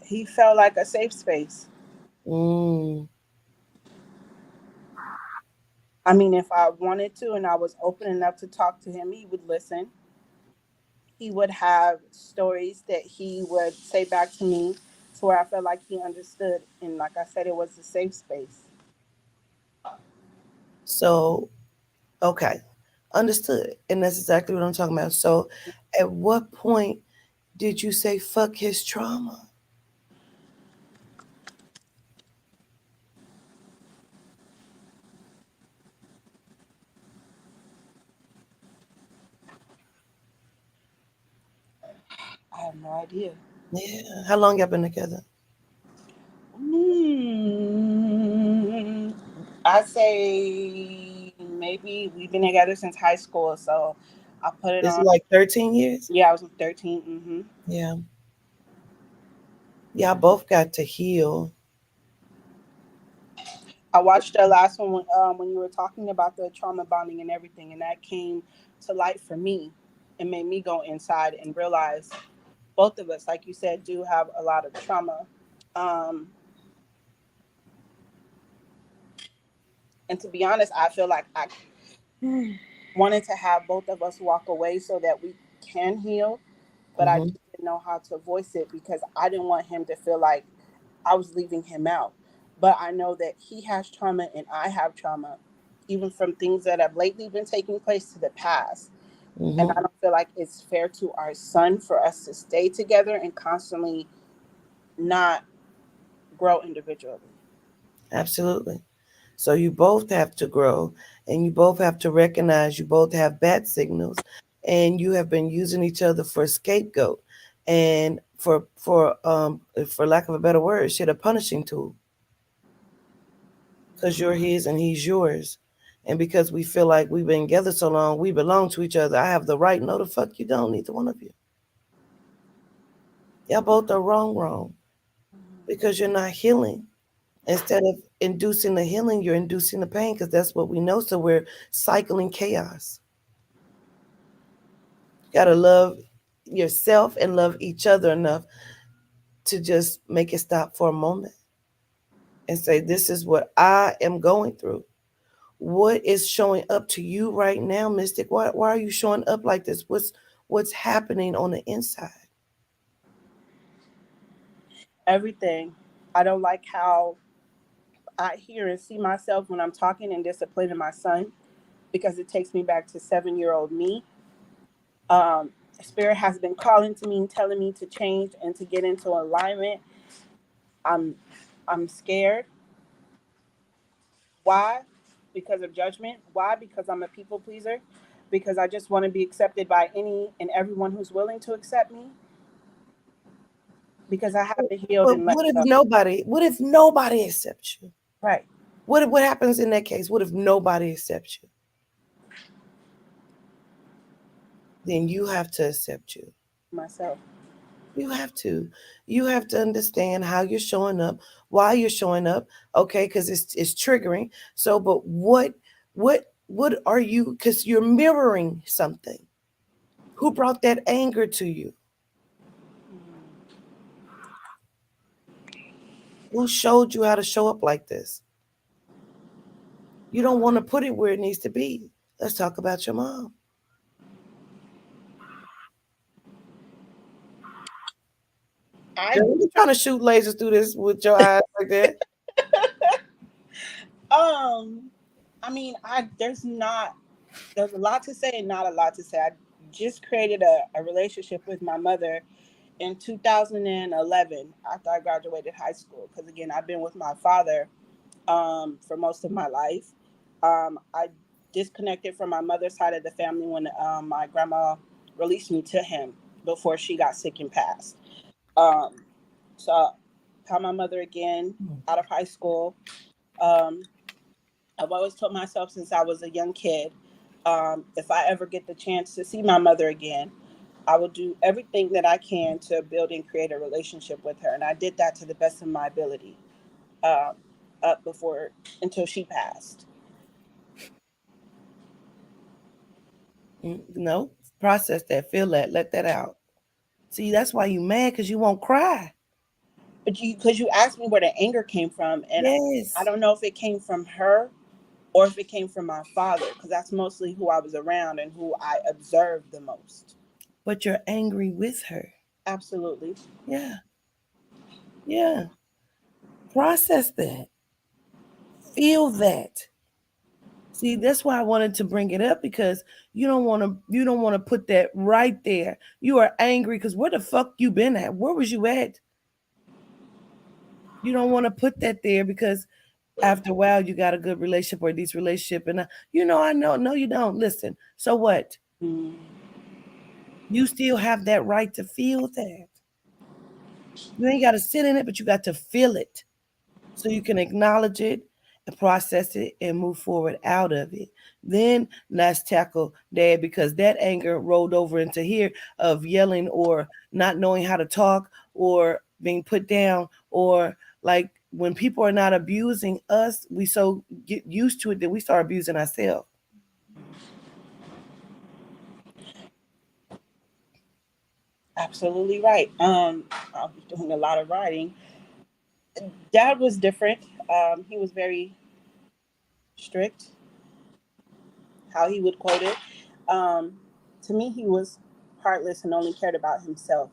O: He felt like a safe space.
E: Mm.
O: I mean, if I wanted to and I was open enough to talk to him, he would listen. He would have stories that he would say back to me to where I felt like he understood. And like I said, it was a safe space.
E: So, okay. Understood. And that's exactly what I'm talking about. So, at what point did you say fuck his trauma?
O: I have no idea.
E: Yeah. How long y'all been together?
O: Mm, I say maybe we've been together since high school. So I put it
E: Is it
O: on.
E: like 13 years?
O: Yeah, I was 13.
E: Yeah. Y'all both got to heal.
O: I watched the last one when you were talking about the trauma bonding and everything, and that came to light for me. It made me go inside and realize both of us, like you said, do have a lot of trauma. Um, and to be honest, I feel like I wanted to have both of us walk away so that we can heal, but I
E: Mm-hmm.
O: just didn't know how to voice it because I didn't want him to feel like I was leaving him out. But I know that he has trauma and I have trauma, even from things that have lately been taking place to the past. And
E: Mm-hmm.
O: I don't feel like it's fair to our son for us to stay together and constantly not grow individually.
E: Absolutely. So you both have to grow and you both have to recognize you both have bad signals and you have been using each other for a scapegoat and for lack of a better word, shit, a punishing tool. Because you're his and he's yours. And because we feel like we've been together so long, we belong to each other. I have the right. No, the fuck you don't, neither one of you. Y'all both are wrong because you're not healing. Instead of inducing the healing, you're inducing the pain because that's what we know. So we're cycling chaos. You gotta love yourself and love each other enough to just make it stop for a moment and say, this is what I am going through. What is showing up to you right now, Mystic? Why are you showing up like this? What's happening on the inside?
O: Everything. I don't like how I hear and see myself when I'm talking and disciplining my son because it takes me back to 7-year-old me. Um, Spirit has been calling to me and telling me to change and to get into alignment. I'm I'm scared. Why? Because of judgment. Why? Because I'm a people pleaser. Because I just want to be accepted by any and everyone who's willing to accept me. Because I haven't healed
E: But
O: and let
E: what if
O: go.
E: nobody? What if nobody accepts you?
O: Right.
E: What happens in that case? What if nobody accepts you? Then you have to accept you.
O: Myself.
E: You have to. You have to understand how you're showing up, why you're showing up. Okay, because it's triggering. So, but what are you? Because you're mirroring something. Who brought that anger to you? Who showed you how to show up like this? You don't want to put it where it needs to be. Let's talk about your mom.
O: I
E: Girl, you trying to shoot lasers through this with your eyes like that?
O: um I mean there's a lot to say and not a lot to say. I just created a relationship with my mother in 2011 after I graduated high school. Because again, I've been with my father for most of my life. I disconnected from my mother's side of the family when my grandma released me to him before she got sick and passed. Um, so I found my mother again out of high school. Um, I've always told myself since I was a young kid, if I ever get the chance to see my mother again, I will do everything that I can to build and create a relationship with her. And I did that to the best of my ability, um, up before until she passed.
E: No, process that, feel that, let that out. See, that's why you mad because you won't cry.
O: But because you asked me where the anger came from, and I
E: Yes,
O: don't know if it came from her or if it came from my father, because that's mostly who I was around and who I observed the most.
E: but you're angry with her.
O: Absolutely.
E: Yeah, yeah. Process that. Feel that. See, that's why I wanted to bring it up because you don't want to put that right there. You are angry because where the fuck you been at? Where was you at? You don't want to put that there because after a while you got a good relationship or this relationship and I know no you don't. Listen. So what?
O: Mm.
E: You still have that right to feel that. You ain't got to sit in it, but you got to feel it so you can acknowledge it and process it and move forward out of it. Then let's tackle dad because that anger rolled over into here of yelling or not knowing how to talk or being put down or like when people are not abusing us, we so get used to it that we start abusing ourselves.
O: Absolutely right. I'll be doing a lot of writing. Dad was different. He was very strict. How he would quote it. Um, to me, he was heartless and only cared about himself.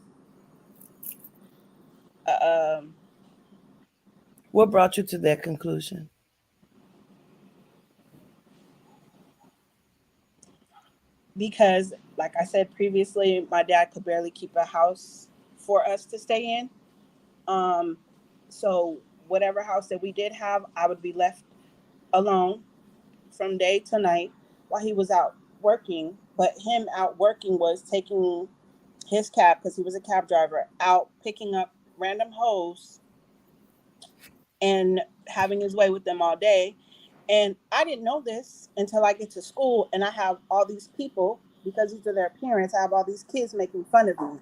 O: Um,
E: What brought you to that conclusion?
O: because, like I said previously, my dad could barely keep a house for us to stay in. Um, so whatever house that we did have, I would be left alone from day to night while he was out working. But him out working was taking his cab, because he was a cab driver, out picking up random hoes and having his way with them all day. And I didn't know this until I get to school and I have all these people, because these are their parents, I have all these kids making fun of me.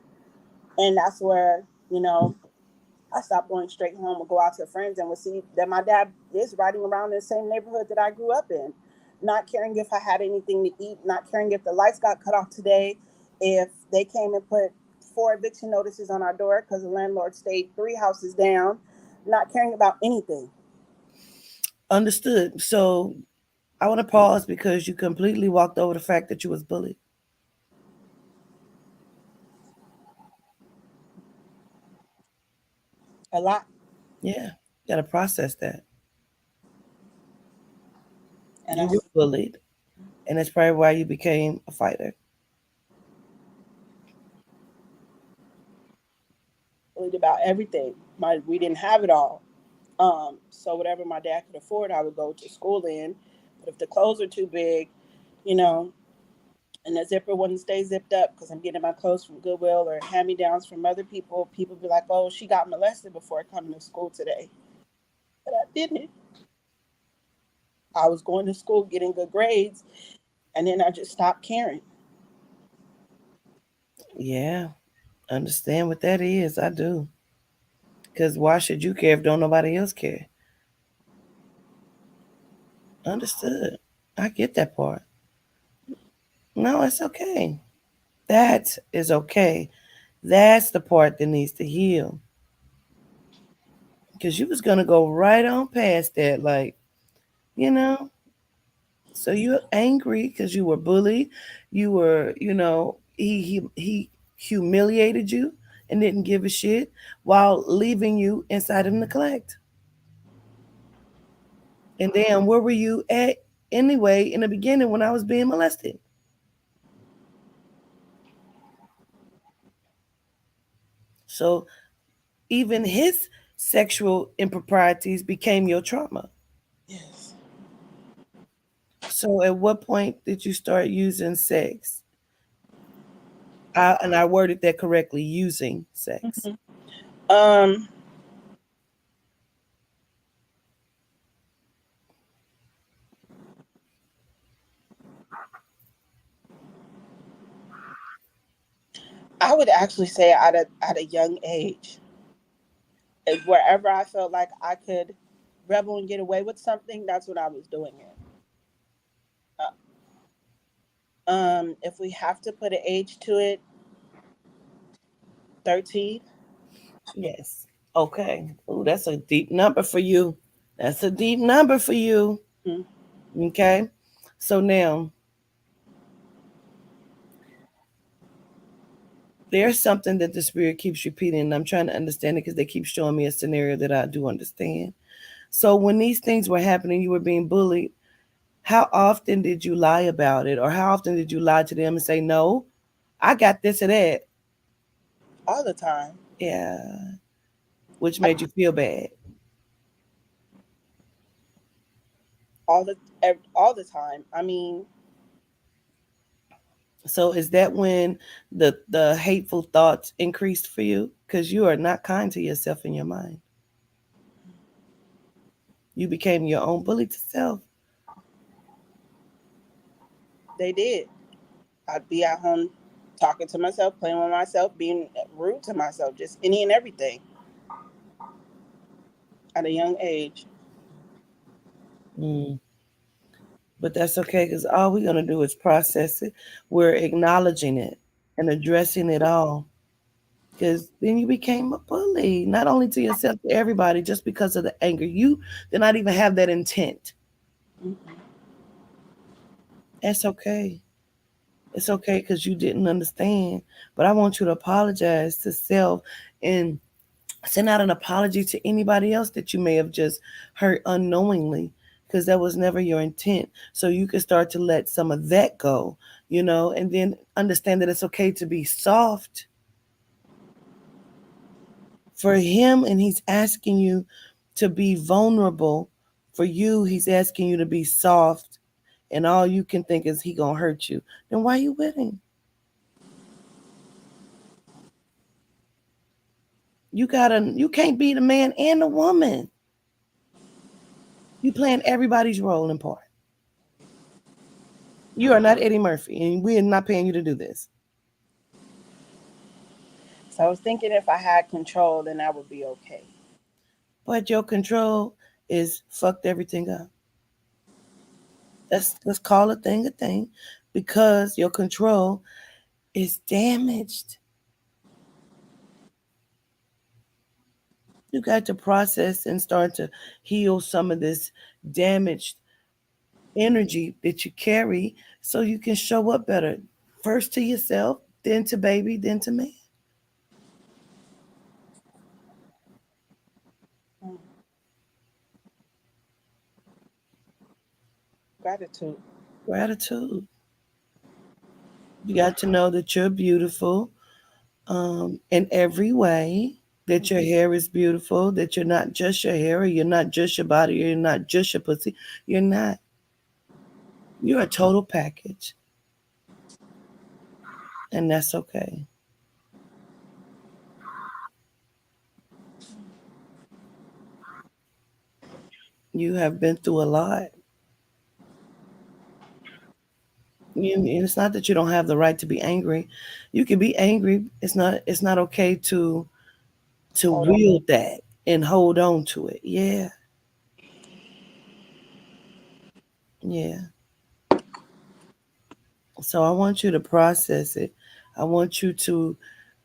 O: And that's where, I stopped going straight home and go out to friends and would see that my dad is riding around in the same neighborhood that I grew up in, not caring if I had anything to eat, not caring if the lights got cut off today, if they came and put 4 eviction notices on our door because the landlord stayed 3 houses down, not caring about anything.
E: Understood. So I want to pause because you completely walked over the fact that you was bullied.
O: A lot.
E: Yeah, you got to process that.
O: And I
E: You were bullied, and that's probably why you became a fighter.
O: worried about everything. We didn't have it all. So whatever my dad could afford, I would go to school in. But if the clothes are too big, you know, and the zipper wouldn't stay zipped up because I'm getting my clothes from Goodwill or hand me downs from other people, people be like, "Oh, she got molested before coming to school today," but I didn't. I was going to school getting good grades, and then I just stopped caring.
E: Yeah, understand what that is. I do. Because why should you care if don't nobody else care? Understood. I get that part. No, it's okay. That is okay. That's the part that needs to heal. Because you was gonna go right on past that, like you know. So you're angry because you were bullied. You were, he humiliated you and didn't give a shit while leaving you inside of neglect. And then where were you at anyway in the beginning when I was being molested? So even his sexual improprieties became your trauma.
O: Yes.
E: So at what point did you start using sex? And I worded that correctly, using sex.
O: Mhm. Um, I would actually say at a young age, wherever I felt like I could rebel and get away with something, that's what I was doing it. If we have to put an age to it, 13.
E: Yes. Okay. Oh, that's a deep number for you. That's a deep number for you.
O: Mm-hmm.
E: Okay. So now there's something that the spirit keeps repeating, and I'm trying to understand it because they keep showing me a scenario that I do understand. So when these things were happening, you were being bullied. How often did you lie about it, or how often did you lie to them and say, "No, I got this or that"?
O: All the time.
E: Yeah, which made you feel bad.
O: All the all the time. I mean,
E: So is that when the hateful thoughts increased for you? Because you are not kind to yourself in your mind. You became your own bully to self.
O: they did. I'd be at home talking to myself, playing with myself, being rude to myself, just any and everything at a young age.
E: Mm. But that's okay because all we're going to do is process it. We're acknowledging it and addressing it all. Because then you became a bully, not only to yourself, to everybody, just because of the anger. You did not even have that intent.
O: Mm-hmm.
E: That's okay. It's okay because you didn't understand. But I want you to apologize to self and send out an apology to anybody else that you may have just hurt unknowingly because that was never your intent. So you can start to let some of that go, and then understand that it's okay to be soft for him. And he's asking you to be vulnerable. For you, he's asking you to be soft. And all you can think is he gonna hurt you. Then why you with him? You can't be the man and the woman. You playing everybody's role and part. You are not Eddie Murphy, and we are not paying you to do this.
O: So I was thinking if I had control, then that would be okay.
E: But your control is fucked everything up. Let's call a thing, because your control is damaged. You got to process and start to heal some of this damaged energy that you carry so you can show up better. First to yourself, then to baby, then to man.
O: Mm. Gratitude.
E: Gratitude. You got to know that you're beautiful in every way, that your hair is beautiful, that you're not just your hair, or you're not just your body, or you're not just your pussy. You're not. You're a total package, and that's okay. You have been through a lot. And it's not that you don't have the right to be angry. You can be angry. It's not okay to
O: Hold on.
E: wield that and hold on to it. Yeah. Yeah. So I want you to process it. I want you to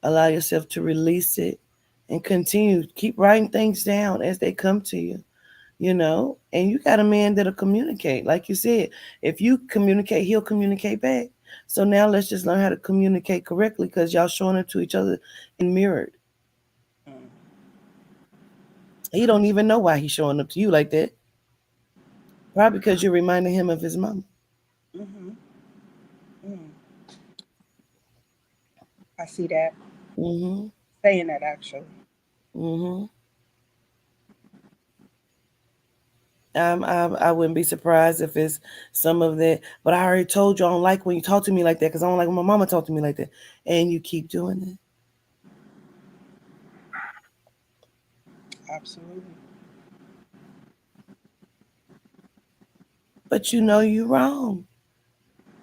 E: allow yourself to release it and continue. Keep writing things down as they come to you. And you got a man that'll communicate. Like you said, if you communicate, he'll communicate back. So now let's just learn how to communicate correctly because y'all showing it to each other and mirrored.
O: Mm.
E: He don't even know why he's showing up to you like that. Probably because you're reminding him of his mama.
O: Mm-hmm. Mm. I see that.
E: Mm-hmm.
O: Saying that actually.
E: Mm-hmm. I wouldn't be surprised if it's some of that. But I already told you I don't like when you talk to me like that because I don't like when my mama talked to me like that. And you keep doing it.
O: Absolutely.
E: But you know you're wrong.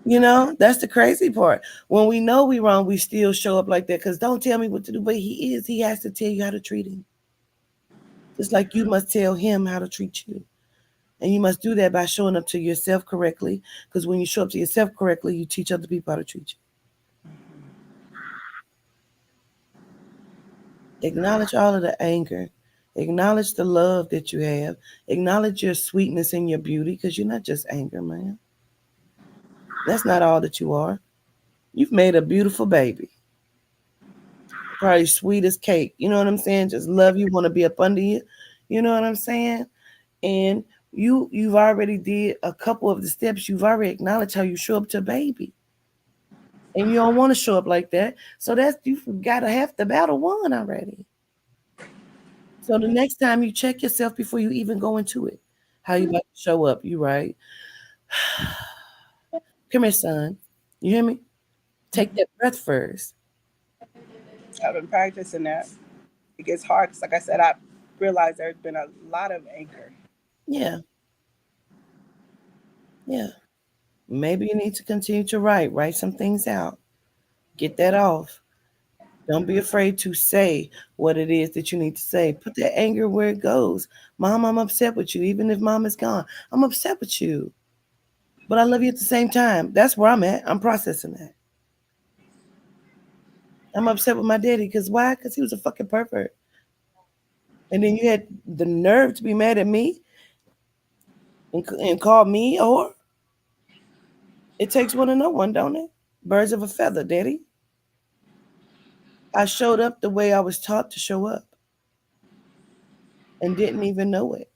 E: You know, that's the crazy part. When we know we wrong, we still show up like that. Because don't tell me what to do, but he is. He has to tell you how to treat him. Just like you must tell him how to treat you. And you must do that by showing up to yourself correctly. Because when you show up to yourself correctly, you teach other people how to treat you. Acknowledge all of the anger. Acknowledge the love that you have. Acknowledge your sweetness and your beauty. Because you're not just anger, man. That's not all that you are. You've made a beautiful baby. Probably sweet as cake. You know what I'm saying? Just love you, want to be up under you. You know what I'm saying? And you've already did a couple of the steps. You've already acknowledged how you show up to a baby. And you don't want to show up like that. So that's you've got to half the battle won already. So the next time you check yourself before you even go into it. How you about to show up. You right. Come here, son. You hear me? Take that breath first.
O: I've been practicing that. It gets hard because, like I said, I realized there's been a lot of anger.
E: Yeah. Yeah. Maybe you need to continue to write some things out. Get that off. Don't be afraid to say what it is that you need to say. Put that anger where it goes. Mom, I'm upset with you. Even if mom is gone, I'm upset with you. But I love you at the same time. That's where I'm at. I'm processing that. I'm upset with my daddy because why? Because he was a fucking pervert. And then you had the nerve to be mad at me and call me a whore. It takes one to know one, don't it? Birds of a feather, daddy. I showed up the way I was taught to show up and didn't even know it.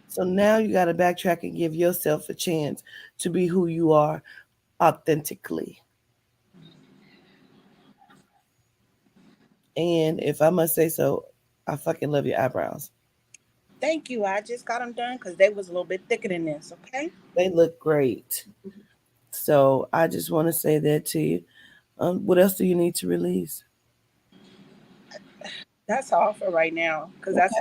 E: So now you got to backtrack and give yourself a chance to be who you are authentically. And if I must say so, I fucking love your eyebrows.
O: Thank you. I just got them done because they was a little bit thicker than this. Okay.
E: They look great. So I just want to say that to you. What else do you need to release?
O: That's all for right now because that's.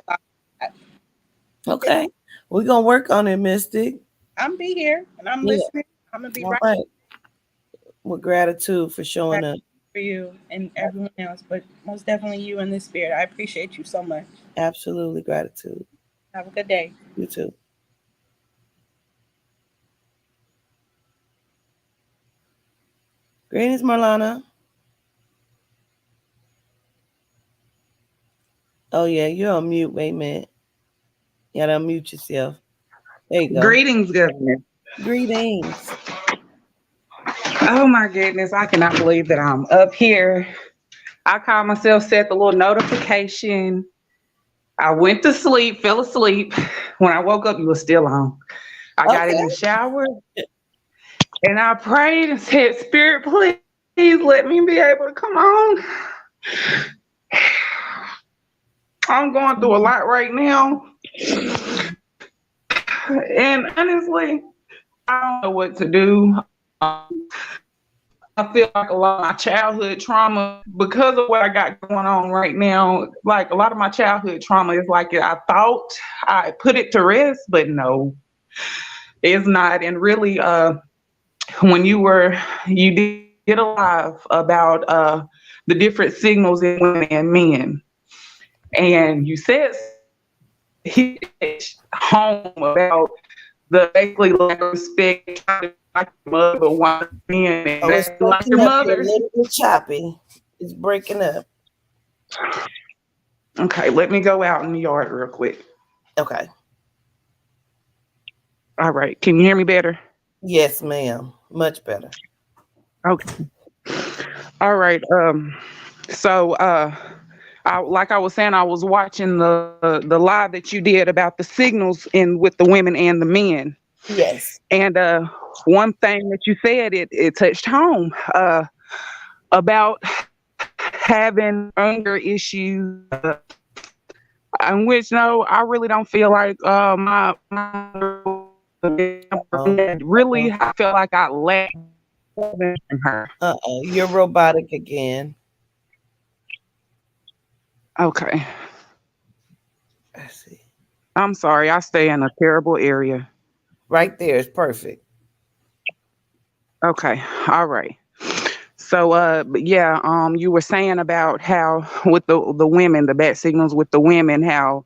E: Okay. We're going to work on it, Mystic.
O: I'm be here and I'm listening. I'm gonna be
E: All
O: right.
E: right. With gratitude for showing up.
O: For you and everyone else, but most definitely you in this spirit. I appreciate you so much.
E: Absolutely gratitude.
O: Have a good day.
E: You too. Greetings, Marlana. Oh yeah, you're on mute. Wait a minute. You gotta unmute yourself. There you go.
P: Greetings, Governor.
E: Greetings.
P: Oh my goodness, I cannot believe that I'm up here. I called myself, set the little notification. I went to sleep, fell asleep. When I woke up, you were still on. I got in the shower and I prayed and said, Spirit, please let me be able to come on. I'm going through a lot right now. And honestly, I don't know what to do. I feel like a lot of my childhood trauma, because of what I got going on right now, like a lot of my childhood trauma is like I thought I put it to rest, but no, it's not. And really, when you did a live about the different signals in women and men, and you said he home about the basically lack of respect, like your mother, one man, and
E: it's
P: like your mother.
E: A little bit choppy. It's breaking up.
P: Okay, let me go out in the yard real quick.
E: Okay.
P: All right. Can you hear me better?
E: Yes, ma'am. Much better.
P: Okay. All right. So like I was saying, I was watching the live that you did about the signals in with the women and the men.
E: Yes.
P: And one thing that you said, it touched home about having anger issues. In which, no, I really don't feel like my really, I feel like I lack in her.
E: You're robotic again.
P: Okay.
E: I see.
P: I'm sorry. I stay in a terrible area.
E: Right there is perfect.
P: Okay. All right. So, but yeah, you were saying about how with the women, the bad signals with the women, how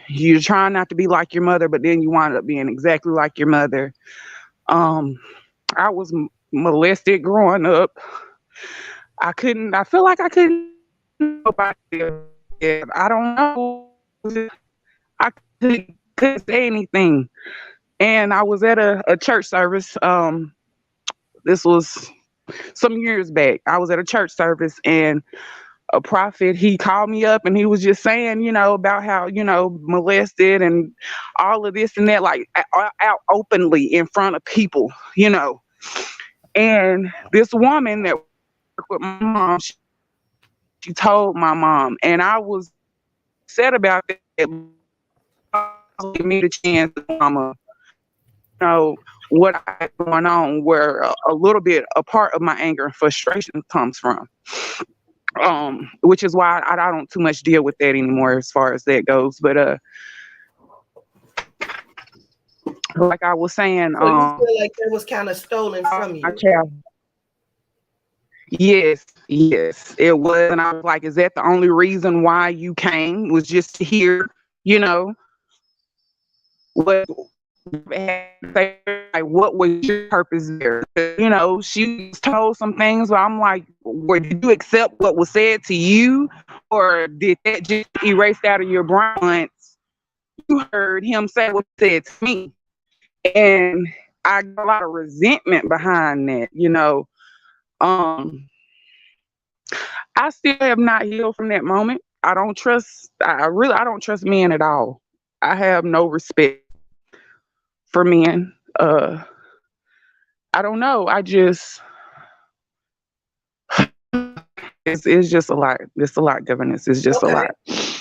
P: you're trying not to be like your mother, but then you wind up being exactly like your mother. Um, I was molested growing up. I couldn't. I feel like I couldn't. I don't know. I couldn't say anything. And I was at a church service. This was some years back. I was at a church service, and a prophet, he called me up and he was just saying, about how, molested and all of this and that, like out openly in front of people, And this woman that worked with my mom, she told my mom, and I was upset about that. Give me the chance to mama, what I had going on, where a little bit a part of my anger and frustration comes from. Which is why I don't too much deal with that anymore as far as that goes. But like I was saying,
E: So you feel like it was kind of stolen from
P: my
E: you.
P: child. Yes, it was, and I was like, "Is that the only reason why you came? Was just to hear, you know, what like what was your purpose there?" She was told some things, but I'm like, did you accept what was said to you, or did that just erased out of your brain once you heard him say what he said to me? And I got a lot of resentment behind that. Um, I still have not healed from that moment. I don't trust men at all. I have no respect for men. I don't know. It's just a lot. It's a lot, governance. It's just a
E: Okay.
P: lot.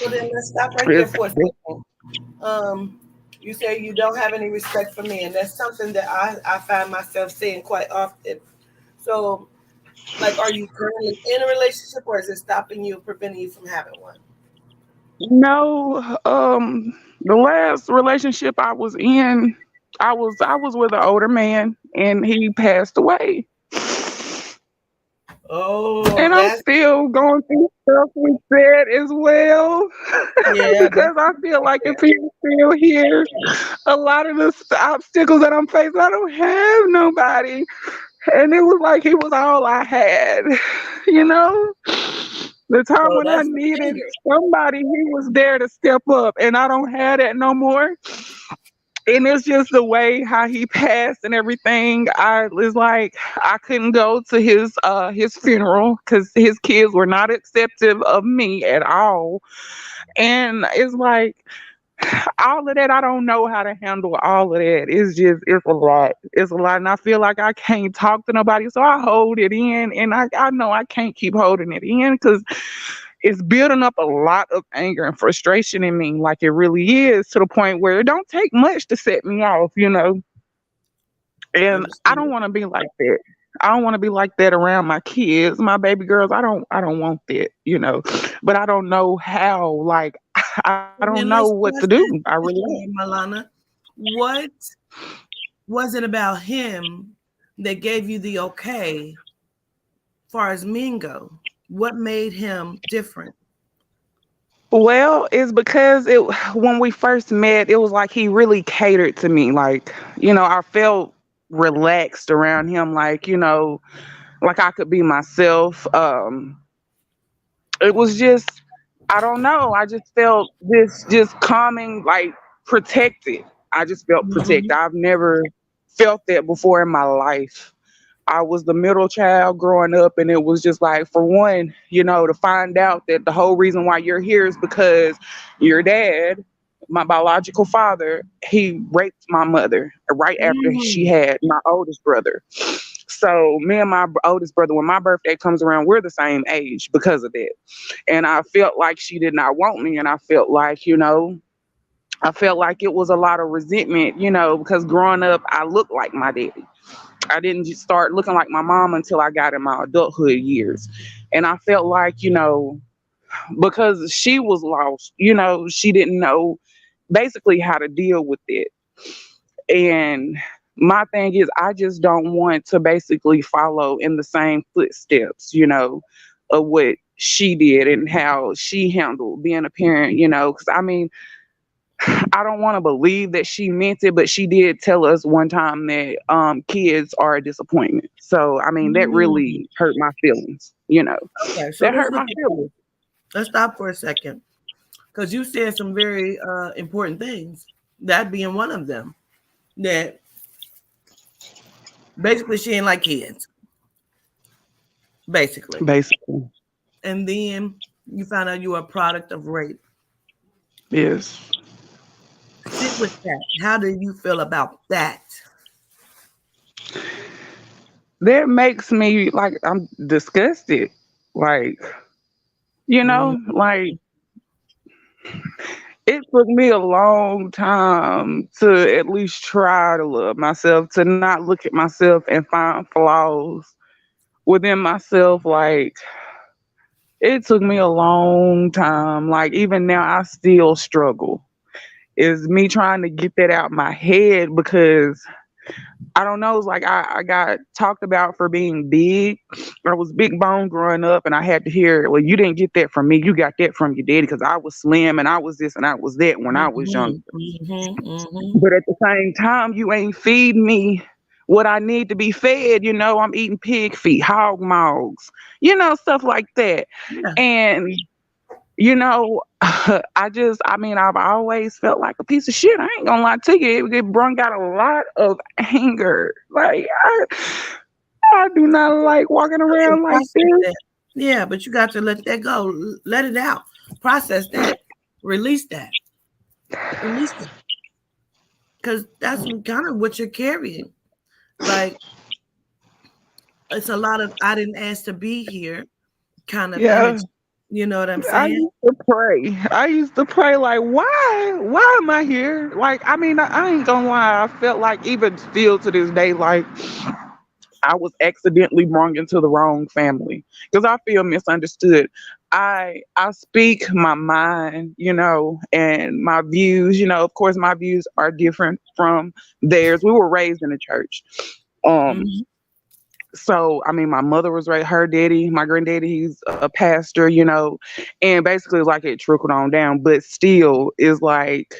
E: So then let's stop right there
P: It's,
E: for a second. You say you don't have any respect for men. That's something that I find myself saying quite often. So, like, are you currently in a relationship, or is it stopping you, preventing you from having one?
P: no, the last relationship I was in, I was with an older man, and he passed away.
E: Oh,
P: And I'm
E: that's
P: still going through stuff with that as well.
E: yeah,
P: Because I feel like if he's still here, a lot of the obstacles that I'm facing, I don't have nobody. And it was like he was all I had, you know? The time
E: so
P: when I
E: that's
P: needed
E: anger.
P: somebody, he was there to step up, and I don't have that no more. And it's just the way how he passed and everything. I was like, I couldn't go to his funeral because his kids were not acceptive of me at all. And it's like all of that, I don't know how to handle all of that. It's a lot. It's a lot. And I feel like I can't talk to nobody. So I hold it in, and I know I can't keep holding it in because it's building up a lot of anger and frustration in me, like it really is, to the point where it don't take much to set me off. And I don't
E: Understand.
P: want to be like that. I don't want to be like that around my kids, my baby girls. I don't want that. But I don't know how. Like I don't
E: And
P: know
E: then
P: what
E: let's
P: to do.
E: ask
P: I
E: this
P: really don't.
E: question, Milana. What was it about him that gave you the okay, far as men go? What made him different?
P: Well, it's because when we first met, it was like he really catered to me. Like, I felt relaxed around him, like I could be myself. It was just, I don't know. I just felt this just calming, like protected. I just felt protected.
E: Mhm.
P: I've never felt that before in my life. I was the middle child growing up, and it was just like, for one, to find out that the whole reason why you're here is because your dad, my biological father, he raped my mother right after she
E: Mm.
P: had my oldest brother. So me and my oldest brother, when my birthday comes around, we're the same age because of that. And I felt like she did not want me, and I felt like it was a lot of resentment, because growing up, I looked like my daddy. I didn't just start looking like my mom until I got in my adulthood years. And I felt like, because she was lost, she didn't know basically how to deal with it. And my thing is I just don't want to basically follow in the same footsteps, of what she did and how she handled being a parent, because I mean, I don't want to believe that she meant it, but she did tell us one time that kids are a disappointment. So I mean that
E: Mm.
P: really hurt my feelings,
E: Okay, so
P: that hurt my feelings.
E: let's stop for a second because you said some very important things. That being one of them, that basically she ain't like kids, basically.
P: Basically,
E: And then you found out you were a product of rape.
P: yes.
E: Sit with that. How do you feel about that?
P: That makes me like I'm disgusted. Like,
E: Mm.
P: like it took me a long time to at least try to love myself, to not look at myself and find flaws within myself. Like, it took me a long time. Like, even now, I still struggle. Is me trying to get that out my head because I don't know. It's like I got talked about for being big. I was big bone growing up, and I had to hear, well, you didn't get that from me. You got that from your daddy because I was slim and I was this and I was that when I was young.
E: Mhm, mhm, mhm.
P: But at the same time, you ain't feeding me what I need to be fed. I'm eating pig feet, hog maws, stuff like that.
E: Yeah.
P: And I mean, I've always felt like a piece of shit. I ain't gonna lie to you. It brung out a lot of anger. Like, I do not like walking
E: Okay,
P: around like
E: process
P: this.
E: that. Yeah, but you got to let that go. Let it out. Process that. Release that. Release it. Because that's kind of what you're carrying. Like, it's a lot of I didn't ask to be here kind of
P: Yeah.
E: energy. You know what I'm
P: I
E: saying?
P: used to pray. Like, why am I here? Like, I mean, I ain't gonna lie. I felt like even still to this day, like I was accidentally brung into the wrong family because I feel misunderstood. I speak my mind, and my views. Of course, my views are different from theirs. We were raised in the church. Um,
E: Mhm.
P: so I mean, my mother was right. Her daddy, my granddaddy, he's a pastor. And basically, like it trickled on down. But still, is like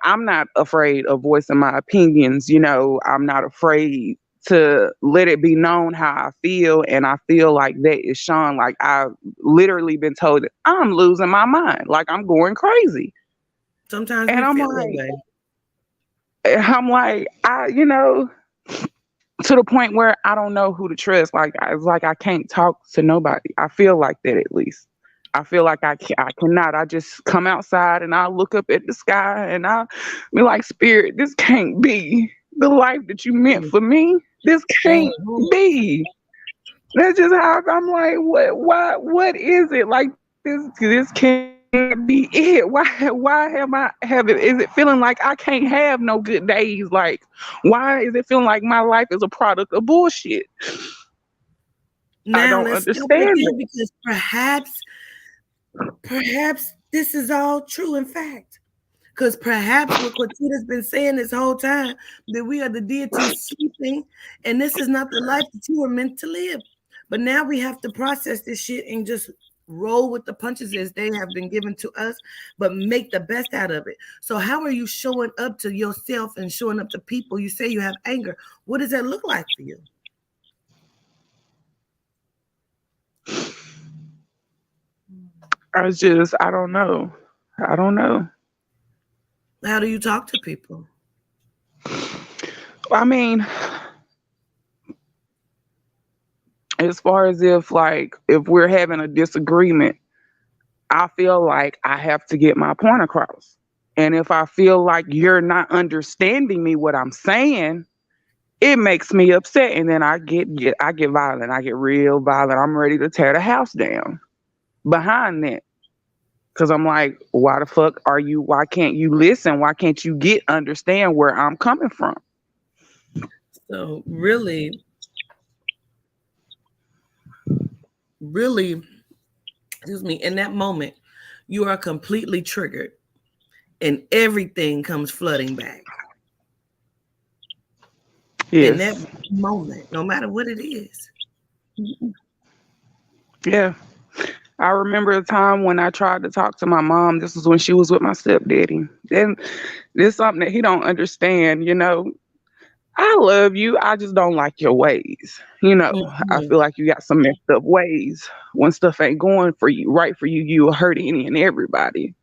P: I'm not afraid of voicing my opinions. I'm not afraid to let it be known how I feel. And I feel like that is shown. Like I've literally been told that I'm losing my mind. Like I'm going crazy.
E: Sometimes
P: And
E: we feel that way.
P: I'm like, to the point where I don't know who to trust. Like it's like I can't talk to nobody. I feel like that at least. I feel like I cannot. I just come outside and I look up at the sky and I be like, Spirit, this can't be the life that you meant for me. This can't
E: Mhm.
P: be. That's just how I'm like, what is it? Like this can't be it. Why am I having, is it feeling like I can't have no good days? Like, why is it feeling like my life is a product of bullshit? I
E: Now
P: don't
E: let's stop right
P: understand
E: there
P: it.
E: because perhaps this is all true in fact. Because perhaps what Quatita's been saying this whole time, that we are the deities sleeping, and this is not the life that you were meant to live. But now we have to process this shit and just roll with the punches as they have been given to us, but make the best out of it. So how are you showing up to yourself and showing up to people? You say you have anger. What does that look like for you?
P: I don't know. I don't know.
E: How do you talk to people?
P: I mean, as far as if we're having a disagreement, I feel like I have to get my point across. And if I feel like you're not understanding me what I'm saying, it makes me upset and then I get violent. I get real violent. I'm ready to tear the house down behind that. Cause I'm like, why can't you listen? Why can't you understand where I'm coming from?
E: So really, excuse me, in that moment, you are completely triggered and everything comes flooding back. in that
C: Yes.
E: moment, no matter what it is.
C: Yeah. I remember a time when I tried to talk to my mom. This was when she was with my stepdaddy. And this is something that he don't understand, you know. I love you. I just don't like your ways. You know, I
E: Mhm.
C: feel like you got some messed up ways. When stuff ain't going for you, right for you, you will hurt any and everybody.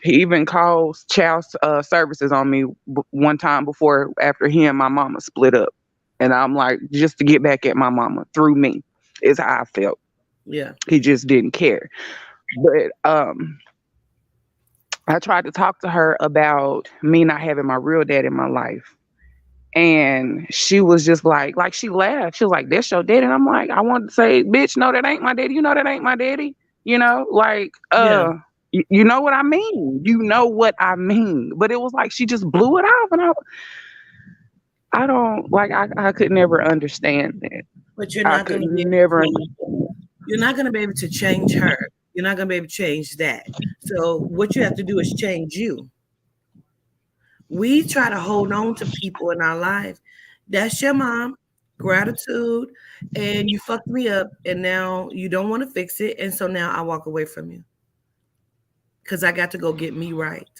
C: He even calls child services on me one time before, after he and my mama split up. And I'm like, just to get back at my mama through me is how I felt.
E: Yeah.
C: He just didn't care. But I tried to talk to her about me not having my real dad in my life. And she was just like she laughed. She was like, "That's your daddy." And I'm like, I wanted to say, "Bitch, no, that ain't my daddy. You know that ain't my daddy." You know, like,
E: Yeah.
C: you know what I mean. You know what I mean. But it was like she just blew it off, and I don't like. I could never understand that.
E: But you're
C: I
E: not
C: could
E: gonna be able
C: never
E: to
C: understand.
E: you're not gonna be able to change her. You're not gonna be able to change that. So what you have to do is change you. We try to hold on to people in our life. That's your mom, gratitude, and you fucked me up, and now you don't want to fix it, and so now I walk away from you because I got to go get me right.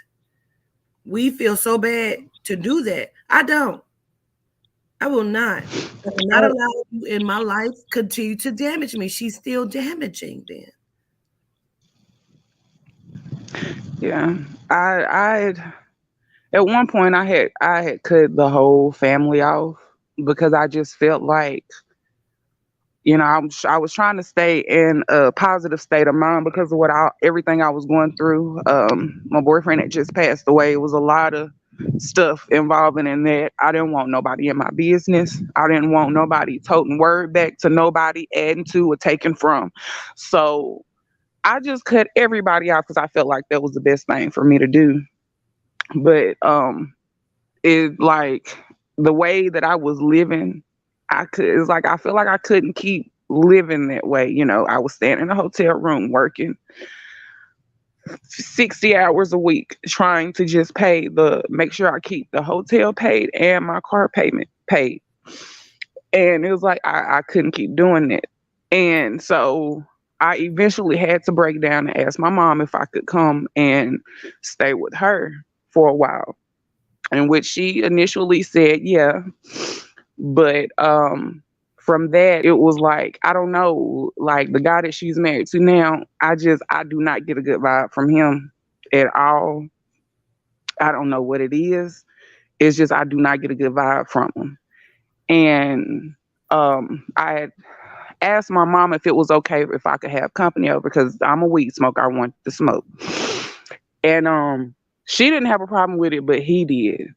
E: We feel so bad to do that. I don't. I will not. I will not allow you in my life continue to damage me. She's still damaging then.
C: Yeah, I at one point I had cut the whole family off because I just felt like, you know, I was trying to stay in a positive state of mind because of everything I was going through. My boyfriend had just passed away. It was a lot of stuff involving in that. I didn't want nobody in my business. I didn't want nobody toting word back to nobody, adding to or taking from. So I just cut everybody out because I felt like that was the best thing for me to do. But it like the way that I was living, it's like I feel like I couldn't keep living that way. You know, I was staying in a hotel room working 60 hours a week trying to just make sure I keep the hotel paid and my car payment paid. And it was like I couldn't keep doing it. And so I eventually had to break down and ask my mom if I could come and stay with her for a while. In which she initially said, yeah. But from that, it was like, I don't know, like the guy that she's married to now, I do not get a good vibe from him at all. I don't know what it is. It's just I do not get a good vibe from him. And I had asked my mom if it was okay if I could have company over because I'm a weed smoker. I want to smoke. And she didn't have a problem with it, but he did.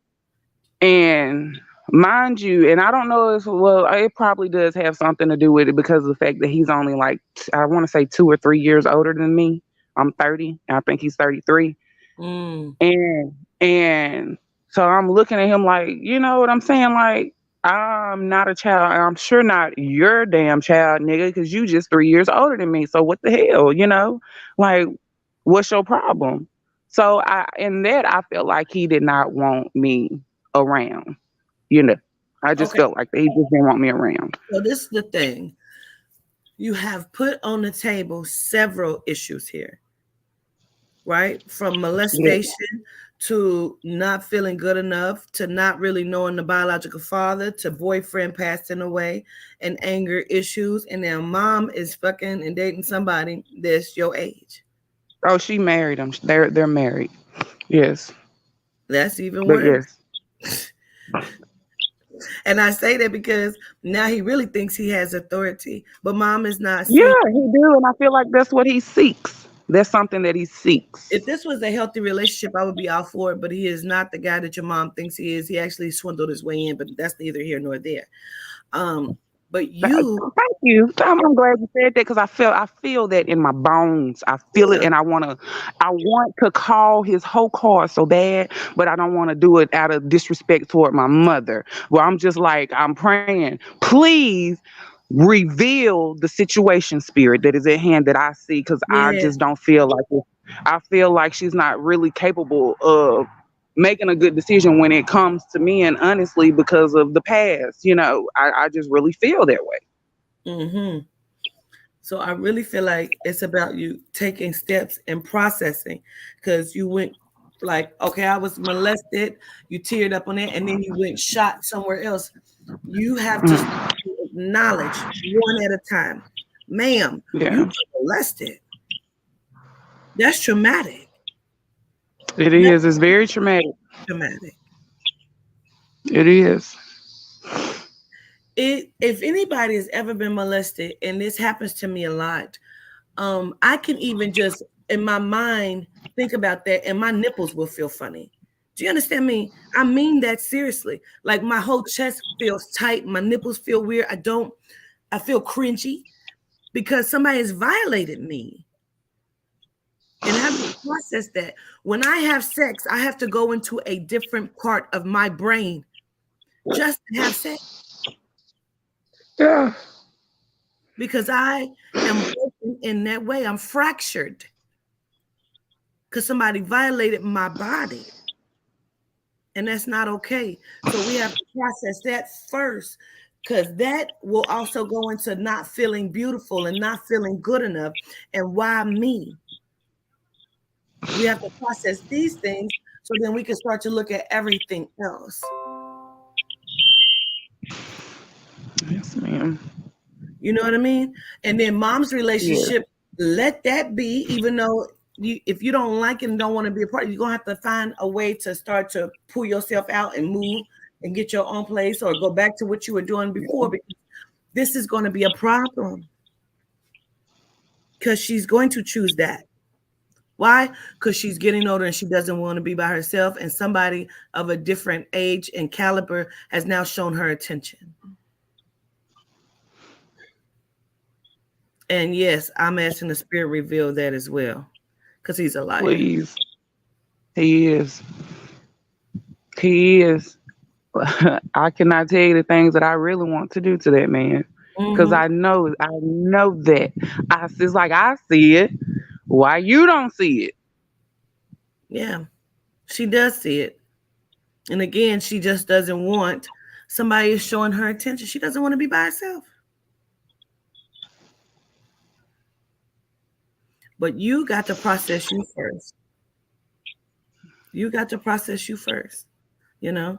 C: And mind you, and I don't know if, well, it probably does have something to do with it because of the fact that he's only like, I want to say 2 or 3 years older than me. I'm 30, and I think he's 33.
E: Mm.
C: And so I'm looking at him like, you know what I'm saying? Like, I'm not a child. I'm sure not your damn child, nigga, because you just 3 years older than me. So what the hell, you know? Like, what's your problem? So in that, I felt like he did not want me around. You know, I just
E: Okay.
C: felt like he just didn't want me around.
E: So this is the thing. You have put on the table several issues here, right? From
C: Yeah.
E: molestation to not feeling good enough to not really knowing the biological father to boyfriend passing away and anger issues. And now mom is fucking and dating somebody that's your age.
C: Oh, she married him. They're married. Yes,
E: That's even
C: but
E: worse.
C: yes,
E: And I say that because now he really thinks he has authority, but mom is not seeing.
C: yeah, he do, and I feel like that's what he seeks. That's something that he seeks.
E: If this was a healthy relationship, I would be all for it, but he is not the guy that your mom thinks he is. He actually swindled his way in, but that's neither here nor there. But you,
C: Thank you. I'm glad you said that because I feel that in my bones. I feel it,
E: yeah,
C: and I want to call his whole card so bad, but I don't want to do it out of disrespect toward my mother. Well, I'm just like I'm praying, please reveal the situation spirit that is at hand that I see because I
E: yeah,
C: just don't feel like it. I feel like she's not really capable of
P: making a good decision when it comes to men, honestly, because of the past. I just really feel that way.
E: Mm-hmm. So I really feel like it's about you taking steps and processing, because you went like, okay, I was molested, you teared up on it, and then you went shot somewhere else. You have to
P: Mm,
E: acknowledge one at a time. Ma'am, you
P: yeah,
E: were molested. That's traumatic.
P: it
E: That's
P: is. It's very traumatic.
E: traumatic.
P: It is.
E: If anybody has ever been molested, and this happens to me a lot, I can even just in my mind think about that, and my nipples will feel funny. Do you understand me? I mean that seriously. Like my whole chest feels tight, my nipples feel weird. I feel cringy because somebody has violated me. And I have to process that. When I have sex, I have to go into a different part of my brain just to have sex,
P: Yeah.
E: because I am broken in that way. I'm fractured because somebody violated my body. And that's not okay. So we have to process that first, because that will also go into not feeling beautiful and not feeling good enough. And why me? We have to process these things so then we can start to look at everything else.
P: Yes, ma'am.
E: You know what I mean? And then mom's
P: Yeah.
E: relationship, let that be, even though if you don't like it and don't want to be a part, you're going to have to find a way to start to pull yourself out and move and get your own place, or go back to what you were doing before, because this is going to be a problem, because she's going to choose that. Why? Because she's getting older and she doesn't want to be by herself, and somebody of a different age and caliber has now shown her attention. And yes, I'm asking the spirit reveal that as well, because he's a liar.
P: Please. He is. He is. I cannot tell you the things that I really want to do to that man, because
E: Mm-hmm.
P: I know that it's like I see it. Why you don't see it?
E: Yeah, she does see it. And again, she just doesn't want somebody showing her attention. She doesn't want to be by herself. But you got to process you first. You got to process you first, you know?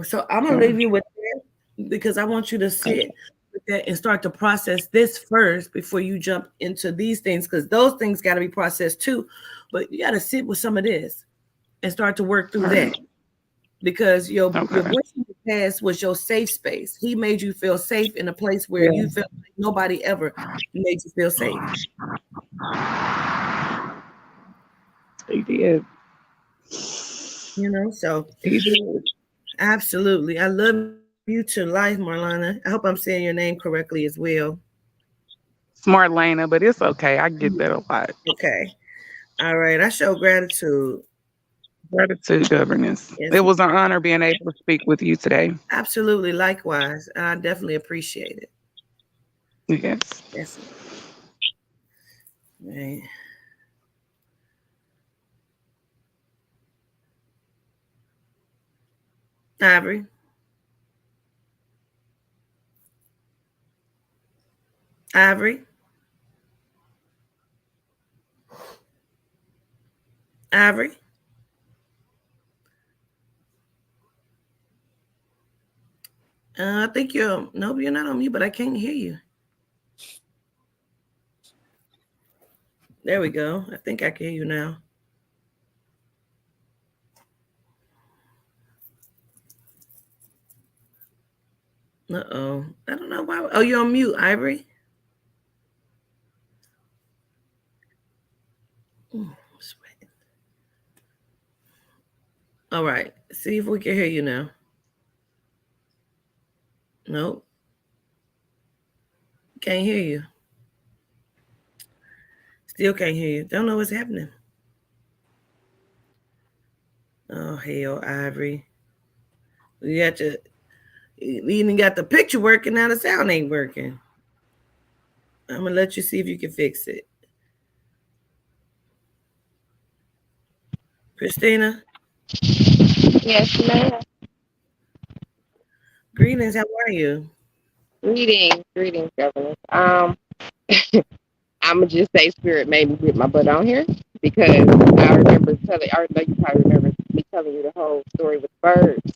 E: So I'm going to
P: Yeah.
E: leave you with that, because I want you to sit with that and start to process this first before you jump into these things, because those things got to be processed too. But you got to sit with some of this and start to work through
P: All right.
E: that, because your
P: Okay.
E: boyfriend in the past was your safe space. He made you feel safe in a place where
P: Yeah.
E: you felt like nobody ever made you feel safe.
P: He did.
E: So
P: He did.
E: absolutely. I love you to life, Marlana. I hope I'm saying your name correctly as well.
P: Smart Lena, but it's okay. I get that a lot.
E: Okay. All right. I show gratitude.
P: Gratitude, governance.
E: Yes,
P: It was an honor being able to speak with you today.
E: absolutely. Likewise. I definitely appreciate it.
P: Yes.
E: Yes. Right. Ivory. Ivory. Ivory. I think nope, you're not on mute, but I can't hear you. There we go. I think I can hear you now. Uh-oh. I don't know why. Oh, you're on mute, Ivory. All right. See if we can hear you now. Nope. Can't hear you. Still can't hear you. Don't know what's happening. Oh, hell, Ivory. You got to, you even got the picture working, now the sound ain't working. I'm going to let you see if you can fix it. Christina?
Q: Yes, ma'am.
E: Greetings. How are you?
Q: Greetings, governor. I'ma just say spirit made me get my butt on here because I remember telling. I know you probably remember me telling you the whole story with birds.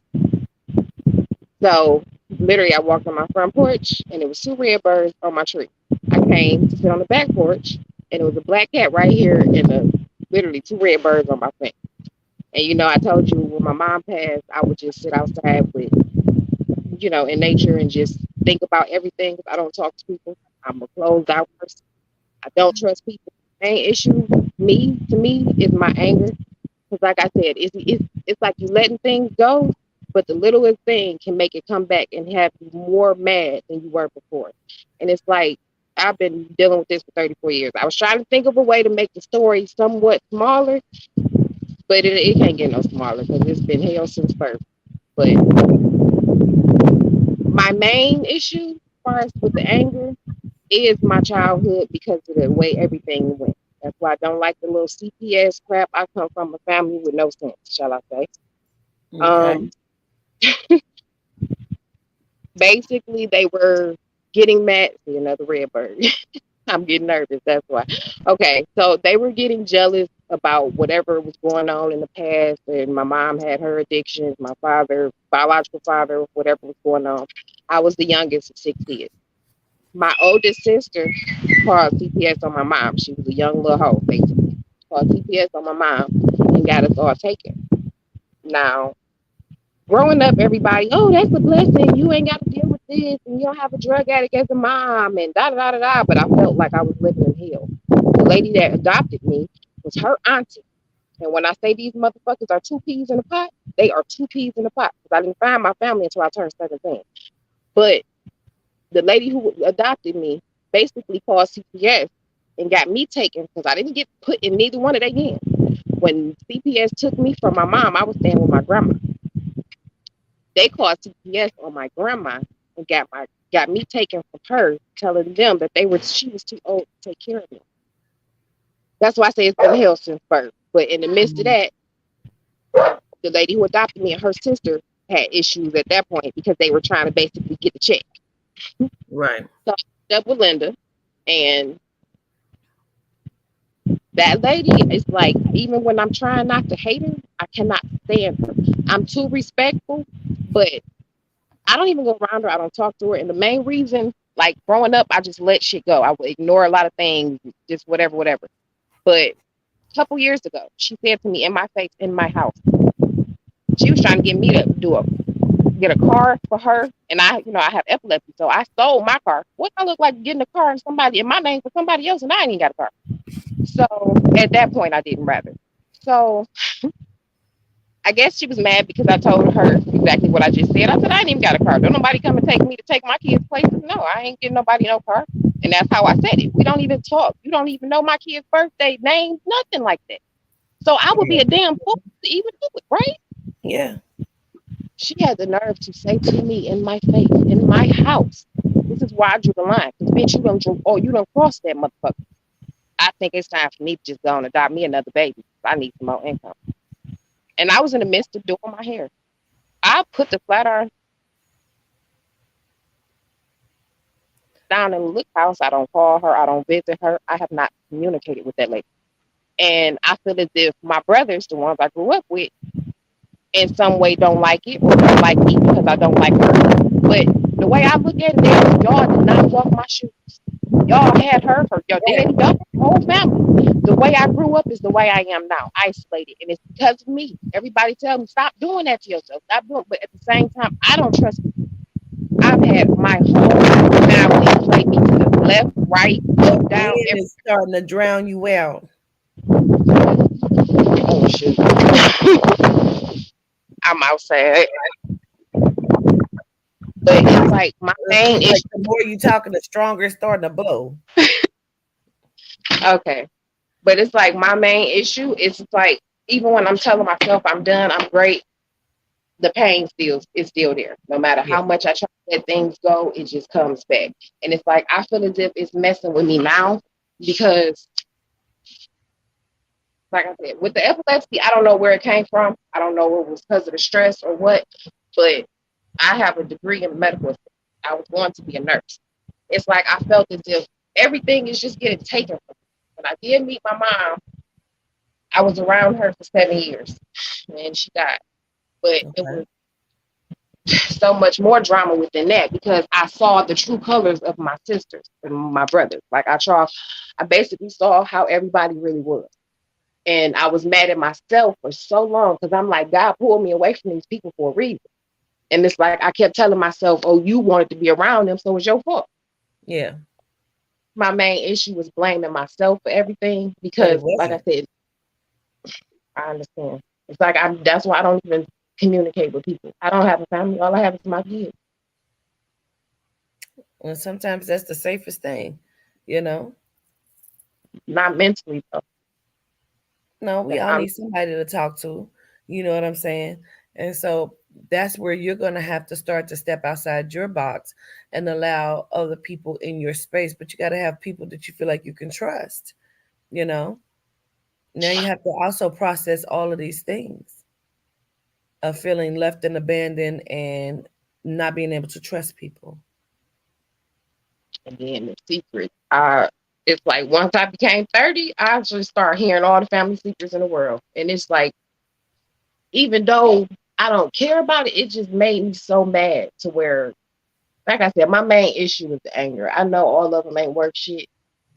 Q: So literally, I walked on my front porch and it was two red birds on my tree. I came to sit on the back porch and it was a black cat right here and literally two red birds on my fence. And I told you when my mom passed, I would just sit outside with, in nature and just think about everything. I don't talk to people. I'm a closed out person. I don't trust people. Main issue, to me, is my anger. Because like I said, it's like you letting things go, but the littlest thing can make it come back and have you more mad than you were before. And it's like, I've been dealing with this for 34 years. I was trying to think of a way to make the story somewhat smaller, but it can't get no smaller because it's been hell since birth. But my main issue, as far as with the anger, is my childhood because of the way everything went. That's why I don't like the little CPS crap. I come from a family with no sense, shall I say.
E: Okay.
Q: Basically, they were getting mad. See, another red bird. I'm getting nervous. That's why. Okay, so they were getting jealous about whatever was going on in the past, and my mom had her addictions. My father, biological father, whatever was going on. I was the youngest of 6 kids. My oldest sister called CPS on my mom. She was a young little hoe, basically. Called CPS on my mom and got us all taken. Now, growing up, everybody, oh, that's a blessing. You ain't got to deal with this, and you don't have a drug addict as a mom, and da da da da. But I felt like I was living in hell. The lady that adopted me was her auntie. And when I say these motherfuckers are two peas in a pot, they are two peas in a pot. Because I didn't find my family until I turned 17. But the lady who adopted me basically called CPS and got me taken because I didn't get put in neither one of their hands. When CPS took me from my mom, I was staying with my grandma. They called CPS on my grandma and got me taken from her, telling them that she was too old to take care of me. That's why I say it's been hell since birth. But in the midst of that, the lady who adopted me and her sister had issues at that point because they were trying to basically get the check.
E: Right.
Q: So I up with Linda, and that lady is like, even when I'm trying not to hate her, I cannot stand her. I'm too respectful, but I don't even go around her. I don't talk to her. And the main reason, like growing up, I just let shit go. I would ignore a lot of things, just whatever, whatever. But a couple years ago, she said to me in my face, in my house, she was trying to get me to get a car for her. And I have epilepsy, so I sold my car. What I look like getting a car in my name for somebody else, and I ain't even got a car. So at that point, I didn't rather. So I guess she was mad because I told her exactly what I just said. I said, I ain't even got a car. Don't nobody come and take me to take my kids places. No, I ain't getting nobody no car. And that's how I said it. We don't even talk. You don't even know my kid's birthday, name, nothing like that. So I would be a damn fool to even do it, right?
E: Yeah.
Q: She had the nerve to say to me in my face, in my house, this is why I drew the line. Because bitch, you don't cross that motherfucker. I think it's time for me to just go and adopt me another baby. I need some more income. And I was in the midst of doing my hair. I put the flat iron down in the look house. I don't call her. I don't visit her. I have not communicated with that lady. And I feel as if my brothers, the ones I grew up with, in some way don't like it or don't like me because I don't like her. But the way I look at it is y'all did not walk my shoes. Y'all had her for your daddy, your whole family. The way I grew up is the way I am now, isolated. And it's because of me. Everybody tell me, stop doing that to yourself. Stop doing it. But at the same time, I don't trust people. I've had my whole family play me to the left, right, up, down.
E: It's starting to drown you out.
Q: Oh, shoot. I'm outside. But it's like my main issue.
E: The more you talking, the stronger it's starting to blow.
Q: Okay. But it's like my main issue is like, even when I'm telling myself I'm done, I'm great, the pain is still there. No matter how much I try to let things go, it just comes back. And it's like I feel as if it's messing with me now because like I said, with the epilepsy, I don't know where it came from. I don't know if it was because of the stress or what, but I have a degree in medical. I was going to be a nurse. It's like I felt as if everything is just getting taken from me. When I did meet my mom, I was around her for 7 years, and she died. But it was so much more drama within that because I saw the true colors of my sisters and my brothers. Like I basically saw how everybody really was. And I was mad at myself for so long because I'm like, God pulled me away from these people for a reason. And it's like I kept telling myself, oh, you wanted to be around them, so it's your fault.
E: Yeah.
Q: My main issue was blaming myself for everything because, like I said, I understand. It's like that's why I don't even communicate with people. I don't have a family. All I have is my kids.
E: And sometimes that's the safest thing, you know?
Q: Not mentally, though.
E: No, we all need somebody to talk to. You know what I'm saying? And so that's where you're going to have to start to step outside your box and allow other people in your space. But you got to have people that you feel like you can trust, you know? Now you have to also process all of these things of feeling left and abandoned and not being able to trust people.
Q: And then the secret, it's like once I became 30, I just started hearing all the family secrets in the world. And it's like, even though I don't care about it, it just made me so mad to where, like I said, my main issue is the anger. I know all of them ain't worth shit.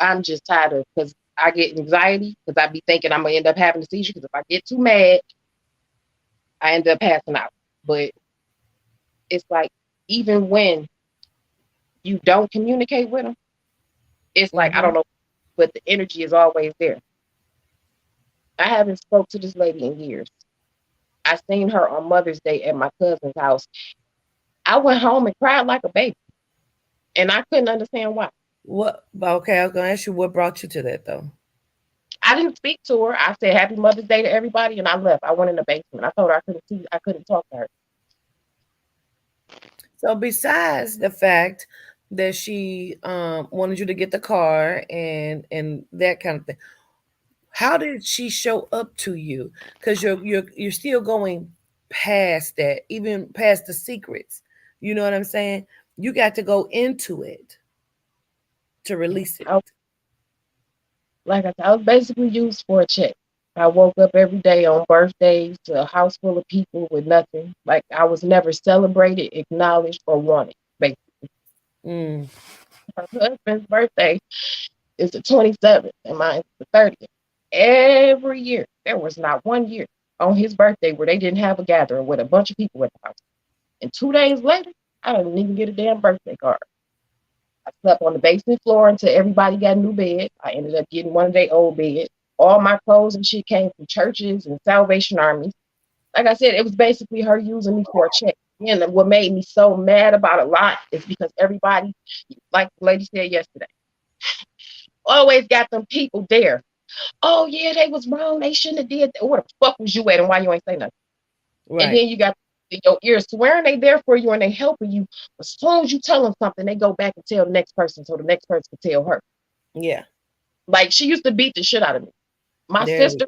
Q: I'm just tired of, because I get anxiety because I be thinking I'm gonna end up having a seizure because if I get too mad, I end up passing out. But it's like, even when you don't communicate with them, it's like, I don't know, but the energy is always there. I haven't spoke to this lady in years. I seen her on Mother's Day at my cousin's house. I went home and cried like a baby, and I couldn't understand why.
E: What? Okay, I was gonna ask you what brought you to that though.
Q: I didn't speak to her. I said Happy Mother's Day to everybody, and I left. I went in the basement. I told her I couldn't talk to her.
E: So besides the fact that she wanted you to get the car and that kind of thing, how did she show up to you? Because you're still going past that, even past the secrets. You know what I'm saying? You got to go into it to release it.
Q: Like I said, I was basically used for a check. I woke up every day on birthdays to a house full of people with nothing. Like I was never celebrated, acknowledged, or wanted, basically. Her husband's birthday is the 27th and mine is the 30th. Every year, there was not one year on his birthday where they didn't have a gathering with a bunch of people at the house. And 2 days later, I didn't even get a damn birthday card. I slept on the basement floor until everybody got a new bed. I ended up getting one of their old beds. All my clothes and shit came from churches and Salvation Armies. Like I said, it was basically her using me for a check. And what made me so mad about a lot is because everybody, like the lady said yesterday, always got them people there. Oh yeah, they was wrong. They shouldn't have did that. Where the fuck was you at and why you ain't say nothing? Right. And then you got in your ears swearing they there for you and they helping you. As soon as you tell them something, they go back and tell the next person so the next person can tell her.
E: Yeah.
Q: Like she used to beat the shit out of me. My sister,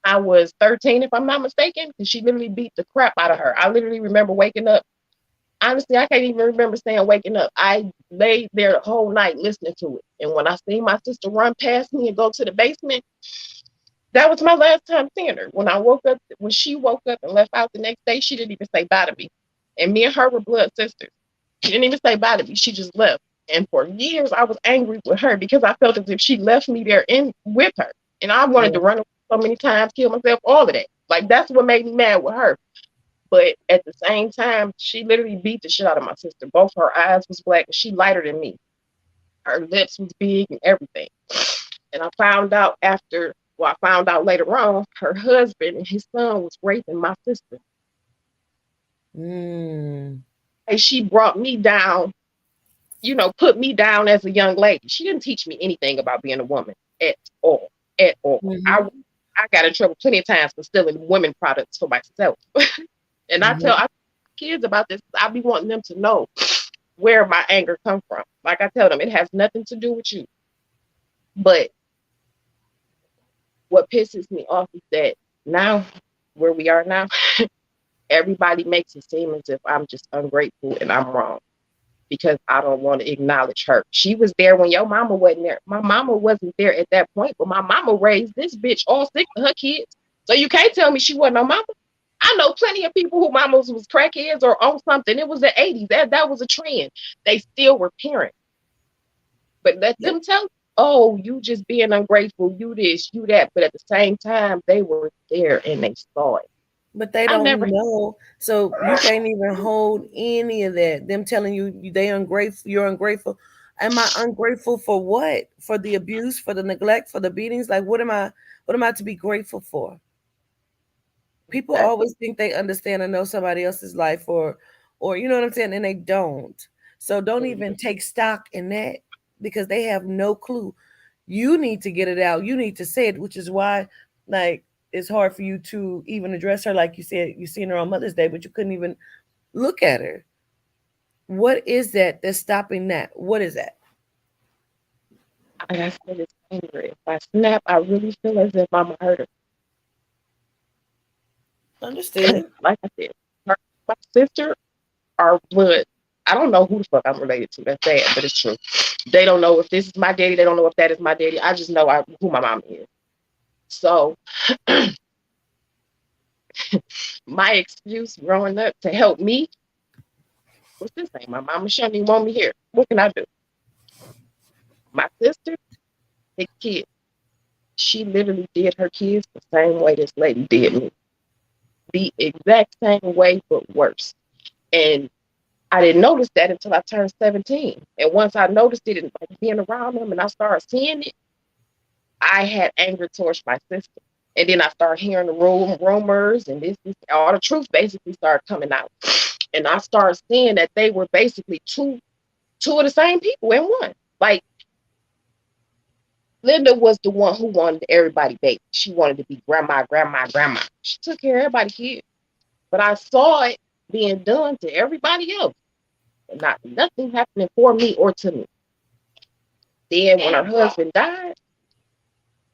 Q: I was 13, if I'm not mistaken, and she literally beat the crap out of her. I literally remember waking up. Honestly, I can't even remember saying waking up. I laid there the whole night listening to it. And when I seen my sister run past me and go to the basement, that was my last time seeing her. When she woke up and left out the next day, she didn't even say bye to me. And me and her were blood sisters. She didn't even say bye to me. She just left. And for years, I was angry with her because I felt as if she left me there with her. And I wanted to run away so many times, kill myself, all of that. Like, that's what made me mad with her. But at the same time, she literally beat the shit out of my sister. Both her eyes was black and she lighter than me. Her lips was big and everything. And I found out later on, her husband and his son was raping my sister. And she brought me down, put me down as a young lady. She didn't teach me anything about being a woman at all. At all. I got in trouble plenty of times for stealing women products for myself. And I tell kids about this. I be wanting them to know where my anger come from. Like I tell them, it has nothing to do with you. But what pisses me off is that now, where we are now, everybody makes it seem as if I'm just ungrateful and I'm wrong because I don't want to acknowledge her. She was there when your mama wasn't there. My mama wasn't there at that point, but my mama raised this bitch all six of her kids. So you can't tell me she wasn't no mama. I know plenty of people who mamas was crackheads or on something. It was the 80s. That was a trend. They still were parents. But let them tell you, oh, you just being ungrateful, you this, you that. But at the same time, they were there and they saw it.
E: But they
Q: I
E: don't
Q: never
E: know. So you can't even hold any of that. Them telling you they ungrateful, you're ungrateful. Am I ungrateful for what? For the abuse, for the neglect, for the beatings? Like what am I to be grateful for? People always think they understand and know somebody else's life or you know what I'm saying, and they don't. So don't even take stock in that because they have no clue. You need to get it out. You need to say it, which is why like it's hard for you to even address her. Like you said, you seen her on Mother's Day, but you couldn't even look at her. What is that that's stopping that? What is that?
Q: and I said it's anger. If I snap, I really feel as if I'm a hurter.
E: Understood.
Q: Like I said, her, my sister are blood. I don't know who the fuck I'm related to. That's sad, but it's true. They don't know if this is my daddy. They don't know if that is my daddy. I just know who my mom is. So my excuse growing up to help me was this thing. My mama shouldn't even want me here. What can I do? My sister, the kid, she literally did her kids the same way this lady did me. The exact same way, but worse. And I didn't notice that until I turned 17. And once I noticed it and like being around them and I started seeing it, I had anger towards my sister. And then I started hearing the rumors and this, all the truth basically started coming out. And I started seeing that they were basically two of the same people in one. Like Linda was the one who wanted everybody baby. She wanted to be grandma, grandma, grandma. She took care of everybody's kids. But I saw it being done to everybody else. And nothing happening for me or to me. Then when her husband died,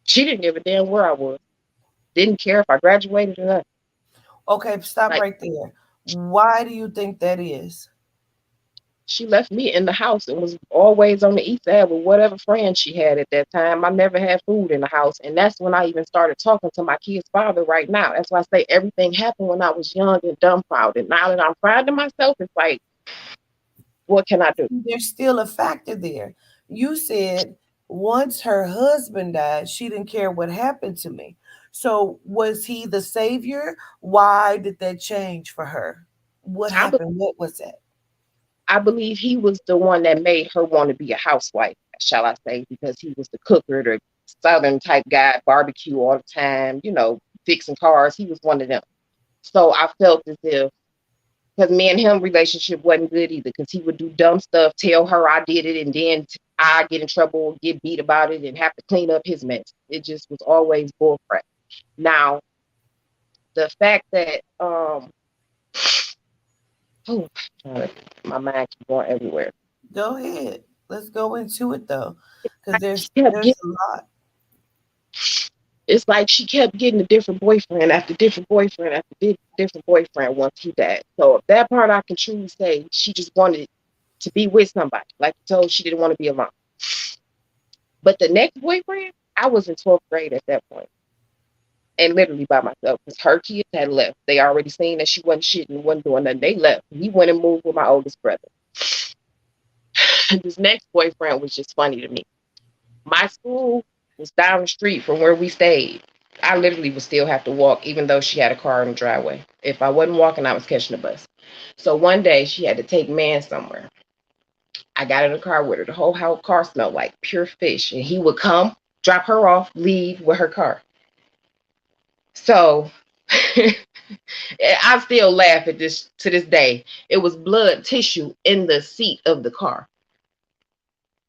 Q: she didn't give a damn where I was. Didn't care if I graduated or not.
E: Okay, stop
Q: Like
E: right there. Why do you think that is?
Q: she left me in the house and was always on the east side with whatever friends she had at that time. I never had food in the house. And that's when I even started talking to my kid's father right now. That's why I say everything happened when I was young and dumbfounded. Now that I'm proud of myself, it's like, what can I do?
E: There's still a factor there. You said once her husband died, she didn't care what happened to me. So was he the savior? Why did that change for her? What
Q: I, be-
E: happened? What was that?
Q: I believe he was the one that made her want to be a housewife, shall I say, because he was the cooker, the southern type guy, barbecue all the time, fixing cars. He was one of them. So I felt as if because me and him relationship wasn't good either because he would do dumb stuff, tell her I did it, and then I get in trouble, get beat about it, and have to clean up his mess. It just was always bullcrap. Now, the fact that oh, my mind keep going everywhere.
E: Go ahead. Let's go into it though. Because
Q: She
E: there's
Q: kept
E: there's
Q: getting,
E: a lot.
Q: it's like she kept getting a different boyfriend after different boyfriend after different boyfriend once he died. So that part I can truly say she just wanted to be with somebody. Like I told, she didn't want to be alone. But the next boyfriend, I was in 12th grade at that point, and literally by myself because her kids had left. They already seen that she wasn't shitting, wasn't doing nothing. They left. He went and moved with my oldest brother. This next boyfriend was just funny to me. My school was down the street from where we stayed. I literally would still have to walk, even though she had a car in the driveway. If I wasn't walking, I was catching a bus. So one day she had to take man somewhere. I got in the car with her. The whole car smelled like pure fish. And he would come, drop her off, leave with her car. So I still laugh at this to this day. It was blood tissue in the seat of the car.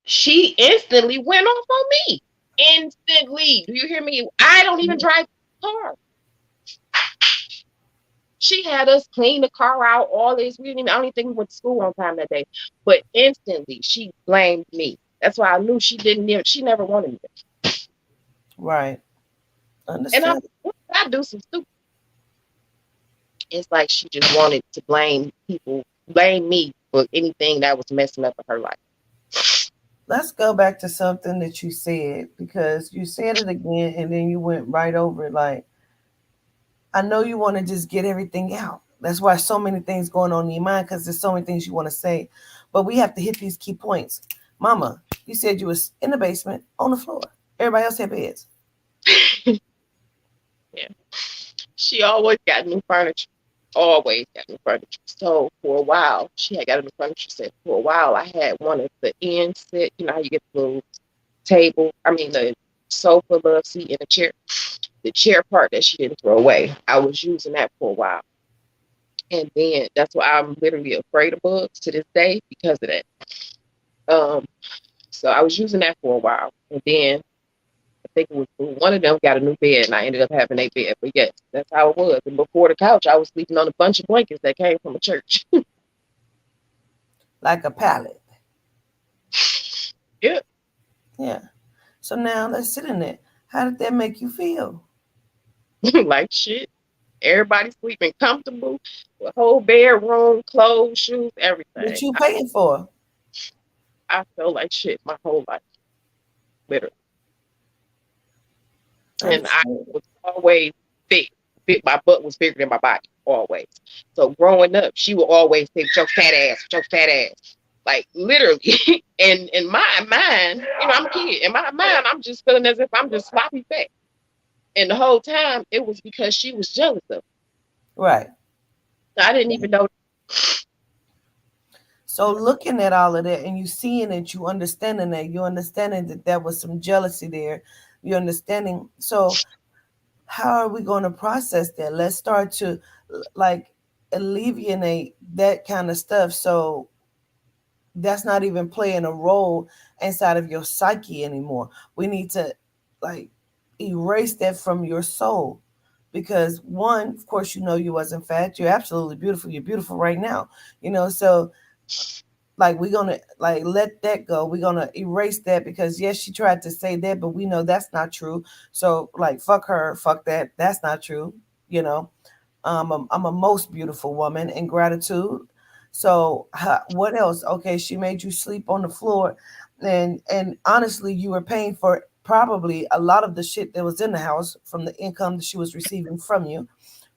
Q: She instantly went off on me. Instantly. Do you hear me? I don't even drive the car. She had us clean the car out, all this. I don't even think we went to school on time that day. But instantly she blamed me. That's why I knew she never wanted me.
E: Right.
Q: And
E: Understood.
Q: I do some stupid. It's like she just wanted to blame me for anything that was messing up in her life.
E: Let's go back to something that you said because you said it again and then you went right over it. Like, I know you want to just get everything out. That's why so many things going on in your mind because there's so many things you want to say. But we have to hit these key points. Mama, you said you was in the basement on the floor. Everybody else had beds.
Q: Yeah. She always got new furniture. Always got new furniture. So for a while, she had got a new furniture set. For a while, I had one of the end set. You know how you get the little the sofa, love seat, and a chair. The chair part that she didn't throw away. I was using that for a while. And then that's why I'm literally afraid of bugs to this day because of that. Um, so I was using that for a while. And then I think it was one of them got a new bed and I ended up having a bed. But yes, that's how it was. And before the couch, I was sleeping on a bunch of blankets that came from a church.
E: Like a pallet.
Q: Yeah.
E: Yeah. So now let's sit in it. How did that make you feel?
Q: Like shit. Everybody sleeping comfortable. The whole bedroom, clothes, shoes, everything.
E: What you paying for?
Q: I felt like shit my whole life. Literally. And I was always thick. My butt was bigger than my body, always. So growing up, she would always say, "Your fat ass, your fat ass." Like literally. And in my mind, I'm a kid. In my mind, I'm just feeling as if I'm just sloppy fat. And the whole time, it was because she was jealous of me.
E: Right.
Q: I didn't even know.
E: So looking at all of that and you seeing it, you understanding that there was some jealousy there. You understanding. So how are we going to process that? Let's start to like alleviate that kind of stuff. So that's not even playing a role inside of your psyche anymore. We need to like erase that from your soul. Because one, of course, you wasn't fat. You're absolutely beautiful. You're beautiful right now. So like we're gonna like let that go. We're gonna erase that because yes, she tried to say that, but we know that's not true. So like fuck her, fuck that. That's not true. You know, I'm a most beautiful woman in gratitude. So what else? Okay, she made you sleep on the floor, and honestly, you were paying for probably a lot of the shit that was in the house from the income that she was receiving from you.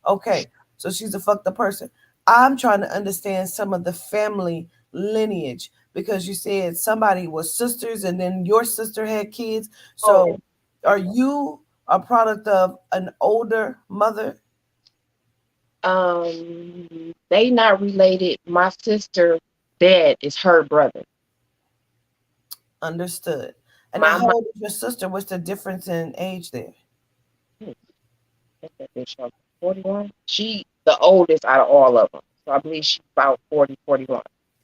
E: Okay, so she's a fucked up person. I'm trying to understand some of the family lineage because you said somebody was sisters and then your sister had kids. So are you a product of an older mother?
Q: They not related. My sister dad is her brother.
E: Understood. And then how old is your sister? What's the difference in age there?
Q: 41. She the oldest out of all of them. So I believe she's about 40, 41.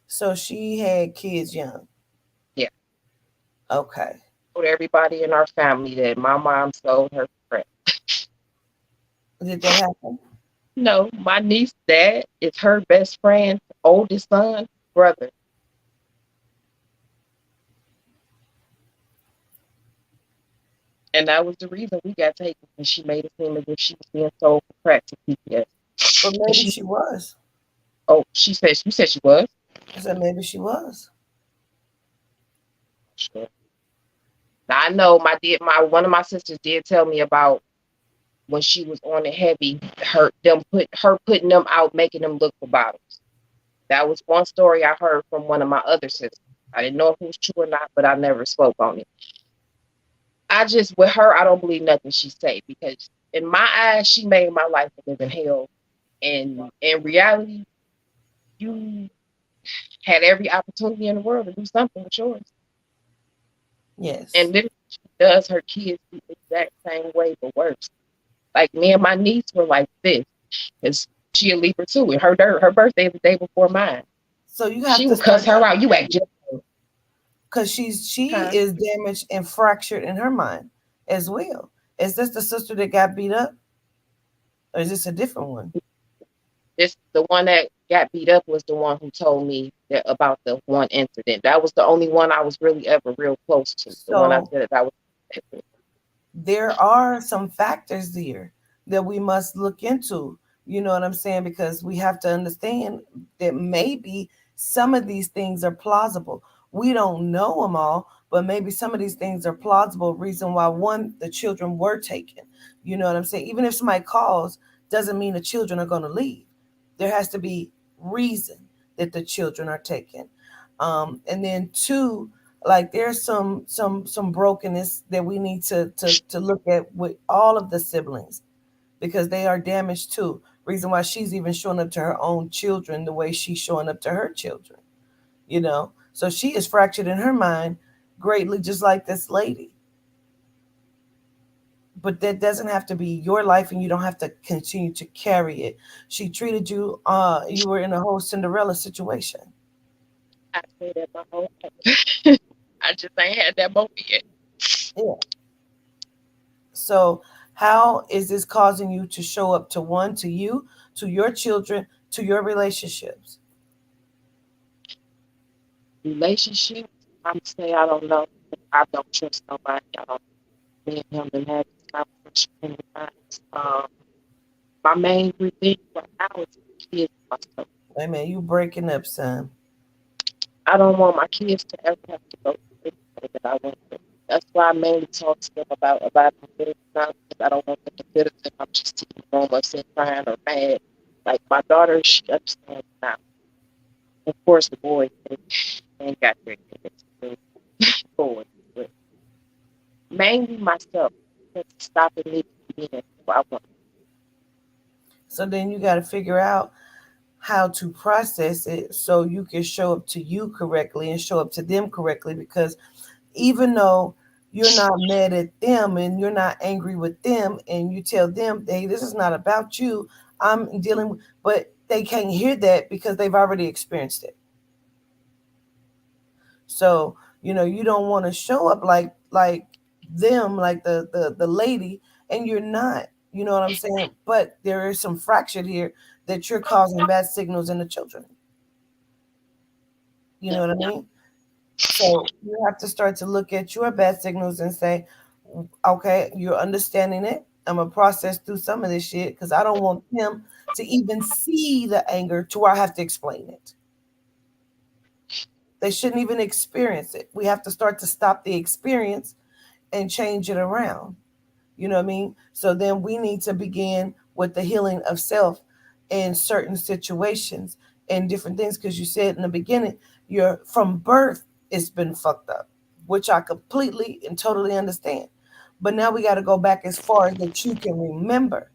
E: So she had kids young.
Q: Yeah.
E: Okay.
Q: Told everybody in our family that my mom sold her friend.
E: Did that happen?
Q: No, my niece's dad is her best friend's oldest son, brother. And that was the reason we got taken. And she made it seem as if she was being sold for crack to PPS.
E: But maybe she was.
Q: Oh, you said she was?
E: I said maybe she was.
Q: Sure. Now I know one of my sisters did tell me about when she was on it heavy, putting them out, making them look for bottles. That was one story I heard from one of my other sisters. I didn't know if it was true or not, but I never spoke on it. With her, I don't believe nothing she say because in my eyes, she made my life a living hell. And in reality, you had every opportunity in the world to do something with yours.
E: Yes.
Q: And literally, she does her kids the exact same way, but worse. Like me and my niece were like this, because she a Libra too, and her birthday is the day before mine.
E: So you have
Q: she
E: to
Q: would cuss her out. You act just
E: because she is damaged and fractured in her mind as well. Is this the sister that got beat up, or is this a different one?
Q: The one that got beat up was the one who told me about the one incident. That was the only one I was really ever real close to. The one I said that I was.
E: there are some factors there that we must look into. You know what I'm saying? Because we have to understand that maybe some of these things are plausible. We don't know them all, but maybe some of these things are plausible. Reason why one, the children were taken. You know what I'm saying? Even if somebody calls, doesn't mean the children are going to leave. There has to be reason that the children are taken. And then two, like there's some brokenness that we need to look at with all of the siblings because they are damaged too. Reason why she's even showing up to her own children the way she's showing up to her children, you know. So she is fractured in her mind greatly, just like this lady. But that doesn't have to be your life, and you don't have to continue to carry it. She treated you. You were in a whole Cinderella situation.
Q: I say that my whole life. I just ain't had that moment yet.
E: Yeah. So how is this causing you to show up to one, to you, to your children, to your relationships?
Q: Relationships, I'm say I don't know. I don't trust nobody. I don't. Me and him been having this conversation many times. My main thing right now is kids myself.
E: Hey man, you breaking up, son.
Q: I don't want my kids to ever have to go through anything that I went through. That's why I mainly talk to them about my feelings now because I don't want them to feel as if I'm just sitting home upset, crying or mad. Like my daughter, she understands now. Of course, the boys they ain't got their kids, boys, but mainly myself. That's stopping me from being who I want.
E: So then you got to figure out how to process it so you can show up to you correctly and show up to them correctly because even though you're not mad at them and you're not angry with them and you tell them, hey, this is not about you, I'm dealing with, but they can't hear that because they've already experienced it. So, you know, you don't want to show up like them, like the lady, and you're not. You know what I'm saying? But there is some fracture here that you're causing bad signals in the children. You know what I mean? So you have to start to look at your bad signals and say, okay, you're understanding it. I'm gonna process through some of this shit because I don't want them to even see the anger to where I have to explain it. They shouldn't even experience it. We have to start to stop the experience and change it around. You know what I mean? So then we need to begin with the healing of self in certain situations and different things. Because you said in the beginning, you're from birth, it's been fucked up, which I completely and totally understand. But now we got to go back as far as that you can remember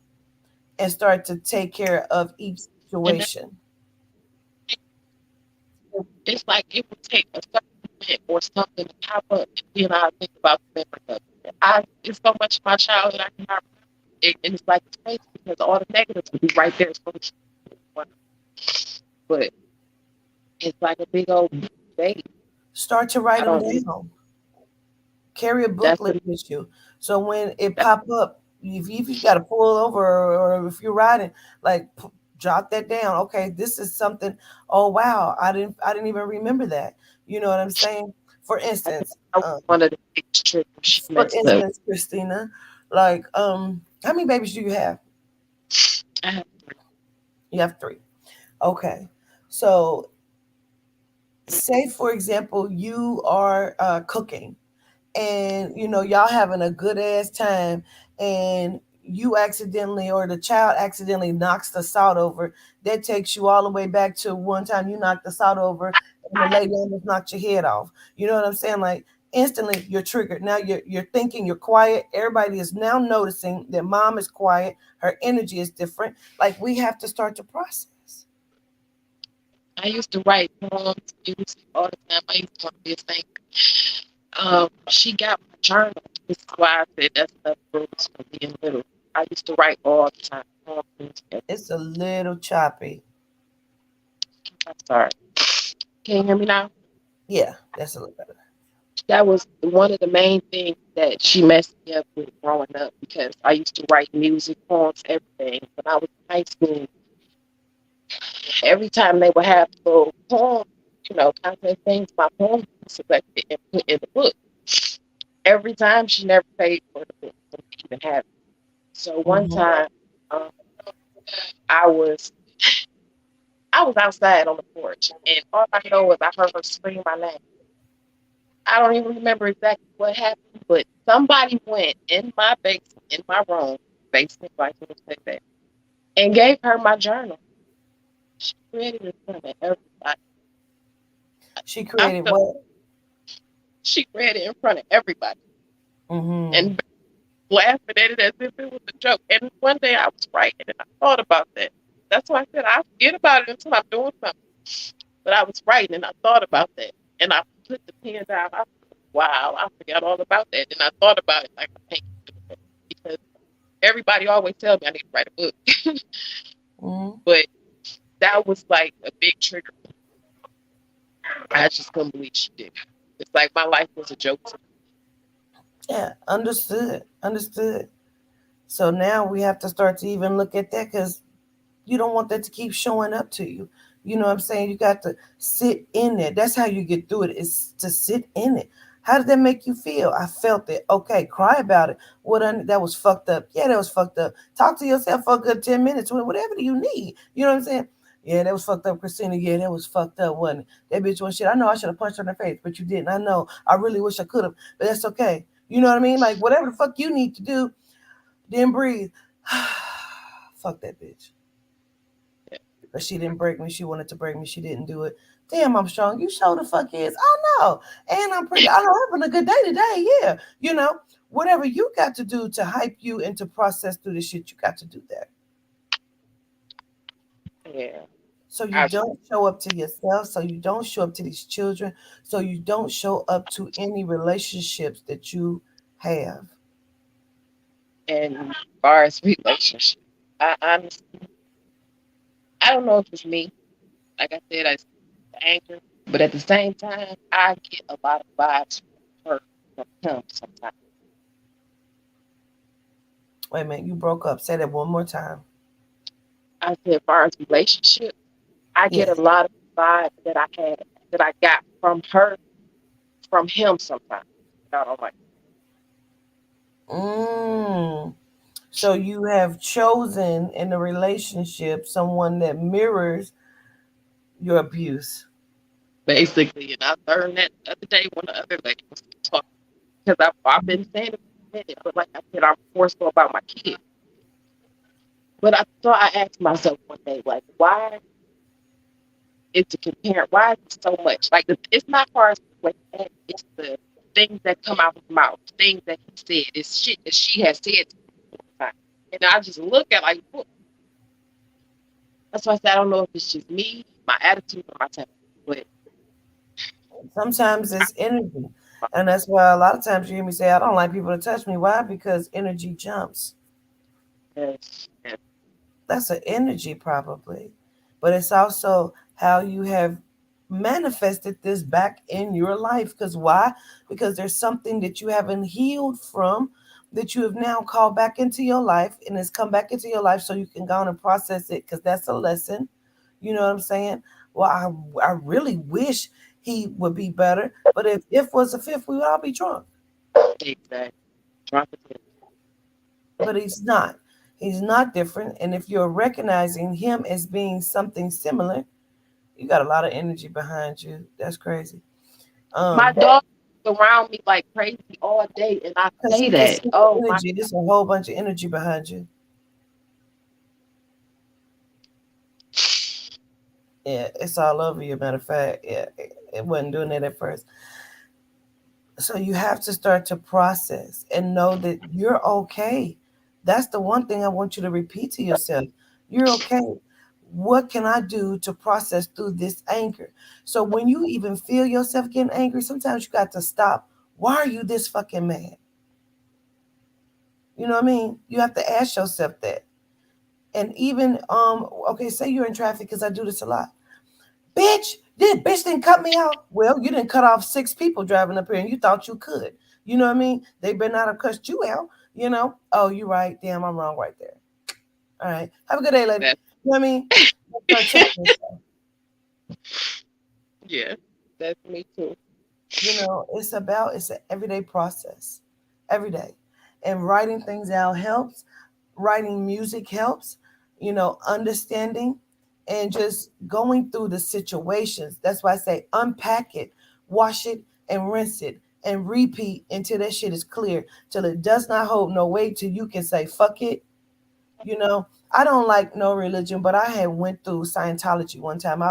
E: and start to take care of each
Q: And
E: situation.
Q: it's like it would take a certain event or something to pop up, and then I think about the memory of it. It's so much of my childhood I cannot remember. And it's like it's crazy because all the negatives would be right there. So but it's like a big old baby.
E: Start to write
Q: I
E: them
Q: don't need
E: down. Carry a
Q: that's
E: booklet
Q: the
E: with you. So when it
Q: that,
E: pop up, if you got to pull over or if you're riding, like jot that down. Okay, this is something. Oh wow, I didn't even remember that. You know what I'm saying? For
Q: I think
E: instance,
Q: I was one of the biggest triggers she
E: for
Q: messed up.
E: instance, Christina, like how many babies do you have?
Q: I have
E: You have three. Okay, so say for example you are cooking and you know y'all having a good ass time and you accidentally or the child accidentally knocks the salt over. That takes you all the way back to one time you knocked the salt over and the lady almost knocked your head off. You know what I'm saying? Like instantly you're triggered. Now you're thinking, you're quiet. Everybody is now noticing that mom is quiet, her energy is different. Like we have to start to process.
Q: I used to write poems, music all the time. I used to want to be a singer. She got my journal. This is why I said that's another rules for being little. I used to write all the time. Poems,
E: It's a little choppy.
Q: I'm sorry. Can you hear me now?
E: Yeah, that's a little better.
Q: That was one of the main things that she messed me up with growing up because I used to write music, poems, everything. When I was in high school, every time they would have little poems, content things, my poems were selected and put in the book. Every time she never paid for the book. them to even have it. So one
E: Mm-hmm.
Q: time, um, I was I was outside on the porch, and all I know is I heard her scream my name. I don't even remember exactly what happened, but somebody went in my basement, in my room, basement, like you would say that, and gave her my journal. She read it in front of everybody.
E: She
Q: I
E: created
Q: felt
E: what?
Q: she read it in front of everybody
E: Mm-hmm.
Q: and laughing at it as if it was a joke. And one day I was writing and I thought about that. That's why I said I forget about it until I'm doing something. But I was writing and I thought about that. And I put the pen down. I thought, wow, I forgot all about that. And I thought about it like I can't do that because everybody always tells me I need to write a book.
E: Mm-hmm.
Q: But that was like a big trigger. I just couldn't believe she did. It's like my life was a joke to
E: Yeah, understood. Understood. So now we have to start to even look at that because you don't want that to keep showing up to you. You know what I'm saying? You got to sit in it. That's how you get through it, is to sit in it. How did that make you feel? I felt it. Okay, cry about it. That was fucked up. Yeah, that was fucked up. Talk to yourself for a good 10 minutes, whatever you need. You know what I'm saying? Yeah, that was fucked up, Christina. Yeah, that was fucked up, wasn't it? That bitch was shit. I know I should have punched her in the face, but you didn't. I know. I really wish I could have, but that's okay. You know what I mean? Like, whatever the fuck you need to do, then breathe. Fuck that bitch. But she didn't break me. She wanted to break me. She didn't do it. Damn, I'm strong. You sure the fuck is. I know. And I'm pretty. I'm having a good day today. Yeah. You know, whatever you got to do to hype you and to process through the shit, you got to do that.
Q: yeah.
E: So you
Q: I
E: don't show up to yourself. So you don't show up to these children. So you don't show up to any relationships that you have.
Q: and as far as relationship, I honestly I don't know if it's me. Like I said, I the anger, but at the same time, I get a lot of vibes from her, from him sometimes.
E: Wait a minute. You broke up. Say that one more time.
Q: I said, as far as relationship, I get a
E: Yes.
Q: lot of vibes that I got from her, from him sometimes. I don't like.
E: Mm. So you have chosen in a relationship someone that mirrors your abuse.
Q: Basically, and I learned that the other day when the other lady was talking because I've been saying it for a minute, but like I said, I'm forceful about my kids. But I asked myself one day, like, why is to compare? Why is it so much? Like, it's not far as what he said, it's the things that come out his mouth, things that he said, it's shit that she has said to me all the time. And I just look at like, "Whoa." That's why I said I don't know if it's just me, my attitude, or my temper. But
E: Sometimes
Q: I,
E: it's energy. And that's why a lot of times you hear me say, I don't like people to touch me. Why? Because energy jumps.
Q: yes, yes,
E: That's an energy, probably. But it's also how you have manifested this back in your life. Because why? Because there's something that you haven't healed from that you have now called back into your life and it's come back into your life so you can go on and process it because that's a lesson. You know what I'm saying? Well, I really wish he would be better. But if was a fifth, we would all be drunk.
Q: exactly. Drunk as
E: But he's not. He's not different. And if you're recognizing him as being something similar, you got a lot of energy behind you. That's crazy.
Q: my
E: Um,
Q: dog is around me like crazy all day, and I
E: because
Q: say
E: you can
Q: that.
E: see the
Q: Oh my,
E: energy. There's a whole bunch of energy behind you. Yeah, it's all over you. Matter of fact, yeah, it wasn't doing that at first. So you have to start to process and know that you're okay. That's the one thing I want you to repeat to yourself. You're okay. What can I do to process through this anger? So when you even feel yourself getting angry, sometimes you got to stop. Why are you this fucking mad? You know what I mean? You have to ask yourself that. And even okay, say you're in traffic because I do this a lot. Bitch, this bitch didn't cut me off. Well, you didn't cut off 6 people driving up here and you thought you could. You know what I mean? They better not have cussed you out, you know? Oh, you're right. Damn, I'm wrong right there. All right. Have a good day, lady.
Q: that.
E: You know what I mean? Start checking yourself.
Q: Yeah, that's me too.
E: You know, it's an everyday process. Every day. And writing things out helps. Writing music helps, understanding and just going through the situations. That's why I say unpack it, wash it, and rinse it, and repeat until that shit is clear, till it does not hold no weight, till you can say, fuck it. You know, I don't like no religion, but I had went through Scientology one time.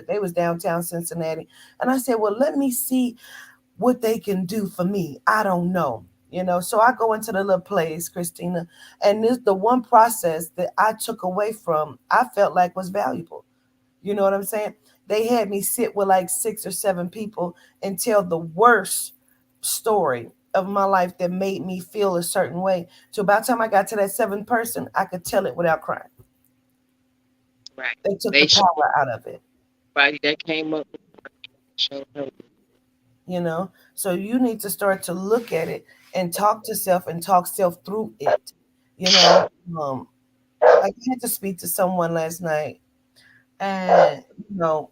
E: They was downtown Cincinnati, and I said, well, let me see what they can do for me. I don't know. So I go into the little place, Christina, and this the one process that I took away from, I felt like was valuable. You know what I'm saying? They had me sit with like 6 or 7 people and tell the worst story of my life that made me feel a certain way. So by the time I got to that 7th person, I could tell it without crying.
Q: Right.
E: They took
Q: They
E: the
Q: showed
E: power out of it.
Q: everybody that came up with showed her.
E: So you need to start to look at it and talk to self and talk self through it. You know, um, I had to speak to someone last night, and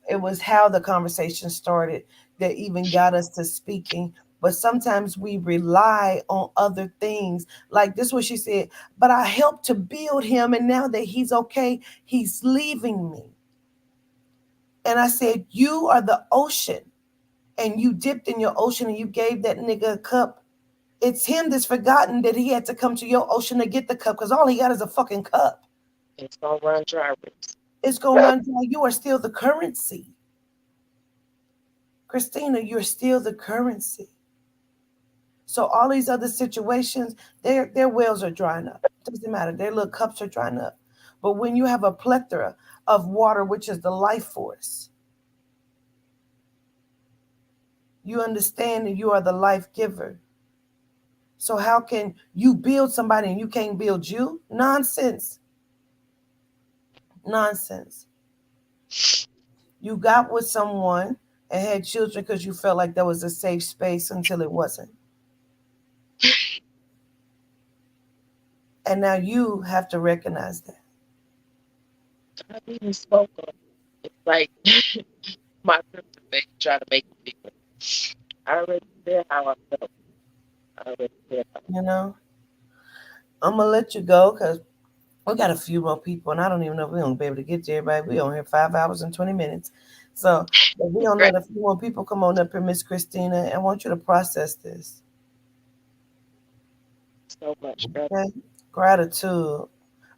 E: it was how the conversation started that even got us to speaking. But sometimes we rely on other things. Like this, what she said. But I helped to build him, and now that he's okay, he's leaving me. And I said, you are the ocean, and you dipped in your ocean, and you gave that nigga a cup. It's him that's forgotten that he had to come to your ocean to get the cup, because all he got is a fucking cup.
Q: It's gonna run dry.
E: It's gonna run dry. You are still the currency. Christina, you're still the currency. So all these other situations, their wells are drying up. Doesn't matter. Their little cups are drying up. But when you have a plethora of water, which is the life force, you understand that you are the life giver. So how can you build somebody and you can't build you? Nonsense. Nonsense. You got with someone and had children because you felt like that was a safe space until it wasn't. And now you have to recognize that.
Q: I even spoke on it. It's like my sister baby trying to make me feel. I already said how I felt. I already said how.
E: I'm gonna let you go because we got a few more people, and I don't even know if we're gonna be able to get to everybody. We on here 5 hours and 20 minutes. So if we don't let a few more people come on up here, Miss Christina, I want you to process this.
Q: So much
E: okay? Gratitude.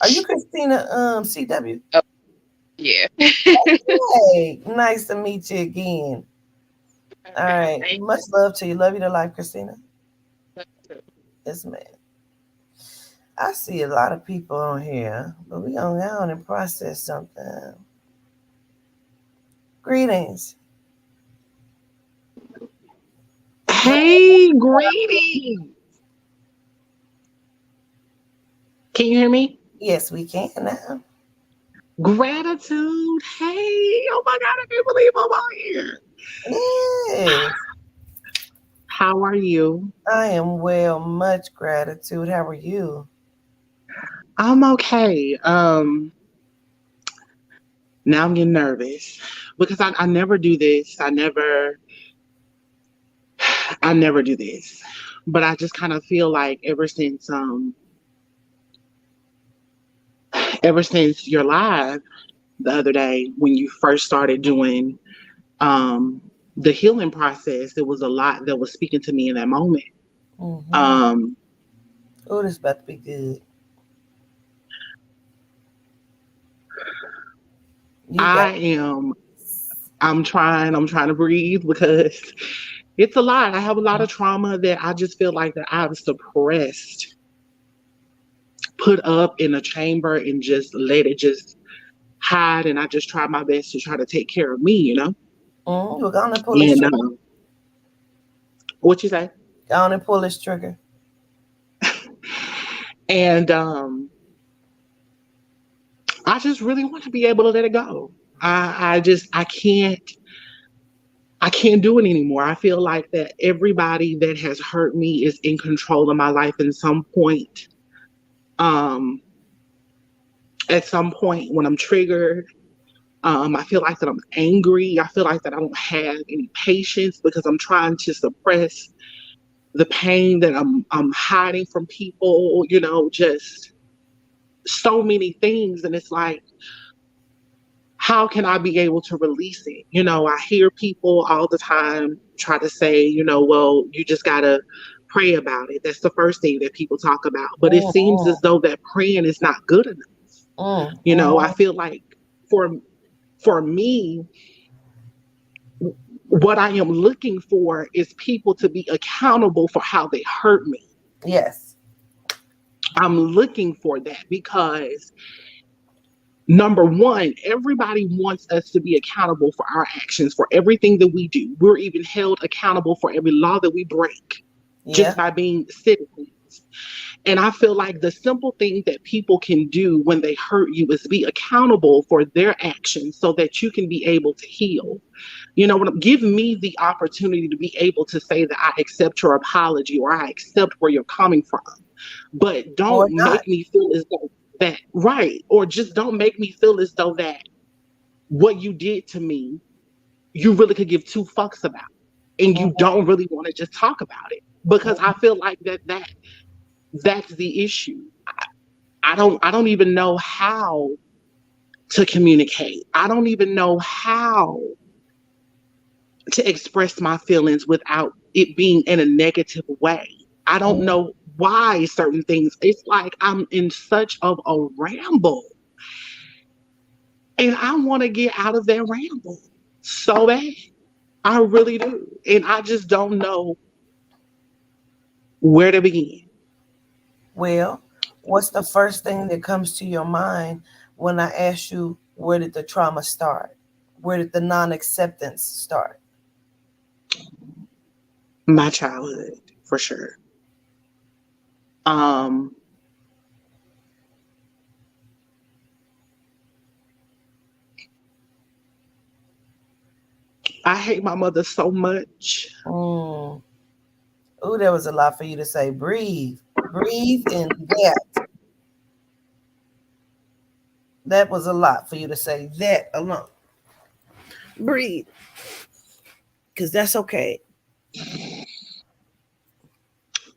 E: Are you Christina CW?
Q: Oh, yeah.
E: Hey, nice to meet you again. All right. Much love to you. Love you to life, Christina. Yes, man. I see a lot of people on here, but we gonna go on and process something. Greetings.
R: Hey, greetings. Can you hear me?
E: Yes, we can now.
R: Gratitude. Hey, oh my God, I can't believe I'm on here.
E: Yes.
R: How are you?
E: I am well. Much gratitude. How are you?
R: I'm okay. Now I'm getting nervous because I never do this. I never do this. But I just kind of feel like ever since your live the other day when you first started doing the healing process, there was a lot that was speaking to me in that moment.
E: Mm-hmm. Oh, this is about to be good.
R: I'm trying to breathe because it's a lot. I have a lot of trauma that I just feel like that I've suppressed, put up in a chamber and just let it just hide. And I just try my best to try to take care of me,
E: We're gonna pull this trigger.
R: What you say?
E: Go on and pull this trigger.
R: And I just really want to be able to let it go. I can't do it anymore. I feel like that everybody that has hurt me is in control of my life in some point. At some point when I'm triggered, I feel like that I'm angry. I feel like that I don't have any patience because I'm trying to suppress the pain that I'm hiding from people, just so many things. And it's like, how can I be able to release it? I hear people all the time try to say, well, you just gotta pray about it. That's the first thing that people talk about. But it seems as though that praying is not good enough. I feel like for me, what I am looking for is people to be accountable for how they hurt me.
E: Yes.
R: I'm looking for that because number one, everybody wants us to be accountable for our actions, for everything that we do. We're even held accountable for every law that we break just by being citizens. And I feel like the simple thing that people can do when they hurt you is be accountable for their actions so that you can be able to heal. Give me the opportunity to be able to say that I accept your apology or I accept where you're coming from. But don't make me feel as though that, right, or just don't make me feel as though that what you did to me, you really could give two fucks about. And you don't really want to just talk about it. Because I feel like that's the issue. I don't even know how to communicate. I don't even know how to express my feelings without it being in a negative way. I don't know why certain things, it's like I'm in such of a ramble. And I want to get out of that ramble so bad. I really do. And I just don't know where to begin.
E: Well, what's the first thing that comes to your mind when I ask you, where did the trauma start? Where did the non-acceptance start?
R: My childhood, for sure. I hate my mother so much.
E: Oh, there was a lot for you to say. Breathe in that. That was a lot for you to say that alone. Breathe. Because that's okay.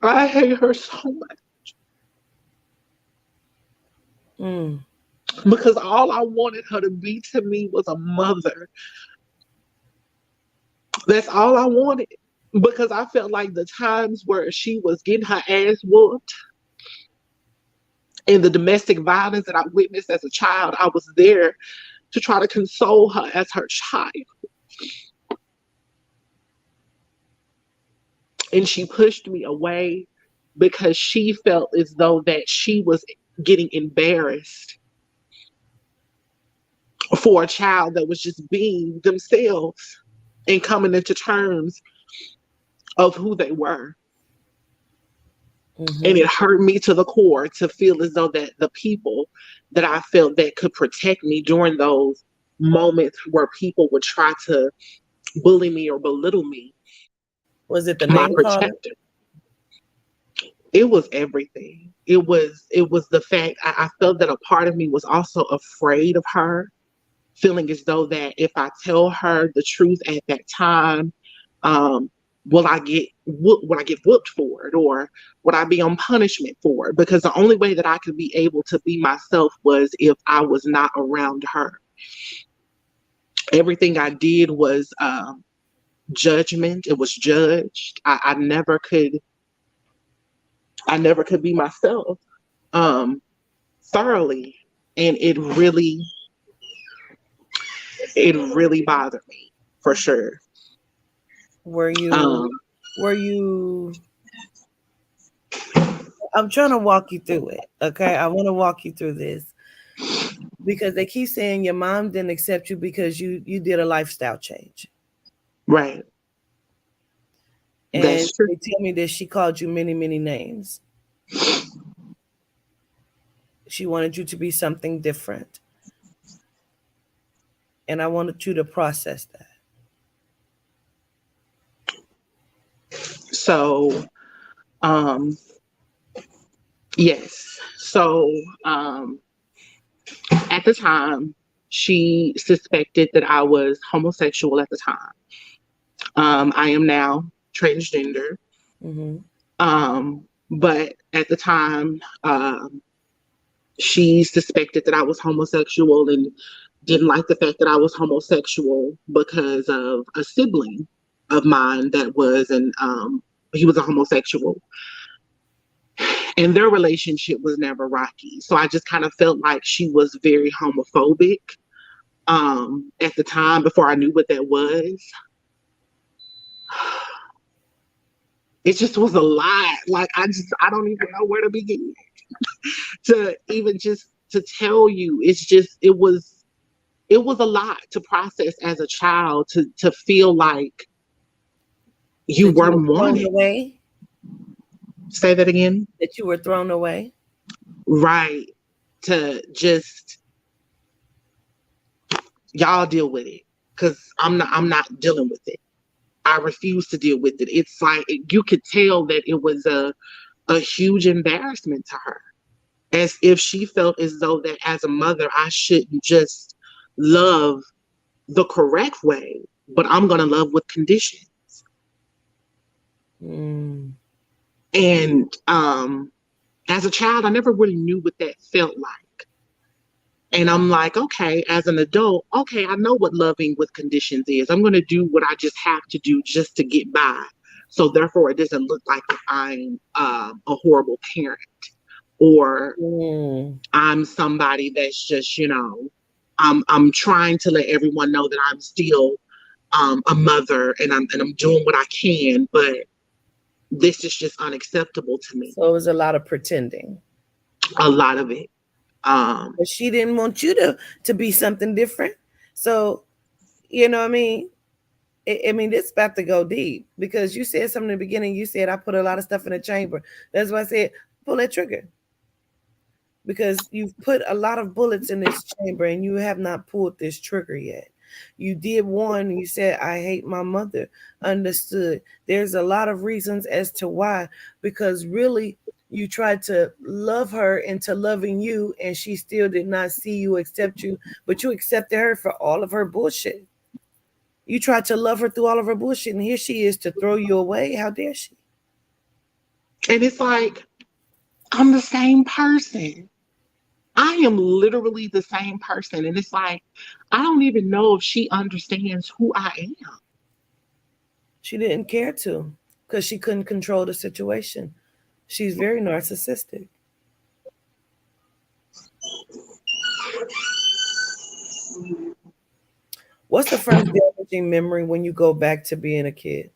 R: I hate her so much. Because all I wanted her to be to me was a mother. That's all I wanted. Because I felt like the times where she was getting her ass whooped and the domestic violence that I witnessed as a child, I was there to try to console her as her child. And she pushed me away because she felt as though that she was getting embarrassed for a child that was just being themselves and coming into terms of who they were. And it hurt me to the core to feel as though that the people that I felt that could protect me during those moments where people would try to bully me or belittle me.
E: Was it the name protector?
R: It was everything. It was the fact I felt that a part of me was also afraid of her, feeling as though that if I tell her the truth at that time, will I get whooped for it, or would I be on punishment for it? Because the only way that I could be able to be myself was if I was not around her. Everything I did was judgment. It was judged. I never could be myself thoroughly, and it really bothered me, for sure.
E: Were you I'm trying to walk you through it, okay? I want to walk you through this because they keep saying your mom didn't accept you because you did a lifestyle change.
R: Right.
E: And
R: that's true.
E: They tell me that she called you many, many names. She wanted you to be something different. And I wanted you to process that.
R: So, yes. So, at the time, she suspected that I was homosexual at the time. I am now transgender.
E: Mm-hmm.
R: But at the time, she suspected that I was homosexual and didn't like the fact that I was homosexual because of a sibling of mine that was he was a homosexual, and their relationship was never rocky. So I just kind of felt like she was very homophobic at the time before I knew what that was. It just was a lot. Like I don't even know where to begin to even just to tell you. It was a lot to process as a child to feel like you
E: That you
R: weren't
E: were thrown
R: wanted.
E: away.
R: Say that again.
E: That you were thrown away.
R: Right. To just y'all deal with it. Cause I'm not dealing with it. I refuse to deal with it. It's like you could tell that it was a huge embarrassment to her. As if she felt as though that as a mother I shouldn't just love the correct way, but I'm gonna love with conditions.
E: Mm.
R: And as a child, I never really knew what that felt like. And I'm like, okay, as an adult, okay, I know what loving with conditions is. I'm going to do what I just have to do just to get by. So therefore, it doesn't look like I'm a horrible parent or I'm somebody that's just, I'm trying to let everyone know that I'm still a mother and I'm doing what I can, but this is just unacceptable to me.
E: So it was a lot of pretending.
R: A lot of it.
E: But she didn't want you to be something different. So, you know what I mean? I mean, this about to go deep because you said something in the beginning. You said, I put a lot of stuff in the chamber. That's why I said, pull that trigger. Because you've put a lot of bullets in this chamber and you have not pulled this trigger yet. You did one, you said, I hate my mother. Understood. There's a lot of reasons as to why, because really you tried to love her into loving you and she still did not see you, accept you, but you accepted her for all of her bullshit. You tried to love her through all of her bullshit, and here she is to throw you away. How dare she?
R: And it's like, I'm the same person. I am literally the same person. And it's like, I don't even know if she understands who I am.
E: She didn't care to because she couldn't control the situation. She's very narcissistic. What's the first damaging memory when you go back to being a kid?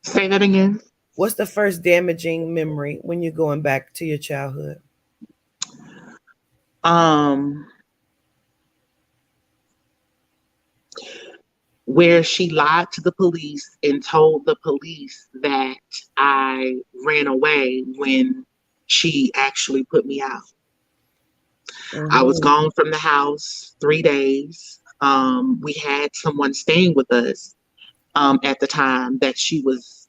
R: Say that again.
E: What's the first damaging memory when you're going back to your childhood?
R: Where she lied to the police and told the police that I ran away when she actually put me out. Mm-hmm. I was gone from the house 3 days. We had someone staying with us at the time that she was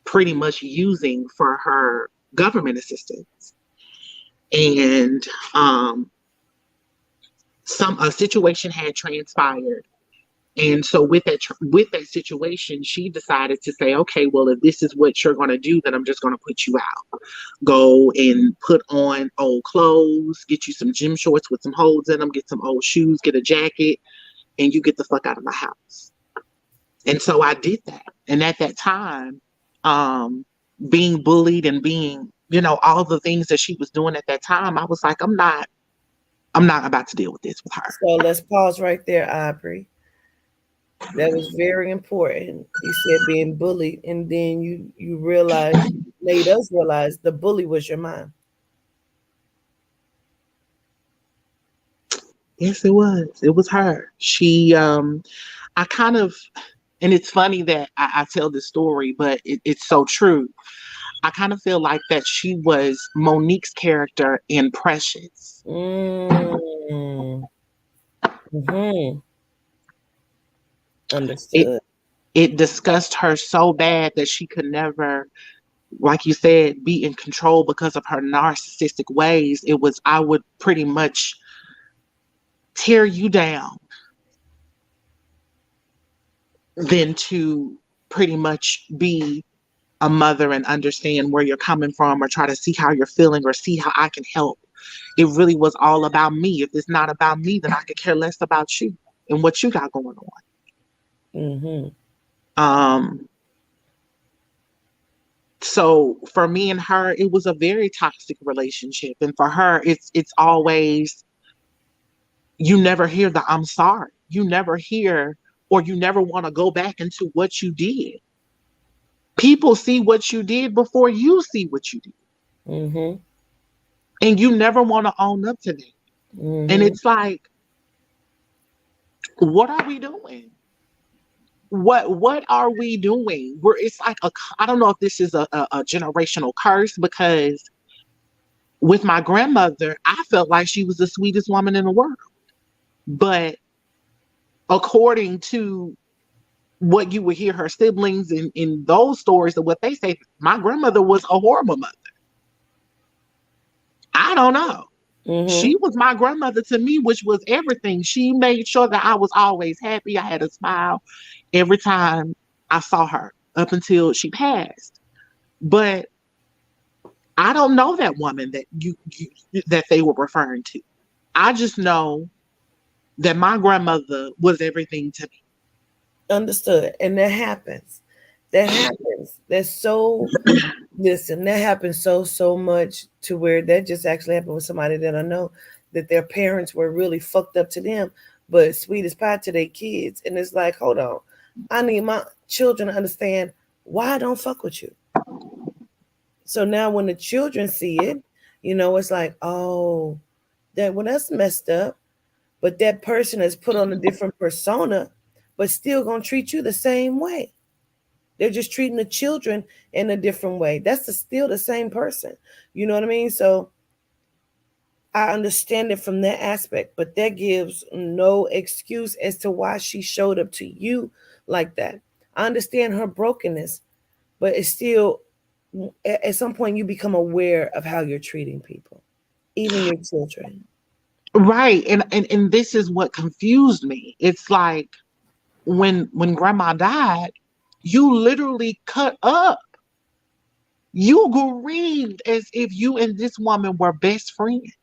R: pretty much using for her government assistance. And a situation had transpired. And so with that situation, she decided to say, okay, well, if this is what you're going to do, then I'm just going to put you out. Go and put on old clothes, get you some gym shorts with some holes in them, get some old shoes, get a jacket, and you get the fuck out of my house. And so I did that. And at that time, being bullied and being, all the things that she was doing at that time, I was like, I'm not about to deal with this with her.
E: So let's pause right there, Aubrey. That was very important. You said being bullied, and then you realized, made us realize the bully was your mom.
R: Yes, it was. It was her. She, I kind of, and it's funny that I tell this story, but it's so true. I kind of feel like that she was Monique's character in Precious.
E: Mm-hmm. Understood.
R: It disgusted her so bad that she could never, like you said, be in control because of her narcissistic ways. I would pretty much tear you down than to pretty much be a mother and understand where you're coming from or try to see how you're feeling or see how I can help. It really was all about me. If it's not about me, then I could care less about you and what you got going on.
E: Mm-hmm.
R: So for me and her, it was a very toxic relationship. And for her, it's always, you never hear the I'm sorry. You never hear, or you never want to go back into what you did. People see what you did before you see what you did.
E: Mm-hmm.
R: And you never want to own up to that.
E: Mm-hmm.
R: And it's like, what are we doing? What are we doing? Where it's like I don't know if this is a generational curse, because with my grandmother, I felt like she was the sweetest woman in the world. But according to what you would hear her siblings in those stories of what they say, my grandmother was a horrible mother. I don't know.
E: Mm-hmm.
R: She was my grandmother to me, which was everything. She made sure that I was always happy. I had a smile every time I saw her up until she passed. But I don't know that woman that you that they were referring to. I just know that my grandmother was everything to me.
E: Understood. And that happens. That happens. That's so, listen, that happens so much, to where that just actually happened with somebody that I know, that their parents were really fucked up to them, but sweet as pie to their kids. And it's like, hold on. I need my children to understand why I don't fuck with you. So now when the children see it, it's like, oh, that's messed up. But that person is put on a different persona, but still gonna treat you the same way. They're just treating the children in a different way. That's still the same person. You know what I mean? So I understand it from that aspect, but that gives no excuse as to why she showed up to you like that. I understand her brokenness, but it's still, at some point you become aware of how you're treating people, even your children.
R: Right. And this is what confused me. It's like when grandma died, you literally cut up. You grieved as if you and this woman were best friends,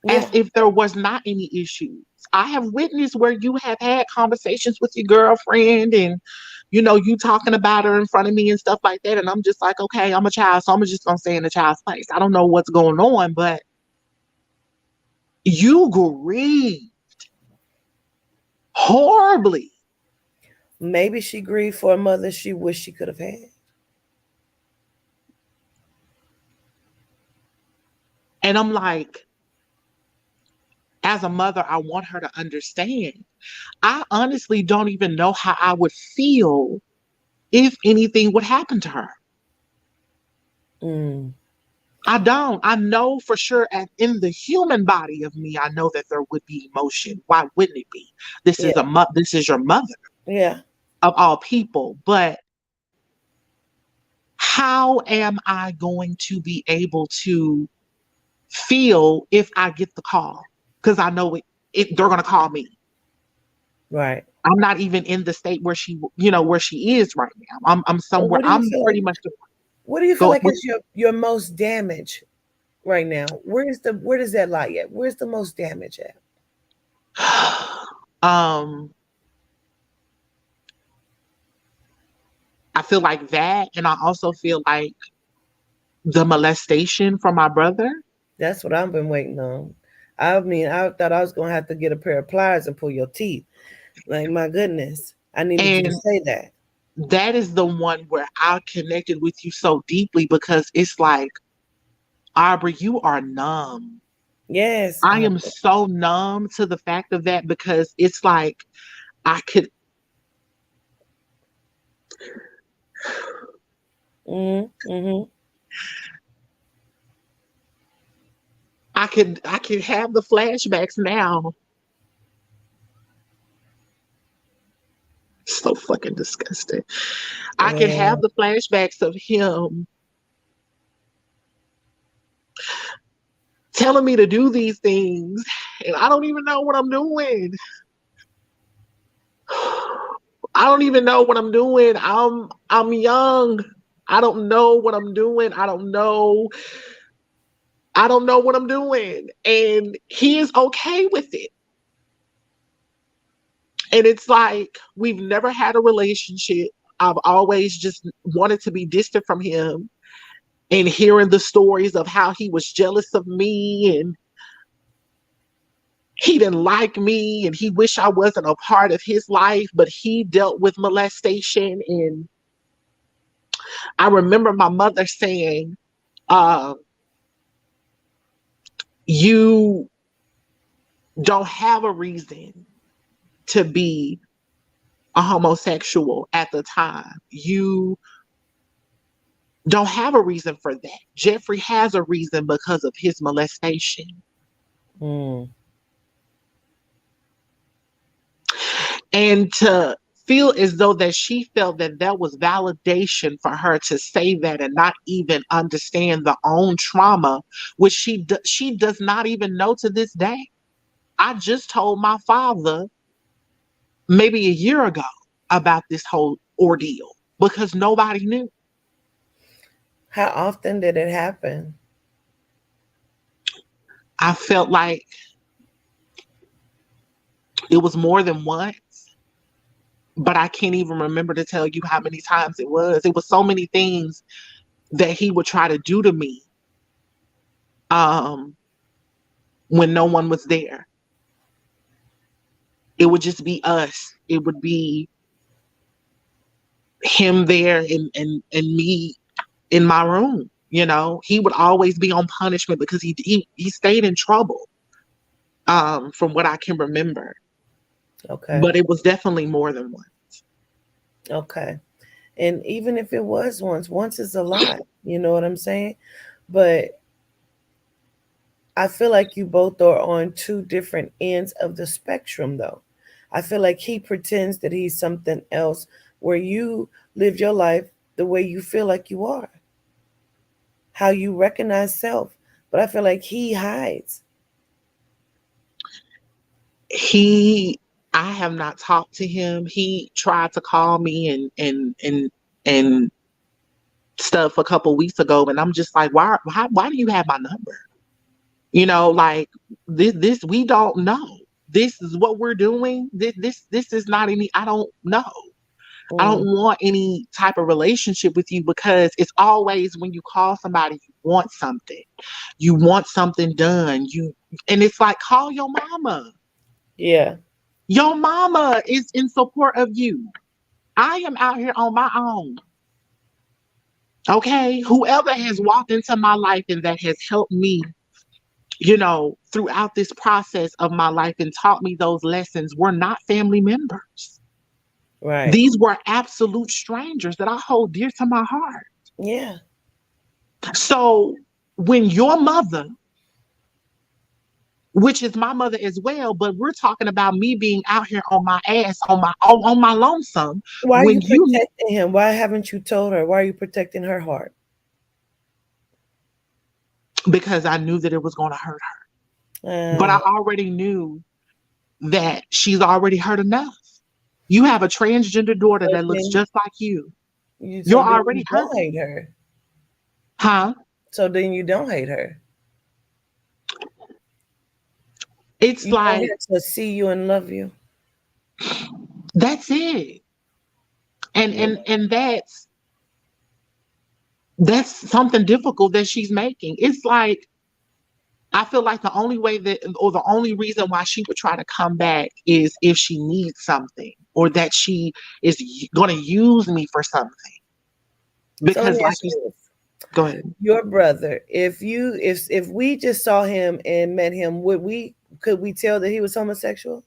R: as if there was not any issues. I have witnessed where you have had conversations with your girlfriend and, you talking about her in front of me and stuff like that. And I'm just like, okay, I'm a child, so I'm just going to stay in the child's place. I don't know what's going on, but you grieved horribly.
E: Maybe she grieved for a mother she wished she could have had.
R: And I'm like, as a mother, I want her to understand. I honestly don't even know how I would feel if anything would happen to her.
E: Mm.
R: I don't. I know for sure, and in the human body of me, I know that there would be emotion. Why wouldn't it be? This is this is your mother.
E: Yeah.
R: Of all people. But how am I going to be able to feel if I get the call? Because I know they're going to call me.
E: Right.
R: I'm not even in the state where where she is right now. I'm somewhere. I'm pretty much.
E: What do you feel like is your most damage right now? Where does that lie at? Where's the most damage at?
R: I feel like that, and I also feel like the molestation from my brother.
E: That's what I've been waiting on. I mean, I thought I was gonna have to get a pair of pliers and pull your teeth. Like, my goodness, I needed you to say that.
R: That is the one where I connected with you so deeply, because it's like, Aubrey, you are numb.
E: Yes.
R: I am so numb to the fact of that, because it's like I could.
E: Mm-hmm.
R: I could have the flashbacks now. So fucking disgusting. I can have the flashbacks of him telling me to do these things, and I don't even know what I'm doing. don't even know what I'm doing. I'm young. I don't know what I'm doing. I don't know what I'm doing. And he is okay with it. And it's like we've never had a relationship. I've always just wanted to be distant from him, and hearing the stories of how he was jealous of me and he didn't like me and he wished I wasn't a part of his life, but he dealt with molestation. And I remember my mother saying, uh, you don't have a reason to be a homosexual at the time. You don't have a reason for that. Jeffrey has a reason because of his molestation.
E: Mm.
R: And to feel as though that she felt that that was validation for her to say that and not even understand the own trauma, which she does not even know to this day. I just told my father maybe a year ago about this whole ordeal because nobody knew.
E: How often did it happen?
R: I felt like it was more than once, but I can't even remember to tell you how many times it was. It was so many things that he would try to do to me um, when no one was there. It would just be us. It would be him there and me in my room. You know, he would always be on punishment because he stayed in trouble, from what I can remember.
E: Okay.
R: But it was definitely more than one.
E: Okay. And even if it was once is a lot, you know what I'm saying? But I feel like you both are on two different ends of the spectrum, though. I feel like he pretends that he's something else where you live your life the way you feel like you are, how you recognize self. But I feel like he hides.
R: I have not talked to him. He tried to call me and stuff a couple weeks ago, and I'm just like, why do you have my number? You know, like this we don't know. This is what we're doing. This is not any. I don't know. I don't want any type of relationship with you because it's always when you call somebody, you want something. You want something done. And it's like, call your mama.
E: Yeah.
R: Your mama is in support of you. I am out here on my own. Okay? Whoever has walked into my life and that has helped me, throughout this process of my life and taught me those lessons were not family members.
E: Right.
R: These were absolute strangers that I hold dear to my heart.
E: Yeah.
R: So when your mother, which is my mother as well, but we're talking about me being out here on my ass, on my lonesome.
E: Why are
R: When
E: you protecting him? Why haven't you told her? Why are you protecting her heart?
R: Because I knew that it was going to hurt her. But I already knew that she's already hurt enough. You have a transgender daughter that looks just like you. You're already hurt.
E: Don't hate her.
R: Huh?
E: So then you don't hate her.
R: It's like
E: want her to see you and love you.
R: That's it. And that's something difficult that she's making. It's like I feel like the only way or the only reason why she would try to come back is if she needs something or that she is going to use me for something. Because go ahead.
E: Your brother, if we just saw him and met him, could we tell that he was homosexual?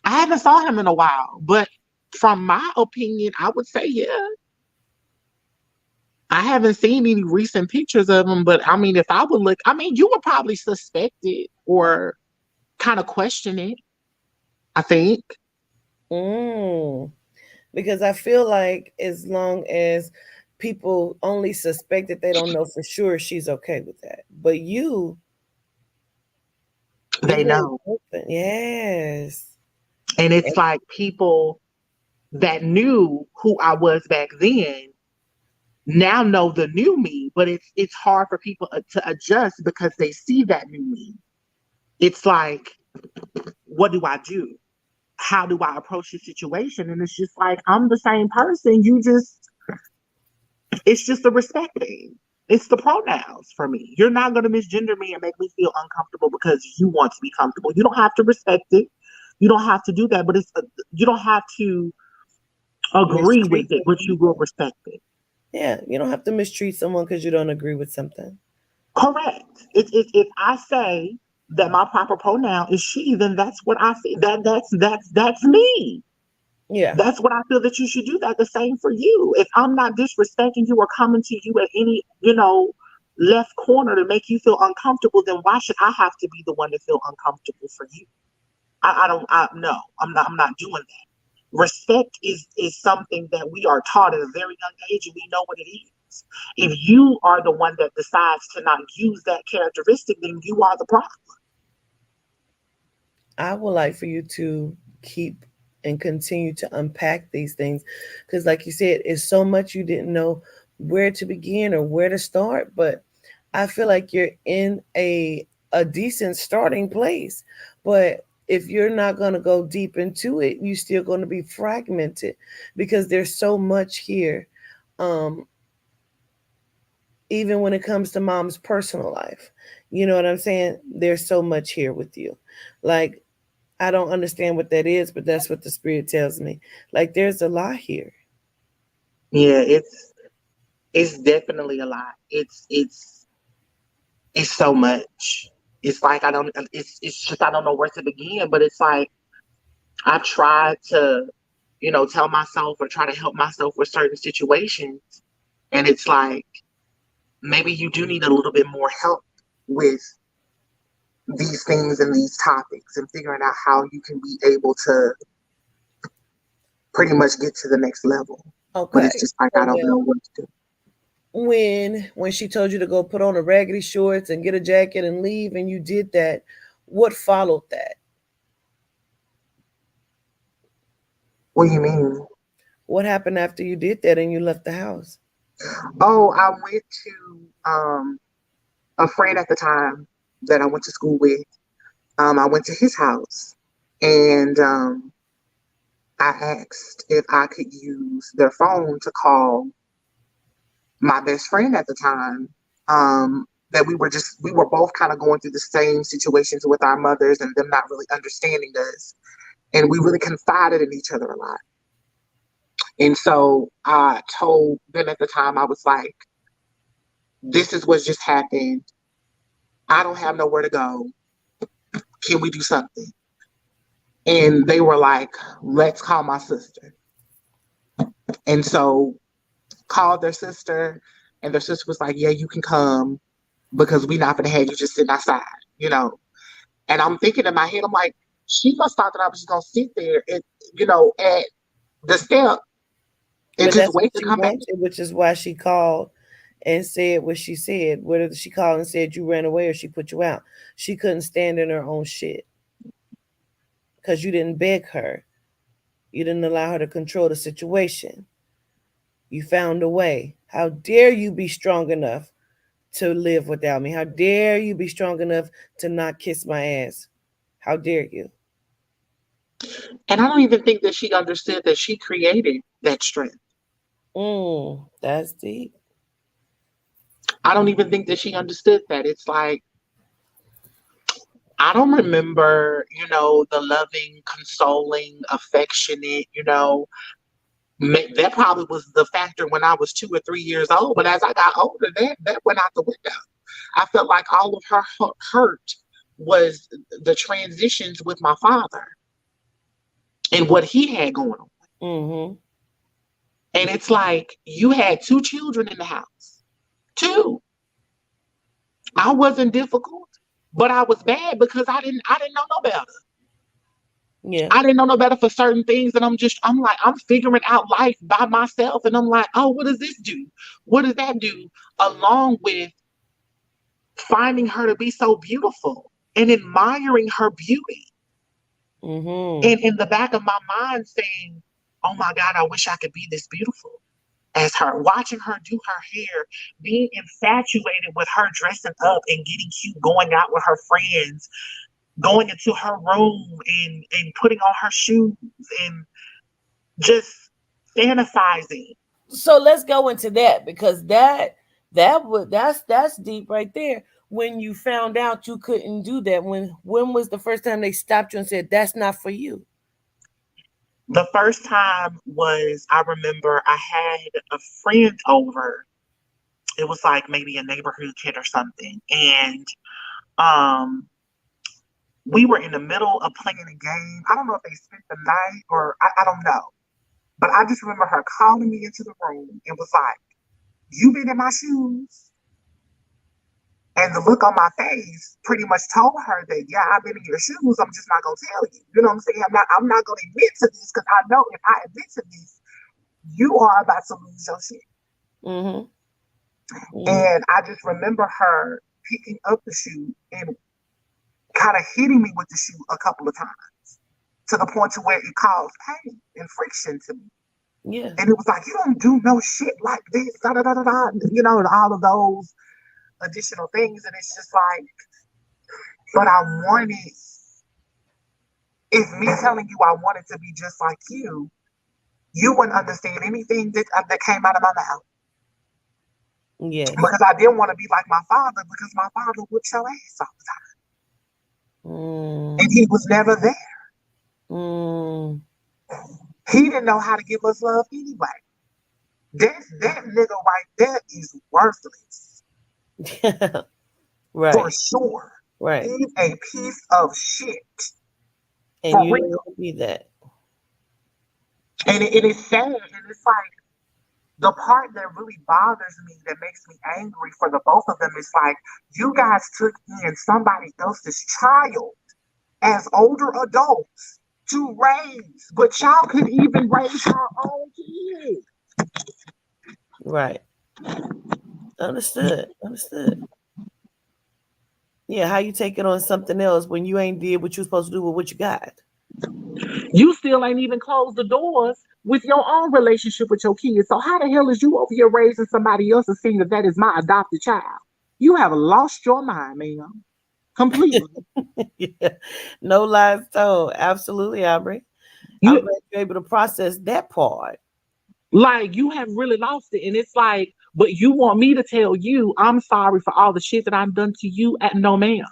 R: I haven't saw him in a while, but from my opinion, I would say yeah. I haven't seen any recent pictures of him, but I mean, if I would look, I mean, you would probably suspect it or kind of question it, I think.
E: Because I feel like as long as people only suspect it, they don't know for sure she's okay with that. But
R: they know.
E: Open. Yes.
R: And it's like people that knew who I was back then now know the new me, but it's hard for people to adjust because they see that new me. It's like, what do I do? How do I approach the situation? And it's just like, I'm the same person. It's just a respect thing. It's the pronouns for me. You're not going to misgender me and make me feel uncomfortable because you want to be comfortable. You don't have to respect it. You don't have to do that, but you don't have to agree with it, but you will respect it.
E: Yeah, you don't have to mistreat someone because you don't agree with something.
R: Correct. If I say that my proper pronoun is she, then that's what I feel. That's me.
E: Yeah.
R: That's what I feel that you should do. That the same for you. If I'm not disrespecting you or coming to you at any, left corner to make you feel uncomfortable, then why should I have to be the one to feel uncomfortable for you? No, I'm not doing that. Respect is something that we are taught at a very young age, and we know what it is. If you are the one that decides to not use that characteristic, then you are the problem.
E: I would like for you to keep and continue to unpack these things because, like you said, it's so much you didn't know where to begin or where to start. But I feel like you're in a decent starting place. But if you're not going to go deep into it, you're still going to be fragmented because there's so much here. Um, even when it comes to mom's personal life, you know what I'm saying? There's so much here with you. Like, I don't understand what that is, but that's what the spirit tells me. Like, there's a lot here.
R: Yeah, it's definitely a lot. It's so much. It's like it's just I don't know where to begin, but it's like I've tried to, tell myself or try to help myself with certain situations. And it's like maybe you do need a little bit more help with these things and these topics and figuring out how you can be able to pretty much get to the next level.
E: Okay.
R: But it's just like I don't know what to do.
E: When she told you to go put on a raggedy shorts and get a jacket and leave, and you did that, what followed that?
R: What do you mean?
E: What happened after you did that and you left the house?
R: Oh, I went to a friend at the time that I went to school with. I went to his house and I asked if I could use their phone to call my best friend at the time. That we were both kind of going through the same situations with our mothers and them not really understanding us. And we really confided in each other a lot. And so I told them at the time, I was like, this is what just happened. I don't have nowhere to go. Can we do something? And they were like, let's call my sister. And so called their sister, and their sister was like, yeah, you can come because we not gonna have you just sitting outside, And I'm thinking in my head, I'm like, she must thought that I was just gonna sit there and, at the step and just wait to come back.
E: Which is why she called and said what she said. Whether she called and said you ran away or she put you out, she couldn't stand in her own shit because you didn't beg her. You didn't allow her to control the situation. You found a way. How dare you be strong enough to live without me? How dare you be strong enough to not kiss my ass? How dare you?
R: And I don't even think that she understood that she created that strength.
E: That's deep.
R: I don't even think that she understood that. It's like, I don't remember, the loving, consoling, affectionate, that probably was the factor when I was 2 or 3 years old. But as I got older, that went out the window. I felt like all of her hurt was the transitions with my father and what he had going on.
E: Mm-hmm.
R: And it's like, you had 2 children in the house. 2. I wasn't difficult, but I was bad because I didn't know no better.
E: Yeah.
R: I didn't know no better for certain things. And I'm like, I'm figuring out life by myself. And I'm like, oh, what does this do? What does that do? Along with finding her to be so beautiful and admiring her beauty. And in the back of my mind saying, oh my God, I wish I could be this beautiful as her. Watching her do her hair, being infatuated with her dressing up and getting cute, going out with her friends, going into her room and putting on her shoes and just fantasizing.
E: So let's go into that, because that's deep right there. When you found out you couldn't do that, when was the first time they stopped you and said that's not for you?
R: The first time was, I remember I had a friend over. It was like maybe a neighborhood kid or something. And we were in the middle of playing a game. I don't know if they spent the night or I don't know. But I just remember her calling me into the room and was like, you been in my shoes? And the look on my face pretty much told her that, yeah, I've been in your shoes. I'm just not gonna tell you. You know what I'm saying? I'm not gonna admit to this, because I know if I admit to this, you are about to lose your shit. And I just remember her picking up the shoe and kind of hitting me with the shoe a couple of times, to the point to where it caused pain and friction to me.
E: Yeah.
R: And it was like, you don't do no shit like this, da da da da da, you know, and all of those additional things. And it's just like, but I wanted, if me telling you I wanted to be just like you wouldn't understand anything that came out of my mouth.
E: Yes.
R: Because I didn't want to be like my father, because my father whipped your ass all the time. And he was never there. He didn't know how to give us love anyway. That nigga right there is worthless.
E: Right.
R: For sure.
E: Right.
R: He's a piece of shit.
E: And
R: for
E: you
R: real.
E: don't be that.
R: And it is sad. And it's like, the part that really bothers me, that makes me angry for the both of them, is like, you guys took in somebody else's child as older adults to raise, but y'all couldn't even raise your own kids.
E: Right. Understood. Yeah, how you take it on something else when you ain't did what you're supposed to do with what you got?
R: You still ain't even closed the doors with your own relationship with your kids. So how the hell is you over here raising somebody else and saying that is my adopted child? You have lost your mind, ma'am. Completely.
E: Yeah. No lies told. Absolutely, Aubrey. I'm glad you're able to process that part.
R: Like, you have really lost it. And it's like, but you want me to tell you I'm sorry for all the shit that I've done to you? No, ma'am.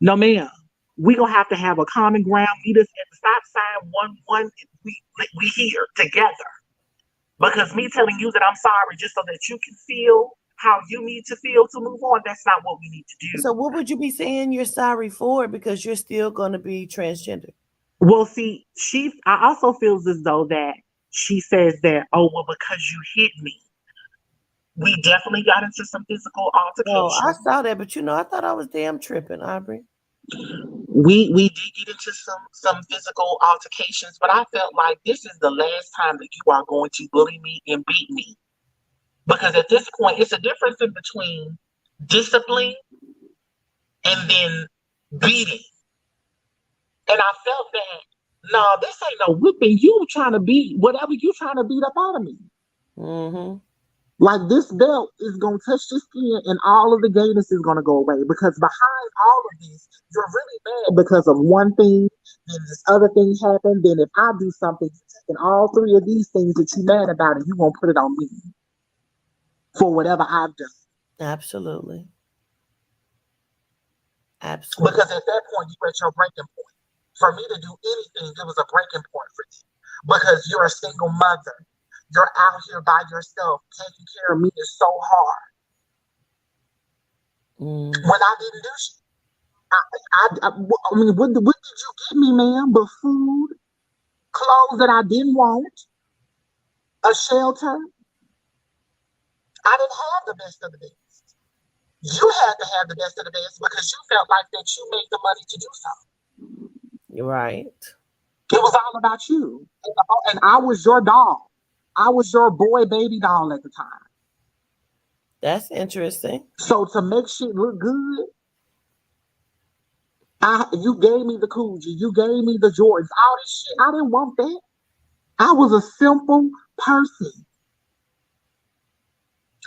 R: No, ma'am. We gonna have to have a common ground. Meet us at the stop sign. One. We here together. Because me telling you that I'm sorry just so that you can feel how you need to feel to move on, that's not what we need to do.
E: So what would you be saying you're sorry for, because you're still going to be transgender?
R: Well, see, I also feels as though that she says that, oh, well, because you hit me. We definitely got into some physical altercation.
E: Oh, I saw that, but I thought I was damn tripping, Aubrey.
R: We did get into some physical altercations, but I felt like this is the last time that you are going to bully me and beat me. Because at this point, it's a difference in between discipline and then beating. And I felt that, no, this ain't no whipping. You trying to beat whatever you trying to beat up out of me. Like, this belt is going to touch your skin and all of the gayness is going to go away. Because behind all of this, you're really mad because of one thing, then this other thing happened. Then if I do something, you're taking all three of these things that you're mad about and you're going to put it on me for whatever I've done.
E: Absolutely.
R: Because at that point, you're at your breaking point. For me to do anything, it was a breaking point for you. Because you're a single mother. You're out here by yourself. Taking care of me is so hard. When I didn't do shit. I mean, what did you get me, ma'am? But food, clothes that I didn't want, a shelter. I didn't have the best of the best. You had to have the best of the best because you felt like that you made the money to do so.
E: You're right.
R: It was all about you. And I was your doll. I was your boy baby doll at the time.
E: That's interesting.
R: So to make shit look good, You gave me the Coogee, you gave me the Jordans, all this shit. I didn't want that. I was a simple person.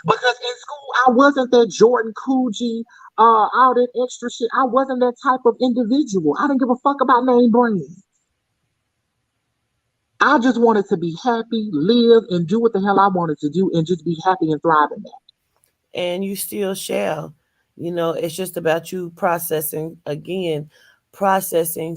R: Because in school, I wasn't that Jordan Coogee, all that extra shit. I wasn't that type of individual. I didn't give a fuck about name brands. I just wanted to be happy, live, and do what the hell I wanted to do, and just be happy and thrive in that.
E: And you still shall. It's just about you processing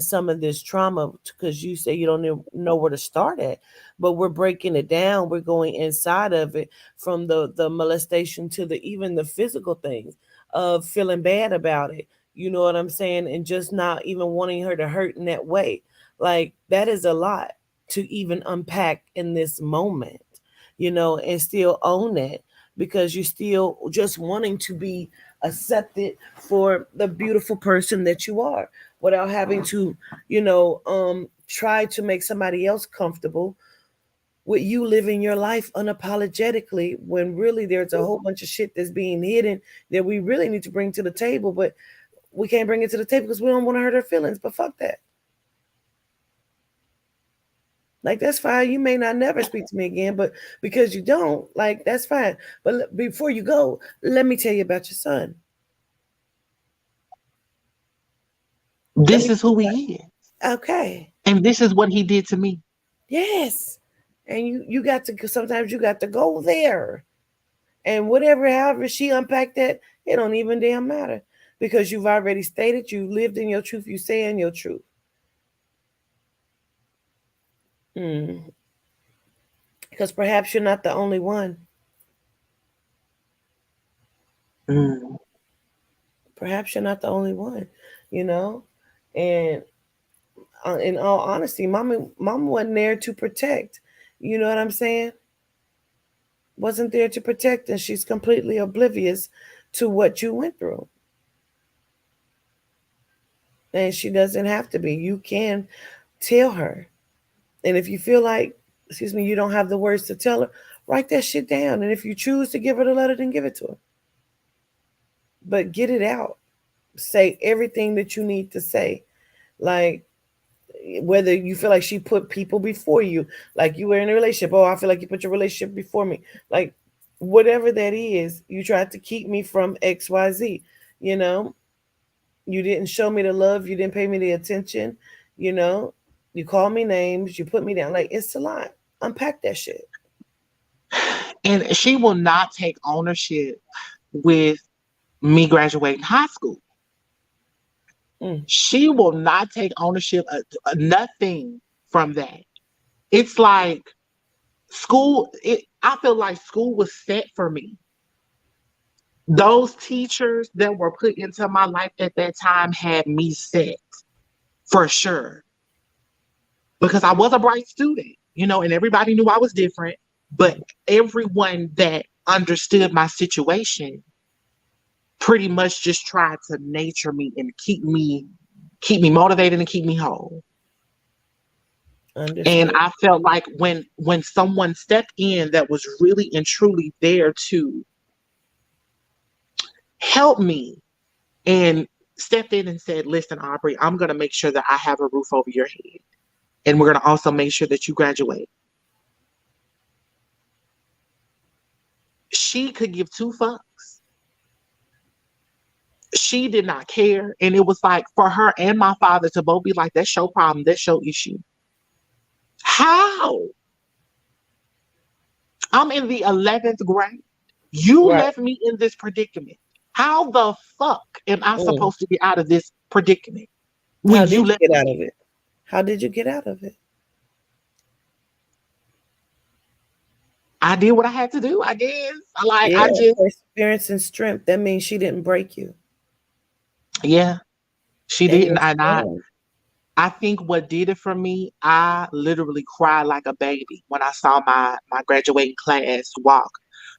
E: some of this trauma, because you say you don't know where to start at, but we're breaking it down. We're going inside of it, from the molestation to even the physical things of feeling bad about it. You know what I'm saying? And just not even wanting her to hurt in that way. Like, that is a lot to even unpack in this moment, and still own it, because you're still just wanting to be accepted for the beautiful person that you are, without having to, try to make somebody else comfortable with you living your life unapologetically, when really there's a whole bunch of shit that's being hidden that we really need to bring to the table, but we can't bring it to the table because we don't want to hurt her feelings. But fuck that. Like, that's fine. You may not never speak to me again, but because you don't, like, that's fine. But before you go, let me tell you about your son.
R: This is who he is.
E: Okay.
R: And this is what he did to me.
E: Yes. And you got to, sometimes you got to go there. And however she unpacked that, it don't even damn matter. Because you've already stated, you lived in your truth, you saying your truth. Because perhaps you're not the only one. Perhaps you're not the only one, And in all honesty, mama wasn't there to protect. You know what I'm saying? Wasn't there to protect, and she's completely oblivious to what you went through. And she doesn't have to be. You can tell her. And if you feel like, you don't have the words to tell her, write that shit down. And if you choose to give her the letter, then give it to her. But get it out. Say everything that you need to say. Like, whether you feel like she put people before you, like you were in a relationship. Oh, I feel like you put your relationship before me. Like, whatever that is, you tried to keep me from XYZ. You didn't show me the love. You didn't pay me the attention. You call me names. You put me down. Like, it's a lot. Unpack that shit.
R: And she will not take ownership with me graduating high school. She will not take ownership of nothing from that. It's like school. I feel like school was set for me. Those teachers that were put into my life at that time had me set for sure. Because I was a bright student, and everybody knew I was different. But everyone that understood my situation pretty much just tried to nurture me and keep me motivated and keep me whole. Understood. And I felt like when someone stepped in that was really and truly there to help me and stepped in and said, listen, Aubrey, I'm going to make sure that I have a roof over your head. And we're going to also make sure that you graduate. She could give two fucks. She did not care. And it was like for her and my father to both be like, that's your problem. That's your issue. How? I'm in the 11th grade. You left me in this predicament. How the fuck am I supposed to get out of this predicament?
E: How did you get out of it? How did you get out of it?
R: I did what I had to do, I guess.
E: Perseverance and strength. That means she didn't break you.
R: Yeah, she didn't. And I think what did it for me, I literally cried like a baby when I saw my graduating class walk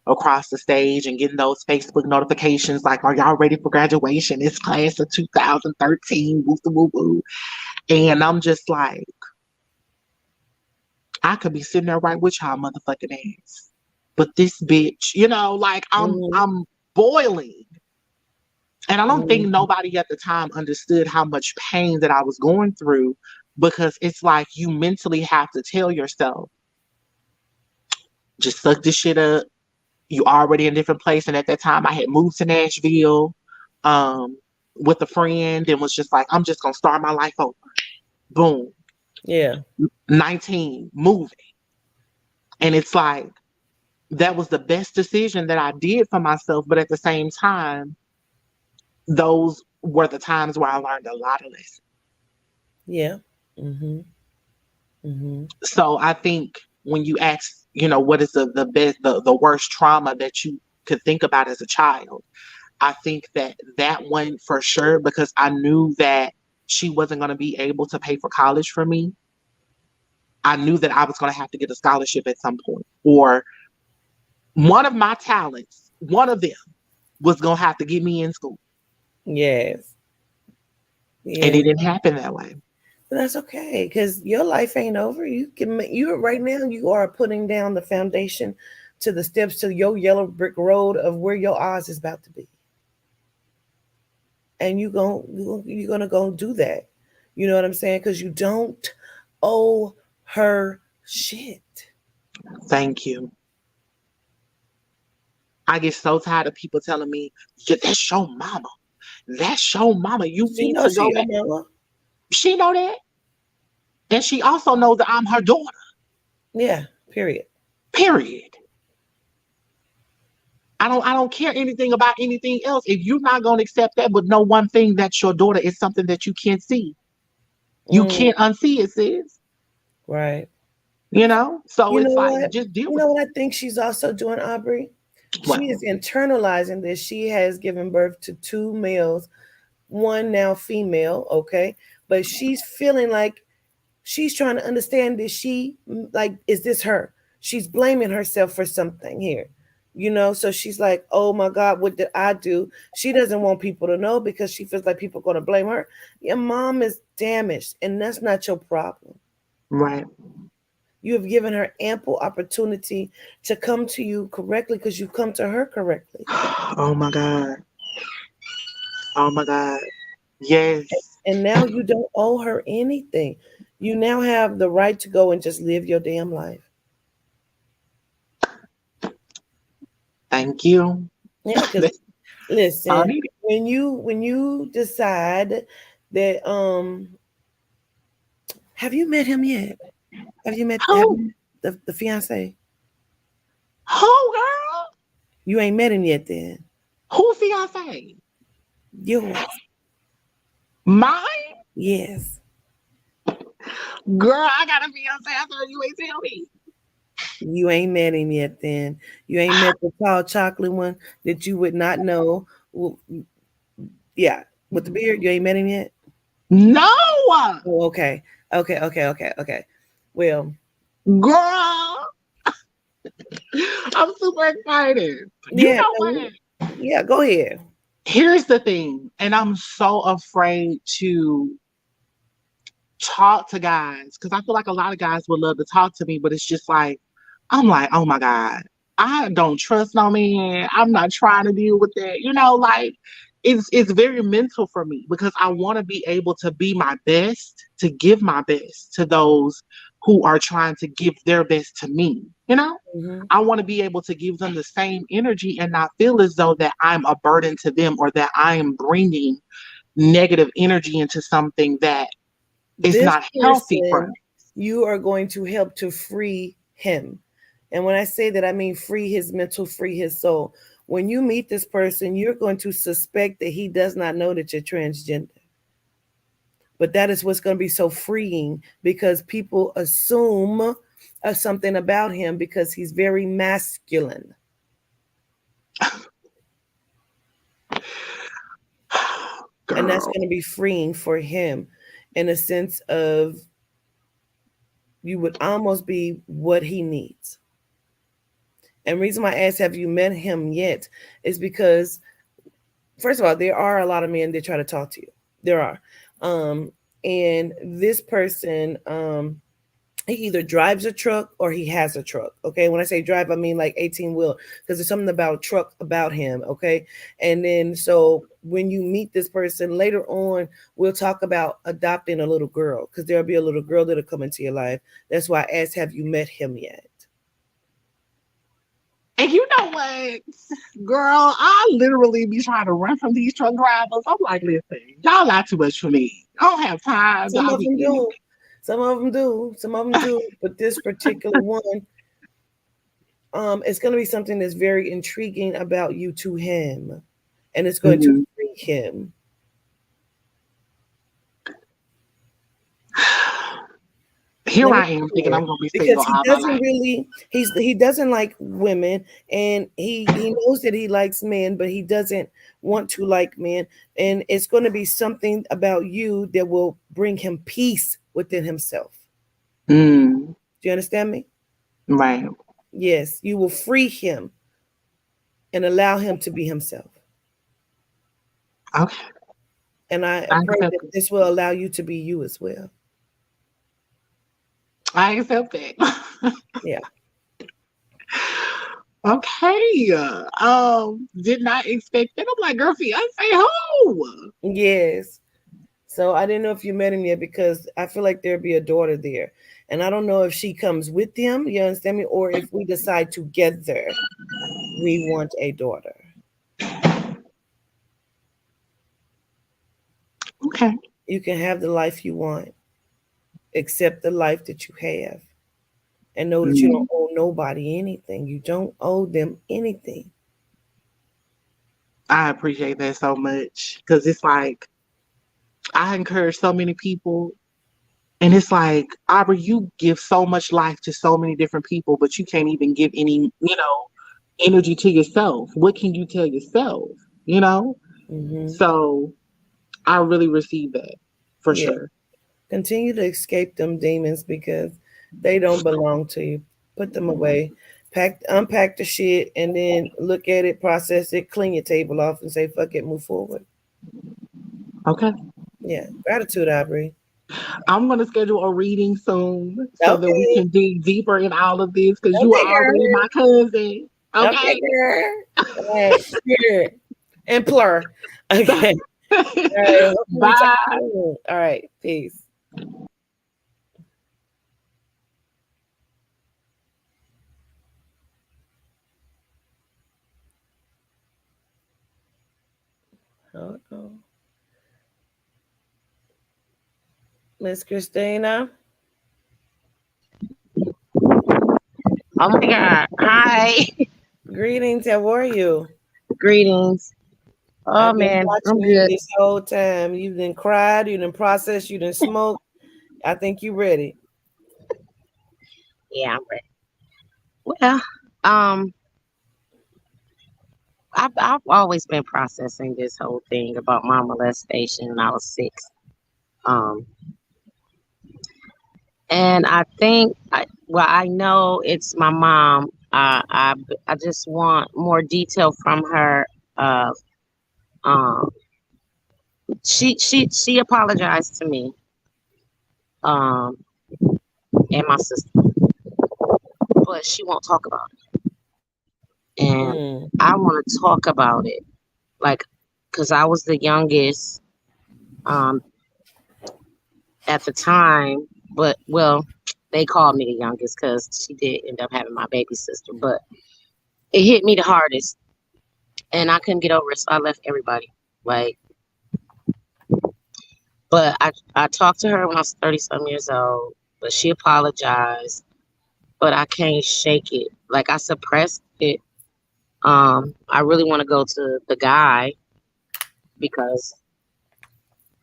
R: across the stage and getting those Facebook notifications like, are y'all ready for graduation? It's class of 2013, woo woo woo. And I'm just like, I could be sitting there right with y'all motherfucking ass. But this bitch, like I'm boiling. And I don't think nobody at the time understood how much pain that I was going through, because it's like you mentally have to tell yourself, just suck this shit up. You already in a different place. And at that time I had moved to Nashville um, with a friend and was just like, I'm just gonna start my life over. Boom.
E: Yeah.
R: 19, moving. And it's like that was the best decision that I did for myself. But at the same time, those were the times where I learned a lot of lessons.
E: Yeah. Mm-hmm. Mm-hmm.
R: So I think when you ask, what is the best, the worst trauma that you could think about as a child, I think that one for sure, because I knew that she wasn't going to be able to pay for college for me. I knew that I was going to have to get a scholarship at some point, or one of my talents, one of them was going to have to get me in school.
E: Yes.
R: Yeah. And it didn't happen that way.
E: But that's okay, because your life ain't over. You right now, you are putting down the foundation to the steps to your yellow brick road of where your Oz is about to be. And you're gonna go do that. You know what I'm saying? Because you don't owe her shit.
R: Thank you. I get so tired of people telling me, that's your mama. That's your mama. You need to go back.
E: Mama.
R: She know that. And she also knows that I'm her daughter.
E: Yeah, period.
R: Period. I don't care anything about anything else. If you're not going to accept that, but know one thing, that your daughter is something that you can't see. You can't unsee it, sis.
E: Right.
R: So it's like, just deal with it.
E: You know what I think she's also doing, Aubrey?
R: What?
E: She is internalizing this. She has given birth to 2 males, 1 now female, okay? But she's feeling like she's trying to understand, is this her? She's blaming herself for something here. So she's like, oh my God, what did I do? She doesn't want people to know because she feels like people are going to blame her. Your mom is damaged, and that's not your problem.
R: Right.
E: You have given her ample opportunity to come to you correctly because you come to her correctly.
R: Oh my God. Oh my God. Yes.
E: And now you don't owe her anything. You now have the right to go and just live your damn life.
R: Thank you.
E: Yeah, because listen, when you decide that have you met him yet? Have you met the fiance?
R: Oh, girl.
E: You ain't met him yet then.
R: Who fiance?
E: Yours.
R: Mine?
E: Yes.
R: Girl, I got a fiance. I thought you ain't tell me.
E: You ain't met him yet then. You ain't met the tall chocolate one that you would not know. Well, yeah, with the beard, you ain't met him yet?
R: No.
E: Oh, okay. Well,
R: girl, I'm super excited. You know what?
E: Yeah, go ahead.
R: Here's the thing, and I'm so afraid to talk to guys because I feel like a lot of guys would love to talk to me, but it's just like, I'm like, oh my God, I don't trust no man. I'm not trying to deal with that. Like it's very mental for me because I want to be able to be my best, to give my best to those who are trying to give their best to me.
E: Mm-hmm.
R: I want to be able to give them the same energy and not feel as though that I'm a burden to them or that I am bringing negative energy into something that is not healthy for us.
E: You are going to help to free him. And when I say that, I mean free his mental, free his soul. When you meet this person, you're going to suspect that he does not know that you're transgender. But that is what's going to be so freeing because people assume something about him because he's very masculine. And that's going to be freeing for him in a sense of you would almost be what he needs. And the reason why I asked, have you met him yet, is because, first of all, there are a lot of men that try to talk to you. There are. And this person, he either drives a truck or he has a truck. Okay. When I say drive, I mean like 18-wheeler because there's something about truck about him. Okay. And then so when you meet this person later on, we'll talk about adopting a little girl, because there'll be a little girl that'll come into your life. That's why I asked, have you met him yet?
R: And you know what, girl, I literally be trying to run from these truck drivers. I'm like, listen, y'all lie too much for me. I don't have time.
E: Some
R: I'll
E: of
R: be
E: them do. Some of them do. Some of them do. But this particular one, it's going to be something that's very intriguing about you to him, and it's going to free him.
R: Here I am thinking I'm gonna be single
E: because he
R: all my
E: doesn't
R: life.
E: really he doesn't like women, and he knows that he likes men, but he doesn't want to like men, and it's going to be something about you that will bring him peace within himself. Do you understand me?
R: Right.
E: Yes, you will free him and allow him to be himself.
R: Okay.
E: And I pray that this will allow you to be you as well.
R: I accept that.
E: Yeah.
R: Okay. Did not expect that. I'm like, girl, fiance who?
E: Yes. So I didn't know if you met him yet, because I feel like there'd be a daughter there. And I don't know if she comes with him, you understand me? Or if we decide together we want a daughter.
R: Okay.
E: You can have the life you want. Accept the life that you have. And know that you don't owe nobody anything. You don't owe them anything.
R: I appreciate that so much. Because it's like, I encourage so many people. And it's like, Aubrey, you give so much life to so many different people, but you can't even give any, energy to yourself. What can you tell yourself? So I really receive that for sure.
E: Continue to escape them demons, because they don't belong to you. Put them away. Unpack the shit, and then look at it, process it, clean your table off, and say, fuck it, move forward.
R: Okay.
E: Yeah. Gratitude, Aubrey.
R: I'm going to schedule a reading soon so that we can dig deeper in all of this, because you are already my cousin. Okay.
E: Girl. All right. Yeah. And plur. Okay. All right.
R: Bye.
E: All right. Peace. Hold on. Miss Christina.
S: Oh my God. Hi.
E: Greetings. How are you?
S: Greetings. Oh
E: I've been
S: man, I'm
E: watching you
S: good.
E: this whole time. You didn't cry, you didn't process, you didn't smoke. I think you ready.
S: Yeah, I'm ready. Well, um, I've always been processing this whole thing about my molestation when I was 6. Um, and I think I know it's my mom. I just want more detail from her. Of she apologized to me. And my sister, but she won't talk about it. And I want to talk about it, like, because I was the youngest at the time. But well, they called me the youngest because she did end up having my baby sister. But it hit me the hardest, and I couldn't get over it, so I left everybody. Like, but I talked to her when I was 30-some years old, but she apologized. But I can't shake it. Like, I suppressed it. I really want to go to the guy because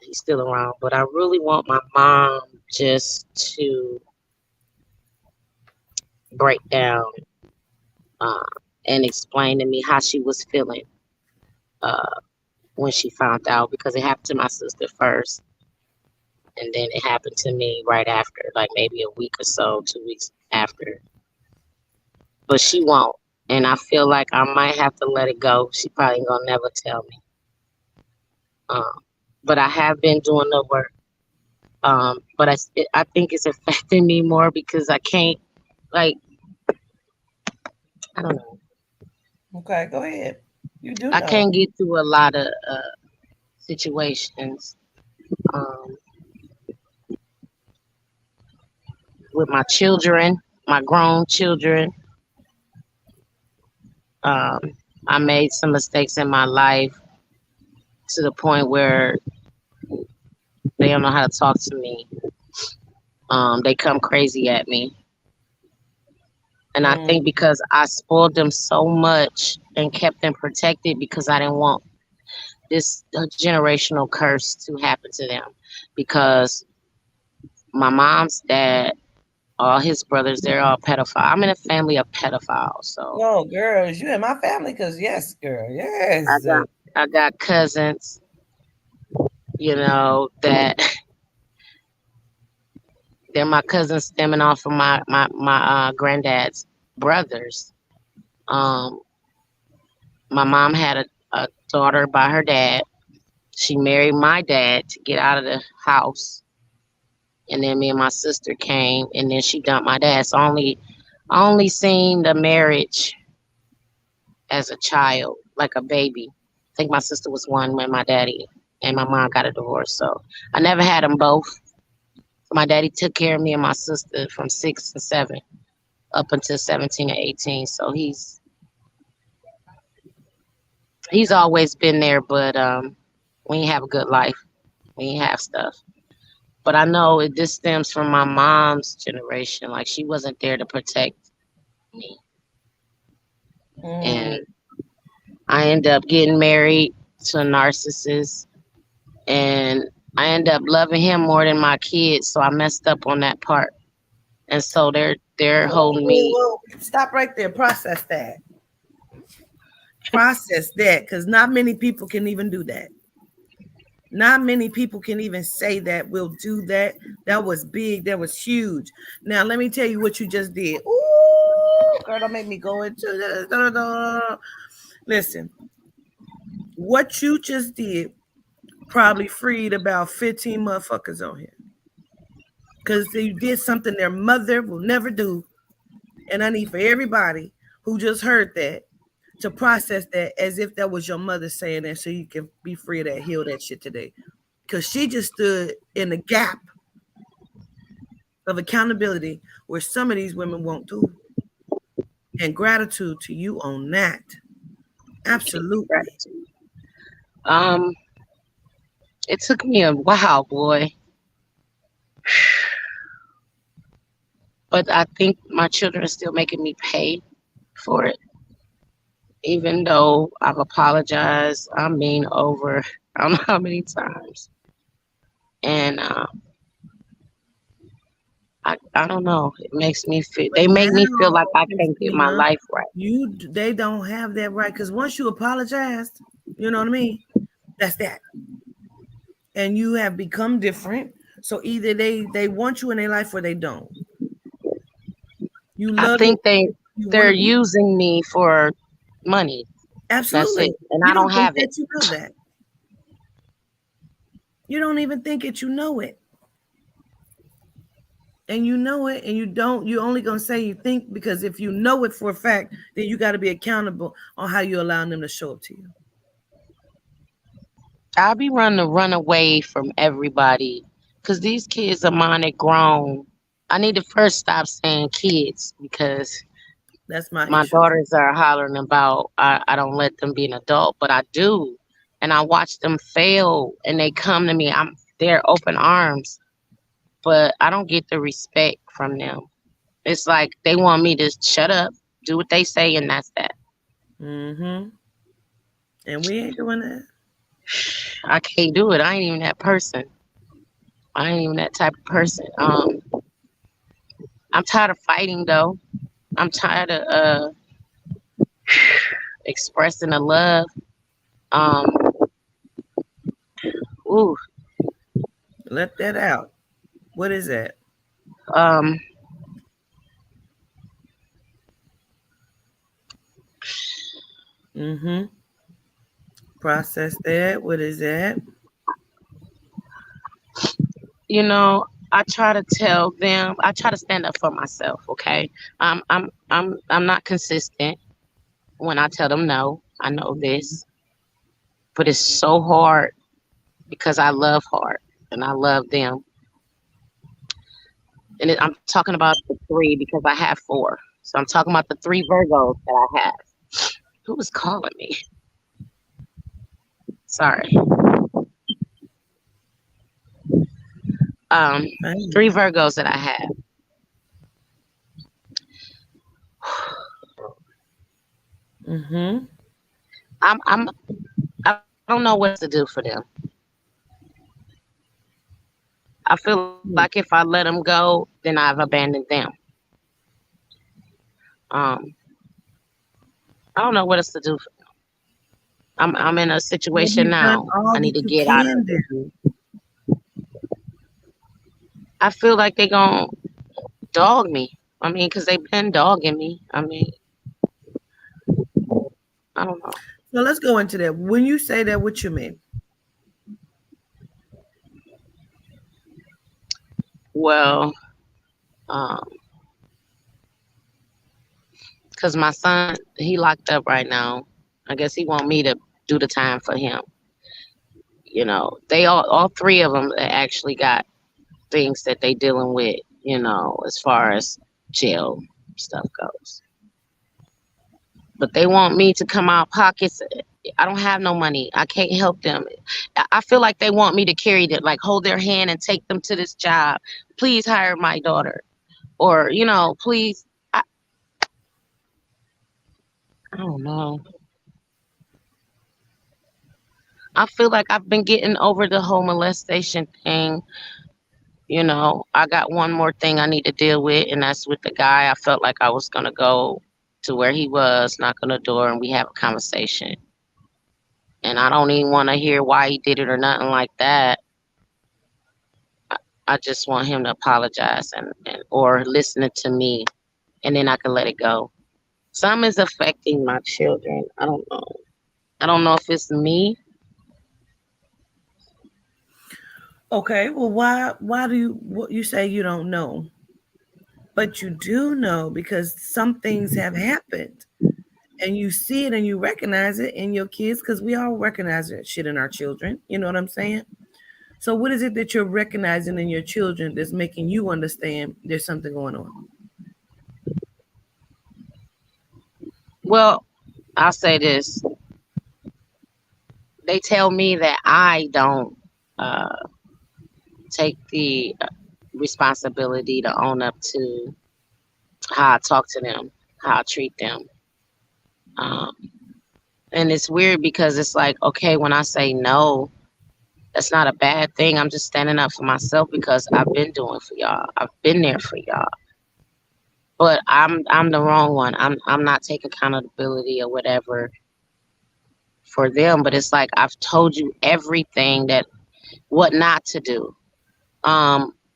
S: he's still around, but I really want my mom just to break down uh, and explain to me how she was feeling when she found out, because it happened to my sister first, and then it happened to me right after, like maybe a week or so, 2 weeks after. But she won't, and I feel like I might have to let it go. She probably ain't gonna never tell me. But I have been doing the work. But I think it's affecting me more because I can't, like, I don't know.
E: Okay, go ahead. You do know.
S: I can't get through a lot of situations um, with my children, my grown children. Um, I made some mistakes in my life to the point where they don't know how to talk to me. They come crazy at me. And I think
E: Mm.
S: because I spoiled them so much and kept them protected because I didn't want this generational curse to happen to them. Because my mom's dad, all his brothers, they're all pedophiles. I'm in a family of pedophiles. So
E: Oh, girl, is you in my family? Because, yes, girl,
S: I
E: yes.
S: got I got cousins, that they're my cousins stemming off of my granddad's brothers. Um, my mom had a daughter by her dad. She married my dad to get out of the house, and then me and my sister came, and then she dumped my dad. So I only seen the marriage as a child, like a baby. I think my sister was one when my daddy and my mom got a divorce. So I never had them both. My daddy took care of me and my sister from 6 and 7 up until 17 and 18. So he's always been there, but we ain't have a good life. We ain't have stuff. But I know this stems from my mom's generation. Like she wasn't there to protect me,
E: Mm.
S: and I end up getting married to a narcissist, and I end up loving him more than my kids. So I messed up on that part, and so they're holding me.
E: Well, stop right there. Process that. Process that, because not many people can even do that. Not many people can even say that we'll do that. That was big. That was huge. Now, let me tell you what you just did. Ooh, girl, don't make me go into this. Listen, what you just did probably freed about 15 motherfuckers on here. Because you did something their mother will never do. And I need for everybody who just heard that to process that as if that was your mother saying that so you can be free of that, heal that shit today. Because she just stood in the gap of accountability where some of these women won't do. And gratitude to you on that. Absolutely.
S: Um, it took me a while, boy. But I think my children are still making me pay for it. Even though I've apologized, over I don't know how many times. And I don't know. It makes me feel.
E: But
S: They make me feel
E: now,
S: like I can't get my
E: Christina,
S: life right.
E: they don't have that right. Because once you apologized, you know what I mean? That's that. And you have become different. So either they want you in their life or they don't. You
S: I
E: love
S: think
E: it. You want
S: they're
E: to be.
S: using me for money. That's it,
E: Absolutely.
S: and
E: You
S: I don't
E: don't think
S: have it.
E: that you know that. You don't even think it, you know it. And you know it, and you don't. You're only gonna say you think because if you know it for a fact, then you got to be accountable on how you're allowing them to show up to you.
S: I'll be running to run away from everybody because these kids of mine are grown. I need to first stop saying kids because
E: That's my
S: my
E: issue.
S: daughters are hollering about I don't let them be an adult, but I do. And I watch them fail and they come to me. I'm They're open arms, but I don't get the respect from them. It's like they want me to shut up, do what they say, and that's that.
E: Mm-hmm. And we ain't doing that.
S: I can't do it. I ain't even that person. I ain't even that type of person. I'm tired of fighting though. I'm tired of expressing the love. Um, ooh,
E: Let that out. What is that?
S: um,
E: Mm-hmm. Process that. What is that?
S: you know, I try to tell them. I try to stand up for myself. Okay, I'm not consistent when I tell them no. I know this, but it's so hard because I love hard and I love them. And I'm talking about the three because I have four. So I'm talking about the three Virgos that I have. Who was calling me? Sorry. Um, Three Virgos that I have.
E: Mm-hmm.
S: I'm I don't know what to do for them. I feel like if I let them go, then I've abandoned them. Um, I don't know what else to do. I'm in a
E: Well,
S: situation
E: you've done
S: now.
E: all
S: I need
E: that
S: to
E: you
S: get out
E: can
S: of it.
E: do.
S: I feel like they gonna dog me. I mean, because they've been dogging me. I mean, I don't know.
E: So let's go into that. When you say that, what you mean?
S: Well, um, because my son, he locked up right now. I guess he want me to do the time for him. You know, they all three of them actually got things that they dealing with. You know, as far as jail stuff goes. But they want me to come out pockets. I don't have no money. I can't help them. I feel like they want me to carry them, like hold their hand and take them to this job. Please hire my daughter, or please. I, I don't know. I feel like I've been getting over the whole molestation thing. I got one more thing I need to deal with, and that's with the guy. I felt like I was gonna go to where he was, knock on the door, and we have a conversation. And I don't even want to hear why he did it or nothing like that. I just want him to apologize and or listening to me, and then I can let it go. Some is affecting my children. I don't know. I don't know if it's me.
E: Okay, well, why do you say you don't know? But you do know because some things have happened. And you see it and you recognize it in your kids, because we all recognize that shit in our children. You know what I'm saying? So what is it that you're recognizing in your children that's making you understand there's something going on?
S: Well, I'll say this. They tell me that I don't uh, take the responsibility to own up to how I talk to them, how I treat them. Um, and it's weird because it's like, okay, when I say no, that's not a bad thing. I'm just standing up for myself because I've been doing for y'all. I've been there for y'all. But I'm the wrong one. I'm not taking accountability or whatever for them. But it's like I've told you everything that what not to do.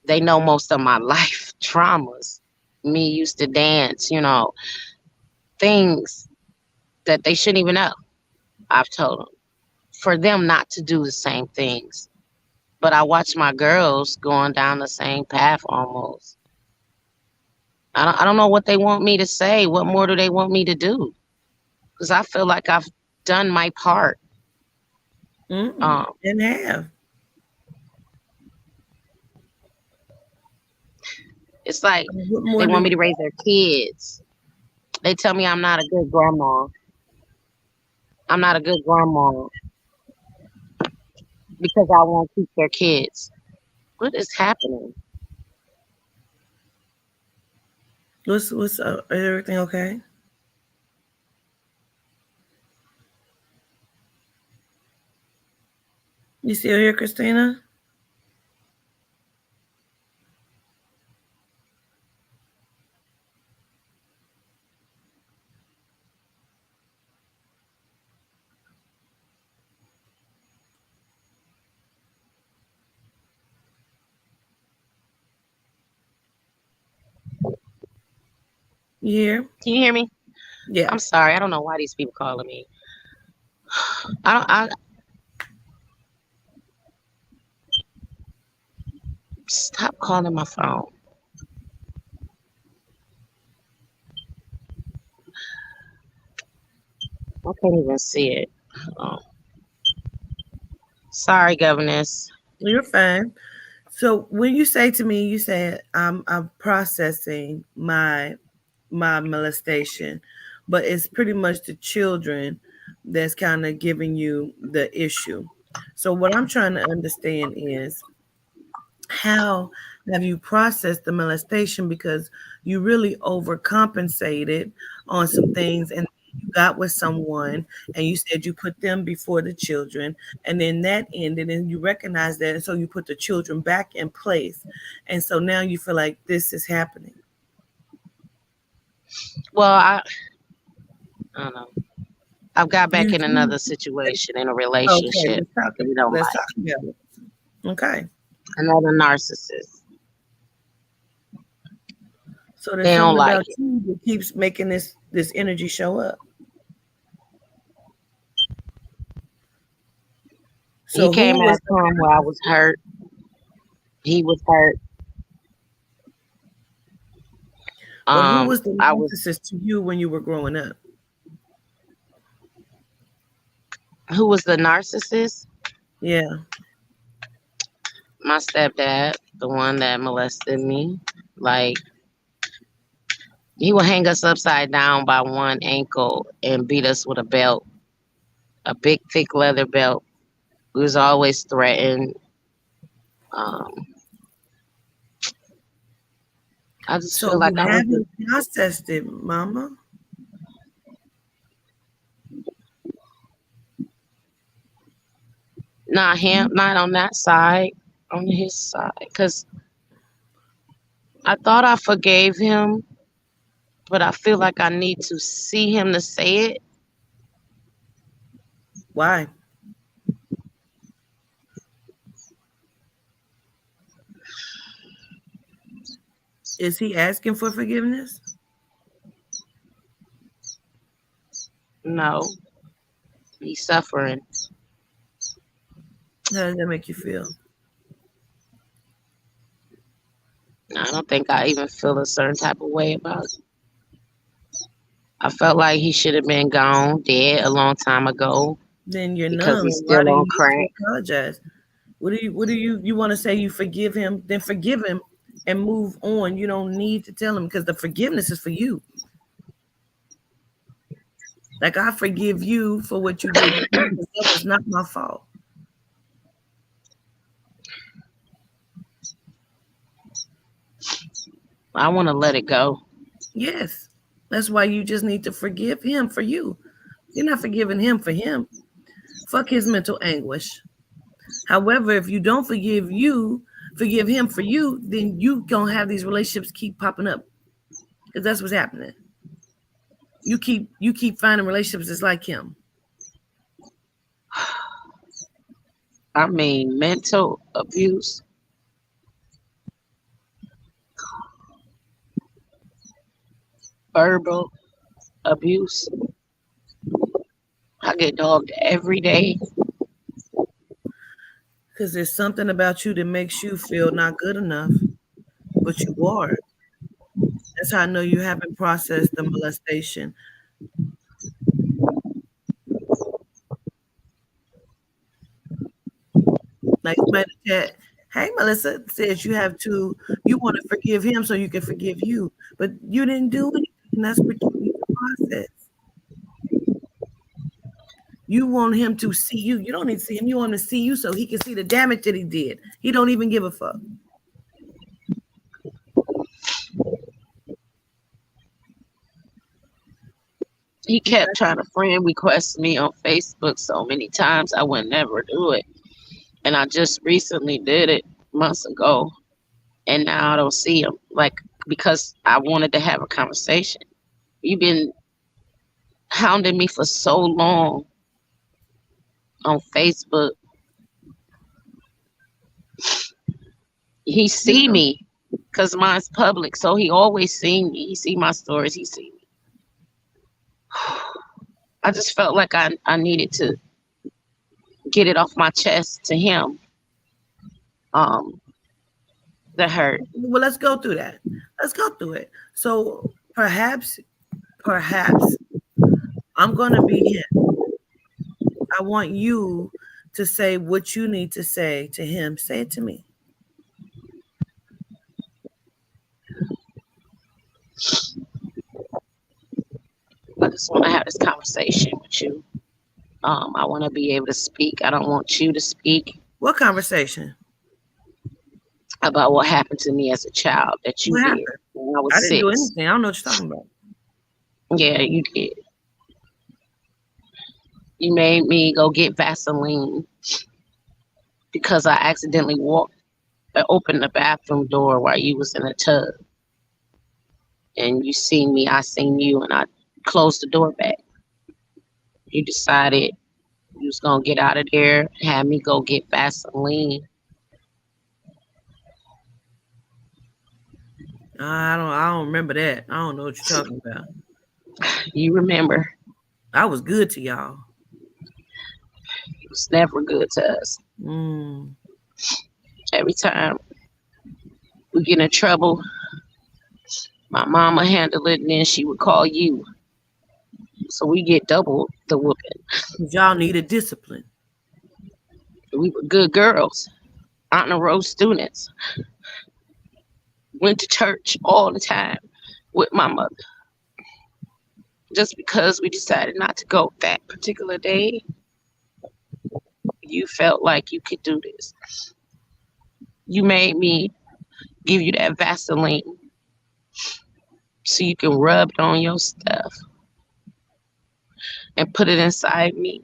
S: They know most of my life traumas. Me used to dance, things that they shouldn't even know. I've told them for them not to do the same things. But I watch my girls going down the same path almost. I don't know what they want me to say. What more do they want me to do? Because I feel like I've done my part.
E: And have.
S: It's like they want me to raise their kids. They tell me I'm not a good grandma. I'm not a good grandma because I won't keep their kids. What is happening?
E: What's everything okay? You still here, Christina? You here?
S: Can you hear me?
E: Yeah.
S: I'm sorry. I don't know why these people calling me. I stop calling my phone. I can't even see it. Sorry, governess.
E: You're fine. So when you say to me, you say I'm processing my molestation, but it's pretty much the children that's kind of giving you the issue. So what I'm trying to understand is how have you processed the molestation, because you really overcompensated on some things and you got with someone and you said you put them before the children, and then that ended and you recognize that, and so you put the children back in place, and so now you feel like this is happening.
S: Well, I don't know. I've got back
E: You
S: in another situation in a
E: okay,
S: relationship that we don't
E: let's talk
S: like.
E: about it. Okay.
S: Another narcissist.
E: So there's
S: They don't
E: something
S: like
E: about
S: it.
E: you that keeps making this energy show up.
S: He
E: So
S: came
E: who
S: at
E: was
S: a time where I was hurt. He was hurt.
E: but who was the
S: I was.
E: narcissist to you when you were growing up?
S: Who was the narcissist?
E: Yeah.
S: My stepdad, the one that molested me. Like, he would hang us upside down by one ankle and beat us with a belt, a big thick leather belt. We was always threatened. Um, I just
E: So
S: feel like
E: you
S: I was
E: haven't processed it, mama.
S: not him, not on that side, on his side, because I thought I forgave him, but I feel like I need to see him to say it.
E: Why? Is he asking for forgiveness?
S: No, he's suffering.
E: How does that make you feel?
S: I don't think I even feel a certain type of way about it. I felt like he should have been gone, dead a long time ago
E: Then you're
S: because
E: numb.
S: he's
E: Why
S: still
E: do you
S: on
E: need to
S: crack.
E: apologize? What do you want to say you forgive him? Then forgive him and move on. You don't need to tell him, because the forgiveness is for you. Like, I forgive you for what you did to me because that was not my fault.
S: I want to let it go.
E: Yes. That's why you just need to forgive him for you. You're not forgiving him for him. Fuck his mental anguish. However, if you don't forgive him for you, then you gonna have these relationships keep popping up. Because that's what's happening. You keep finding relationships that's like him.
S: I mean, mental abuse, verbal abuse. I get dogged every day.
E: Because there's something about you that makes you feel not good enough, but you are. That's how I know you haven't processed the molestation. Like somebody in the chat, hey Melissa says you want to forgive him so you can forgive you. But you didn't do anything. And that's what you need to process. You want him to see you. You don't need to see him. You want him to see you so he can see the damage that he did. He don't even give a fuck.
S: He kept trying to friend request me on Facebook so many times I would never do it. And I just recently did it months ago. And now I don't see him. Like, because I wanted to have a conversation. You've been hounding me for so long on Facebook. He
E: You
S: see
E: know,
S: me because mine's public. So he always see me. He see my stories. He see me. I just felt like I needed to get it off my chest to him. Um, the hurt.
E: well, let's go through that. Let's go through it. So perhaps I'm gonna be him. I want you to say what you need to say to him, say it to me.
S: I just want to have this conversation with you. I want to be able to speak. I don't want you to speak.
E: What conversation?
S: About what happened to me as a child that you
E: What
S: did
E: happened?
S: when I was
E: I didn't do
S: 6.
E: anything. I don't know what you're talking about.
S: Yeah, you did. You made me go get Vaseline because I accidentally opened the bathroom door while you was in a tub. And you seen me, I seen you, and I closed the door back. You decided you was gonna get out of there, had me go get Vaseline.
E: I don't remember that. I don't know what you're talking about.
S: You remember?
E: I was good to y'all.
S: It was never good to us. Every time we get in trouble, my mama handled it, and then she would call you. So we get double the whooping.
E: Y'all needed discipline.
S: We were good girls, honor roll students. Went to church all the time with my mother. Just because we decided not to go that particular day, you felt like you could do this. You made me give you that Vaseline so you can rub it on your stuff and put it inside me.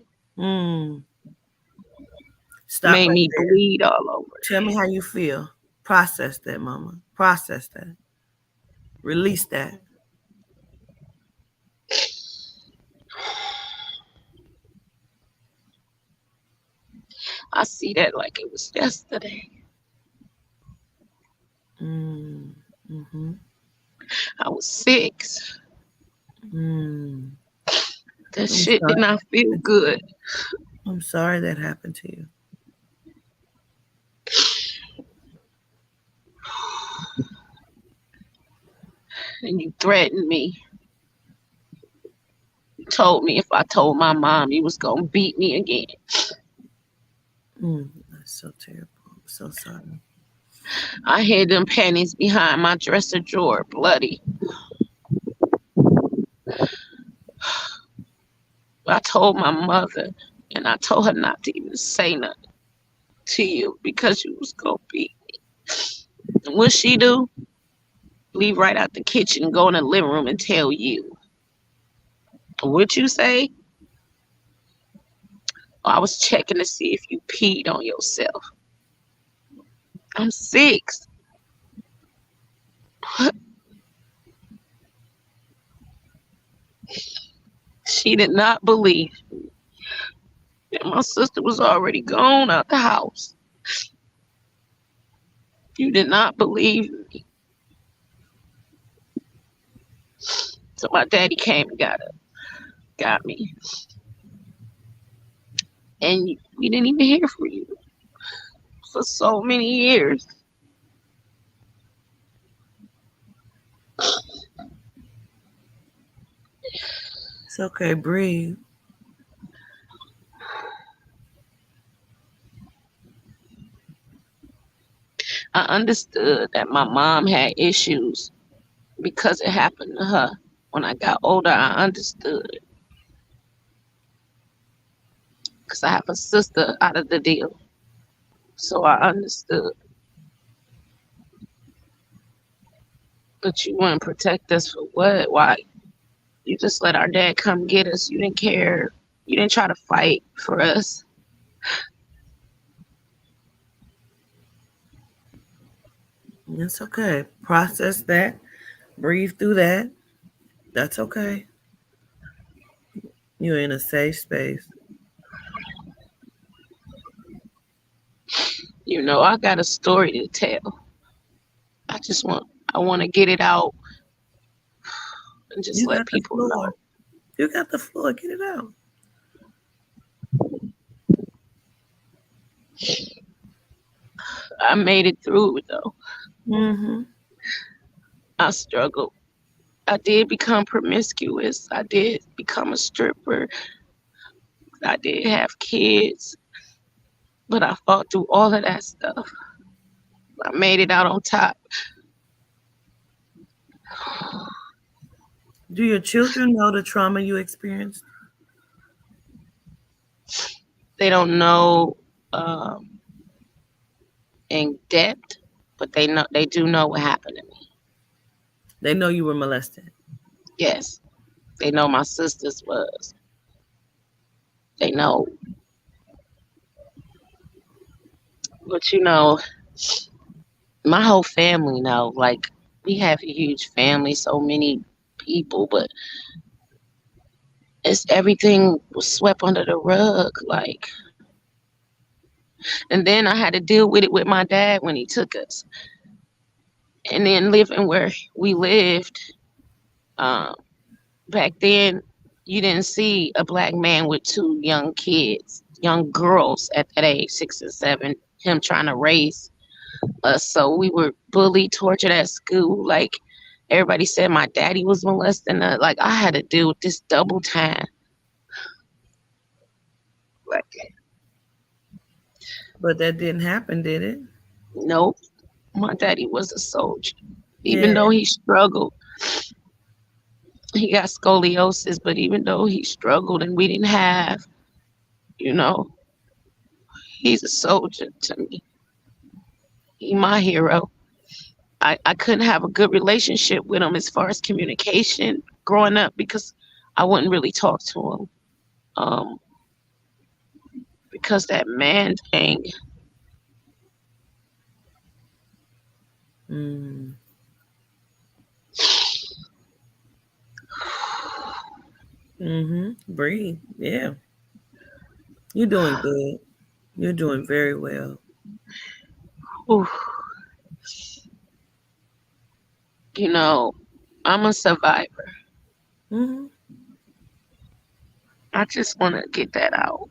E: Stop
S: made
E: right
S: me
E: there.
S: bleed all over.
E: Tell me how you feel. Process that, mama. Process that. Release that.
S: I see that like it was yesterday.
E: Mm-hmm.
S: I was 6. That shit did not feel good.
E: I'm sorry that happened to you.
S: And you threatened me. You told me if I told my mom, you was gonna beat me again.
E: That's so terrible. I'm so sorry.
S: I hid them panties behind my dresser drawer, bloody. I told my mother, and I told her not to even say nothing to you because you was gonna beat me. And what she do? Leave right out the kitchen, go in the living room and tell you. What you say? I was checking to see if you peed on yourself. I'm 6. She did not believe that my sister was already gone out the house. You did not believe me. So my daddy came and got me. And we didn't even hear from you for so many years.
E: It's okay, breathe.
S: I understood that my mom had issues because it happened to her. When I got older, I understood. Because I have a sister out of the deal. So I understood. But you wouldn't protect us for what? Why? You just let our dad come get us. You didn't care. You didn't try to fight for us.
E: It's okay. Process that. Breathe through that. That's okay. You're in a safe space.
S: You know, I got a story to tell. I want to get it out and just let people know.
E: You got the floor. Get it out.
S: I made it through it though.
E: Mm-hmm.
S: I struggled. I did become promiscuous. I did become a stripper. I did have kids. But I fought through all of that stuff. I made it out on top.
E: Do your children know the trauma you experienced?
S: They don't know in depth, but they do know what happened to me.
E: They know you were molested.
S: Yes, they know my sisters was. They know, but my whole family know. Like we have a huge family, so many people, but it's everything was swept under the rug. Like, and then I had to deal with it with my dad when he took us, and then living where we lived. Um, Back then, you didn't see a black man with two young kids, young girls at that age, 6 and 7, him trying to raise us. So we were bullied, tortured at school. Like everybody said my daddy was molesting us. Like I had to deal with this double time. Like,
E: But that didn't happen, did it?
S: nope, my daddy was a soldier. Even
E: Yeah.
S: though he struggled, he got scoliosis, but even though he struggled and we didn't have, you know, he's a soldier to me. He my hero. I couldn't have a good relationship with him as far as communication growing up because I wouldn't really talk to him. Um, because that man thing,
E: Mm. Breathe. Yeah. You're doing good. You're doing very well.
S: oof, you know, I'm a survivor.
E: Hmm.
S: I just want to get that out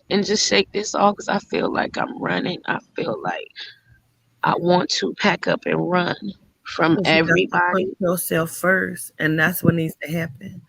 S: and just shake this off because I feel like I'm running. I feel like I want to pack up and run from
E: Because you got to put
S: everybody.
E: yourself first, and that's what needs to happen.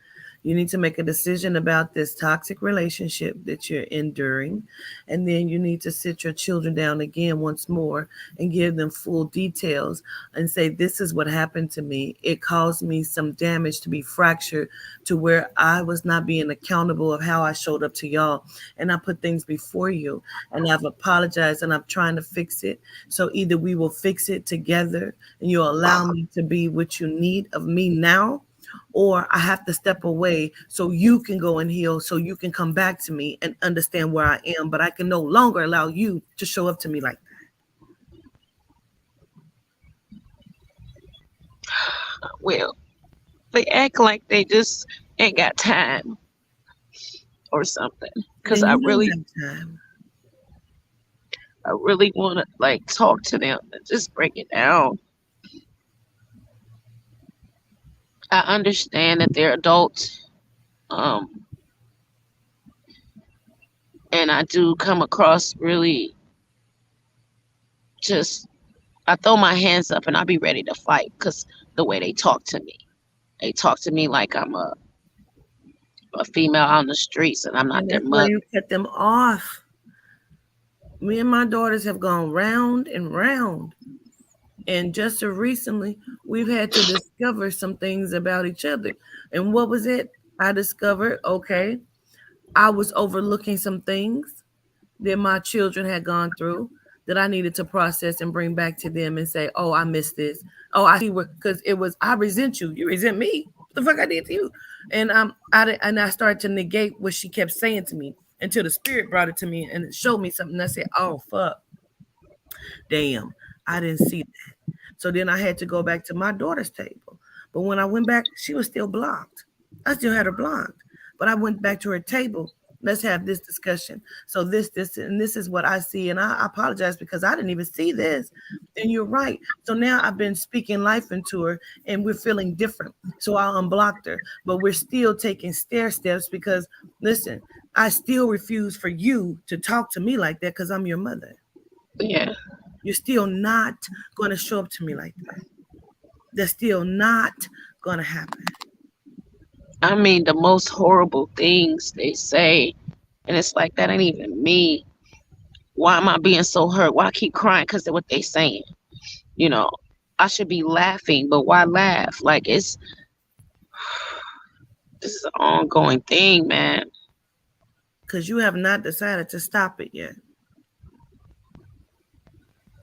E: You need to make a decision about this toxic relationship that you're enduring, and then you need to sit your children down again once more and give them full details and say, this is what happened to me. It caused me some damage to be fractured to where I was not being accountable of how I showed up to y'all. And I put things before you, and I've apologized, and I'm trying to fix it. So either we will fix it together and you'll allow me to be what you need of me now, or I have to step away so you can go and heal, so you can come back to me and understand where I am. But I can no longer allow you to show up to me like
S: Well, they act like they just ain't got time or something.
E: that.
S: Cause
E: Then you don't have time.
S: I really want to like talk to them and just break it down. I understand that they're adults, um, and I do come across really just. I throw my hands up and I be ready to fight because the way they talk to me like I'm a female on the streets and I'm not
E: And
S: their
E: that's where
S: mother.
E: you cut them off. Me and my daughters have gone round and round. And just recently, we've had to discover some things about each other. And what was it? I discovered, okay, I was overlooking some things that my children had gone through that I needed to process and bring back to them and say, oh, I missed this. Oh, I see what, because it was, I resent you. You resent me. What the fuck I did to you? And I started to negate what she kept saying to me until the spirit brought it to me and it showed me something. I said, oh, fuck, damn, I didn't see that. So then I had to go back to my daughter's table. But when I went back, she was still blocked. I still had her blocked. But I went back to her table. Let's have this discussion. So and this is what I see. And I apologize because I didn't even see this. And you're right. So now I've been speaking life into her and we're feeling different. So I unblocked her. But we're still taking stair steps because, listen, I still refuse for you to talk to me like that because I'm your mother.
S: Yeah.
E: You're still not going to show up to me like that. That's still not going to happen.
S: I mean, the most horrible things they say And it's like, that ain't even me. Why am I being so hurt? Why I keep crying? Because of what they saying. You know, I should be laughing, but why laugh? Like, this is an ongoing thing, man.
E: Because you have not decided to stop it yet.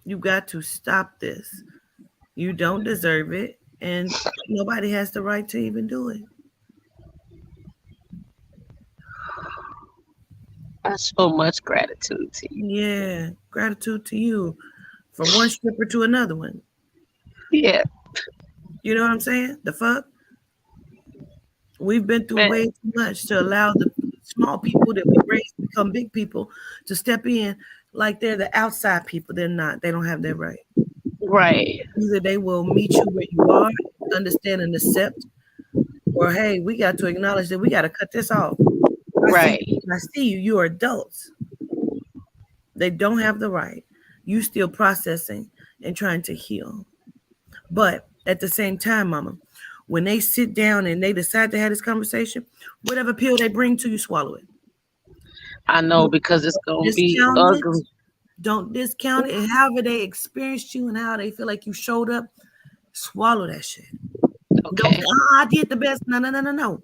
E: You got to stop this. You don't deserve it, and nobody has the right to even do it.
S: I show much gratitude to you.
E: Yeah, gratitude to you. From one stripper to another one.
S: Yeah.
E: You know what I'm saying? The fuck? We've been through
S: Man.
E: way too much to allow the small people that we raised to become big people to step in like they're the outside people. They're not. They don't have that right.
S: Right.
E: Either they will meet you where you are, understand and accept, or hey, we got to acknowledge that we got to cut this off.
S: Right.
E: I see you. You are adults. They don't have the right. You still processing and trying to heal. But at the same time, mama, when they sit down and they decide to have this conversation, whatever pill they bring to you, swallow it.
S: I know, because it's going to be
E: Discount it.
S: ugly.
E: Don't discount it. However they experienced you and how they feel like you showed up, swallow that shit.
S: Okay.
E: Don't, I did the best. No.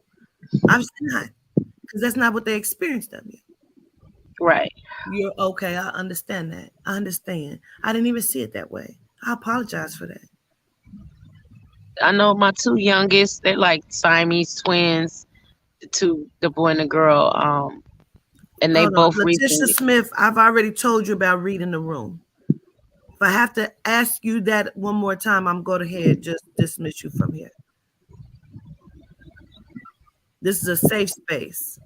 E: Obviously not. Because that's not what they experienced of you.
S: Right.
E: You're okay. I understand that. I understand. I didn't even see it that way. I apologize for that.
S: I know my two youngest, they're like Siamese twins, the boy and the girl. And they both
E: Letitia
S: recently.
E: Smith, I've already told you about reading the room. If I have to ask you that one more time, I'm going ahead just dismiss you from here. This is a safe space.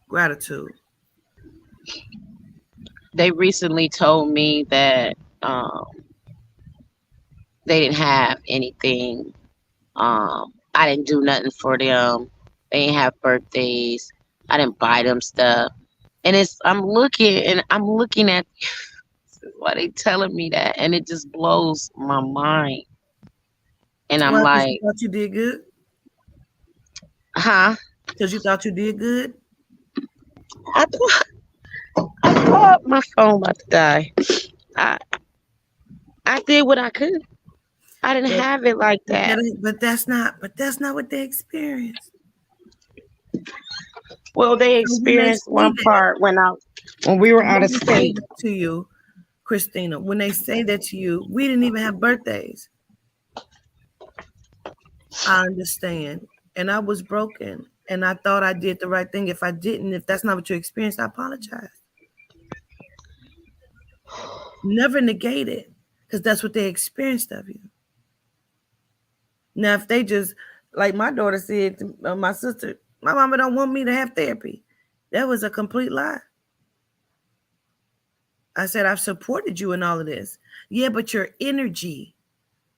E: Gratitude.
S: They recently told me that they didn't have anything. I didn't do nothing for them. They didn't have birthdays. I didn't buy them stuff. And I'm looking at why they telling me that, and it just blows my mind. And I'm
E: Because
S: like,
E: you thought you did good?
S: huh?
E: Because you thought you did good?
S: I thought my phone about to die. I did what I could. I didn't have it like that.
E: But that's not what they experienced.
S: Well, they experienced one part when we were out of state.
E: To you, Christina, when they say that to you, we didn't even have birthdays. I understand. And I was broken. And I thought I did the right thing. If I didn't, if that's not what you experienced, I apologize. Never negate it, because that's what they experienced of you. Now, if they just, like my daughter said to my sister, my mama don't want me to have therapy. That was a complete lie. I said, I've supported you in all of this. Yeah, but your energy.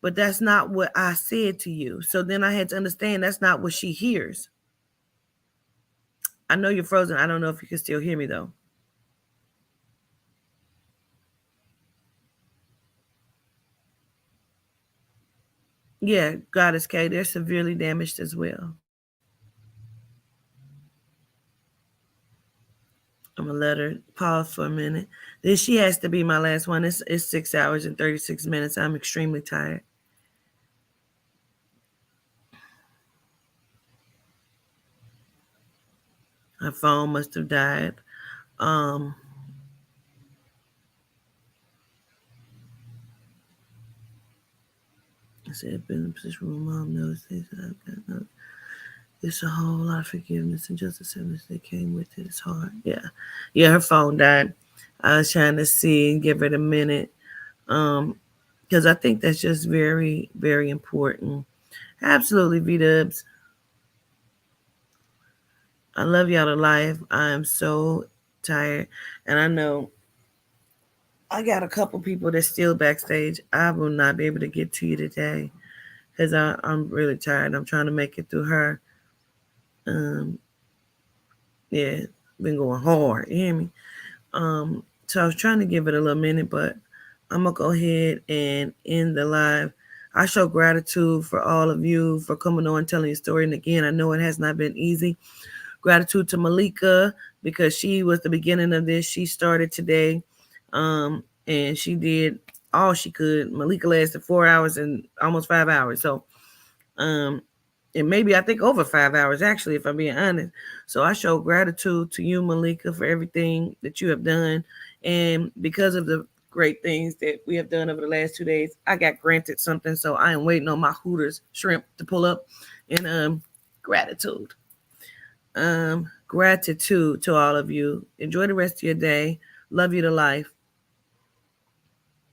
E: But that's not what I said to you. So then I had to understand that's not what she hears. I know you're frozen. I don't know if you can still hear me, though. Yeah, Goddess K, they're severely damaged as well. I'm going to let her pause for a minute. This, she has to be my last one. It's 6 hours and 36 minutes. I'm extremely tired. Her phone must have died. I said, been in a position where mom knows things that I've got. No. It's a whole lot of forgiveness and justice that came with it. It's hard. Yeah, her phone died. I was trying to see and give it a minute. Because I think that's just very, very important. Absolutely, V-Dubs. I love y'all to life. I am so tired. And I know I got a couple people that's still backstage. I will not be able to get to you today because I'm really tired. I'm trying to make it through her. Yeah, been going hard. You hear me? So I was trying to give it a little minute, but I'm going to go ahead and end the live. I show gratitude for all of you for coming on, telling your story. And again, I know it has not been easy Gratitude to Malika because she was the beginning of this. She started today, and she did all she could. Malika lasted 4 hours and almost 5 hours. So, and maybe I think over 5 hours actually, if I'm being honest. So I show gratitude to you, Malika, for everything that you have done, and because of the great things that we have done over the last 2 days, I got granted something. So I am waiting on my Hooters shrimp to pull up, and gratitude. Gratitude to all of you. Enjoy the rest of your day. Love you to life.